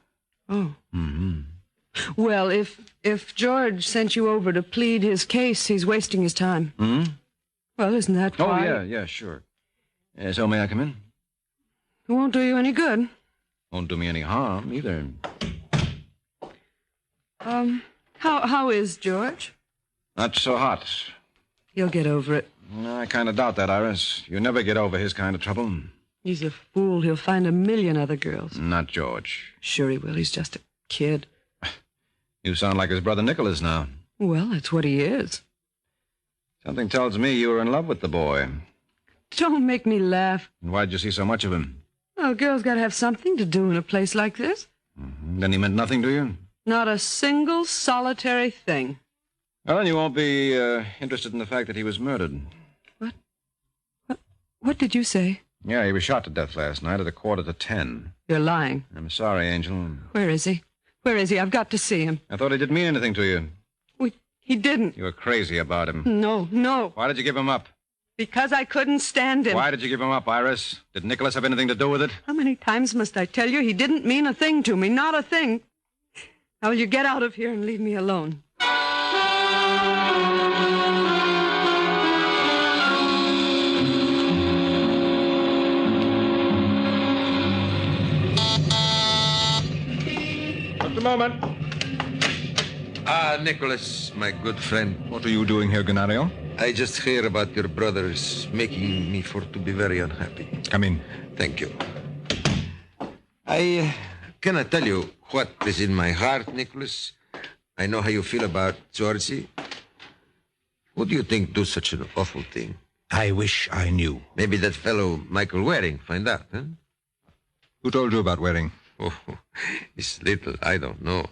Oh. Mm-hmm. Well, if George sent you over to plead his case, he's wasting his time. Hmm? Well, isn't that why? Oh, yeah, sure. So may I come in? It won't do you any good. Won't do me any harm, either. How is George? Not so hot. He'll get over it. I kind of doubt that, Iris. You never get over his kind of trouble. He's a fool. He'll find a million other girls. Not George. Sure he will. He's just a kid. You sound like his brother Nicholas now. Well, that's what he is. Something tells me you were in love with the boy. Don't make me laugh. And why'd you see so much of him? Well, a girl's got to have something to do in a place like this. Mm-hmm. Then he meant nothing to you? Not a single solitary thing. Well, then you won't be interested in the fact that he was murdered. What did you say? Yeah, he was shot to death last night at 9:45. You're lying. I'm sorry, Angel. Where is he? Where is he? I've got to see him. I thought he didn't mean anything to you. He didn't. You were crazy about him. No. Why did you give him up? Because I couldn't stand him. Why did you give him up, Iris? Did Nicholas have anything to do with it? How many times must I tell you he didn't mean a thing to me? Not a thing. Now will you get out of here and leave me alone? Just a moment. Nicholas, my good friend. What are you doing here, Ganario? I just hear about your brothers making me for to be very unhappy. Come in. Thank you. I cannot tell you what is in my heart, Nicholas. I know how you feel about Georgie. Who do you think do such an awful thing? I wish I knew. Maybe that fellow Michael Waring find out, huh? Who told you about Waring? Oh, it's little. I don't know.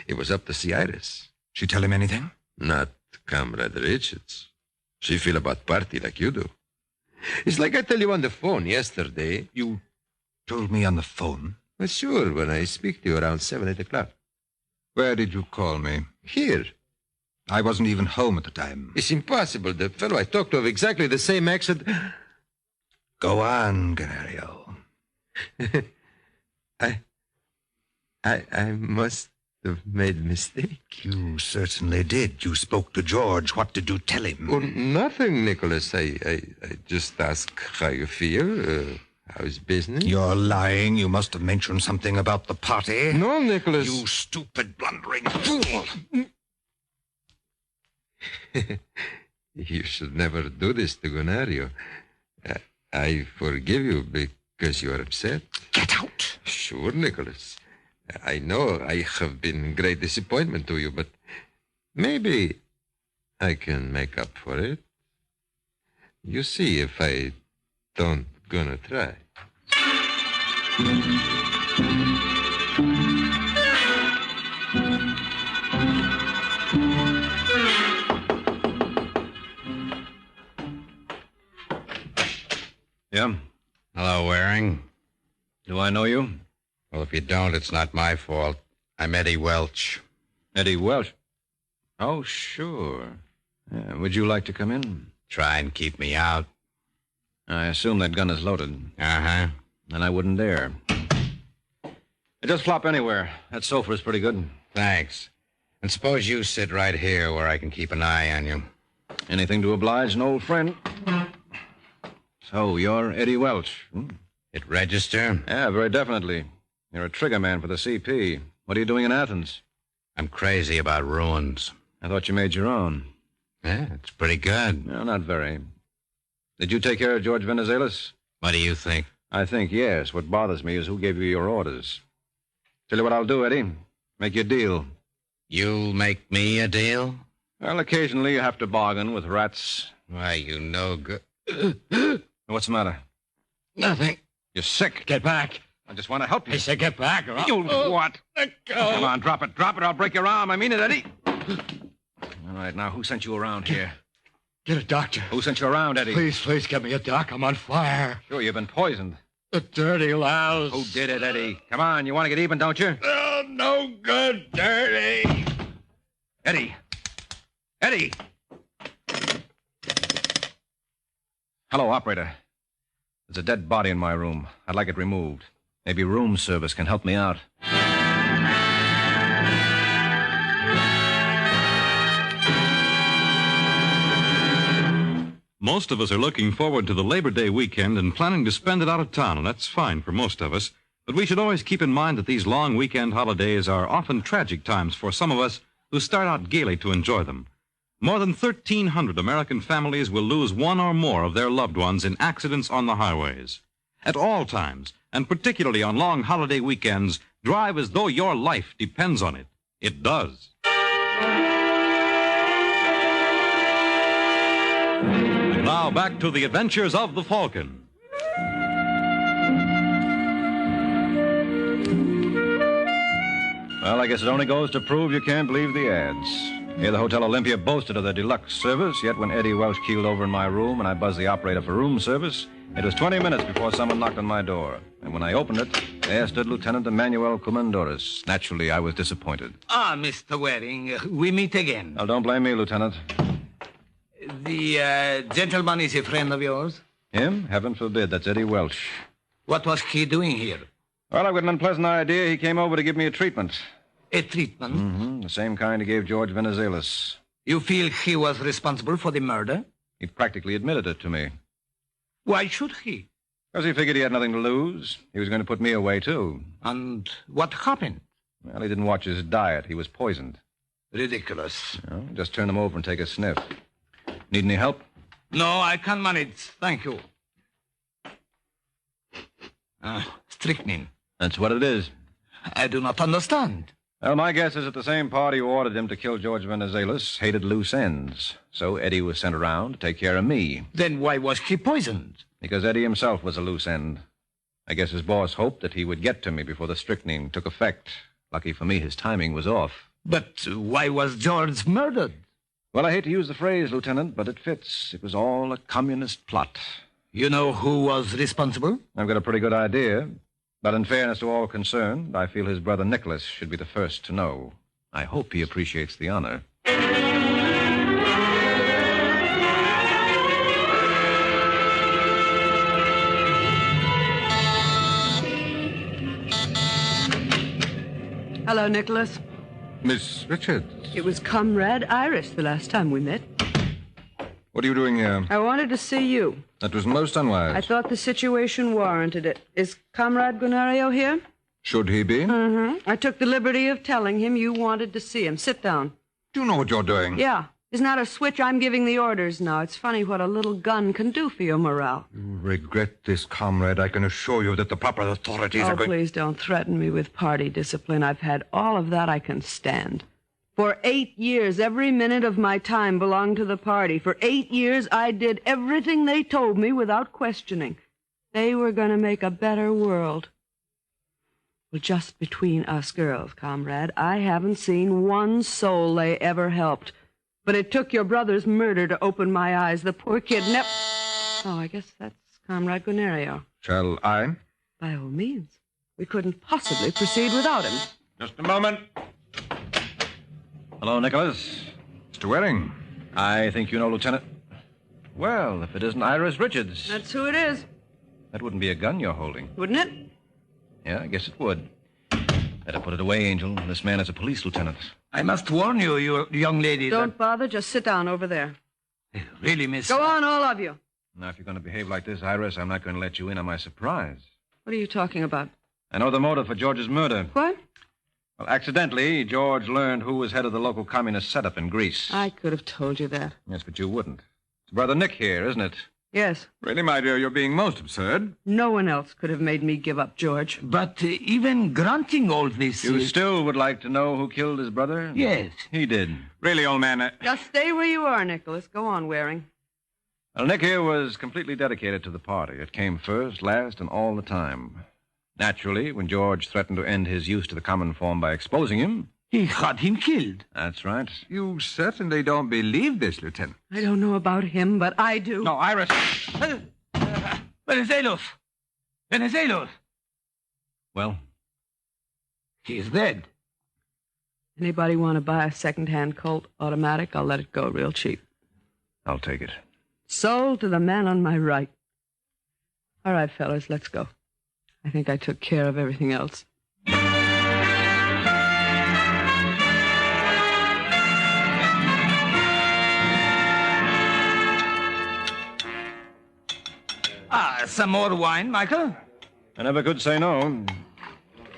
It was up to see Iris. She tell him anything? Not Comrade Richards. She feel about party like you do. It's like I tell you on the phone yesterday. You told me on the phone? Well, sure, when I speak to you around 7, 8 o'clock. Where did you call me? Here. I wasn't even home at the time. It's impossible. The fellow I talked to have exactly the same accent. Go on, Ganario. I must have made a mistake. You certainly did. You spoke to George. What did you tell him? Well, nothing, Nicholas. I just asked how you feel. How's business? You're lying. You must have mentioned something about the party. No, Nicholas. You stupid, blundering fool. You should never do this to Gonario. I forgive you because you are upset. Get out. Sure, Nicholas. I know I have been great disappointment to you, but maybe I can make up for it. You see if I don't gonna try. Yeah? Hello, Waring. Do I know you? Well, if you don't, it's not my fault. I'm Eddie Welch. Eddie Welch? Oh, sure. Yeah, would you like to come in? Try and keep me out. I assume that gun is loaded. Uh-huh. Then I wouldn't dare. Just flop anywhere. That sofa is pretty good. Thanks. And suppose you sit right here where I can keep an eye on you. Anything to oblige an old friend. So, you're Eddie Welch. It register? Yeah, very definitely. You're a trigger man for the CP. What are you doing in Athens? I'm crazy about ruins. I thought you made your own. Yeah, it's pretty good. No, not very. Did you take care of George Venizelos? What do you think? I think yes. What bothers me is who gave you your orders. Tell you what I'll do, Eddie. Make you a deal. You'll make me a deal? Well, occasionally you have to bargain with rats. Why, you no good. What's the matter? Nothing. You're sick. Get back. I just want to help you. I said get back. Or You what? Let go. Come on, drop it. Drop it. I'll break your arm. I mean it, Eddie. All right, now, who sent you around here? Get a doctor. Who sent you around, Eddie? Please get me a doc. I'm on fire. Sure, you've been poisoned. The dirty louse. Who did it, Eddie? Come on, you want to get even, don't you? Oh, no good, dirty. Eddie! Eddie! Hello, operator. There's a dead body in my room. I'd like it removed. Maybe room service can help me out. Most of us are looking forward to the Labor Day weekend and planning to spend it out of town, and that's fine for most of us. But we should always keep in mind that these long weekend holidays are often tragic times for some of us who start out gaily to enjoy them. More than 1,300 American families will lose one or more of their loved ones in accidents on the highways. At all times, and particularly on long holiday weekends, drive as though your life depends on it. It does. And now back to the adventures of the Falcon. Well, I guess it only goes to prove you can't believe the ads. Here, the Hotel Olympia boasted of their deluxe service, yet when Eddie Welch keeled over in my room and I buzzed the operator for room service, it was 20 minutes before someone knocked on my door. And when I opened it, there stood Lieutenant Emmanuel Comandores. Naturally, I was disappointed. Ah, Mr. Waring, we meet again. Now, don't blame me, Lieutenant. The gentleman is a friend of yours? Him? Heaven forbid. That's Eddie Welch. What was he doing here? Well, I've got an unpleasant idea. He came over to give me a treatment. A treatment? Mm-hmm. The same kind he gave George Venizelos. You feel he was responsible for the murder? He practically admitted it to me. Why should he? Because he figured he had nothing to lose. He was going to put me away, too. And what happened? Well, he didn't watch his diet. He was poisoned. Ridiculous. Well, just turn him over and take a sniff. Need any help? No, I can manage. Thank you. Strychnine. That's what it is. I do not understand. Well, my guess is that the same party who ordered him to kill George Venizelos hated loose ends. So Eddie was sent around to take care of me. Then why was he poisoned? Because Eddie himself was a loose end. I guess his boss hoped that he would get to me before the strychnine took effect. Lucky for me, his timing was off. But why was George murdered? Well, I hate to use the phrase, Lieutenant, but it fits. It was all a communist plot. You know who was responsible? I've got a pretty good idea. But in fairness to all concerned, I feel his brother Nicholas should be the first to know. I hope he appreciates the honor. Hello, Nicholas. Miss Richards. It was Comrade Iris the last time we met. What are you doing here? I wanted to see you. That was most unwise. I thought the situation warranted it. Is Comrade Gunario here? Should he be? Mm-hmm. I took the liberty of telling him you wanted to see him. Sit down. Do you know what you're doing? Yeah. Isn't that a switch? I'm giving the orders now. It's funny what a little gun can do for your morale. You regret this, comrade. I can assure you that the proper authorities are going... Please don't threaten me with party discipline. I've had all of that I can stand. For 8 years, every minute of my time belonged to the party. For 8 years, I did everything they told me without questioning. They were going to make a better world. Well, just between us girls, comrade, I haven't seen one soul they ever helped. But it took your brother's murder to open my eyes. The poor kid never... Oh, I guess that's Comrade Gunario. Shall I? By all means. We couldn't possibly proceed without him. Just a moment. Hello, Nicholas. Mr. Waring. I think you know, Lieutenant. Well, if it isn't Iris Richards. That's who it is. That wouldn't be a gun you're holding. Wouldn't it? Yeah, I guess it would. Better put it away, Angel. This man is a police lieutenant. I must warn you, you young lady. Don't bother. Just sit down over there. Really, miss... Go on, all of you. Now, if you're going to behave like this, Iris, I'm not going to let you in on my surprise. What are you talking about? I know the motive for George's murder. What? Well, accidentally, George learned who was head of the local communist setup in Greece. I could have told you that. Yes, but you wouldn't. It's Brother Nick here, isn't it? Yes. Really, my dear, you're being most absurd. No one else could have made me give up George. But even granting all this... You still would like to know who killed his brother? Yes. He did. Really, old man... Just stay where you are, Nicholas. Go on, Waring. Well, Nick here was completely dedicated to the party. It came first, last, and all the time. Naturally, when George threatened to end his use to the common form by exposing him... He had him killed. That's right. You certainly don't believe this, Lieutenant. I don't know about him, but I do. No, Iris. Venizelos. Venizelos. Well? He's dead. Anybody want to buy a second-hand Colt automatic? I'll let it go real cheap. I'll take it. Sold to the man on my right. All right, fellas, let's go. I think I took care of everything else. Some more wine, Michael? I never could say no.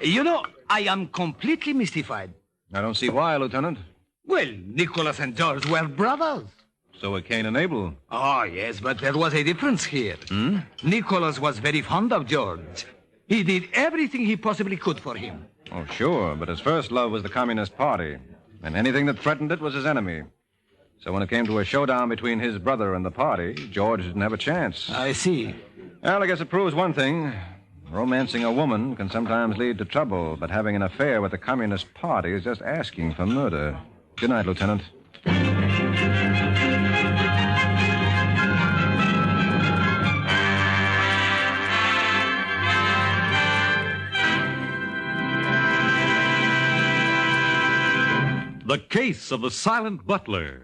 You know, I am completely mystified. I don't see why, Lieutenant. Well, Nicholas and George were brothers. So were Cain and Abel. Oh, yes, but there was a difference here. Nicholas was very fond of George. He did everything he possibly could for him. Oh, sure, but his first love was the Communist Party. And anything that threatened it was his enemy. So when it came to a showdown between his brother and the party, George didn't have a chance. I see. Well, I guess it proves one thing. Romancing a woman can sometimes lead to trouble, but having an affair with the Communist Party is just asking for murder. Good night, Lieutenant. The Case of the Silent Butler.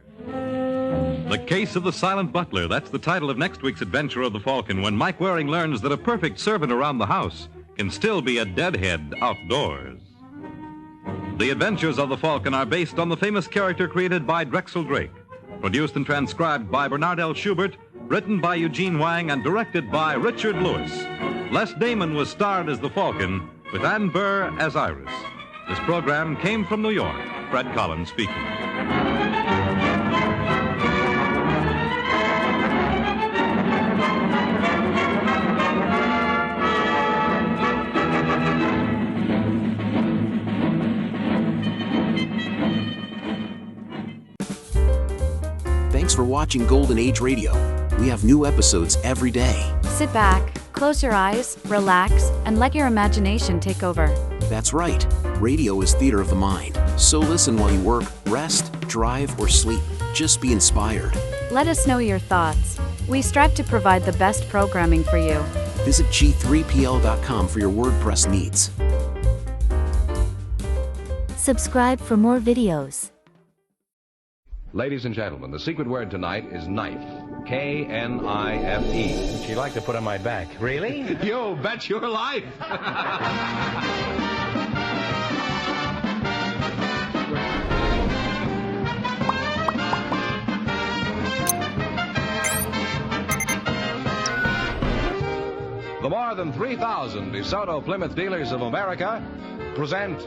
The Case of the Silent Butler. That's the title of next week's adventure of the Falcon, when Mike Waring learns that a perfect servant around the house can still be a deadhead outdoors. The Adventures of the Falcon are based on the famous character created by Drexel Drake, produced and transcribed by Bernard L. Schubert, written by Eugene Wang, and directed by Richard Lewis. Les Damon was starred as the Falcon, with Ann Burr as Iris. This program came from New York. Fred Collins speaking. Thanks for watching Golden Age Radio. We have new episodes every day. Sit back, close your eyes, relax, and let your imagination take over. That's right. Radio is theater of the mind. So listen while you work, rest, drive, or sleep. just be inspired. Let us know your thoughts. We strive to provide the best programming for you. Visit g3pl.com for your WordPress needs. Subscribe for more videos. Ladies and gentlemen, the secret word tonight is knife. K-N-I-F-E. Would you like to put on my back? Really? You bet your life. The more than 3,000 DeSoto Plymouth dealers of America present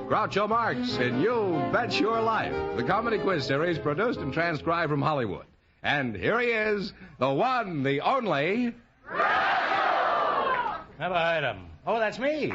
Groucho Marx in You Bet Your Life, the comedy quiz series produced and transcribed from Hollywood. And here he is, the one, the only... Never heard him. Oh, that's me.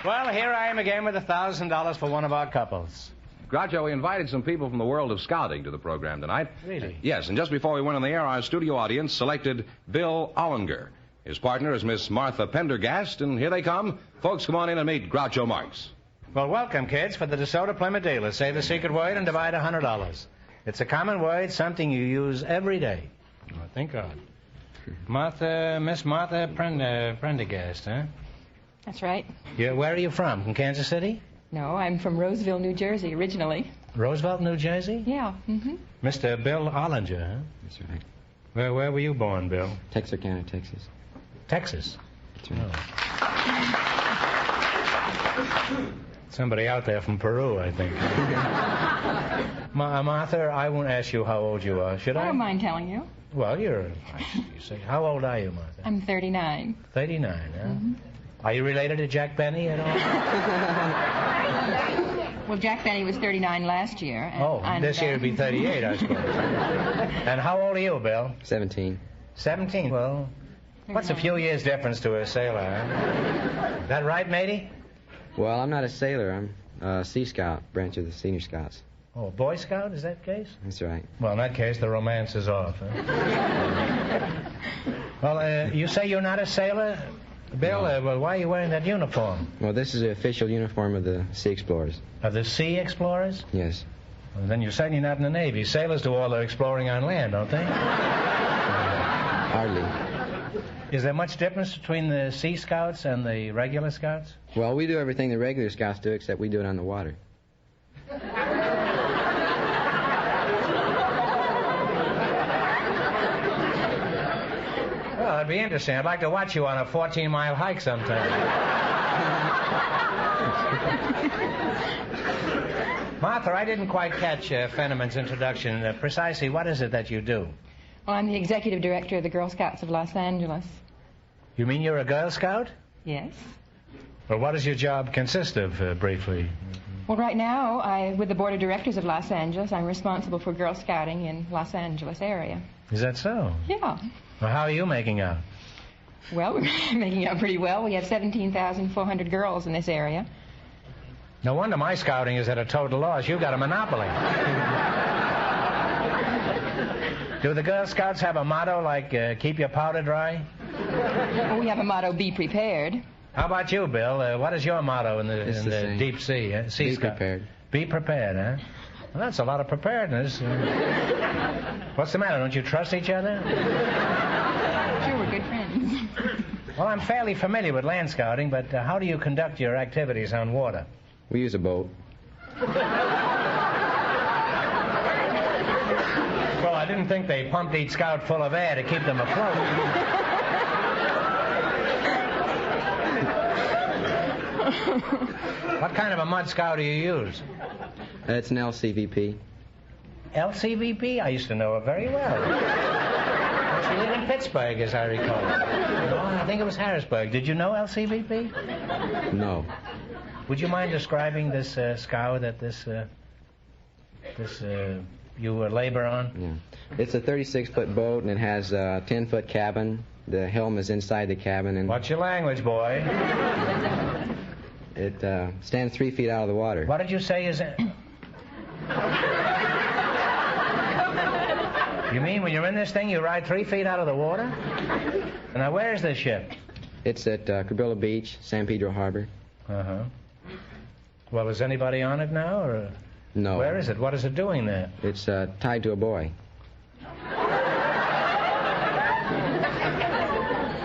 Well, here I am again with $1,000 for one of our couples. Groucho, we invited some people from the world of scouting to the program tonight. Really? Yes, and just before we went on the air, our studio audience selected Bill Ollinger. His partner is Miss Martha Pendergast, and here they come. Folks, come on in and meet Groucho Marx. Well, welcome, kids, for the DeSoto Plymouth dealers. Say the secret word and divide $100. It's a common word, something you use every day. Oh, thank God. Miss Martha Prendergast, huh? That's right. Yeah, where are you from? From Kansas City? No, I'm from Roseville, New Jersey, originally. Roosevelt, New Jersey? Yeah. Mm-hmm. Mr. Bill Ollinger, huh? That's right. Where were you born, Bill? Texarkana, Texas. Texas? That's right. Oh. Somebody out there from Peru, I think. Martha, I won't ask you how old you are, should I? I don't mind telling you. Well, you say, how old are you, Martha? I'm 39. 39, huh? Mm-hmm. Are you related to Jack Benny at all? Well, Jack Benny was 39 last year. And this year would be 38, I suppose. And how old are you, Bill? 17. 17? Well, what's a few years difference to a sailor, huh? Is that right, matey? Well, I'm not a sailor. I'm a Sea Scout, branch of the Senior Scouts. Oh, Boy Scout, is that the case? That's right. Well, in that case, the romance is off, huh? Well, you say you're not a sailor? Bill, well, why are you wearing that uniform? Well, this is the official uniform of the Sea Explorers. Of the Sea Explorers? Yes. Well, then you're certainly not in the Navy. Sailors do all their exploring on land, don't they? Hardly. Is there much difference between the Sea Scouts and the regular Scouts? Well, we do everything the regular Scouts do, except we do it on the water. Well, it'd be interesting. I'd like to watch you on a 14-mile hike sometime. Martha, I didn't quite catch Fenneman's introduction. Precisely, what is it that you do? Well, I'm the executive director of the Girl Scouts of Los Angeles. You mean you're a Girl Scout? Yes. Well, what does your job consist of, briefly? Well, right now, with the board of directors of Los Angeles, I'm responsible for Girl Scouting in Los Angeles area. Is that so? Yeah. Well, how are you making out? Well, we're making out pretty well. We have 17,400 girls in this area. No wonder my scouting is at a total loss. You've got a monopoly. Do the Girl Scouts have a motto like, keep your powder dry? Well, we have a motto, be prepared. How about you, Bill? What is your motto in the deep sea? Sea Scout? Prepared. Be prepared, huh? Well, that's a lot of preparedness. What's the matter? Don't you trust each other? Sure, we're good friends. Well, I'm fairly familiar with land scouting, but how do you conduct your activities on water? We use a boat. Well, I didn't think they pumped each scout full of air to keep them afloat. What kind of a mud scout do you use? It's an LCVP. LCVP? I used to know it very well. She lived in Pittsburgh, as I recall. No, I think it was Harrisburg. Did you know LCVP? No. Would you mind describing this scow that you labor on? Yeah. It's a 36-foot boat, and it has a 10-foot cabin. The helm is inside the cabin. And what's your language, boy? It stands 3 feet out of the water. What did you say is it? You mean when you're in this thing, you ride 3 feet out of the water? Now, where is this ship? It's at Cabrillo Beach, San Pedro Harbor. Uh-huh. Well, is anybody on it now, or... No. Where is it? What is it doing there? It's tied to a buoy.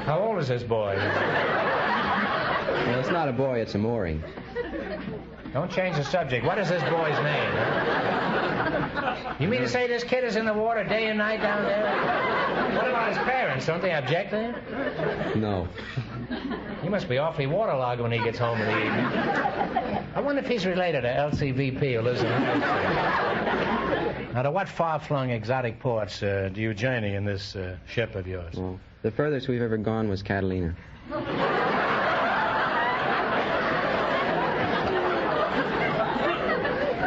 How old is this boy? Well, it's not a buoy, it's a mooring. Don't change the subject. What is this boy's name? You mean to say this kid is in the water day and night down there? What about his parents? Don't they object there? No. He must be awfully waterlogged when he gets home in the evening. I wonder if he's related to LCVP, who lives in the house. Now, to what far-flung exotic ports do you journey in this ship of yours? Well, the furthest we've ever gone was Catalina.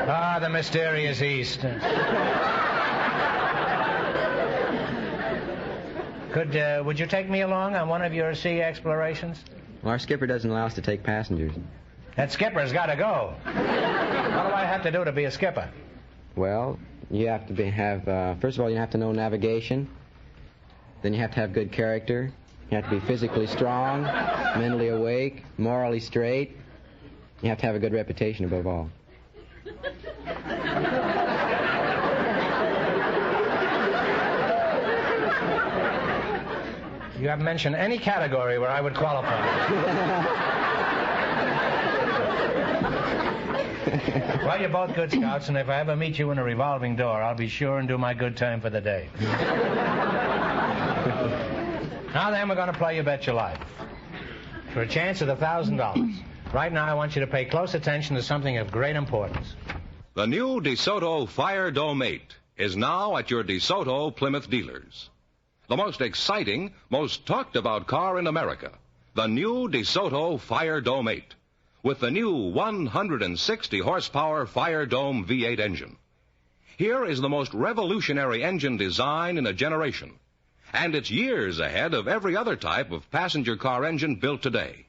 Ah, the mysterious East. Would you take me along on one of your sea explorations? Well, our skipper doesn't allow us to take passengers. That skipper's got to go. What do I have to do to be a skipper? Well, you have to first of all, you have to know navigation. Then you have to have good character. You have to be physically strong, mentally awake, morally straight. You have to have a good reputation above all. You haven't mentioned any category where I would qualify. Well, you're both good scouts, and if I ever meet you in a revolving door, I'll be sure and do my good time for the day. Now then, we're going to play You Bet Your Life. For a chance at $1,000. Right now, I want you to pay close attention to something of great importance. The new DeSoto Fire Dome 8 is now at your DeSoto Plymouth dealers. The most exciting, most talked about car in America. The new DeSoto Fire Dome 8. With the new 160 horsepower Fire Dome V8 engine. Here is the most revolutionary engine design in a generation. And it's years ahead of every other type of passenger car engine built today.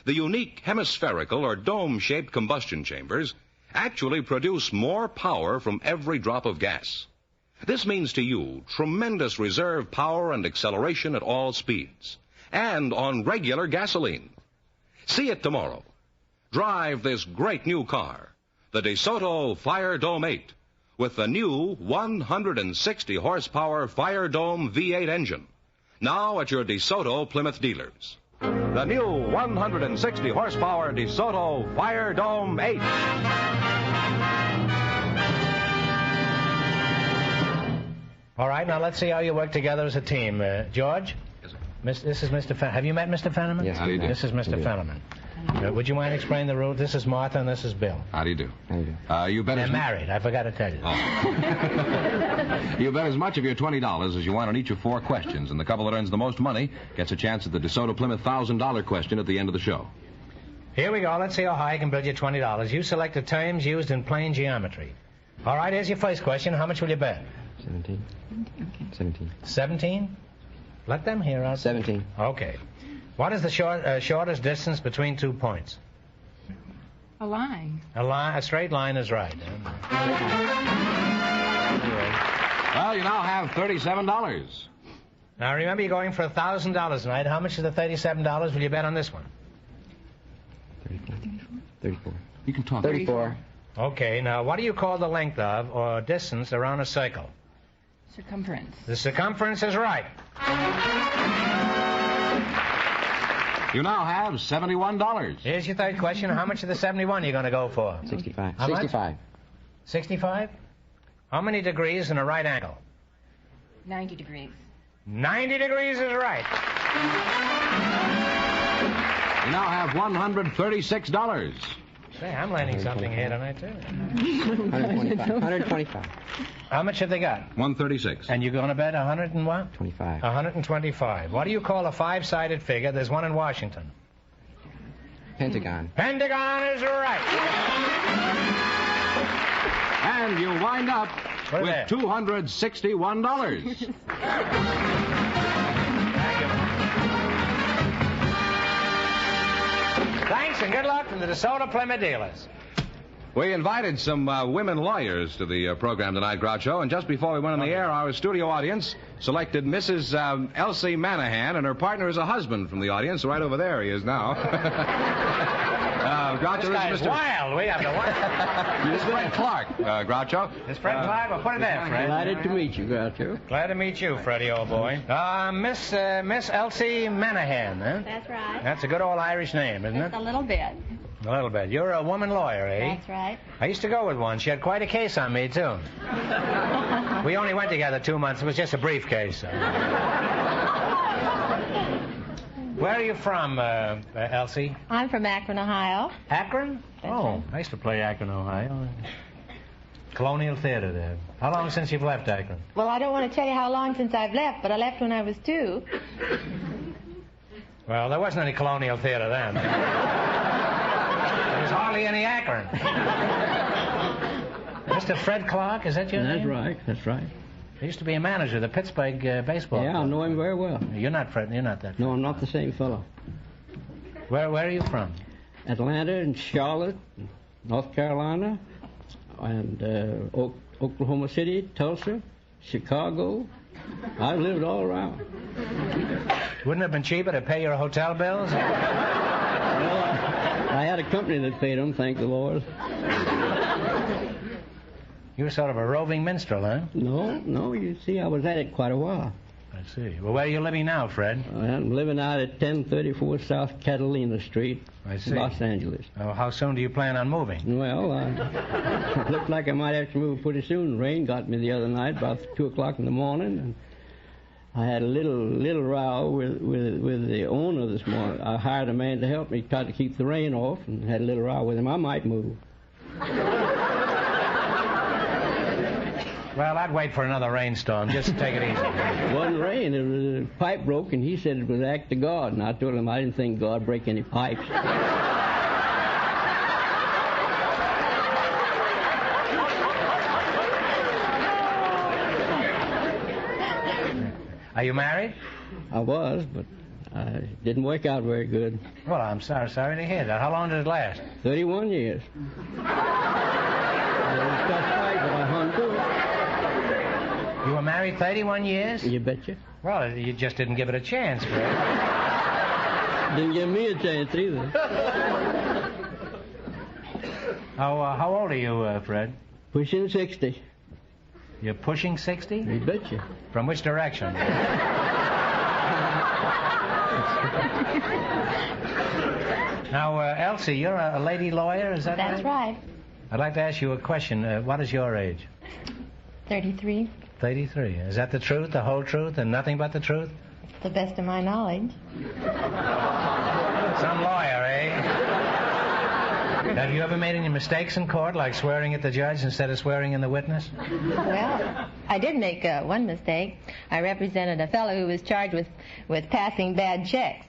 The unique hemispherical or dome-shaped combustion chambers actually produce more power from every drop of gas. This means to you tremendous reserve power and acceleration at all speeds, and on regular gasoline. See it tomorrow. Drive this great new car, the DeSoto Fire Dome 8, with the new 160 horsepower Fire Dome V8 engine, now at your DeSoto Plymouth dealers. The new 160 horsepower DeSoto Fire Dome 8. All right, now let's see how you work together as a team. George? Yes, sir. This is Mr. Have you met Mr. Fenneman? Yes, how do you do? This is Mr. Fenneman. Would you mind explaining the rules? This is Martha and this is Bill. How do you do? How do you do? You bet They're married. I forgot to tell you. Oh. You bet as much of your $20 as you want on each of 4 questions, and the couple that earns the most money gets a chance at the DeSoto Plymouth $1,000 question at the end of the show. Here we go. Let's see how high I can build you $20. You select the terms used in plane geometry. All right, here's your first question. How much will you bet? 17. 17. 17? Let them hear us. 17. Okay. What is the shortest distance between 2 points? A line. A straight line is right. Well, you now have $37. Now, remember, you're going for $1,000 tonight. How much of the $37 will you bet on this one? 34. You can talk. 34. Okay, now, what do you call the length of or distance around a circle? Circumference. The circumference is right. You now have $71. Here's your third question. How much of the 71 are you going to go for? 65. How much? 65. 65? How many degrees in a right angle? 90 degrees. 90 degrees is right. You now have $136. Say, I'm learning something here tonight, too. 125. 125. How much have they got? 136. And you're going to bet 100 and what? 25. 125. What do you call a 5-sided figure? There's one in Washington. Pentagon. Pentagon is right. And you wind up What with is that? $261. Thanks and good luck from the DeSoto Plymouth dealers. We invited some women lawyers to the program tonight, Groucho, and just before we went on the air, our studio audience selected Mrs. Elsie Manahan, and her partner is a husband from the audience. Right over there he is now. Groucho, This guy's is Mr. wild. We have to wild. This is Fred Clark, Groucho. It's Fred Clark. Well, put it there, Fred. Delighted to meet you, Groucho. Glad to meet you, Freddie, old boy. Miss Elsie Manahan, huh? That's right. That's a good old Irish name, isn't it? Just a little bit. A little bit. You're a woman lawyer, eh? That's right. I used to go with one. She had quite a case on me, too. We only went together 2 months. It was just a briefcase. Where are you from, Elsie? I'm from Akron, Ohio. Akron? Oh, I used to play Akron, Ohio. Colonial Theater there. How long since you've left Akron? Well, I don't want to tell you how long since I've left, but I left when I was 2. Well, there wasn't any Colonial Theater then. There was hardly any Akron. Mr. Fred Clark, is that your name? That's right. That's right. He used to be a manager of the Pittsburgh baseball Yeah, club. I know him very well. You're not Fred. You're not that. No, I'm not the same fellow. Where are you from? Atlanta and Charlotte, North Carolina, and Oklahoma City, Tulsa, Chicago. I've lived all around. Wouldn't it have been cheaper to pay your hotel bills? Well, I had a company that paid them, thank the Lord. You were sort of a roving minstrel, huh? No, you see, I was at it quite a while. I see. Well, where are you living now, Fred? I'm living out at 1034 South Catalina Street, I see. Los Angeles. Oh, how soon do you plan on moving? Well, it looked like I might have to move pretty soon. Rain got me the other night about 2 o'clock in the morning, and I had a little row with the owner this morning. I hired a man to help me, tried to keep the rain off, and had a little row with him. I might move. Well, I'd wait for another rainstorm. Just take it easy. It wasn't rain. It was a pipe broke, and he said it was an act of God. And I told him I didn't think God break any pipes. Are you married? I was, but it didn't work out very good. Well, I'm sorry to hear that. How long did it last? 31 years. I was tough fight, but I hung through it. You were married 31 years? You betcha. Well, you just didn't give it a chance, Fred. Didn't give me a chance either. How old are you, Fred? Pushing 60. You're pushing 60? You betcha. From which direction? Now, Elsie, you're a lady lawyer, is that right? That's right. I'd like to ask you a question. What is your age? 33. 33. Is that the truth, the whole truth, and nothing but the truth? To the best of my knowledge. Some lawyer, eh? Have you ever made any mistakes in court, like swearing at the judge instead of swearing in the witness? Well, I did make one mistake. I represented a fellow who was charged with passing bad checks.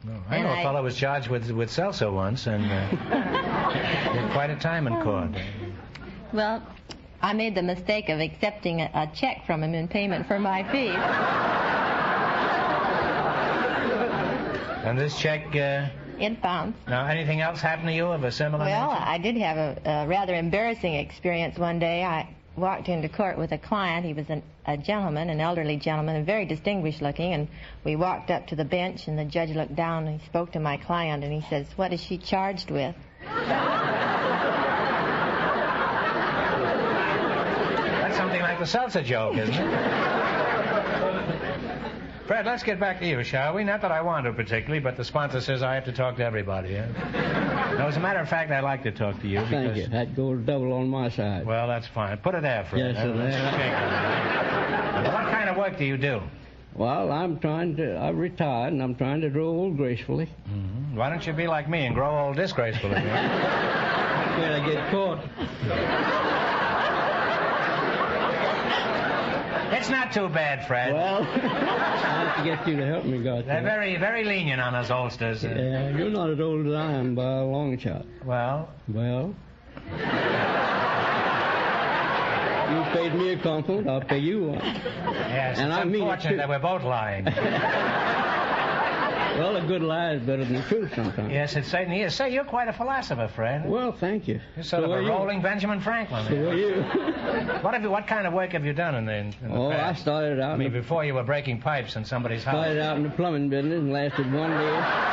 Oh, I know a fellow was charged with Celso once, and had quite a time in court. Well, I made the mistake of accepting a check from him in payment for my fee. And this check... It bounced. Now, anything else happen to you of a similar Well, nature? I did have a rather embarrassing experience one day. I walked into court with a client. He was a gentleman, an elderly gentleman, and very distinguished looking, and we walked up to the bench, and the judge looked down, and he spoke to my client, and he says, "What is she charged with?" That's something like the salsa joke, isn't it? Fred, let's get back to you, shall we? Not that I want to particularly, but the sponsor says I have to talk to everybody. No, as a matter of fact, I'd like to talk to you because... Thank you. That goes double on my side. Well, that's fine. Put it there, Fred. Yes, sir. What kind of work do you do? Well, I've retired, and I'm trying to grow old gracefully. Mm-hmm. Why don't you be like me and grow old disgracefully? When I get caught. It's not too bad, Fred. Well, I have to get you to help me, God. They're very, very lenient on us oldsters. Yeah, you're not as old as I am by a long shot. Well? You paid me a compliment, I'll pay you one. Yes, and it's I mean unfortunate that we're both lying. Well, a good lie is better than the truth sometimes. Yes, it certainly is. Say, you're quite a philosopher, Fred. Well, thank you. You're sort of a rolling Benjamin Franklin. So are you. What kind of work have you done in the I past? started out... I mean, before you were breaking pipes in somebody's house. Started out in the plumbing business and lasted 1 day.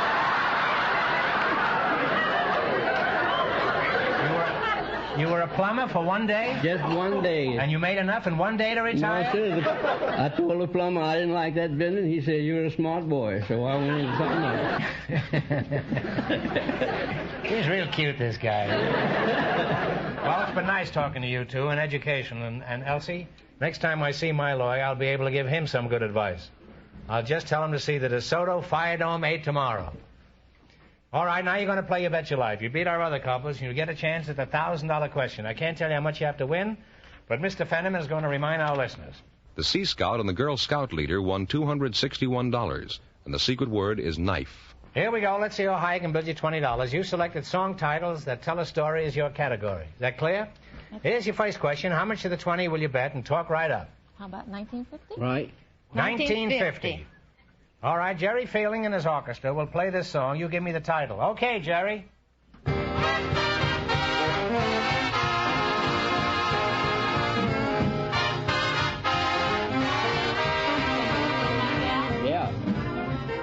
You were a plumber for 1 day? Just 1 day. And you made enough in 1 day to retire? No, sir. I told the plumber I didn't like that business. He said, you're a smart boy. So I went into something else. He's real cute, this guy. Well, it's been nice talking to you two and education. And Elsie, next time I see my lawyer, I'll be able to give him some good advice. I'll just tell him to see the DeSoto Fire Dome 8 tomorrow. All right, now you're going to play You Bet Your Life. You beat our other couples, and you get a chance at the $1,000 question. I can't tell you how much you have to win, but Mr. Fenneman is going to remind our listeners. The Sea Scout and the Girl Scout leader won $261, and the secret word is knife. Here we go. Let's see how high I can build you $20. You selected song titles that tell a story as your category. Is that clear? Here's your first question. How much of the 20 will you bet? And talk right up. How about 1950? Right. 1950. All right, Jerry Fielding and his orchestra will play this song. You give me the title. Okay, Jerry. Yeah.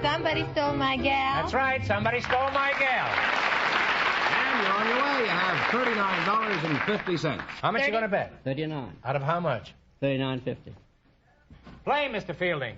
Somebody stole my gal. That's right. Somebody stole my gal. And you're on your way. You have $39.50. How much you going to bet? 39. Out of how much? $39.50. Play, Mr. Fielding.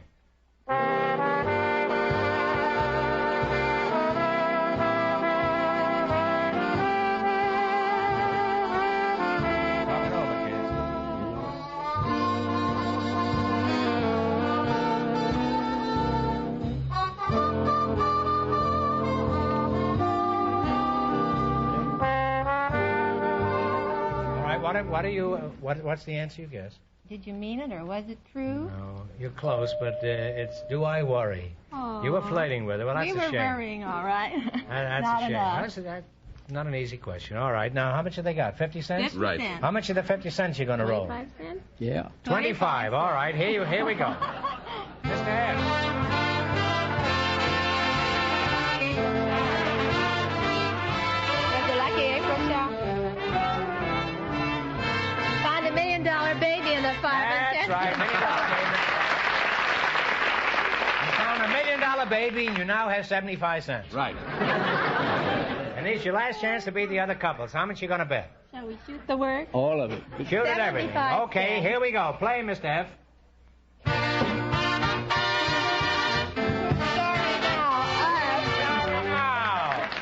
What's the answer you guess? Did you mean it, or was it true? No, you're close, but it's Do I Worry. Oh. You were flirting with her. Well, that's we a were shame. worrying, all right. That's Not a shame. enough. That's not an easy question. All right, now, how much have they got? 50 cents? 50 Right. cents. How much of the 50 cents you going to roll? 25 cents? Yeah. 25. All right, here we go. Mr. Head. Was the lucky April show? Find $1 million baby in the 5 and 10. That's right, $1 million baby. You found $1 million baby, and you now have 75 cents. Right. And it's your last chance to beat the other couples. How much you going to bet? Shall we shoot the word? All of it. Shoot at everything. 75 Okay, cents. here we go. Play, Mr. F.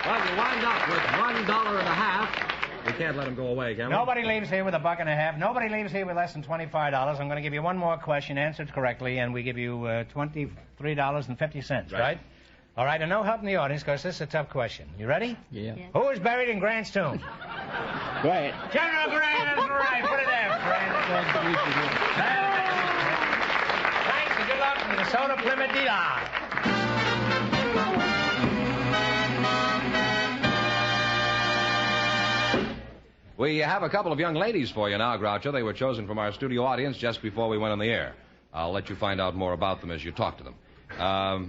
Well, you wind up with $1.50. We can't let him go away, can we? Nobody leaves here with $1.50. Nobody leaves here with less than $25. I'm going to give you one more question, answered correctly, and we give you $23.50, right? All right, and no help in the audience, because this is a tough question. You ready? Yeah. Who is buried in Grant's tomb? Right. General Grant is right. Put it there, Grant. Thanks and good luck from the DeSoto Plymouth Dealer. We have a couple of young ladies for you now, Groucho. They were chosen from our studio audience just before we went on the air. I'll let you find out more about them as you talk to them.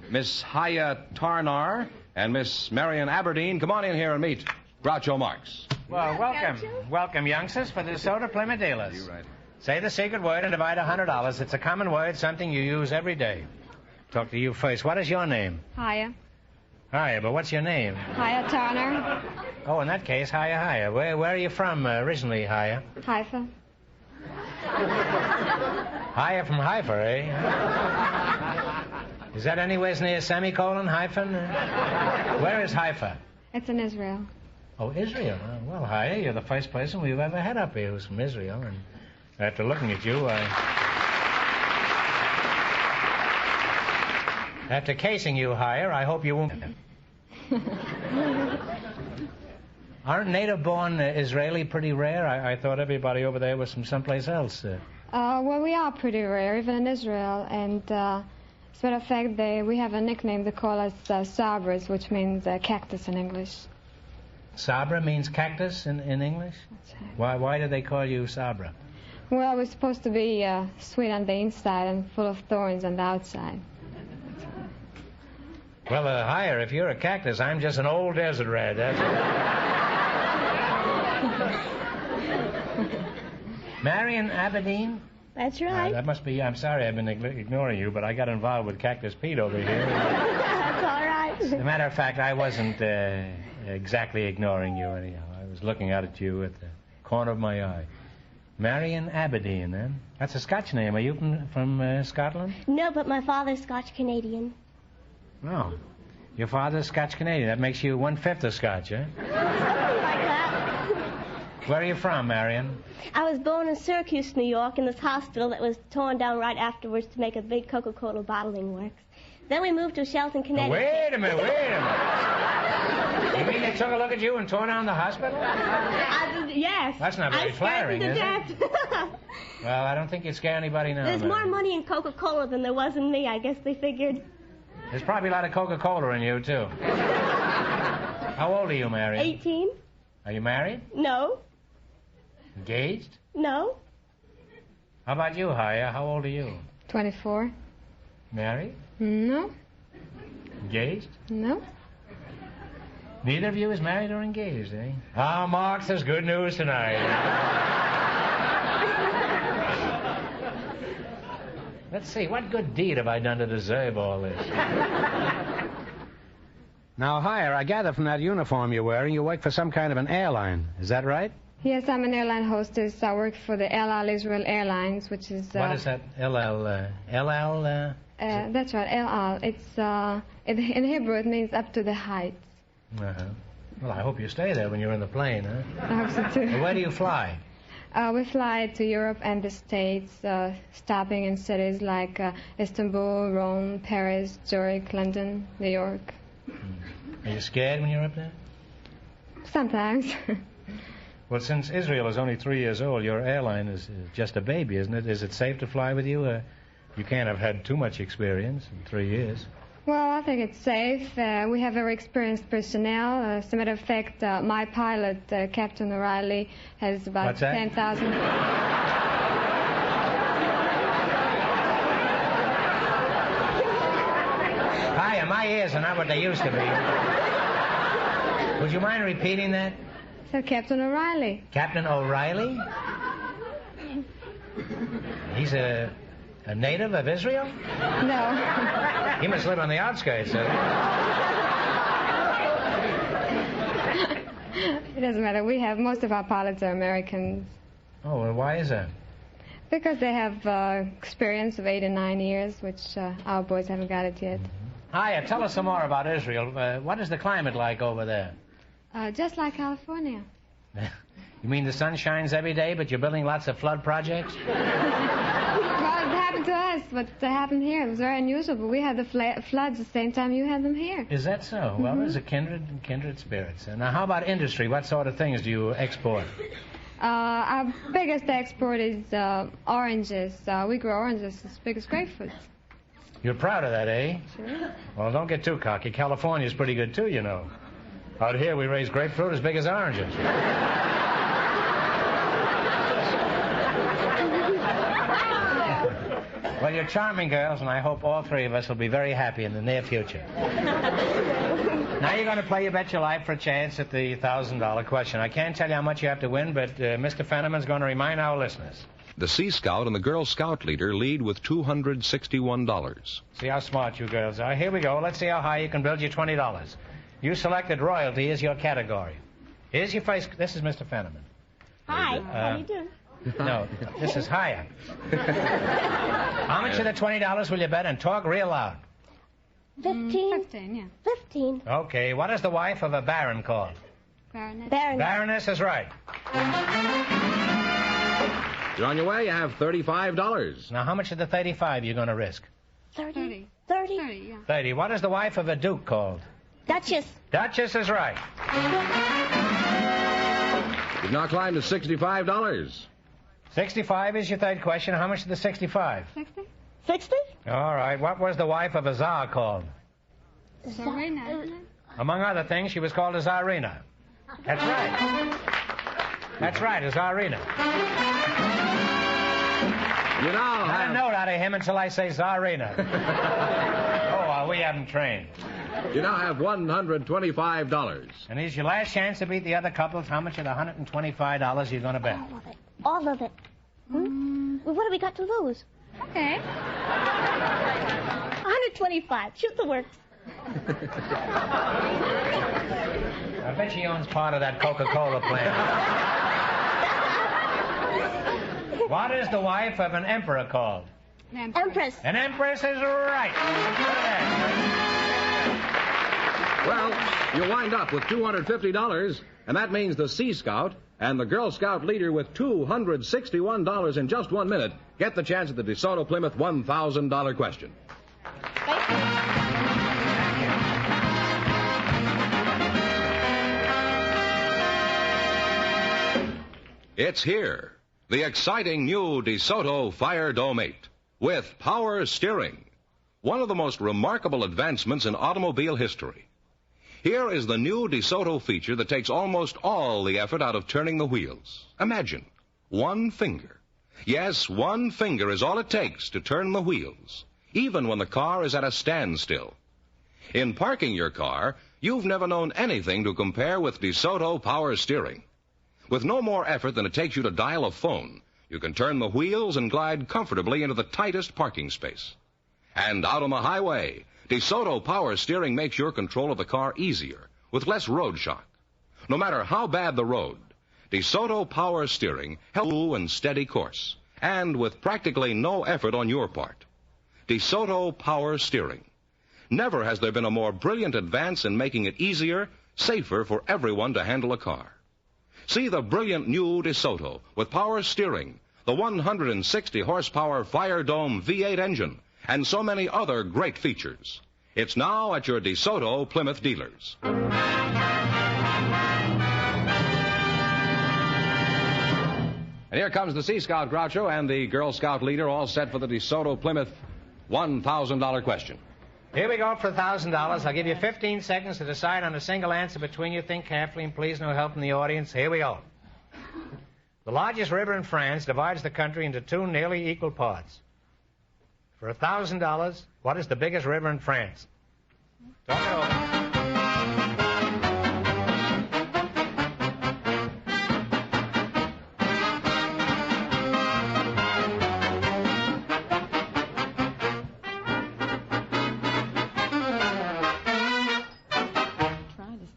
Miss Haya Tarnar and Miss Marion Aberdeen, come on in here and meet Groucho Marx. Well, welcome. Welcome, youngsters, for the DeSoto Plymouth Dealers. You right. Say the secret word and divide $100. It's a common word, something you use every day. Talk to you first. What is your name? Hiya. Hiya, but what's your name? Hiya Turner. Oh, in that case, Hiya. Where are you from originally, Hiya? Haifa. Hiya from Haifa, eh? Is that anywhere near semicolon, hyphen? Where is Haifa? It's in Israel. Oh, Israel. Well, Hiya, you're the first person we've ever had up here who's from Israel. And after looking at you, after casing you, Hiya, I hope you won't... Aren't native-born Israeli pretty rare? I thought everybody over there was from someplace else. Well, we are pretty rare, even in Israel. And as a matter of fact, we have a nickname. They call us sabras, which means cactus in English. Sabra means cactus in English? That's right. Why do they call you Sabra? Well, we're supposed to be sweet on the inside and full of thorns on the outside. Well, higher. If you're a cactus, I'm just an old desert rat. That's Marion Aberdeen? That's right. That must be. I'm sorry I've been ignoring you, but I got involved with Cactus Pete over here. That's all right. As a matter of fact, I wasn't exactly ignoring you anyhow. I was looking out at you at the corner of my eye. Marion Aberdeen, then? That's a Scotch name. Are you from Scotland? No, but my father's Scotch-Canadian. Oh. Your father's Scotch-Canadian. That makes you 1/5 of Scotch, eh? Like that. Where are you from, Marion? I was born in Syracuse, New York, in this hospital that was torn down right afterwards to make a big Coca-Cola bottling works. Then we moved to Shelton, Connecticut. Wait a minute. You mean they took a look at you and tore down the hospital? Yes. That's not very flattering, is it? Well, I don't think you'd scare anybody now. There's more money in Coca-Cola than there was in me. I guess they figured. There's probably a lot of Coca-Cola in you, too. How old are you, Marion? 18. Are you married? No. Engaged? No. How about you, Haya? How old are you? 24. Married? No. Engaged? No. Neither of you is married or engaged, eh? Ah, Mark, there's good news tonight. Let's see, what good deed have I done to deserve all this? Now, Hire, I gather from that uniform you're wearing, you work for some kind of an airline. Is that right? Yes, I'm an airline hostess. I work for the El Al Israel Airlines, which is... What is that? El Al? That's right, El Al. It's, in Hebrew, it means up to the heights. Uh-huh. Well, I hope you stay there when you're in the plane, huh? I hope so, too. Well, where do you fly? We fly to Europe and the States, stopping in cities like Istanbul, Rome, Paris, Zurich, London, New York. Are you scared when you're up there? Sometimes. Well, since Israel is only 3 years old, your airline is just a baby, isn't it? Is it safe to fly with you? You can't have had too much experience in 3 years. Well, I think it's safe. We have very experienced personnel. As a matter of fact, my pilot, Captain O'Reilly, has about 10,000... Hiya, my ears are not what they used to be. Would you mind repeating that? So, Captain O'Reilly. Captain O'Reilly? He's a native of Israel? No. He must live on the outskirts. It doesn't matter. Most of our pilots are Americans. Oh, well, why is that? Because they have experience of 8 and 9 years, which our boys haven't got it yet. Hiya, tell us some more about Israel. What is the climate like over there? Just like California. You mean the sun shines every day, but you're building lots of flood projects? Well, it happened to us, but it happened here. It was very unusual, but we had the floods the same time you had them here. Is that so? Mm-hmm. Well, there's a kindred spirits. Now, how about industry? What sort of things do you export? Our biggest export is oranges. We grow oranges as big as grapefruits. You're proud of that, eh? Sure. Well, don't get too cocky. California's pretty good, too, you know. Out here, we raise grapefruit as big as oranges. Well, you're charming girls, and I hope all three of us will be very happy in the near future. Now you're going to play You Bet Your Life for a chance at the $1,000 question. I can't tell you how much you have to win, but Mr. Fenneman's going to remind our listeners. The Sea Scout and the Girl Scout leader lead with $261. See how smart you girls are. Here we go. Let's see how high you can build your $20. You selected royalty as your category. Here's your first... This is Mr. Fenneman. Hi, how do you do? No, this is higher. How much of the $20 will you bet, and talk real loud? 15. 15, yeah. 15. Okay, what is the wife of a baron called? Baroness. Baroness is right. You're on your way. You have $35. Now, how much of the 35 you going to risk? 30. 30, yeah. 30. What is the wife of a duke called? Duchess. Duchess is right. You've now climbed to $65. 65 is your third question. How much is the 65? 60? 60? All right. What was the wife of a czar called? Tsarina, isn't it? Among other things, she was called a czarina. That's right. That's right, a czarina. You now Not a note out of him until I say czarina. Oh, well, we haven't trained. You now have $125. And here's your last chance to beat the other couples. How much of the $125 you're going to bet? All of it. Hmm? Well, what have we got to lose? Okay. 125. Shoot the works. I bet she owns part of that Coca-Cola plant. What is the wife of an emperor called? Empress. An empress is right. Well, you wind up with $250, and that means the Sea Scout and the Girl Scout leader with $261 in just 1 minute get the chance at the DeSoto Plymouth $1,000 question. Thank you. It's here, the exciting new DeSoto Fire Dome 8 with power steering, one of the most remarkable advancements in automobile history. Here is the new DeSoto feature that takes almost all the effort out of turning the wheels. Imagine, one finger. Yes, one finger is all it takes to turn the wheels, even when the car is at a standstill. In parking your car, you've never known anything to compare with DeSoto power steering. With no more effort than it takes you to dial a phone, you can turn the wheels and glide comfortably into the tightest parking space. And out on the highway, DeSoto power steering makes your control of the car easier, with less road shock. No matter how bad the road, DeSoto power steering helps you and steady course, and with practically no effort on your part. DeSoto power steering. Never has there been a more brilliant advance in making it easier, safer for everyone to handle a car. See the brilliant new DeSoto with power steering, the 160 horsepower Fire Dome V8 engine, and so many other great features. It's now at your DeSoto Plymouth dealers. And here comes the Sea Scout Groucho and the Girl Scout leader, all set for the DeSoto Plymouth $1,000 question. Here we go for $1,000. I'll give you 15 seconds to decide on a single answer between you. Think carefully, and please no help from the audience. Here we go. The largest river in France divides the country into two nearly equal parts. For $1,000, what is the biggest river in France? Talk it over.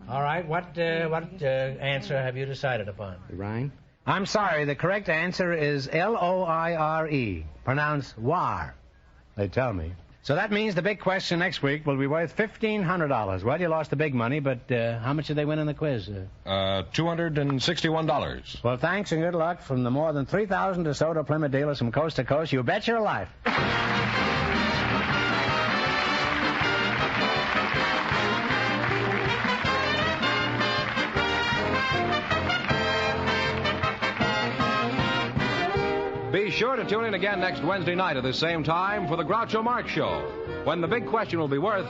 All right, what answer have you decided upon? The Rhine? I'm sorry, the correct answer is Loire, pronounced war, they tell me. So that means the big question next week will be worth $1,500. Well, you lost the big money, but how much did they win in the quiz? $261. Well, thanks and good luck from the more than 3,000 DeSoto Plymouth dealers from coast to coast. You bet your life. Be sure to tune in again next Wednesday night at the same time for the Groucho Marx Show, when the big question will be worth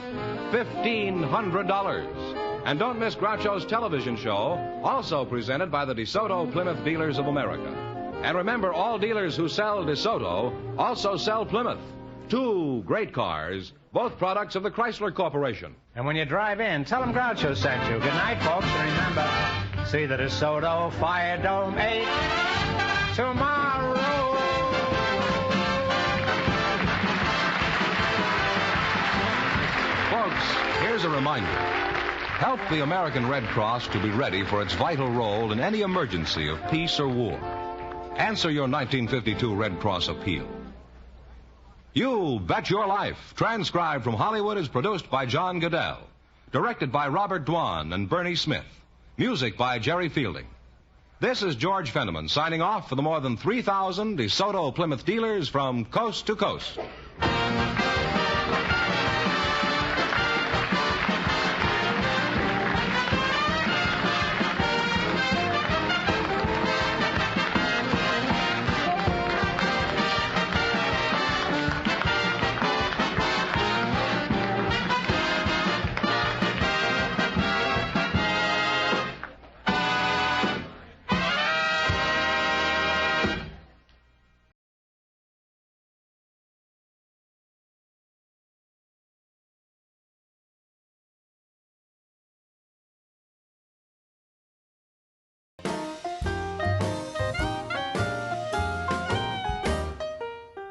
$1,500. And don't miss Groucho's television show, also presented by the DeSoto Plymouth Dealers of America. And remember, all dealers who sell DeSoto also sell Plymouth. Two great cars, both products of the Chrysler Corporation. And when you drive in, tell them Groucho sent you. Good night, folks, and remember, see the DeSoto Fire Dome 8 tomorrow. Folks, here's a reminder. Help the American Red Cross to be ready for its vital role in any emergency of peace or war. Answer your 1952 Red Cross appeal. You Bet Your Life, transcribed from Hollywood, is produced by John Goodell. Directed by Robert Dwan and Bernie Smith. Music by Jerry Fielding. This is George Fenneman signing off for the more than 3,000 DeSoto Plymouth dealers from coast to coast.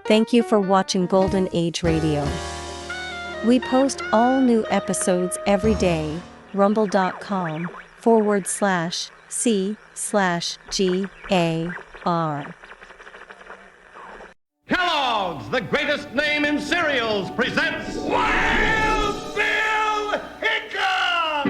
Thank you for watching Golden Age Radio. We post all new episodes every day. rumble.com/C/GAR. Kellogg's, the greatest name in cereals, presents Wild Bill Hickok!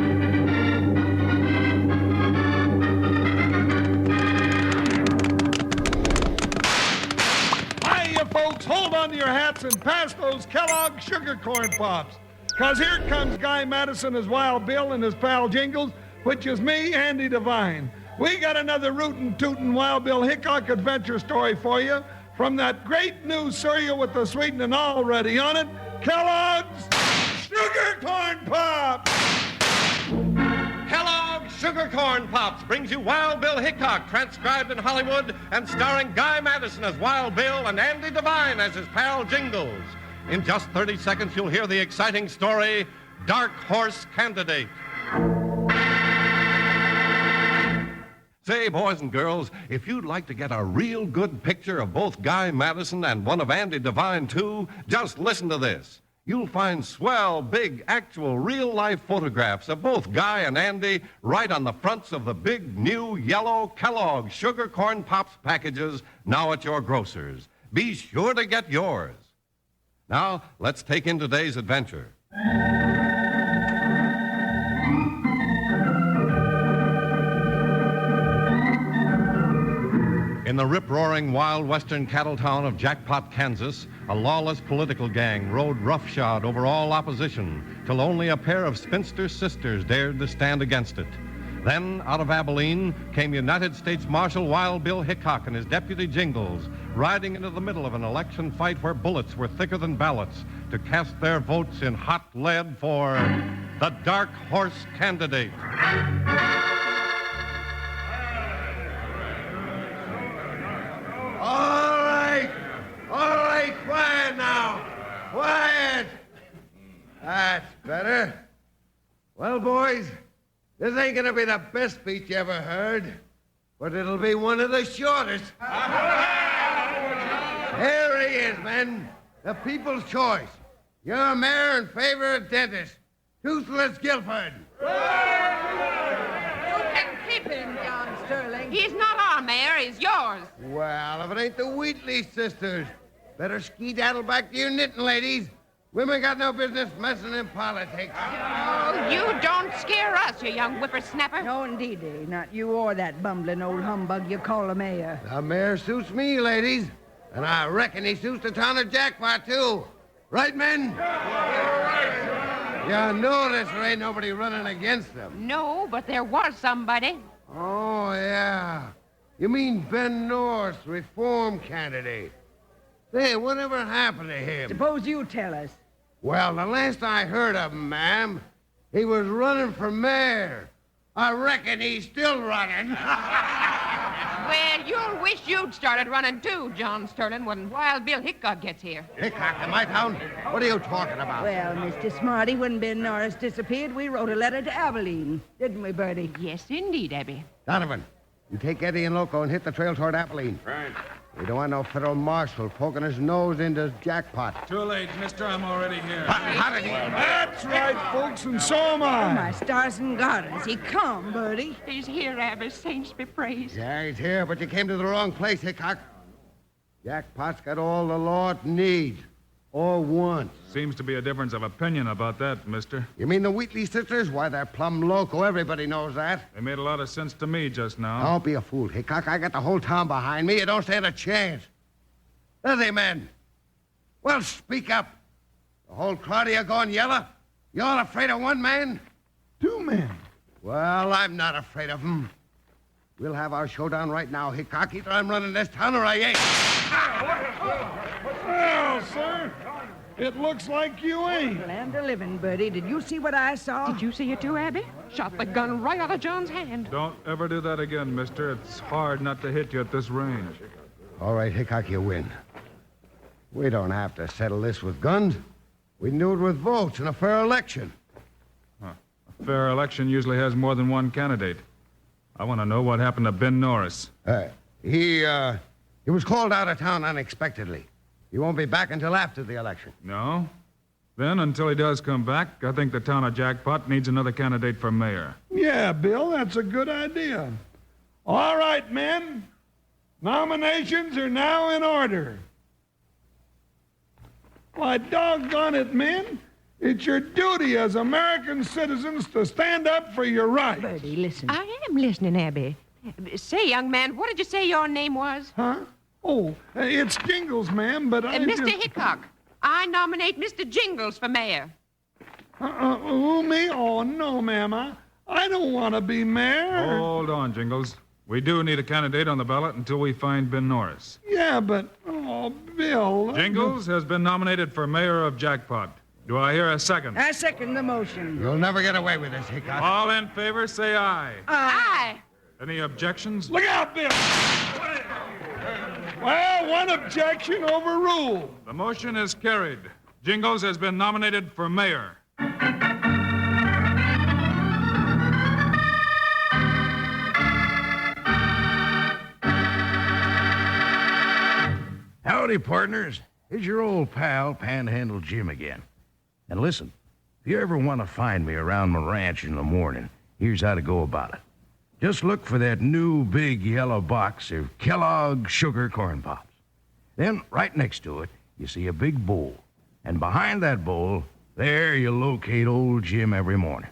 Hiya, folks. Hold on to your hats and pass those Kellogg Sugar Corn Pops. Because here comes Guy Madison as Wild Bill and his pal Jingles, which is me, Andy Devine. We got another rootin' tootin' Wild Bill Hickok adventure story for you from that great new cereal with the sweetening already on it, Kellogg's Sugar Corn Pops! Kellogg's Sugar Corn Pops brings you Wild Bill Hickok, transcribed in Hollywood and starring Guy Madison as Wild Bill and Andy Devine as his pal Jingles. In just 30 seconds, you'll hear the exciting story, Dark Horse Candidate. Say, boys and girls, if you'd like to get a real good picture of both Guy Madison and one of Andy Devine, too, just listen to this. You'll find swell, big, actual, real-life photographs of both Guy and Andy right on the fronts of the big, new, yellow Kellogg Sugar Corn Pops packages now at your grocer's. Be sure to get yours. Now, let's take in today's adventure. In the rip-roaring wild western cattle town of Jackpot, Kansas, a lawless political gang rode roughshod over all opposition till only a pair of spinster sisters dared to stand against it. Then, out of Abilene, came United States Marshal Wild Bill Hickok and his deputy Jingles, riding into the middle of an election fight where bullets were thicker than ballots to cast their votes in hot lead for the Dark Horse Candidate. All right, quiet now. Quiet. That's better. Well, boys, this ain't gonna be the best speech you ever heard, but it'll be one of the shortest. Here he is, men. The people's choice. Your mayor in favor of dentist, Toothless Guilford. Keep him, John Sterling. He's not our mayor, he's yours. Well, if it ain't the Wheatley sisters, better skedaddle back to your knitting, ladies. Women got no business messing in politics. Oh, you don't scare us, you young whippersnapper. No, indeed, not you or that bumbling old humbug you call the mayor. The mayor suits me, ladies, and I reckon he suits the town of Jackpot, too. Right, men? You notice there ain't nobody running against them. No, but there was somebody. Oh, yeah. You mean Ben Norris, reform candidate. Say, whatever happened to him? Suppose you tell us. Well, the last I heard of him, ma'am, he was running for mayor. I reckon he's still running. Well, you'll wish you'd started running too, John Sterling, when Wild Bill Hickok gets here. Hickok in my town? What are you talking about? Well, Mr. Smarty, when Ben Norris disappeared, we wrote a letter to Abilene. Didn't we, Bertie? Yes, indeed, Abby. Donovan, you take Eddie and Loco and hit the trail toward Abilene. Right. We don't want no federal marshal poking his nose into Jackpot. Too late, mister. I'm already here. How did he? That's right, folks, and so am I. Oh, my stars and garters. He come, Bertie. He's here, Abby. Saints be praised. Yeah, he's here, but you came to the wrong place, Hickok. Jackpot's got all the law it needs. Or wants. Seems to be a difference of opinion about that, mister. You mean the Wheatley sisters? Why, they're plumb loco. Everybody knows that. They made a lot of sense to me just now. Don't be a fool, Hickok. I got the whole town behind me. You don't stand a chance. Does he, men? Well, speak up. The whole crowd of you going yellow? You all afraid of one man? 2 men. Well, I'm not afraid of him. We'll have our showdown right now, Hickok. Either I'm running this town or I ain't. Well, sir, it looks like you ain't. Land of living, Bertie. Did you see what I saw? Did you see it too, Abby? Shot the gun right out of John's hand. Don't ever do that again, mister. It's hard not to hit you at this range. All right, Hickok, you win. We don't have to settle this with guns. We can do it with votes in a fair election. A fair election usually has more than one candidate. I want to know what happened to Ben Norris. He was called out of town unexpectedly. He won't be back until after the election. No? Then, until he does come back, I think the town of Jackpot needs another candidate for mayor. Yeah, Bill, that's a good idea. All right, men. Nominations are now in order. Why, doggone it, men. It's your duty as American citizens to stand up for your rights. Bertie, listen. I am listening, Abby. Say, young man, what did you say your name was? Huh? Oh, it's Jingles, ma'am, but I Mr. just... Hickok. I nominate Mr. Jingles for mayor. Who, me? Oh, no, ma'am. I don't want to be mayor. Hold on, Jingles. We do need a candidate on the ballot until we find Ben Norris. Yeah, but... Oh, Bill... Jingles has been nominated for mayor of Jackpot. Do I hear a second? I second the motion. You'll never get away with this, Hickok. All in favor, say aye. Aye. Any objections? Look out, Bill! Well, one objection overruled. The motion is carried. Jingles has been nominated for mayor. Howdy, partners. Here's your old pal, Panhandle Jim again. And listen, if you ever want to find me around my ranch in the morning, here's how to go about it. Just look for that new big yellow box of Kellogg's Sugar Corn Pops. Then, right next to it, you see a big bowl. And behind that bowl, there you locate old Jim every morning.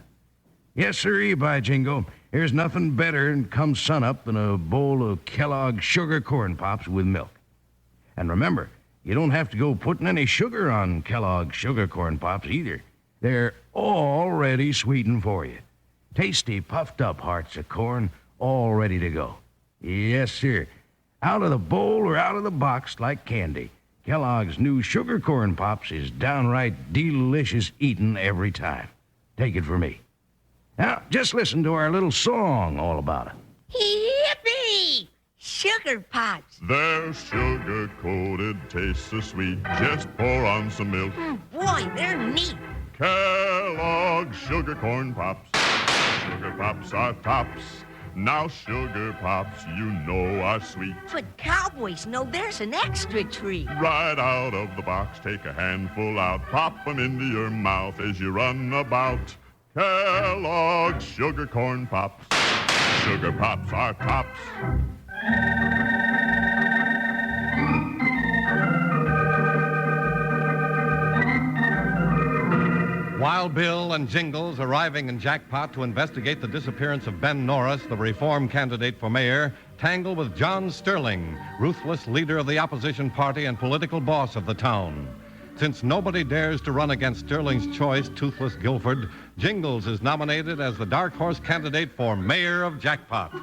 Yes, sirree, by jingo, there's nothing better come sunup than a bowl of Kellogg's Sugar Corn Pops with milk. And remember, you don't have to go putting any sugar on Kellogg's Sugar Corn Pops either. They're already sweetened for you. Tasty, puffed-up hearts of corn, all ready to go. Yes, sir. Out of the bowl or out of the box like candy. Kellogg's new Sugar Corn Pops is downright delicious eating every time. Take it from me. Now, just listen to our little song all about it. Yippee! Sugar Pops. They're sugar-coated, taste so sweet. Just pour on some milk. Boy, they're neat. Kellogg's Sugar Corn Pops. Sugar Pops are tops. Now Sugar Pops, you know, are sweet. But cowboys know there's an extra treat. Right out of the box, take a handful out. Pop 'em into your mouth as you run about. Kellogg's Sugar Corn Pops. Sugar Pops are tops. Wild Bill and Jingles arriving in Jackpot to investigate the disappearance of Ben Norris, the reform candidate for mayor, tangle with John Sterling, ruthless leader of the opposition party and political boss of the town. Since nobody dares to run against Sterling's choice, Toothless Guilford, Jingles is nominated as the dark horse candidate for mayor of Jackpot.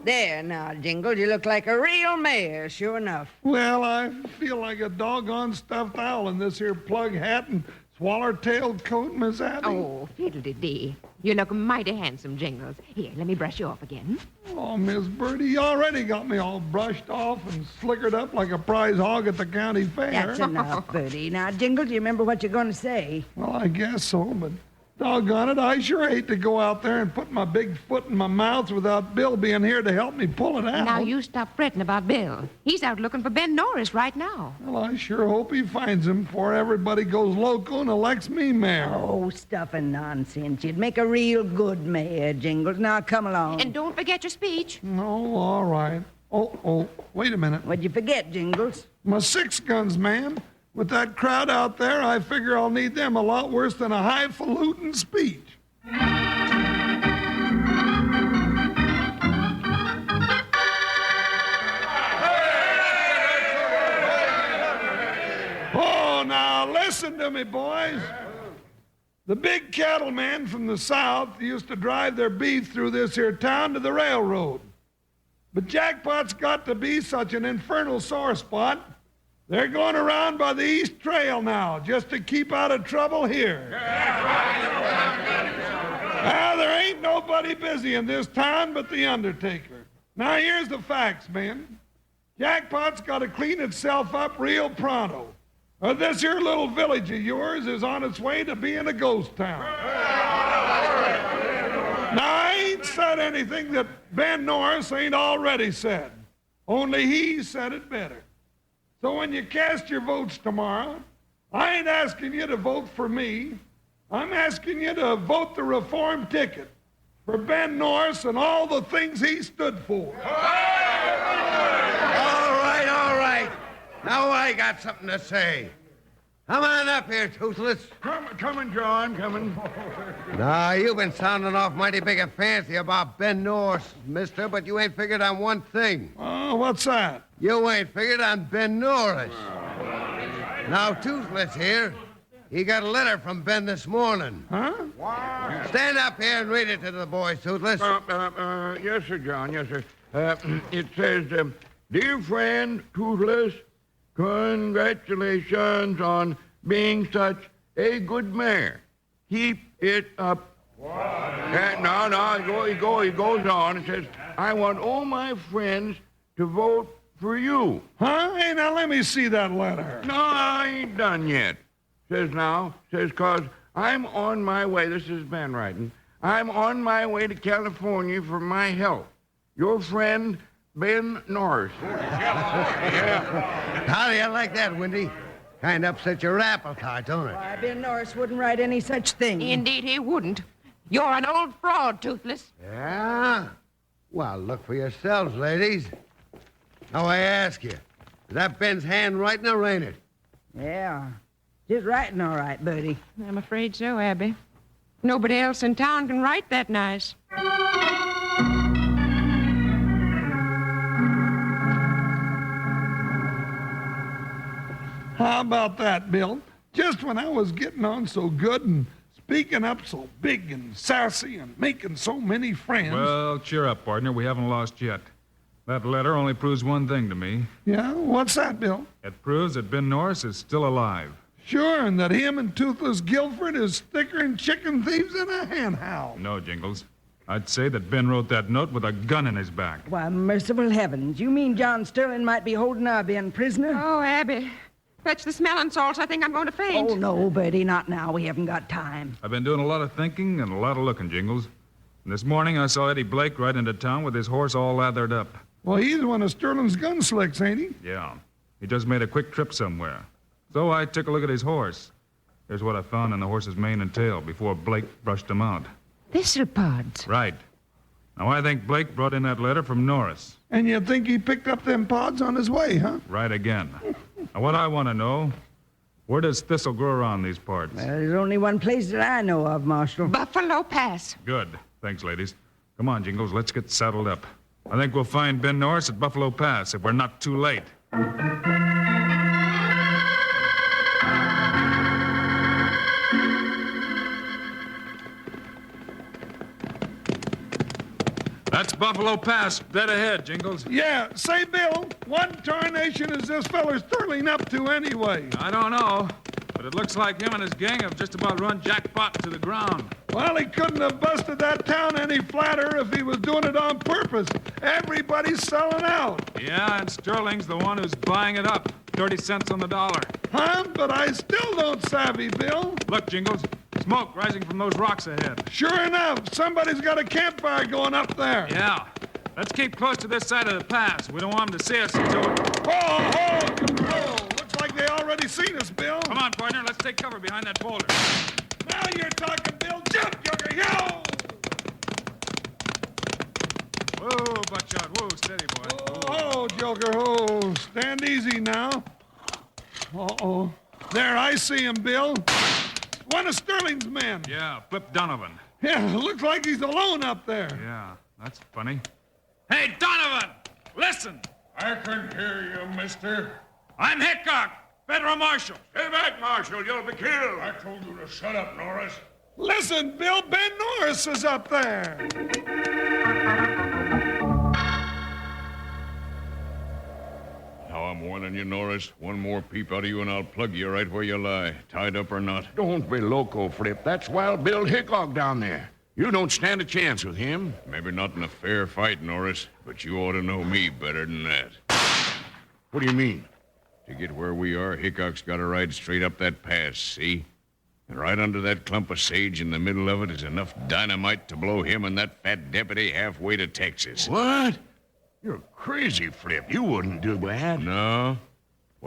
There now, Jingles, you look like a real mayor, sure enough. Well, I feel like a doggone stuffed owl in this here plug hat and swaller-tailed coat, Miss Abby. Oh, fiddle-de-dee. You look mighty handsome, Jingles. Here, let me brush you off again. Oh, Miss Birdie, you already got me all brushed off and slickered up like a prize hog at the county fair. That's enough, Bertie. Now, Jingles, do you remember what you're going to say? Well, I guess so, but doggone it, I sure hate to go out there and put my big foot in my mouth without Bill being here to help me pull it out. Now, you stop fretting about Bill. He's out looking for Ben Norris right now. Well, I sure hope he finds him before everybody goes loco and elects me mayor. Oh, stuff and nonsense. You'd make a real good mayor, Jingles. Now, come along. And don't forget your speech. No, all right. Oh, wait a minute. What'd you forget, Jingles? My 6 guns, ma'am. With that crowd out there, I figure I'll need them a lot worse than a highfalutin speech. Oh, now listen to me, boys. The big cattlemen from the south used to drive their beef through this here town to the railroad. But Jackpot's got to be such an infernal sore spot. They're going around by the East Trail now, just to keep out of trouble here. Now, there ain't nobody busy in this town but the undertaker. Now, here's the facts, men. Jackpot's got to clean itself up real pronto. This here little village of yours is on its way to being a ghost town. Now, I ain't said anything that Ben Norris ain't already said. Only he said it better. So when you cast your votes tomorrow, I ain't asking you to vote for me. I'm asking you to vote the reform ticket for Ben Norris and all the things he stood for. All right. Now I got something to say. Come on up here, Toothless. Coming, John, coming. Now, you've been sounding off mighty big and fancy about Ben Norris, mister, but you ain't figured on one thing. Oh, what's that? You ain't figured on Ben Norris. Now, Toothless here, he got a letter from Ben this morning. Huh? Stand up here and read it to the boys, Toothless. Yes, sir, John, yes, sir. It says, Dear friend, Toothless, congratulations on being such a good mayor. Keep it up. He goes on and says, I want all my friends to vote for you. Huh? Hey, now let me see that letter. No, I ain't done yet. Says, cause I'm on my way, this is Ben writing, I'm on my way to California for my health. Your friend, Ben Norris. Yeah. How do you like that, Windy? Kind of upset your apple cart, don't it? Why, Ben Norris wouldn't write any such thing. Indeed he wouldn't. You're an old fraud, Toothless. Yeah? Well, look for yourselves, ladies. Now I ask you, is that Ben's handwriting or ain't it? Yeah. Just writing all right, Bertie. I'm afraid so, Abby. Nobody else in town can write that nice. How about that, Bill? Just when I was getting on so good and speaking up so big and sassy and making so many friends. Well, cheer up, partner. We haven't lost yet. That letter only proves one thing to me. Yeah? What's that, Bill? It proves that Ben Norris is still alive. Sure, and that him and Toothless Guilford is thicker than chicken thieves in a hen house. No, Jingles. I'd say that Ben wrote that note with a gun in his back. Why, merciful heavens. You mean John Sterling might be holding our Ben prisoner? Oh, Abby. Fetch the smelling salts. I think I'm going to faint. Oh, no, Bertie, not now. We haven't got time. I've been doing a lot of thinking and a lot of looking, Jingles. And this morning I saw Eddie Blake ride into town with his horse all lathered up. Well, he's one of Sterling's gun slicks, ain't he? Yeah. He just made a quick trip somewhere. So I took a look at his horse. Here's what I found in the horse's mane and tail before Blake brushed him out. Thistlepods. Right. Now, I think Blake brought in that letter from Norris. And you think he picked up them pods on his way, huh? Right again. Now, what I want to know, where does thistle grow around these parts? Well, there's only one place that I know of, Marshal. Buffalo Pass. Good. Thanks, ladies. Come on, Jingles, let's get saddled up. I think we'll find Ben Norris at Buffalo Pass if we're not too late. That's Buffalo Pass, dead ahead, Jingles. Yeah, say, Bill, what tarnation is this feller Sterling up to anyway? I don't know, but it looks like him and his gang have just about run Jackpot to the ground. Well, he couldn't have busted that town any flatter if he was doing it on purpose. Everybody's selling out. Yeah, and Sterling's the one who's buying it up. 30 cents on the dollar. Huh? But I still don't savvy, Bill. Look, Jingles, smoke rising from those rocks ahead. Sure enough, somebody's got a campfire going up there. Yeah. Let's keep close to this side of the pass. We don't want them to see us until... Oh, control. Looks like they already seen us, Bill. Come on, partner. Let's take cover behind that boulder. Now you're talking, Bill. Jump, Younger. Yo! Whoa, buckshot. Whoa, steady, boy. Oh, Joker. Oh, stand easy now. Uh-oh. There, I see him, Bill. One of Sterling's men. Yeah, Flip Donovan. Yeah, looks like he's alone up there. Yeah, that's funny. Hey, Donovan! Listen! I can hear you, mister. I'm Hickok, federal marshal. Stay back, Marshal. You'll be killed. I told you to shut up, Norris. Listen, Bill, Ben Norris is up there. Now I'm warning you, Norris. One more peep out of you and I'll plug you right where you lie, tied up or not. Don't be loco, Flip. That's Wild Bill Hickok down there. You don't stand a chance with him. Maybe not in a fair fight, Norris, but you ought to know me better than that. What do you mean? To get where we are, Hickok's got to ride straight up that pass, see? And right under that clump of sage in the middle of it is enough dynamite to blow him and that fat deputy halfway to Texas. What? You're crazy, Flip. You wouldn't do that. No.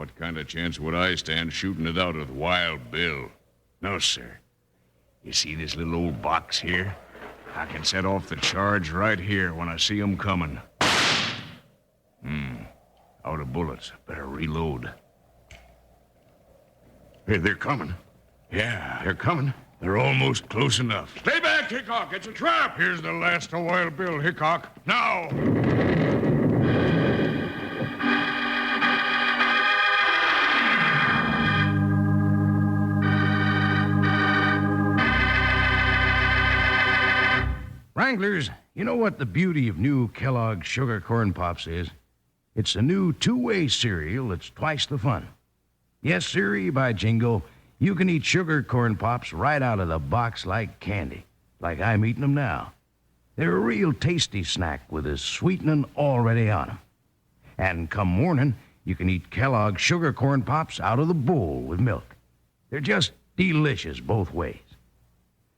What kind of chance would I stand shooting it out with Wild Bill? No, sir. You see this little old box here? I can set off the charge right here when I see 'em coming. Out of bullets. Better reload. Hey, they're coming. Yeah, they're coming. They're almost close enough. Stay back, Hickok. It's a trap. Here's the last of Wild Bill, Hickok. Now! Wranglers, you know what the beauty of new Kellogg's Sugar Corn Pops is? It's a new two-way cereal that's twice the fun. Yes, sirree, by jingo, you can eat Sugar Corn Pops right out of the box like candy, like I'm eating them now. They're a real tasty snack with a sweetening already on them. And come morning, you can eat Kellogg's Sugar Corn Pops out of the bowl with milk. They're just delicious both ways.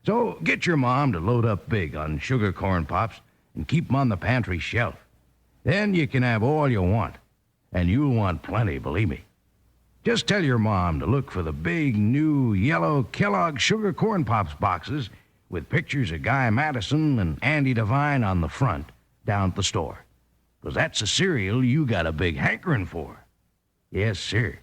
So get your mom to load up big on Sugar Corn Pops and keep them on the pantry shelf. Then you can have all you want, and you'll want plenty, believe me. Just tell your mom to look for the big, new, yellow Kellogg's Sugar Corn Pops boxes with pictures of Guy Madison and Andy Devine on the front down at the store. 'Cause that's a cereal you got a big hankering for. Yes, sir.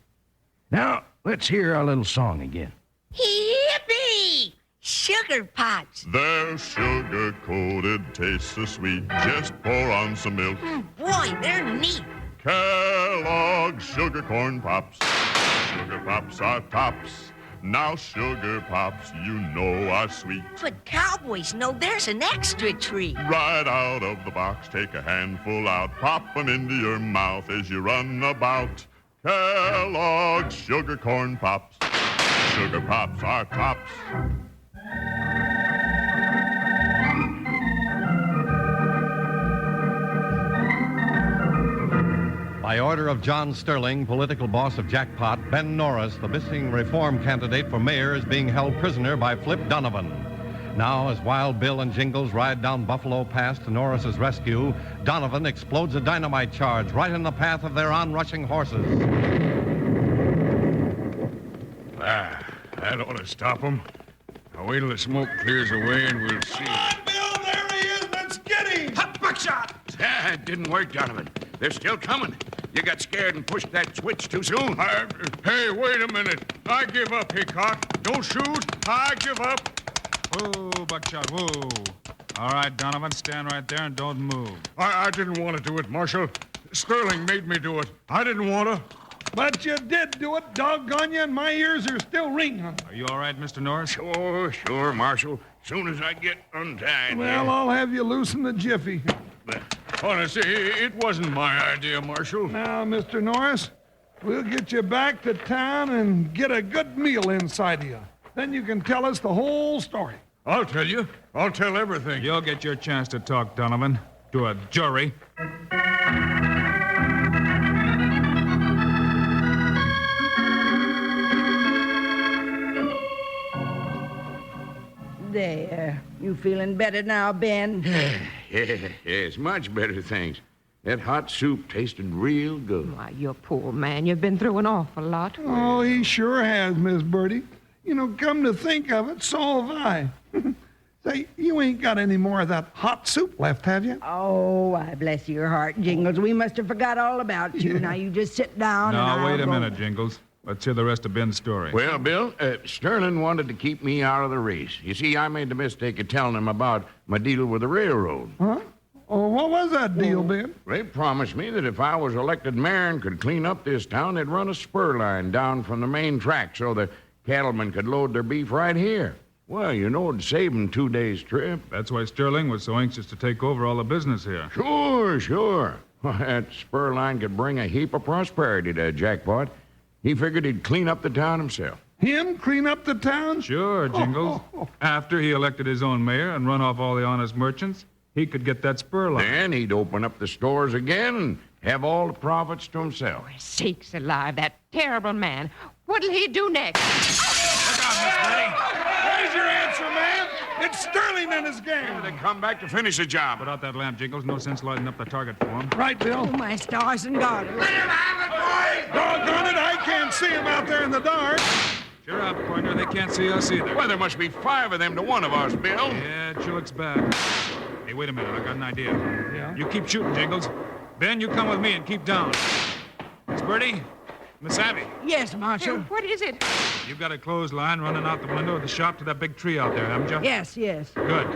Now, let's hear our little song again. Yippee! Sugar Pops. They're sugar-coated, taste so sweet. Just pour on some milk. Boy, they're neat. Kellogg's Sugar Corn Pops. Sugar Pops are tops. Now Sugar Pops, you know, are sweet. But cowboys know there's an extra treat. Right out of the box, take a handful out. Pop 'em into your mouth as you run about. Kellogg's Sugar Corn Pops. Sugar Pops are tops. By order of John Sterling, political boss of Jackpot, Ben Norris, the missing reform candidate for mayor, is being held prisoner by Flip Donovan. Now, as Wild Bill and Jingles ride down Buffalo Pass to Norris's rescue, Donovan explodes a dynamite charge right in the path of their onrushing horses. That ought to stop them. Now wait till the smoke clears away and we'll see. Bill, there he is. Let's get him. Hot buckshot! Yeah, it didn't work, Donovan. They're still coming. You got scared and pushed that switch too soon. Hey, wait a minute. I give up, Hickok. Don't shoot. I give up. Whoa, Buckshot, whoa. All right, Donovan, stand right there and don't move. I didn't want to do it, Marshal. Sterling made me do it. I didn't want to. But you did do it, doggone you, and my ears are still ringing. Are you all right, Mr. Norris? Sure, Marshal. Soon as I get untied. Well, I'll have you loose in the jiffy. Honestly, it wasn't my idea, Marshal. Now, Mr. Norris, we'll get you back to town and get a good meal inside of you. Then you can tell us the whole story. I'll tell you. I'll tell everything. You'll get your chance to talk, Donovan, to a jury. There. You feeling better now, Ben? Yes, much better, thanks. That hot soup tasted real good. Why, you poor man. You've been through an awful lot. Oh, he sure has, Miss Birdie. You know, come to think of it, so have I. Say, you ain't got any more of that hot soup left, have you? Oh, I bless your heart, Jingles. We must have forgot all about you. Now you just sit down and Now, wait a I'll go- minute, Jingles. Let's hear the rest of Ben's story. Well, Bill, Sterling wanted to keep me out of the race. You see, I made the mistake of telling him about my deal with the railroad. Huh? Oh, what was that deal, Ben? They promised me that if I was elected mayor and could clean up this town, they'd run a spur line down from the main track so the cattlemen could load their beef right here. Well, you know, it'd save them 2 days' trip. That's why Sterling was so anxious to take over all the business here. Sure. That spur line could bring a heap of prosperity to Jackpot. He figured he'd clean up the town himself. Him clean up the town? Sure, Jingles. After he elected his own mayor and run off all the honest merchants, he could get that spur line. Then he'd open up the stores again and have all the profits to himself. Sakes alive, that terrible man. What'll he do next? Look out, Miss Birdie. There's your answer, man. It's Sterling and his gang. They come back to finish the job. Put out that lamp, Jingles. No sense lighting up the target for him. Right, Bill. Oh, my stars and garters. Doggone it, I can't see him out there in the dark. Cheer up, partner. They can't see us either. Well, there must be 5 of them to 1 of us, Bill. Yeah, it sure looks bad. Hey, wait a minute. I got an idea. Yeah? You keep shooting, Jingles. Ben, you come with me and keep down. Miss Birdie? Miss Abby? Yes, Marshal. What is it? You've got a clothesline running out the window of the shop to that big tree out there, haven't you? Yes, yes. Good.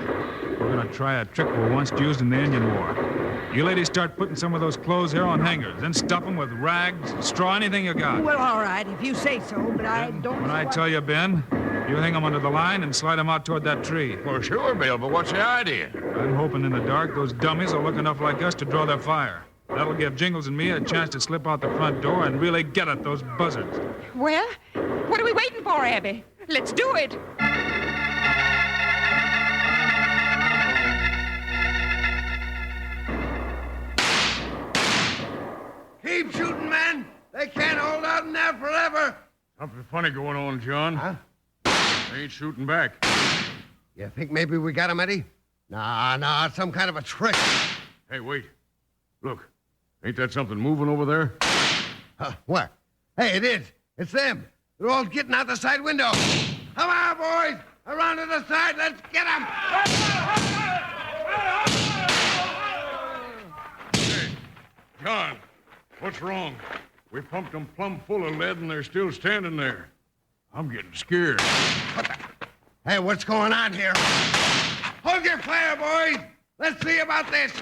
We're going to try a trick we once used in the Indian War. You ladies start putting some of those clothes here on hangers, then stuff them with rags, straw, anything you got. Well, all right, if you say so, but I don't... When I tell you, Ben, you hang them under the line and slide them out toward that tree. Well, sure, Bill, but what's the idea? I'm hoping in the dark those dummies will look enough like us to draw their fire. That'll give Jingles and me a chance to slip out the front door and really get at those buzzards. Well, what are we waiting for, Abby? Let's do it. Keep shooting, man. They can't hold out in there forever. Something funny going on, John. Huh? They ain't shooting back. You think maybe we got him, Eddie? Nah, it's some kind of a trick. Hey, wait. Look. Ain't that something moving over there? What? Hey, it is. It's them. They're all getting out the side window. Come on, boys. Around to the side. Let's get them. Hey, John, what's wrong? We pumped them plumb full of lead and they're still standing there. I'm getting scared. Hey, what's going on here? Hold your fire, boys. Let's see about this.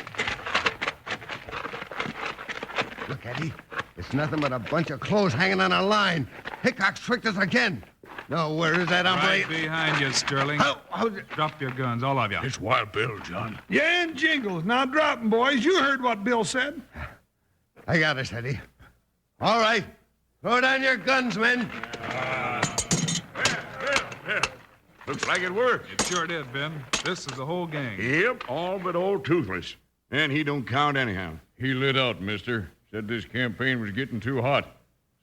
Look, Eddie. It's nothing but a bunch of clothes hanging on a line. Hickok's tricked us again. No, where is that hombre? Right behind you, Sterling. Drop your guns, all of you. It's Wild Bill, John. Yeah, and Jingles. Now drop 'em, boys. You heard what Bill said. I got us, Eddie. All right. Throw down your guns, men. Looks like it worked. It sure did, Ben. This is the whole gang. Yep, all but old Toothless. And he don't count anyhow. He lit out, mister. Said this campaign was getting too hot.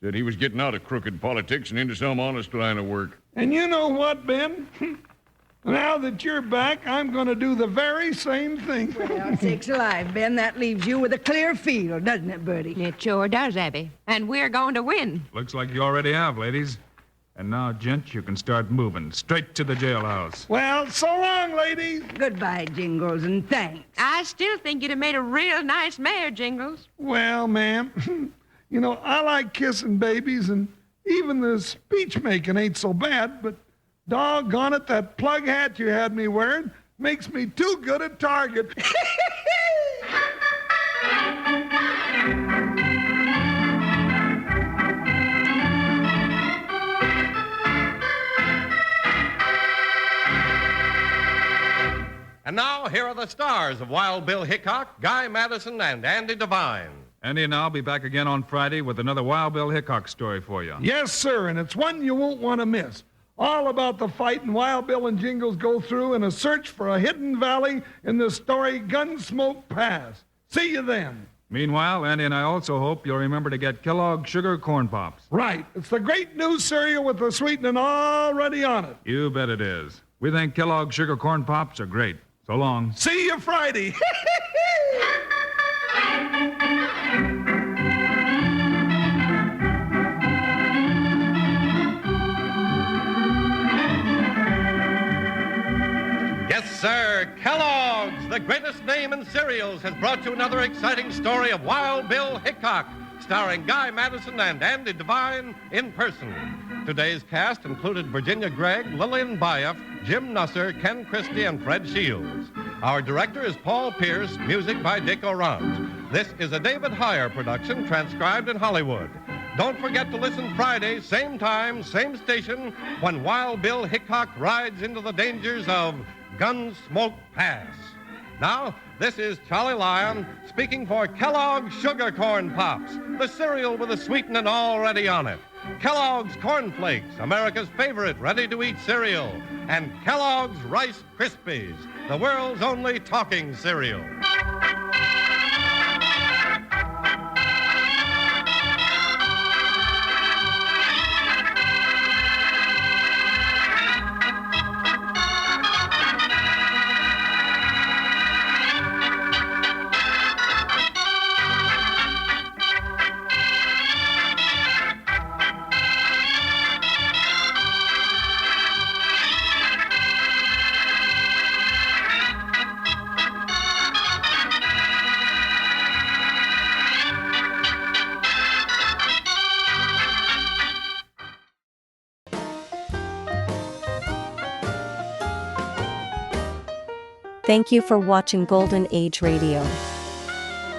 Said he was getting out of crooked politics and into some honest line of work. And you know what, Ben? Now that you're back, I'm going to do the very same thing. Well, sakes alive, Ben, that leaves you with a clear field, doesn't it, Bertie? It sure does, Abby. And we're going to win. Looks like you already have, ladies. And now, gents, you can start moving straight to the jailhouse. Well, so long, ladies. Goodbye, Jingles, and thanks. I still think you'd have made a real nice mayor, Jingles. Well, ma'am, you know, I like kissing babies, and even the speech-making ain't so bad, but doggone it, that plug hat you had me wearing makes me too good a target. And now, here are the stars of Wild Bill Hickok, Guy Madison, and Andy Devine. Andy and I'll be back again on Friday with another Wild Bill Hickok story for you. Yes, sir, and it's one you won't want to miss. All about the fight Wild Bill and Jingles go through in a search for a hidden valley in the story Gunsmoke Pass. See you then. Meanwhile, Andy and I also hope you'll remember to get Kellogg Sugar Corn Pops. Right. It's the great new cereal with the sweetening already on it. You bet it is. We think Kellogg Sugar Corn Pops are great. So long. See you Friday. Yes, sir. Kellogg's, the greatest name in cereals, has brought you another exciting story of Wild Bill Hickok, starring Guy Madison and Andy Devine in person. Today's cast included Virginia Gregg, Lillian Bayef, Jim Nusser, Ken Christie, and Fred Shields. Our director is Paul Pierce, music by Dick Orant. This is a David Heyer production transcribed in Hollywood. Don't forget to listen Friday, same time, same station, when Wild Bill Hickok rides into the dangers of Gunsmoke Pass. Now, this is Charlie Lyon speaking for Kellogg's Sugar Corn Pops, the cereal with the sweetening already on it. Kellogg's Corn Flakes, America's favorite ready-to-eat cereal. And Kellogg's Rice Krispies, the world's only talking cereal. Thank you for watching Golden Age Radio.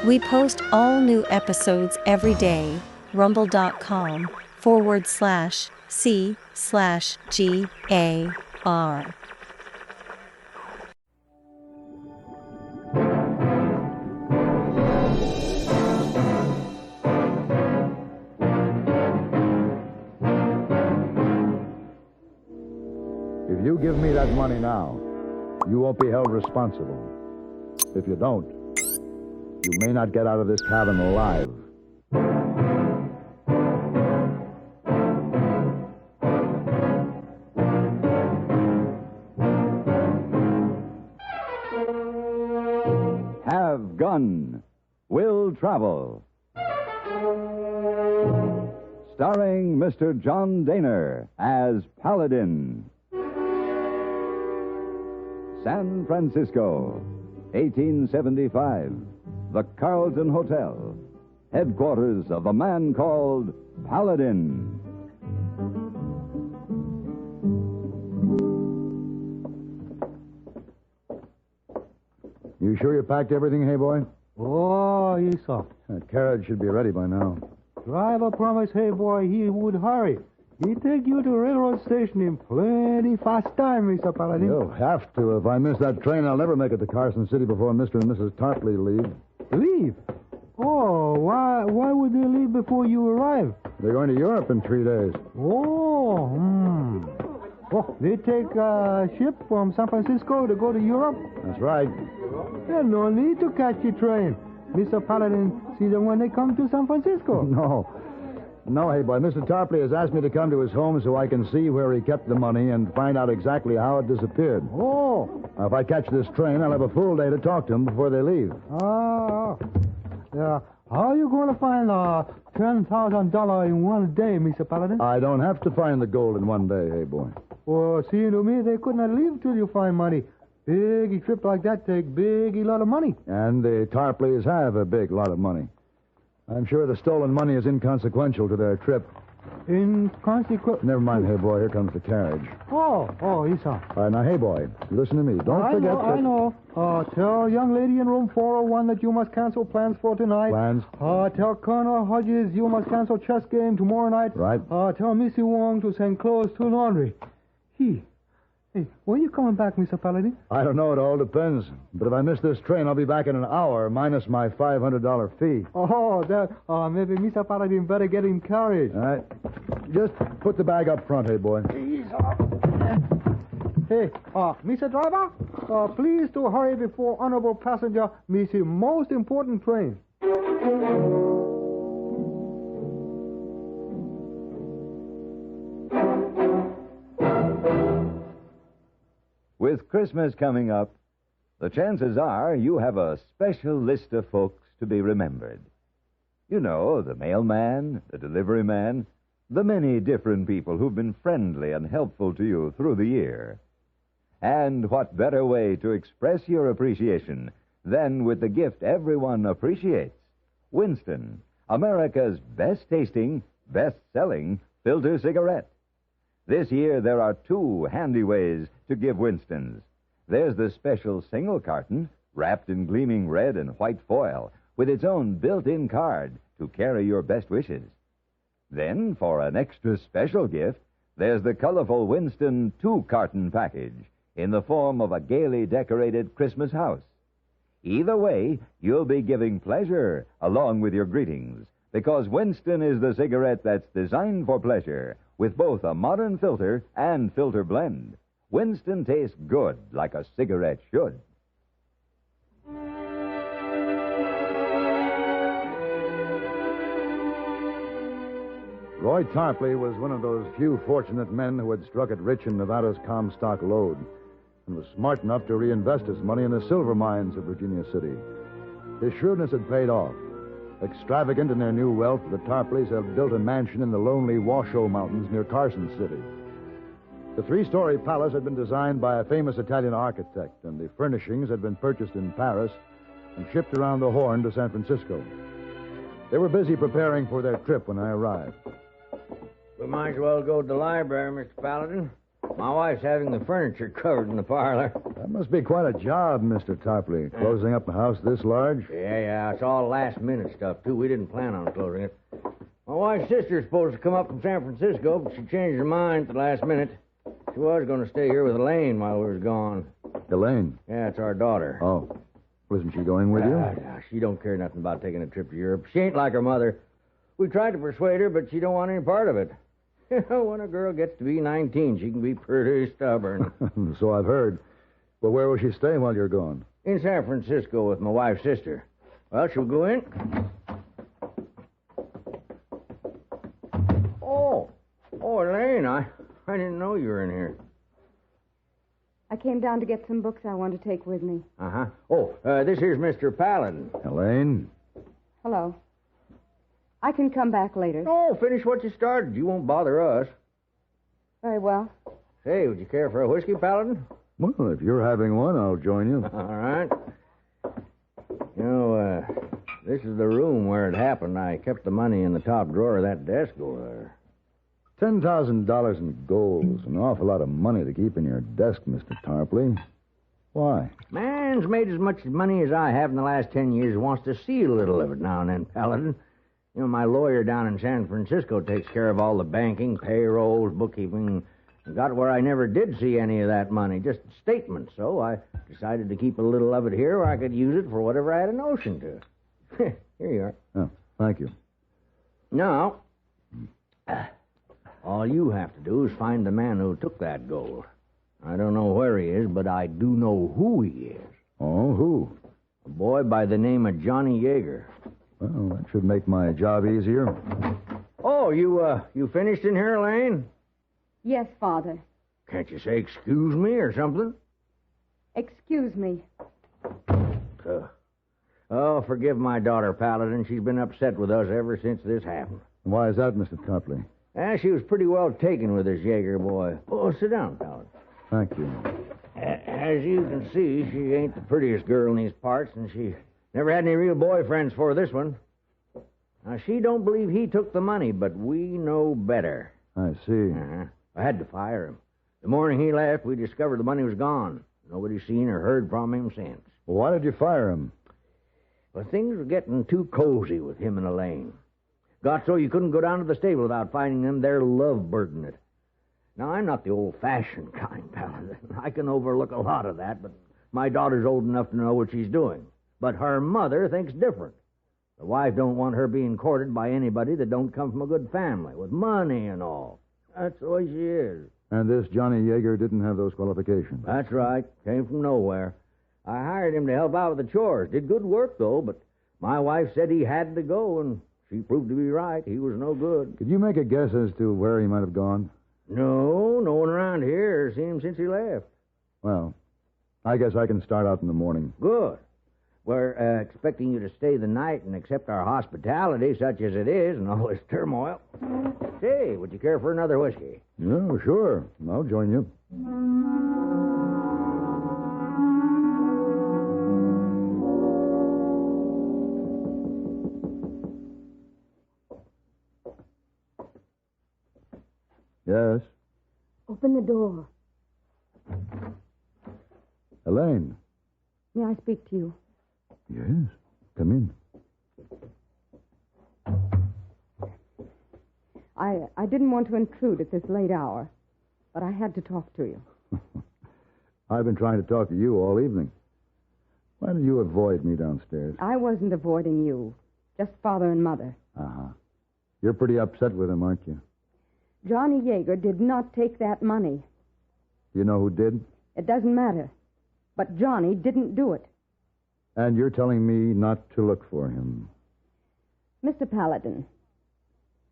We post all new episodes every day. rumble.com/C/GAR. If you give me that money now, you won't be held responsible. If you don't, you may not get out of this cabin alive. Have Gun, Will Travel. Starring Mr. John Daner as Paladin. San Francisco, 1875. The Carlton Hotel, headquarters of a man called Paladin. You sure you packed everything, hey boy? Oh, yes, sir. That carriage should be ready by now. Driver promised, hey boy, he would hurry. He take you to railroad station in plenty fast time, Mr. Paladin. You'll have to. If I miss that train, I'll never make it to Carson City before Mr. and Mrs. Tarpley leave. Leave? Oh, why would they leave before you arrive? They're going to Europe in 3 days. Oh, Oh, they take a ship from San Francisco to go to Europe? That's right. There's no need to catch a train. Mr. Paladin, see them when they come to San Francisco. No, hey boy, Mr. Tarpley has asked me to come to his home so I can see where he kept the money and find out exactly how it disappeared. Oh. Now, if I catch this train, I'll have a full day to talk to him before they leave. Yeah. How are you going to find $10,000 in one day, Mr. Paladin? I don't have to find the gold in one day, hey boy. Well, seeing to me, they could not leave till you find money. Big trip like that take big lot of money. And the Tarpleys have a big lot of money. I'm sure the stolen money is inconsequential to their trip. Inconsequential? Never mind, hey boy. Here comes the carriage. Oh, yes, sir. All right, now, hey boy, listen to me. Don't forget that... I know. Tell young lady in room 401 that you must cancel plans for tonight. Plans? Tell Colonel Hodges you must cancel chess game tomorrow night. Right. Tell Missy Wong to send clothes to laundry. Hey, when are you coming back, Mr. Paladin? I don't know. It all depends. But if I miss this train, I'll be back in an hour, minus my $500 fee. Maybe Mr. Paladin better get in carriage. All right. Just put the bag up front, hey boy. Hey, Mr. Driver, please to hurry before honorable passenger miss his most important train. With Christmas coming up, the chances are you have a special list of folks to be remembered. You know, the mailman, the delivery man, the many different people who've been friendly and helpful to you through the year. And what better way to express your appreciation than with the gift everyone appreciates? Winston, America's best-tasting, best-selling filter cigarette. This year, there are two handy ways to give Winston's. There's the special single carton, wrapped in gleaming red and white foil, with its own built-in card to carry your best wishes. Then, for an extra special gift, there's the colorful Winston two-carton package in the form of a gaily decorated Christmas house. Either way, you'll be giving pleasure along with your greetings, because Winston is the cigarette that's designed for pleasure, with both a modern filter and filter blend. Winston tastes good like a cigarette should. Roy Tarpley was one of those few fortunate men who had struck it rich in Nevada's Comstock lode and was smart enough to reinvest his money in the silver mines of Virginia City. His shrewdness had paid off. Extravagant in their new wealth, the Tarpleys have built a mansion in the lonely Washoe Mountains near Carson City. The three-story palace had been designed by a famous Italian architect, and the furnishings had been purchased in Paris and shipped around the Horn to San Francisco. They were busy preparing for their trip when I arrived. We might as well go to the library, Mr. Paladin. My wife's having the furniture covered in the parlor. That must be quite a job, Mr. Tarpley, closing up a house this large. Yeah, it's all last-minute stuff, too. We didn't plan on closing it. My wife's sister's supposed to come up from San Francisco, but she changed her mind at the last minute. She was going to stay here with Elaine while we was gone. Elaine? Yeah, it's our daughter. Oh. Wasn't she going with you? She don't care nothing about taking a trip to Europe. She ain't like her mother. We tried to persuade her, but she don't want any part of it. When a girl gets to be 19, she can be pretty stubborn. So I've heard. Well, where will she stay while you're gone? In San Francisco with my wife's sister. Well, shall we go in? Oh, Elaine, I didn't know you were in here. I came down to get some books I want to take with me. Uh-huh. Oh, this here's Mr. Paladin. Elaine? Hello. I can come back later. No, finish what you started. You won't bother us. Very well. Say, would you care for a whiskey, Paladin? Well, if you're having one, I'll join you. All right. You know, this is the room where it happened. I kept the money in the top drawer of that desk over there. $10,000 in gold is an awful lot of money to keep in your desk, Mr. Tarpley. Why? Man's made as much money as I have in the last 10 years. Wants to see a little of it now and then, Paladin. You know, my lawyer down in San Francisco takes care of all the banking, payrolls, bookkeeping. Got where I never did see any of that money, just statements. So I decided to keep a little of it here where I could use it for whatever I had a notion to. Here you are. Oh, thank you. Now, all you have to do is find the man who took that gold. I don't know where he is, but I do know who he is. Oh, who? A boy by the name of Johnny Yeager. Well, that should make my job easier. Oh, you finished in here, Elaine? Yes, Father. Can't you say excuse me or something? Excuse me. Oh, forgive my daughter, Paladin. She's been upset with us ever since this happened. Why is that, Mr. Tarpley? She was pretty well taken with this Yeager boy. Oh, sit down, Paladin. Thank you. As you can see, she ain't the prettiest girl in these parts, and she never had any real boyfriends before this one. Now, she don't believe he took the money, but we know better. I see. I had to fire him. The morning he left, we discovered the money was gone. Nobody's seen or heard from him since. Well, why did you fire him? Well, things were getting too cozy with him and Elaine. Got so you couldn't go down to the stable without finding them there love-burdening it. Now, I'm not the old-fashioned kind, Paladin. I can overlook a lot of that, but my daughter's old enough to know what she's doing. But her mother thinks different. The wife don't want her being courted by anybody that don't come from a good family, with money and all. That's the way she is. And this Johnny Yeager didn't have those qualifications? That's right. Came from nowhere. I hired him to help out with the chores. Did good work, though, but my wife said he had to go, and she proved to be right. He was no good. Could you make a guess as to where he might have gone? No one around here has seen him since he left. Well, I guess I can start out in the morning. Good. We're expecting you to stay the night and accept our hospitality, such as it is, and all this turmoil. Say, would you care for another whiskey? Yeah, sure. I'll join you. Yes? Open the door. Elaine. May I speak to you? Yes. Come in. I didn't want to intrude at this late hour, but I had to talk to you. I've been trying to talk to you all evening. Why did you avoid me downstairs? I wasn't avoiding you, just Father and Mother. Uh-huh. You're pretty upset with him, aren't you? Johnny Yeager did not take that money. You know who did? It doesn't matter. But Johnny didn't do it. And you're telling me not to look for him. Mr. Paladin,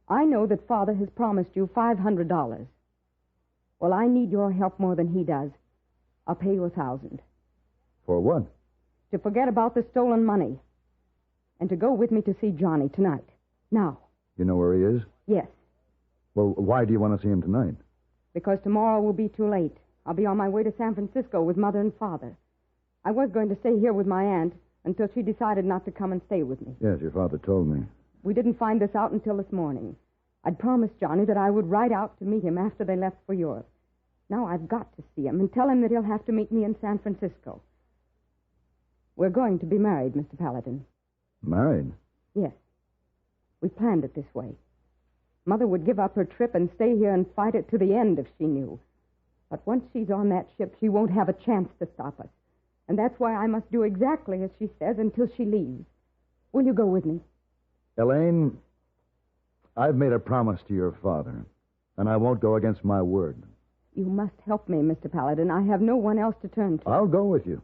I know that Father has promised you $500. Well, I need your help more than he does. I'll pay you $1,000. For what? To forget about the stolen money. And to go with me to see Johnny tonight. Now. You know where he is? Yes. Well, why do you want to see him tonight? Because tomorrow will be too late. I'll be on my way to San Francisco with Mother and Father. I was going to stay here with my aunt until she decided not to come and stay with me. Yes, your father told me. We didn't find this out until this morning. I'd promised Johnny that I would ride out to meet him after they left for Europe. Now I've got to see him and tell him that he'll have to meet me in San Francisco. We're going to be married, Mr. Paladin. Married? Yes. We planned it this way. Mother would give up her trip and stay here and fight it to the end if she knew. But once she's on that ship, she won't have a chance to stop us. And that's why I must do exactly as she says until she leaves. Will you go with me? Elaine, I've made a promise to your father, and I won't go against my word. You must help me, Mr. Paladin. I have no one else to turn to. I'll go with you.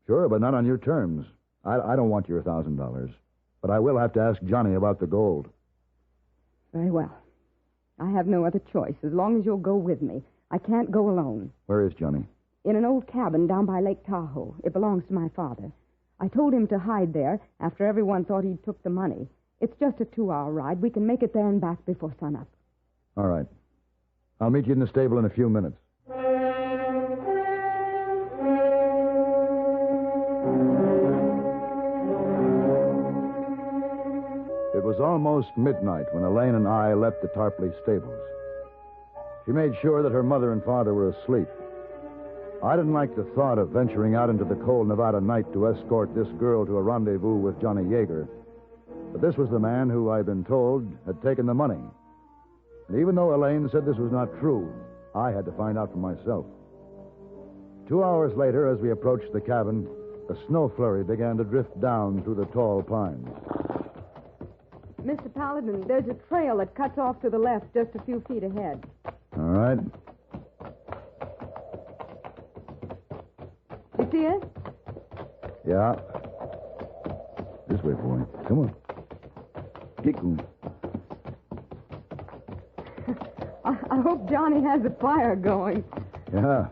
Sure, but not on your terms. I don't want your $1,000. But I will have to ask Johnny about the gold. Very well. I have no other choice. As long as you'll go with me. I can't go alone. Where is Johnny? In an old cabin down by Lake Tahoe. It belongs to my father. I told him to hide there after everyone thought he'd took the money. It's just a 2-hour ride. We can make it there and back before sunup. All right. I'll meet you in the stable in a few minutes. It was almost midnight when Elaine and I left the Tarpley stables. She made sure that her mother and father were asleep. I didn't like the thought of venturing out into the cold Nevada night to escort this girl to a rendezvous with Johnny Yeager. But this was the man who, I'd been told, had taken the money. And even though Elaine said this was not true, I had to find out for myself. 2 hours later, as we approached the cabin, a snow flurry began to drift down through the tall pines. Mr. Paladin, there's a trail that cuts off to the left just a few feet ahead. All right. You see it? Yeah. This way, boy. Come on. Keep going. I hope Johnny has a fire going. Yeah.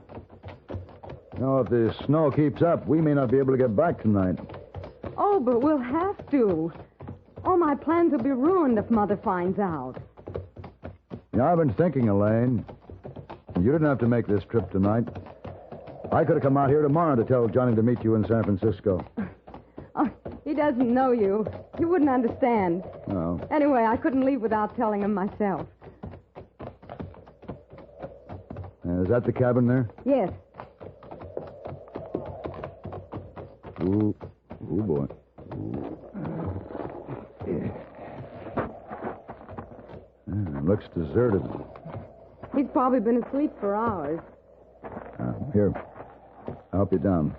Now, if the snow keeps up, we may not be able to get back tonight. Oh, but we'll have to. All my plans will be ruined if Mother finds out. Yeah, I've been thinking, Elaine. You didn't have to make this trip tonight. I could have come out here tomorrow to tell Johnny to meet you in San Francisco. Oh, he doesn't know you. He wouldn't understand. Oh. Anyway, I couldn't leave without telling him myself. Is that the cabin there? Yes. Ooh, boy. It looks deserted. He's probably been asleep for hours. Here, I'll help you down.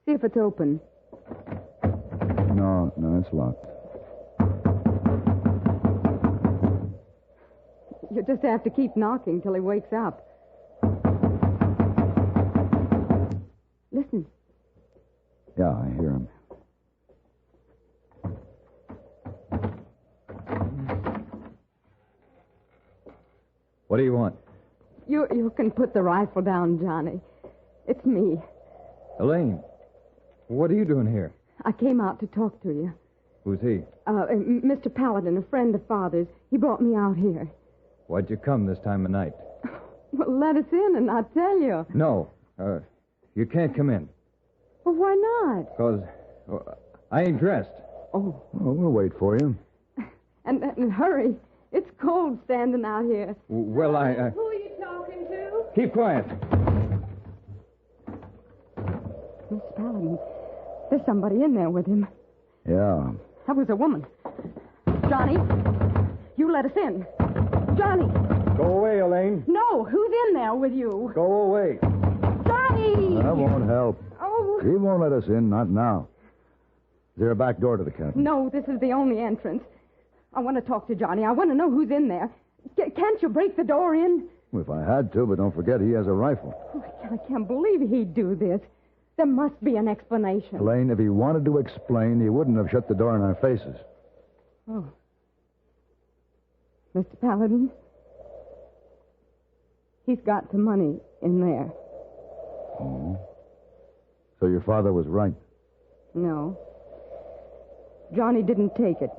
See if it's open. No, it's locked. You just have to keep knocking till he wakes up. Listen. Yeah, I hear him. What do you want? You can put the rifle down, Johnny. It's me. Elaine, what are you doing here? I came out to talk to you. Who's he? Mr. Paladin, a friend of Father's. He brought me out here. Why'd you come this time of night? Well, let us in and I'll tell you. No, you can't come in. Well, why not? Because I ain't dressed. Oh. Well, we'll wait for you. And hurry. It's cold standing out here. Well, Who are you talking to? Keep quiet. Miss Paladin, there's somebody in there with him. Yeah. That was a woman. Johnny, you let us in. Johnny! Go away, Elaine. No, who's in there with you? Go away. Johnny! That won't help. Oh. He won't let us in, not now. Is there a back door to the cabin? No, this is the only entrance. I want to talk to Johnny. I want to know who's in there. Can't you break the door in? Well, if I had to, but don't forget he has a rifle. Oh, I can't believe he'd do this. There must be an explanation. Elaine, if he wanted to explain, he wouldn't have shut the door in our faces. Oh. Mr. Paladin? He's got the money in there. Oh. So your father was right. No. Johnny didn't take it.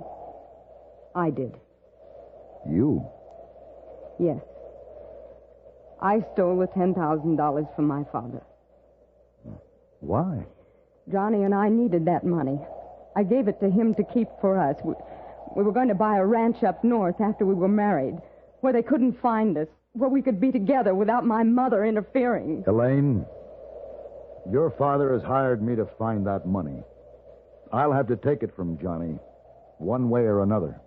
I did. You? Yes. I stole the $10,000 from my father. Why? Johnny and I needed that money. I gave it to him to keep for us. We were going to buy a ranch up north after we were married, where they couldn't find us, where we could be together without my mother interfering. Elaine, your father has hired me to find that money. I'll have to take it from Johnny, one way or another.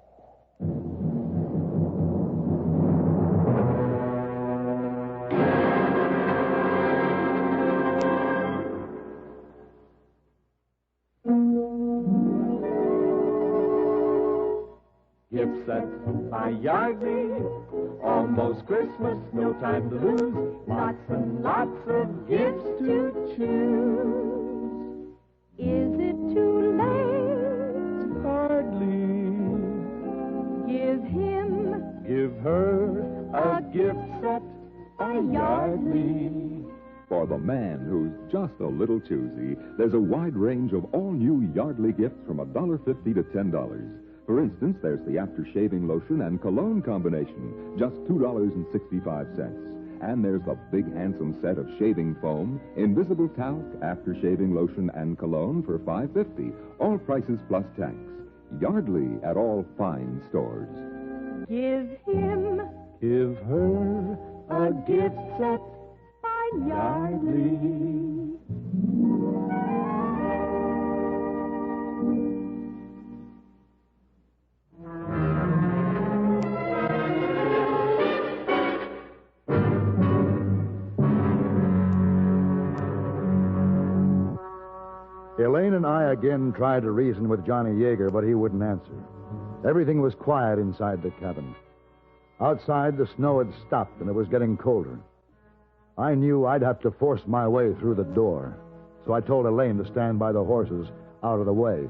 Gift set by Yardley, almost Christmas, no time to lose. Lots and lots of gifts to choose. Is it too late? Hardly. Give him, Give her a gift set by Yardley. For the man who's just a little choosy, there's a wide range of all-new Yardley gifts from $1.50 to $10. For instance, there's the after-shaving lotion and cologne combination, just $2.65. And there's the big, handsome set of shaving foam, invisible talc, after-shaving lotion, and cologne for $5.50. All prices plus tax. Yardley at all fine stores. give him, Give her a gift set by Yardley. Elaine and I again tried to reason with Johnny Yeager, but he wouldn't answer. Everything was quiet inside the cabin. Outside, the snow had stopped, and it was getting colder. I knew I'd have to force my way through the door, so I told Elaine to stand by the horses out of the way,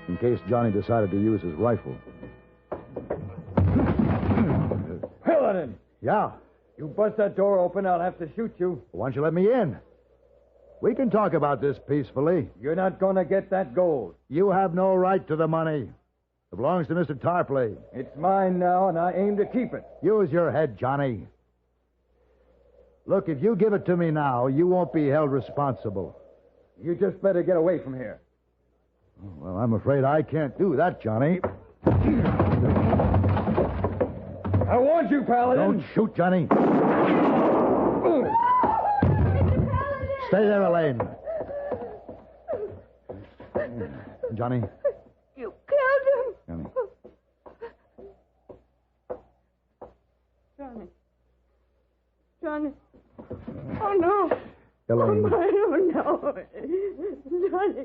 in case Johnny decided to use his rifle. Paladin! Yeah? You bust that door open, I'll have to shoot you. Why don't you let me in? We can talk about this peacefully. You're not going to get that gold. You have no right to the money. It belongs to Mr. Tarpley. It's mine now, and I aim to keep it. Use your head, Johnny. Look, if you give it to me now, you won't be held responsible. You just better get away from here. Well, I'm afraid I can't do that, Johnny. I warned you, Paladin. Don't shoot, Johnny. Stay there, Elaine. Johnny. You killed him. Johnny. Johnny. Oh, no. Elaine. Oh, no. Johnny,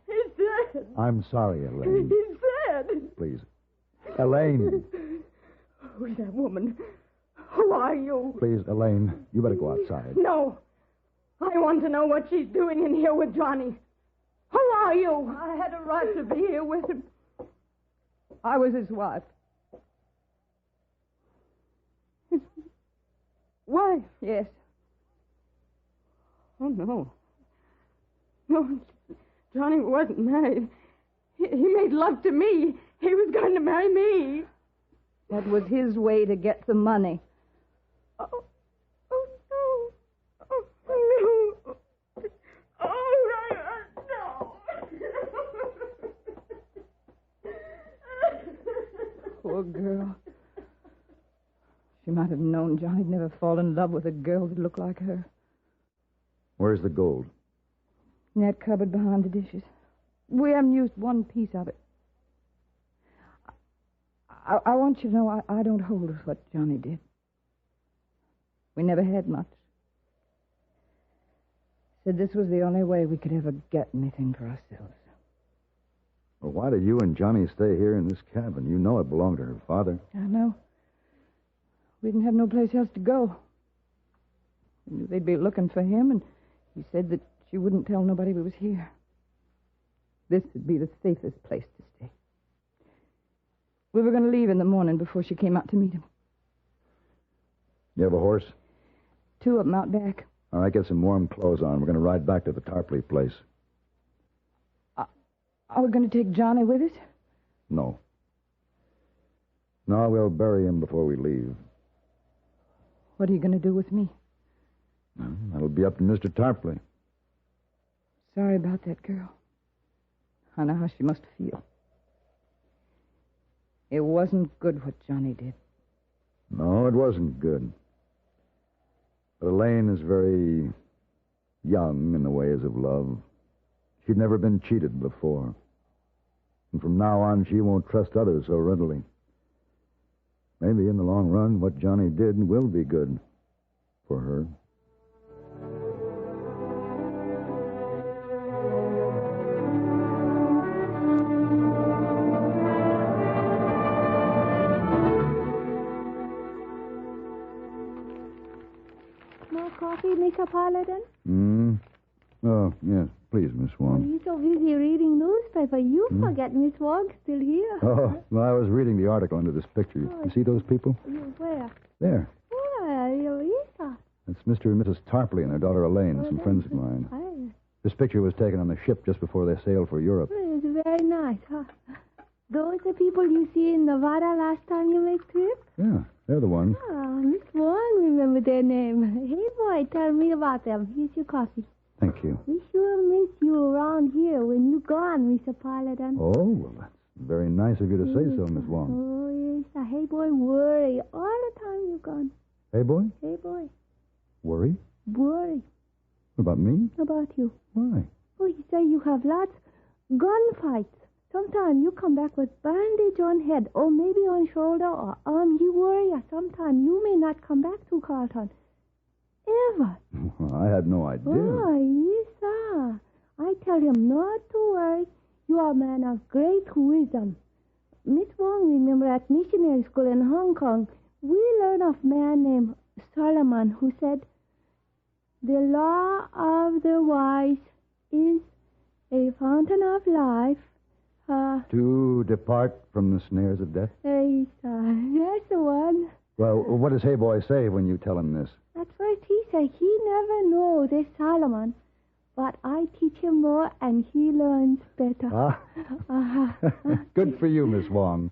he's dead. I'm sorry, Elaine. He's dead. Please. Elaine. Who's that woman? Who are you? Please, Elaine, you better go outside. No. I want to know what she's doing in here with Johnny. Who are you? I had a right to be here with him. I was his wife. His wife? Yes. Oh, no. No, Johnny wasn't married. He made love to me. He was going to marry me. That was his way to get the money. Oh, no. Oh, no. Oh, no. Poor girl. She might have known Johnny'd never fall in love with a girl that looked like her. Where's the gold? In that cupboard behind the dishes. We haven't used one piece of it. I want you to know I don't hold with what Johnny did. We never had much. Said this was the only way we could ever get anything for ourselves. Well, why did you and Johnny stay here in this cabin? You know it belonged to her father. I know. We didn't have no place else to go. We knew they'd be looking for him, and he said that she wouldn't tell nobody we was here. This would be the safest place to stay. We were going to leave in the morning before she came out to meet him. You have a horse? 2 of them out back. All right, get some warm clothes on. We're going to ride back to the Tarpley place. Are we going to take Johnny with us? No. No, we'll bury him before we leave. What are you going to do with me? That'll be up to Mr. Tarpley. sorry about that girl. I know how she must feel. It wasn't good what Johnny did. No, it wasn't good. But Elaine is very young in the ways of love. She'd never been cheated before. And from now on, she won't trust others so readily. Maybe in the long run, what Johnny did will be good for her. No coffee, Mr. Paladin? Oh, yes, please, Miss Wong. You're so busy reading newspaper, you forget Miss Wong's still here. Oh, well, I was reading the article under this picture. You see those people? Where? There. Where, Lisa? That's Mr. and Mrs. Tarpley and their daughter Elaine, some friends of mine. This picture was taken on the ship just before they sailed for Europe. It's very nice, huh? Those the people you see in Nevada last time you make trip? Yeah, they're the ones. Oh, Miss Wong remember their name. Hey, boy, tell me about them. Here's your coffee. Thank you. We sure miss you around here when you're gone, Mr. Paladin. Oh, well, that's very nice of you to say so, Miss Wong. Oh, yes. Hey, boy, worry all the time you're gone. Hey, boy? Hey, boy. Worry? Worry. What about me? About you. Why? Oh, you say you have lots gunfights. Sometimes you come back with bandage on head, or maybe on shoulder or arm. You worry. Sometimes you may not come back to Carlton. Ever. Well, I had no idea. Oh, yes, sir. I tell him not to worry. You are a man of great wisdom. Miss Wong, remember at missionary school in Hong Kong, we learned of a man named Solomon who said, "The law of the wise is a fountain of life." To depart from the snares of death? Yes, sir. That's the one. Well, what does Hey Boy say when you tell him this? At first he said he never know this Solomon, but I teach him more and he learns better. Good for you, Miss Wong.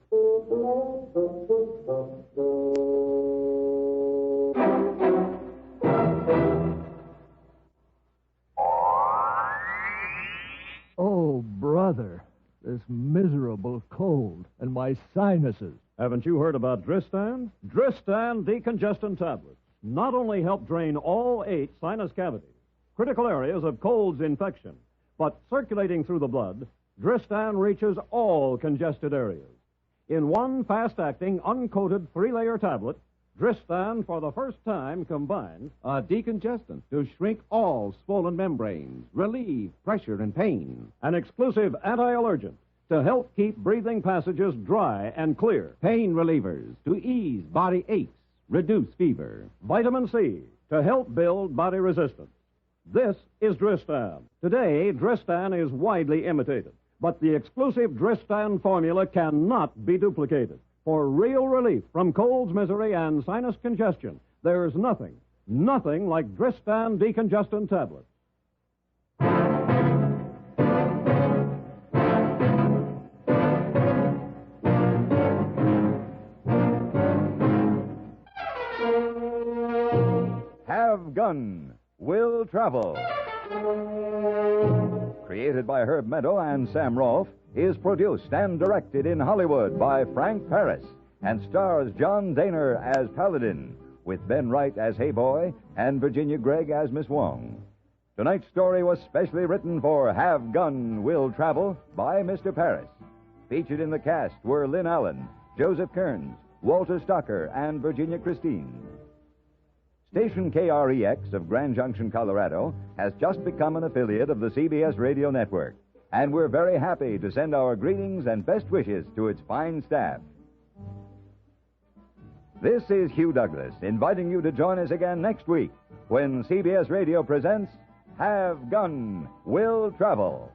Oh, brother, this miserable cold and my sinuses. Haven't you heard about Dristan? Dristan decongestant tablets not only help drain all 8 sinus cavities, critical areas of cold's infection, but circulating through the blood, Dristan reaches all congested areas. In one fast-acting, uncoated 3-layer tablet, Dristan, for the first time, combines a decongestant to shrink all swollen membranes, relieve pressure and pain. An exclusive anti-allergent to help keep breathing passages dry and clear. Pain relievers to ease body aches, reduce fever. Vitamin C to help build body resistance. This is Dristan. Today, Dristan is widely imitated, but the exclusive Dristan formula cannot be duplicated. For real relief from cold's misery and sinus congestion, there's nothing like Dristan decongestant tablets. Have Gun Will Travel. Created by Herb Meadow and Sam Rolfe, is produced and directed in Hollywood by Frank Paris and stars John Daner as Paladin, with Ben Wright as Hey Boy and Virginia Gregg as Miss Wong. Tonight's story was specially written for Have Gun Will Travel by Mr. Paris. Featured in the cast were Lynn Allen, Joseph Kearns, Walter Stocker, and Virginia Christine. Station KREX of Grand Junction, Colorado, has just become an affiliate of the CBS Radio Network, and we're very happy to send our greetings and best wishes to its fine staff. This is Hugh Douglas, inviting you to join us again next week when CBS Radio presents Have Gun Will Travel.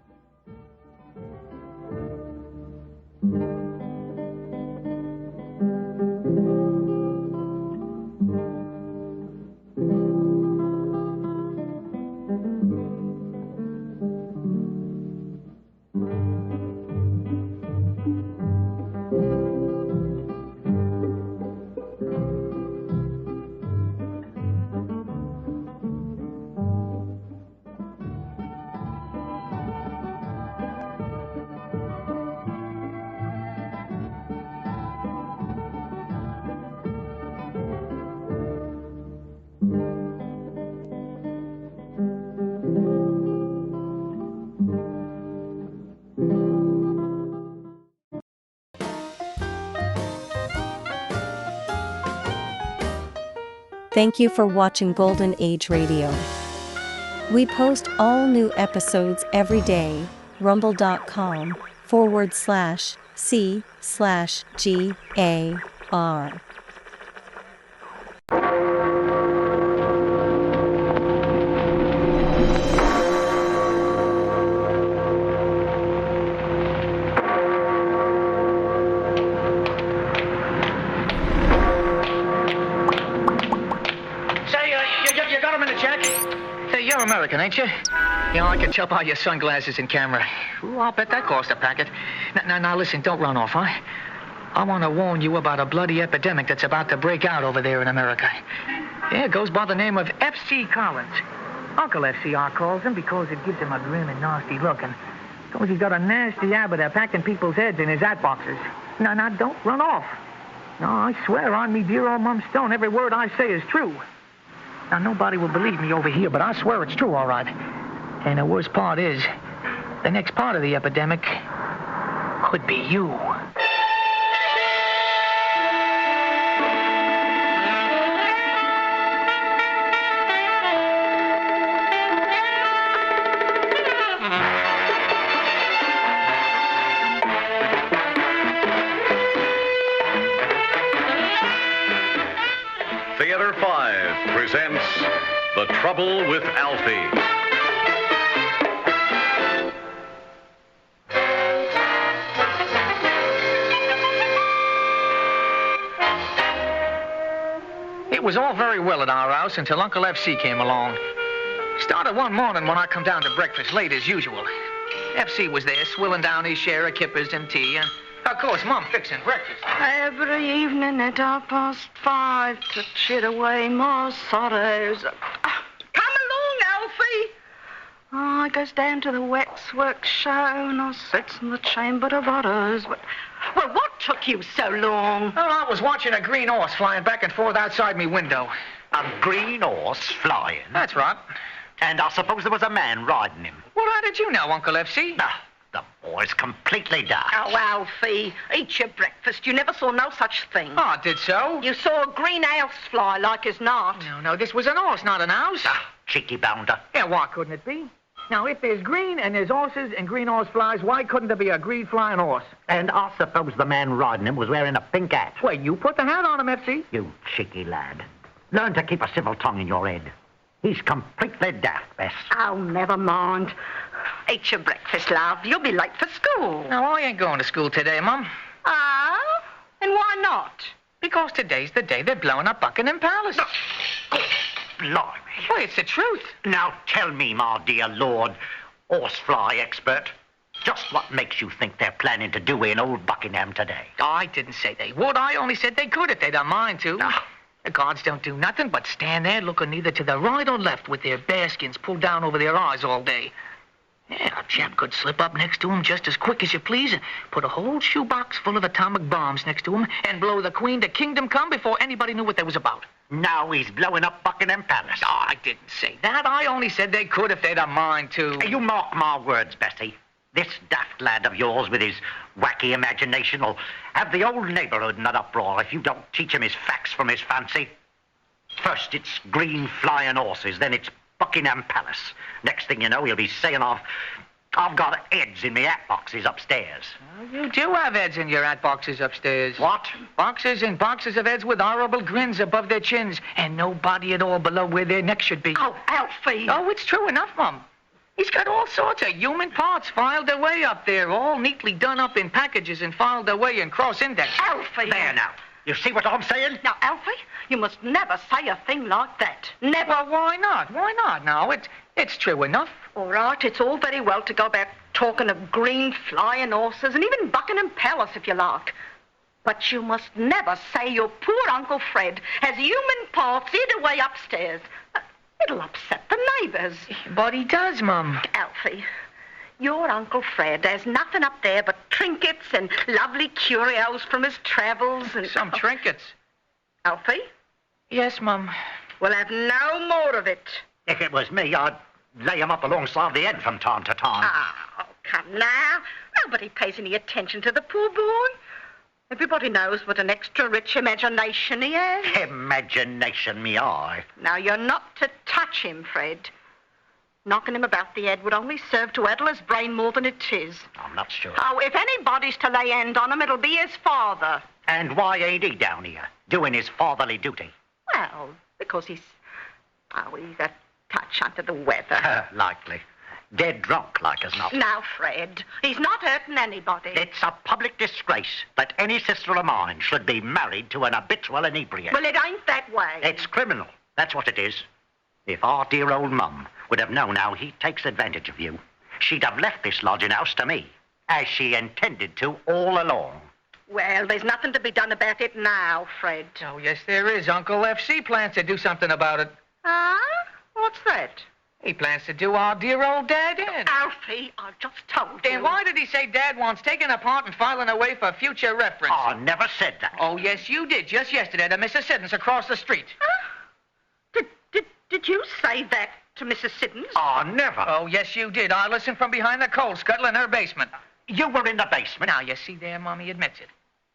Thank you for watching Golden Age Radio. We post all new episodes every day. rumble.com/C/GAR. You got him in the check? Hey, you're American, ain't you? You know, I can chop out your sunglasses and camera. Ooh, I'll bet that cost a packet. Now, listen, don't run off, huh? I want to warn you about a bloody epidemic that's about to break out over there in America. Yeah, it goes by the name of F.C. Collins. Uncle FCR calls him because it gives him a grim and nasty look, and because he's got a nasty habit of packing people's heads in his hat boxes. Now, don't run off. No, I swear on me dear old Mum Stone, every word I say is true. Now, nobody will believe me over here, but I swear it's true, all right. And the worst part is, the next part of the epidemic could be you. Theater 5 presents The Trouble with Alfie. It was all very well at our house until Uncle FC came along. Started one morning when I come down to breakfast late as usual. FC was there swilling down his share of kippers and tea, and of course Mum fixing breakfast. Every evening at 5:30 to chit away my sorrows. Come along, Alfie. I goes down to the waxwork show and I sits in the chamber of horrors. Well, what took you so long? Well, I was watching a green horse flying back and forth outside me window. A green horse flying? That's right. And I suppose there was a man riding him. Well, how did you know, Uncle FC? The boy's completely daft. Oh, Alfie, eat your breakfast. You never saw no such thing. Oh, I did so. You saw a green house fly like as not. No, this was an horse, not an house. Cheeky bounder. Yeah, why couldn't it be? Now, if there's green and there's horses and green horse flies, why couldn't there be a green flying horse? And I suppose the man riding him was wearing a pink hat. Well, you put the hat on him, FC. You cheeky lad. Learn to keep a civil tongue in your head. He's completely daft, Bess. Oh, never mind. Eat your breakfast, love. You'll be late for school. No, I ain't going to school today, Mum. Oh? And why not? Because today's the day they're blowing up Buckingham Palace. Blimey. Well, it's the truth. Now tell me, my dear Lord Horsefly expert, just what makes you think they're planning to do in old Buckingham today? I didn't say they would. I only said they could if they'd a mind to. The guards don't do nothing but stand there looking neither to the right or left with their bearskins pulled down over their eyes all day. Yeah, a chap could slip up next to him just as quick as you please and put a whole shoebox full of atomic bombs next to him and blow the Queen to kingdom come before anybody knew what they was about. Now he's blowing up Buckingham Palace. Oh, I didn't say that. I only said they could if they'd a mind to. You mark my words, Bessie. This daft lad of yours with his wacky imagination will have the old neighborhood in an uproar if you don't teach him his facts from his fancy. First it's green flying horses, then it's Buckingham Palace. Next thing you know, he'll be saying I've got heads in my hat boxes upstairs. Well, you do have heads in your hat boxes upstairs. What? Boxes and boxes of heads with horrible grins above their chins and no body at all below where their necks should be. Oh, Alfie. Oh, it's true enough, Mum. He's got all sorts of human parts filed away up there, all neatly done up in packages and filed away in cross-index. Alfie. There now. You see what I'm saying? Now, Alfie, you must never say a thing like that. Never. Well, why not? Why not? No, it's true enough. All right, it's all very well to go about talking of green flying horses and even Buckingham Palace if you like. But you must never say your poor Uncle Fred has human parts hid away upstairs. It'll upset the neighbors. But he does, Mum. Alfie, your Uncle Fred has nothing up there but trinkets and lovely curios from his travels and... Some trinkets. Alfie? Yes, Mum. We'll have no more of it. If it was me, I'd lay him up alongside the head from time to time. Oh, come now. Nobody pays any attention to the poor boy. Everybody knows what an extra-rich imagination he has. Imagination, me eye. Now, you're not to touch him, Fred. Knocking him about the head would only serve to addle his brain more than it is. I'm not sure. Oh, if anybody's to lay hand on him, it'll be his father. And why ain't he down here, doing his fatherly duty? Well, because he's a touch under the weather. Likely. Dead drunk, like as not. Now, Fred, he's not hurting anybody. It's a public disgrace that any sister of mine should be married to an habitual inebriate. Well, it ain't that way. It's criminal. That's what it is. If our dear old mum would have known how he takes advantage of you, she'd have left this lodging house to me, as she intended to all along. Well, there's nothing to be done about it now, Fred. Oh, yes, there is. Uncle F.C. plans to do something about it. Ah? What's that? He plans to do our dear old Dad in. Alfie, I just told you. Then why did he say Dad wants taken apart and filing away for future reference? I never said that. Oh, yes, you did, just yesterday to Mrs. Siddons across the street. Huh? Did you say that to Mrs. Siddons? I never. Oh, yes, you did. I listened from behind the coal scuttle in her basement. You were in the basement? Now, you see there, Mommy admits it.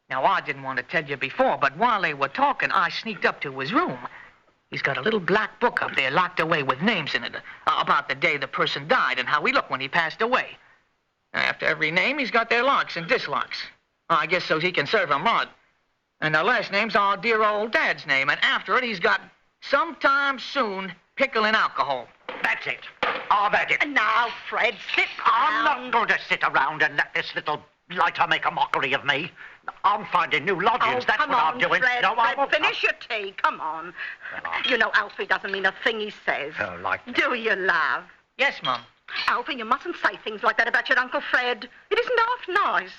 Now, I didn't want to tell you before, but while they were talking, I sneaked up to his room. He's got a little black book up there locked away with names in it about the day the person died and how he looked when he passed away. After every name, he's got their likes and dislikes. I guess so he can serve 'em right. And the last name's our dear old Dad's name, and after it, he's got sometime soon pickle and alcohol. That's it. I've had it. Now, Fred, sit down. I'm not going to sit around and let this little lighter make a mockery of me. I'm finding new lodgings. That's come what on, I'm doing. Fred, No, Fred, I'm finish your tea. Come on. You know, Alfie doesn't mean a thing he says. Oh, like that. Do you, love? Yes, Mum. Alfie, you mustn't say things like that about your Uncle Fred. It isn't half nice.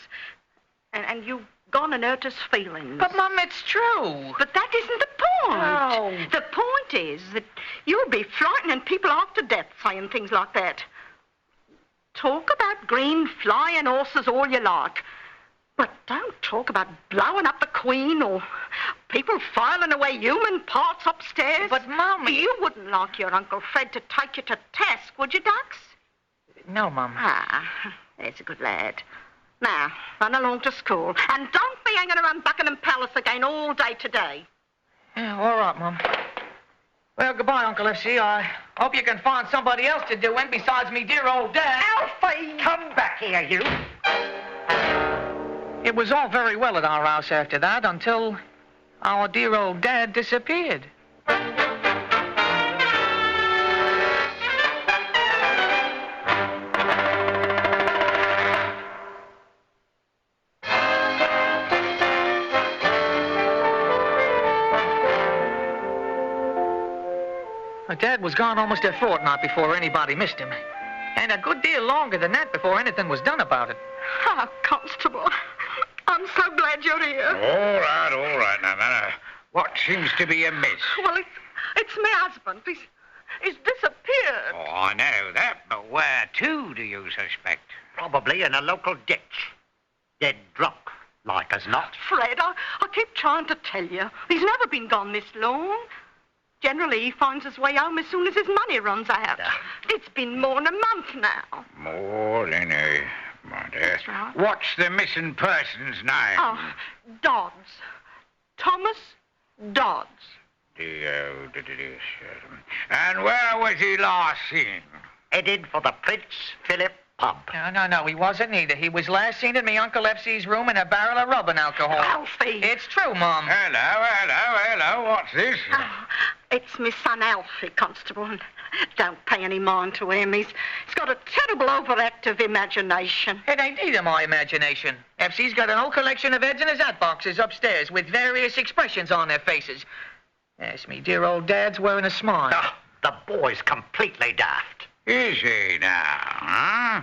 And you've gone and hurt his feelings. But, Mum, it's true. But that isn't the point. No. The point is that you'll be frightening people half to death saying things like that. Talk about green flying horses all you like. But don't talk about blowing up the Queen or people filing away human parts upstairs. But, Mum... You wouldn't like your Uncle Fred to take you to task, would you, Dux? No, Mum. Ah, there's a good lad. Now, run along to school. And don't be hanging around Buckingham Palace again all day today. Yeah, all right, Mum. Well, goodbye, Uncle F.C. I hope you can find somebody else to do in besides me dear old Dad. Alfie! Come back here, you. It was all very well at our house after that until our dear old Dad disappeared. Dad was gone almost a fortnight before anybody missed him. And a good deal longer than that before anything was done about it. Ah, Constable, I'm so glad you're here. All right. Now, what seems to be amiss? Well, it's my husband. He's disappeared. Oh, I know that, but where to do you suspect? Probably in a local ditch. Dead drunk, like as not. Fred, I keep trying to tell you. He's never been gone this long. Generally, he finds his way home as soon as his money runs out. It's been more than a month now. More than a month. That's right. What's the missing person's name? Oh, Dodds. Thomas Dodds. And where was he last seen? Headed for the Prince Philip pub. No, he wasn't either. He was last seen in me Uncle F.C.'s room in a barrel of rubbing alcohol. Alfie! It's true, Mum. Hello, what's this? Oh, it's my son Alfie, Constable, and don't pay any mind to him. He's got a terrible overactive imagination. It ain't either my imagination. F.C.'s got an old collection of heads in his hat boxes upstairs with various expressions on their faces. Yes, me dear old Dad's wearing a smile. Oh, the boy's completely daft. Is he now, huh?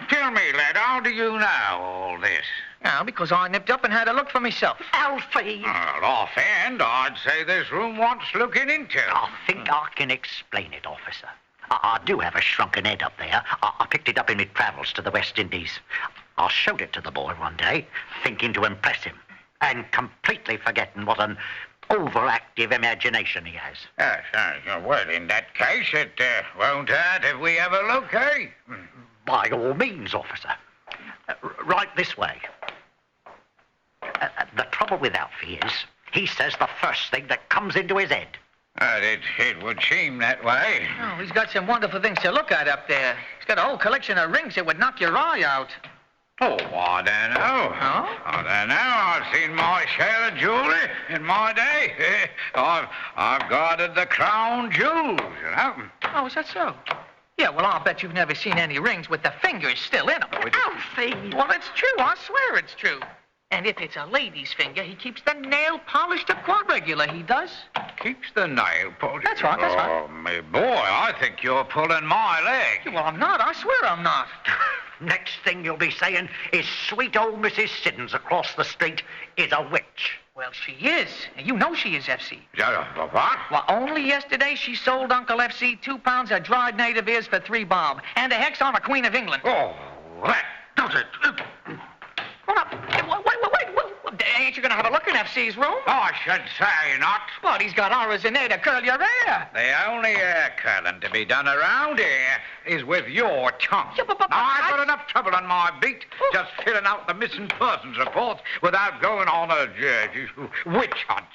Tell me, lad, how do you know all this? Now, because I nipped up and had a look for myself. Alfie! Well, offhand, I'd say this room wants looking into. I think I can explain it, officer. I do have a shrunken head up there. I picked it up in my travels to the West Indies. I showed it to the boy one day, thinking to impress him, and completely forgetting what an overactive imagination he has. Yes, well, in that case, it won't hurt if we have a look, eh? By all means, officer. Right this way. trouble with Alfie is he says the first thing that comes into his head. It would seem that way. Oh, he's got some wonderful things to look at up there. He's got a whole collection of rings that would knock your eye out. Oh, I don't know. Oh? I don't know. I've seen my share of jewelry in my day. I've guarded the crown jewels, you know. Oh, is that so? Yeah, well, I'll bet you've never seen any rings with the fingers still in them. Alfie! Well, it's true. I swear it's true. And if it's a lady's finger, he keeps the nail polished to quite regular, he does. Keeps the nail polished? That's right, that's right. Oh, me boy, I think you're pulling my leg. Well, I'm not. I swear I'm not. Next thing you'll be saying is sweet old Mrs. Siddons across the street is a witch. Well, she is. You know she is, F.C. What? Well, only yesterday she sold Uncle F.C. 2 pounds of dried native ears for 3 bob. And a hex on a Queen of England. Oh, that does it. Hold up. Wait. Ain't you going to have a look in F.C.'s room? I should say not. But he's got horrors in there to curl your hair. The only hair curling to be done around here is with your tongue. Yeah, but I've got enough trouble on my beat just filling out the missing persons reports without going on a witch hunt.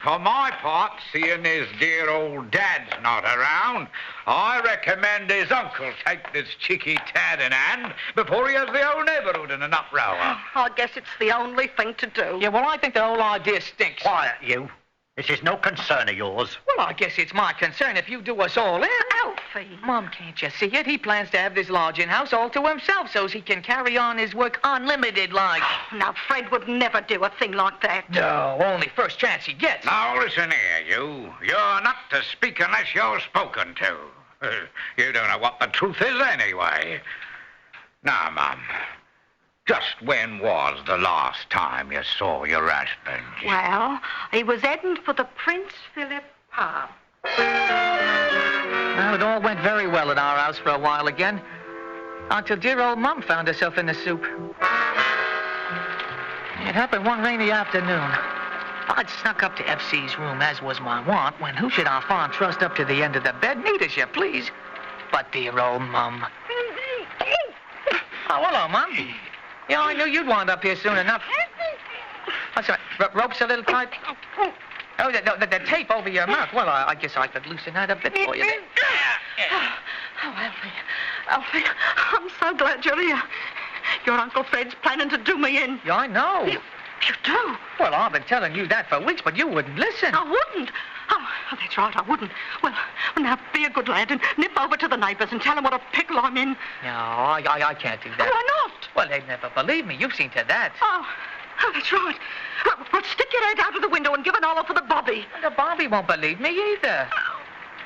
For my part, seeing his dear old dad's not around, I recommend his uncle take this cheeky tad in hand before he has the whole neighborhood in an uproar. I guess it's the only thing to do. Yeah, well, I think the whole idea stinks. Quiet, you. This is no concern of yours. Well, I guess it's my concern if you do us all in. Alfie! Mom, can't you see it? He plans to have this lodging house all to himself so he can carry on his work unlimited like. Now, Fred would never do a thing like that. No, only first chance he gets. Now, listen here, you. You're not to speak unless you're spoken to. You don't know what the truth is anyway. Now, Mum, just when was the last time you saw your husband? Well, he was heading for the Prince Philip pub. Well, it all went very well at our house for a while again. Until dear old Mum found herself in the soup. It happened one rainy afternoon. I'd snuck up to F.C.'s room, as was my wont, when who should our farm trust up to the end of the bed? Neat as you please. But dear old Mum. Oh, hello, Mum. Yeah, I knew you'd wind up here soon enough. I'm sorry, rope's a little tight? Oh, the tape over your mouth. Well, I guess I could loosen that a bit for you then. Oh, Alfie, I'm so glad you're here. Your Uncle Fred's planning to do me in. Yeah, I know. You do? Well, I've been telling you that for weeks, but you wouldn't listen. I wouldn't. Oh, that's right, I wouldn't. Well, now, be a good lad and nip over to the neighbours and tell them what a pickle I'm in. No, I can't do that. Why not? Well, they'd never believe me. You've seen to that. Oh, that's right. Well, stick your head out of the window and give an holler for the Bobby. The Bobby won't believe me either.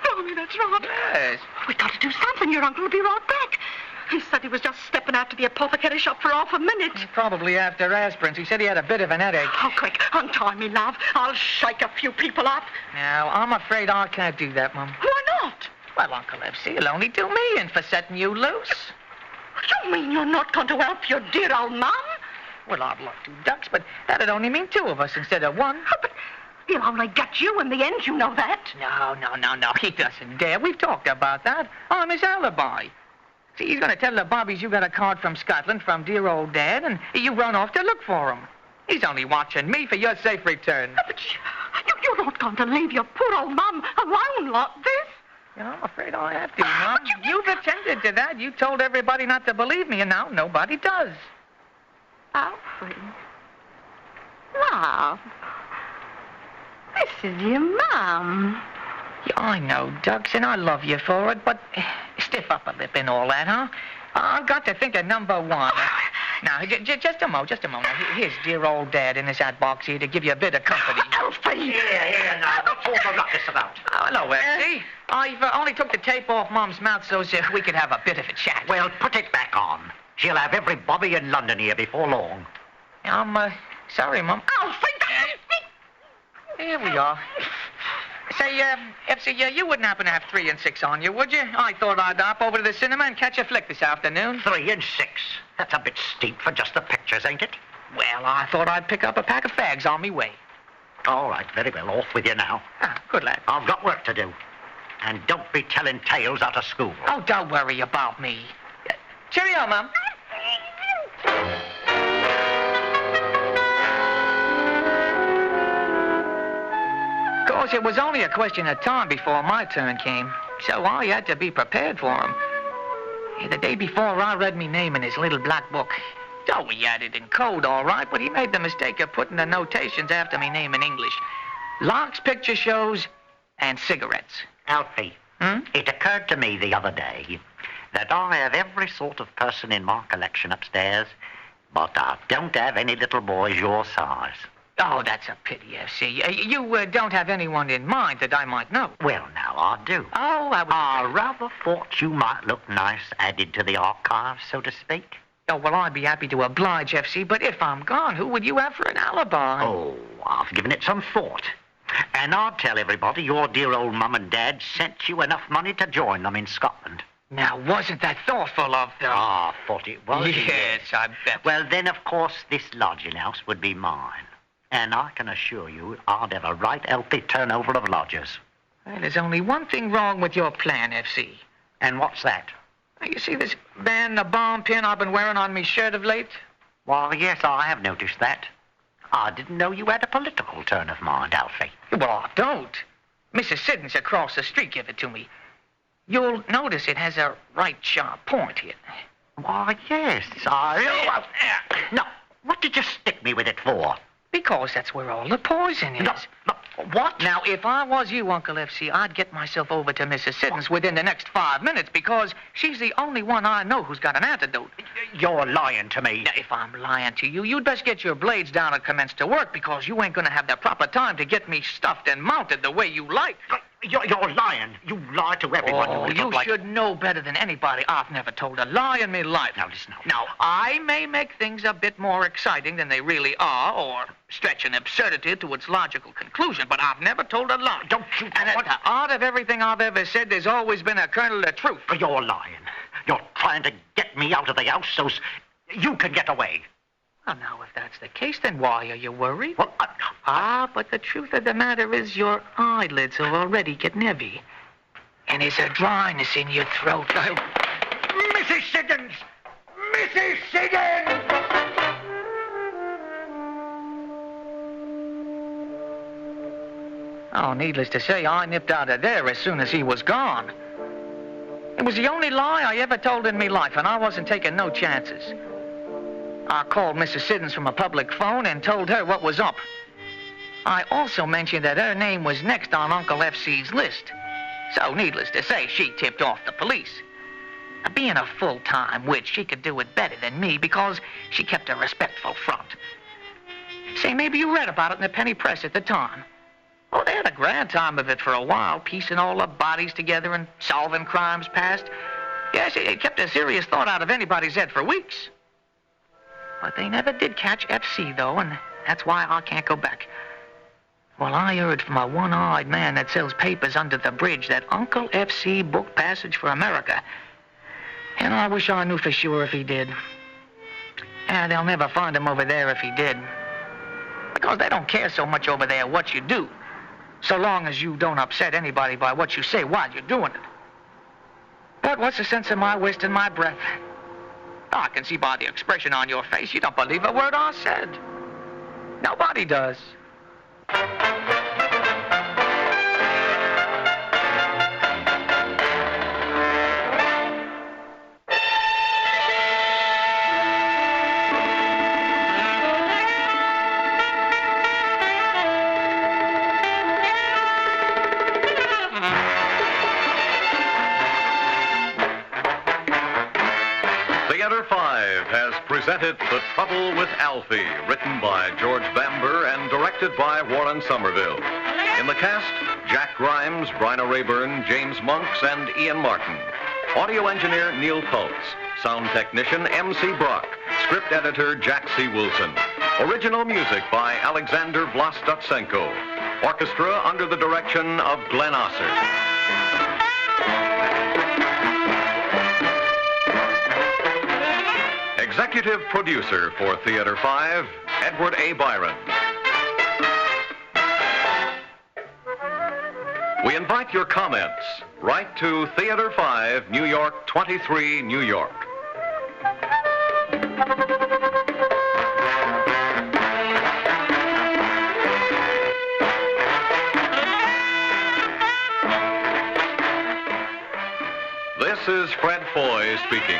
Oh, that's right. Yes. We've got to do something. Your uncle will be right back. He said he was just stepping out to the apothecary shop for half a minute. Probably after aspirins. He said he had a bit of an headache. Oh, quick, untie me, love. I'll shake a few people up. Now, I'm afraid I can't do that, Mum. Why not? Well, Uncle F.C. will only do me in for setting you loose. You mean you're not going to help your dear old Mum? Well, I'd love to, Ducks, but that'd only mean 2 of us instead of 1. Oh, but he'll only get you in the end, you know that. No. He doesn't dare. We've talked about that. I'm his alibi. See, he's going to tell the Bobbies you got a card from Scotland from dear old Dad, and you run off to look for him. He's only watching me for your safe return. But you're not going to leave your poor old Mum alone like this. Yeah, I'm afraid I have to, Mum. You've attended to that. You told everybody not to believe me, and now nobody does. Alfred. Love. This is your Mum. Yeah, I know, Ducks, and I love you for it, but stiff upper lip and all that, huh? I've got to think of number 1. Now, just a moment. Now, here's dear old Dad in his hat box here to give you a bit of company. Alfie! Here, now. What's all the ruckus about? Oh, hello, F.C. I've only took the tape off Mom's mouth so we could have a bit of a chat. Well, put it back on. She'll have every Bobby in London here before long. I'm sorry, Mum. Alfie! Here we are. Say, F.C., you wouldn't happen to have 3 and 6 on you, would you? I thought I'd hop over to the cinema and catch a flick this afternoon. 3 and 6? That's a bit steep for just the pictures, ain't it? Well, I thought I'd pick up a pack of fags on me way. All right, very well. Off with you now. Good lad. I've got work to do. And don't be telling tales out of school. Oh, don't worry about me. Cheerio, Mum. course, it was only a question of time before my turn came, so I had to be prepared for him. The day before, I read me name in his little black book. Oh, he had it in code, all right, but he made the mistake of putting the notations after me name in English. Locks, picture shows, and cigarettes. Alfie, it occurred to me the other day that I have every sort of person in my collection upstairs, but I don't have any little boys your size. Oh, that's a pity, F.C. You don't have anyone in mind that I might know. Well, now, I do. Oh, I rather thought you might look nice added to the archives, so to speak. Oh, well, I'd be happy to oblige, F.C., but if I'm gone, who would you have for an alibi? Oh, I've given it some thought. And I'll tell everybody your dear old mum and dad sent you enough money to join them in Scotland. Now, wasn't that thoughtful of them? I thought it was. Yes, I bet. Well, then, of course, this lodging house would be mine. And I can assure you I'd have a right healthy turnover of lodgers. Well, there's only one thing wrong with your plan, F.C. And what's that? You see this band, the bomb pin I've been wearing on me shirt of late? Well, yes, I have noticed that. I didn't know you had a political turn of mind, Alfie. Well, I don't. Mrs. Siddons across the street gave it to me. You'll notice it has a right sharp point here. Why, yes, No, what did you stick me with it for? Because that's where all the poison is. No, what? Now, if I was you, Uncle F.C., I'd get myself over to Mrs. Siddons within the next 5 minutes because she's the only one I know who's got an antidote. You're lying to me. Now, if I'm lying to you, you'd best get your blades down and commence to work because you ain't going to have the proper time to get me stuffed and mounted the way you like. You're lying. You lie to everyone. Oh, you should know better than anybody. I've never told a lie in my life. Now, listen. Now, I may make things a bit more exciting than they really are, or stretch an absurdity to its logical conclusion, but I've never told a lie. Don't you? And at the heart of everything I've ever said, there's always been a kernel of truth. You're lying. You're trying to get me out of the house so you can get away. Well, now, if that's the case, then why are you worried? Well, but the truth of the matter is your eyelids are already getting heavy. And there's a dryness in your throat. Mrs. Siddons! Mrs. Siddons! Oh, needless to say, I nipped out of there as soon as he was gone. It was the only lie I ever told in me life, and I wasn't taking no chances. I called Mrs. Siddons from a public phone and told her what was up. I also mentioned that her name was next on Uncle F.C.'s list. So, needless to say, she tipped off the police. Being a full-time witch, she could do it better than me because she kept a respectful front. Say, maybe you read about it in the penny press at the time. Oh, they had a grand time of it for a while, piecing all the bodies together and solving crimes past. Yes, it kept a serious thought out of anybody's head for weeks. But they never did catch F.C., though, and that's why I can't go back. Well, I heard from a one-eyed man that sells papers under the bridge that Uncle F.C. booked passage for America. And I wish I knew for sure if he did. And they'll never find him over there if he did. Because they don't care so much over there what you do, so long as you don't upset anybody by what you say while you're doing it. But what's the sense of my wasting my breath? I can see by the expression on your face you don't believe a word I said. Nobody does. Theater 5 has presented The Trouble with Alfie, written by George Bamber and directed by Warren Somerville. In the cast, Jack Grimes, Bryna Rayburn, James Monks, and Ian Martin. Audio engineer Neil Pultz. Sound technician M.C. Brock. Script editor Jack C. Wilson. Original music by Alexander Vlastotsenko. Orchestra under the direction of Glenn Osser. Executive producer for Theater 5, Edward A. Byron. We invite your comments. Write to Theater 5, New York 23, New York. This is Fred Foy speaking.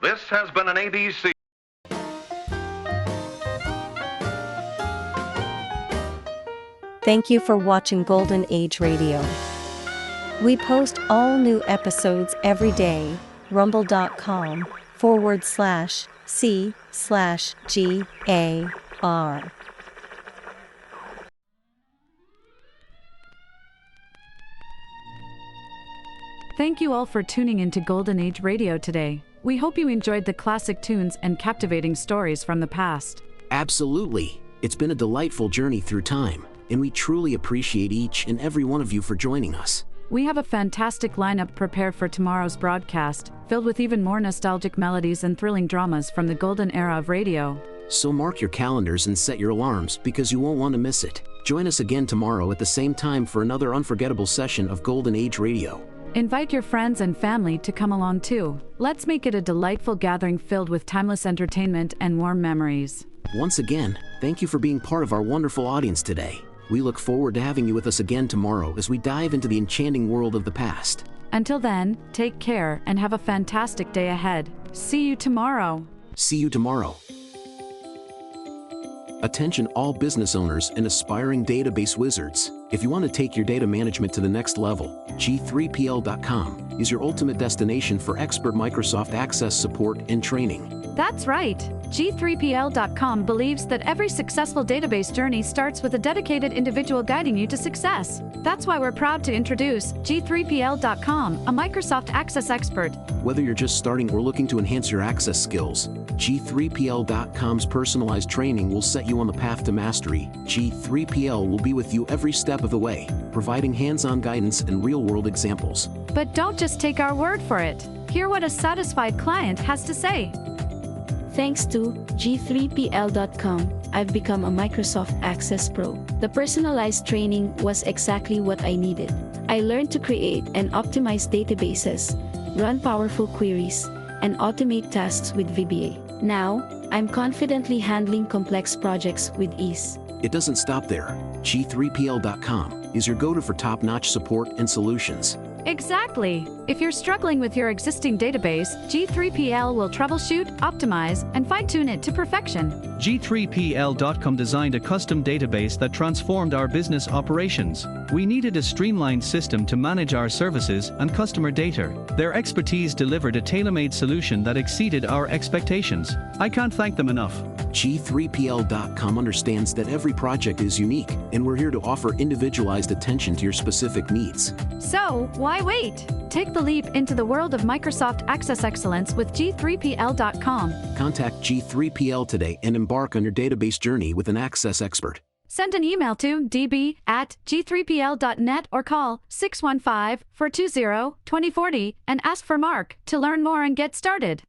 This has been an ABC. Thank you for watching Golden Age Radio. We post all new episodes every day. rumble.com/C/GAR. Thank you all for tuning into Golden Age Radio today. We hope you enjoyed the classic tunes and captivating stories from the past. Absolutely. It's been a delightful journey through time, and we truly appreciate each and every one of you for joining us. We have a fantastic lineup prepared for tomorrow's broadcast, filled with even more nostalgic melodies and thrilling dramas from the golden era of radio. So mark your calendars and set your alarms because you won't want to miss it. Join us again tomorrow at the same time for another unforgettable session of Golden Age Radio. Invite your friends and family to come along too. Let's make it a delightful gathering filled with timeless entertainment and warm memories. Once again, thank you for being part of our wonderful audience today. We look forward to having you with us again tomorrow as we dive into the enchanting world of the past. Until then, take care and have a fantastic day ahead. See you tomorrow. See you tomorrow. Attention all business owners and aspiring database wizards. If you want to take your data management to the next level, G3PL.com is your ultimate destination for expert Microsoft Access support and training. That's right. G3PL.com believes that every successful database journey starts with a dedicated individual guiding you to success. That's why we're proud to introduce G3PL.com, a Microsoft Access expert. Whether you're just starting or looking to enhance your access skills, G3PL.com's personalized training will set you on the path to mastery. G3PL will be with you every step of the way, providing hands-on guidance and real-world examples. But don't just take our word for it. Hear what a satisfied client has to say. Thanks to G3PL.com, I've become a Microsoft Access Pro. The personalized training was exactly what I needed. I learned to create and optimize databases, run powerful queries, and automate tasks with VBA. Now, I'm confidently handling complex projects with ease. It doesn't stop there. G3PL.com is your go-to for top-notch support and solutions. Exactly. If you're struggling with your existing database, G3PL will troubleshoot, optimize, and fine-tune it to perfection. G3PL.com designed a custom database that transformed our business operations. We needed a streamlined system to manage our services and customer data. Their expertise delivered a tailor-made solution that exceeded our expectations. I can't thank them enough. G3PL.com understands that every project is unique, and we're here to offer individualized attention to your specific needs. So, why wait? Take the leap into the world of Microsoft Access Excellence with G3PL.com. Contact G3PL today and embark on your database journey with an Access expert. Send an email to db@g3pl.net or call 615-420-2040 and ask for Mark to learn more and get started.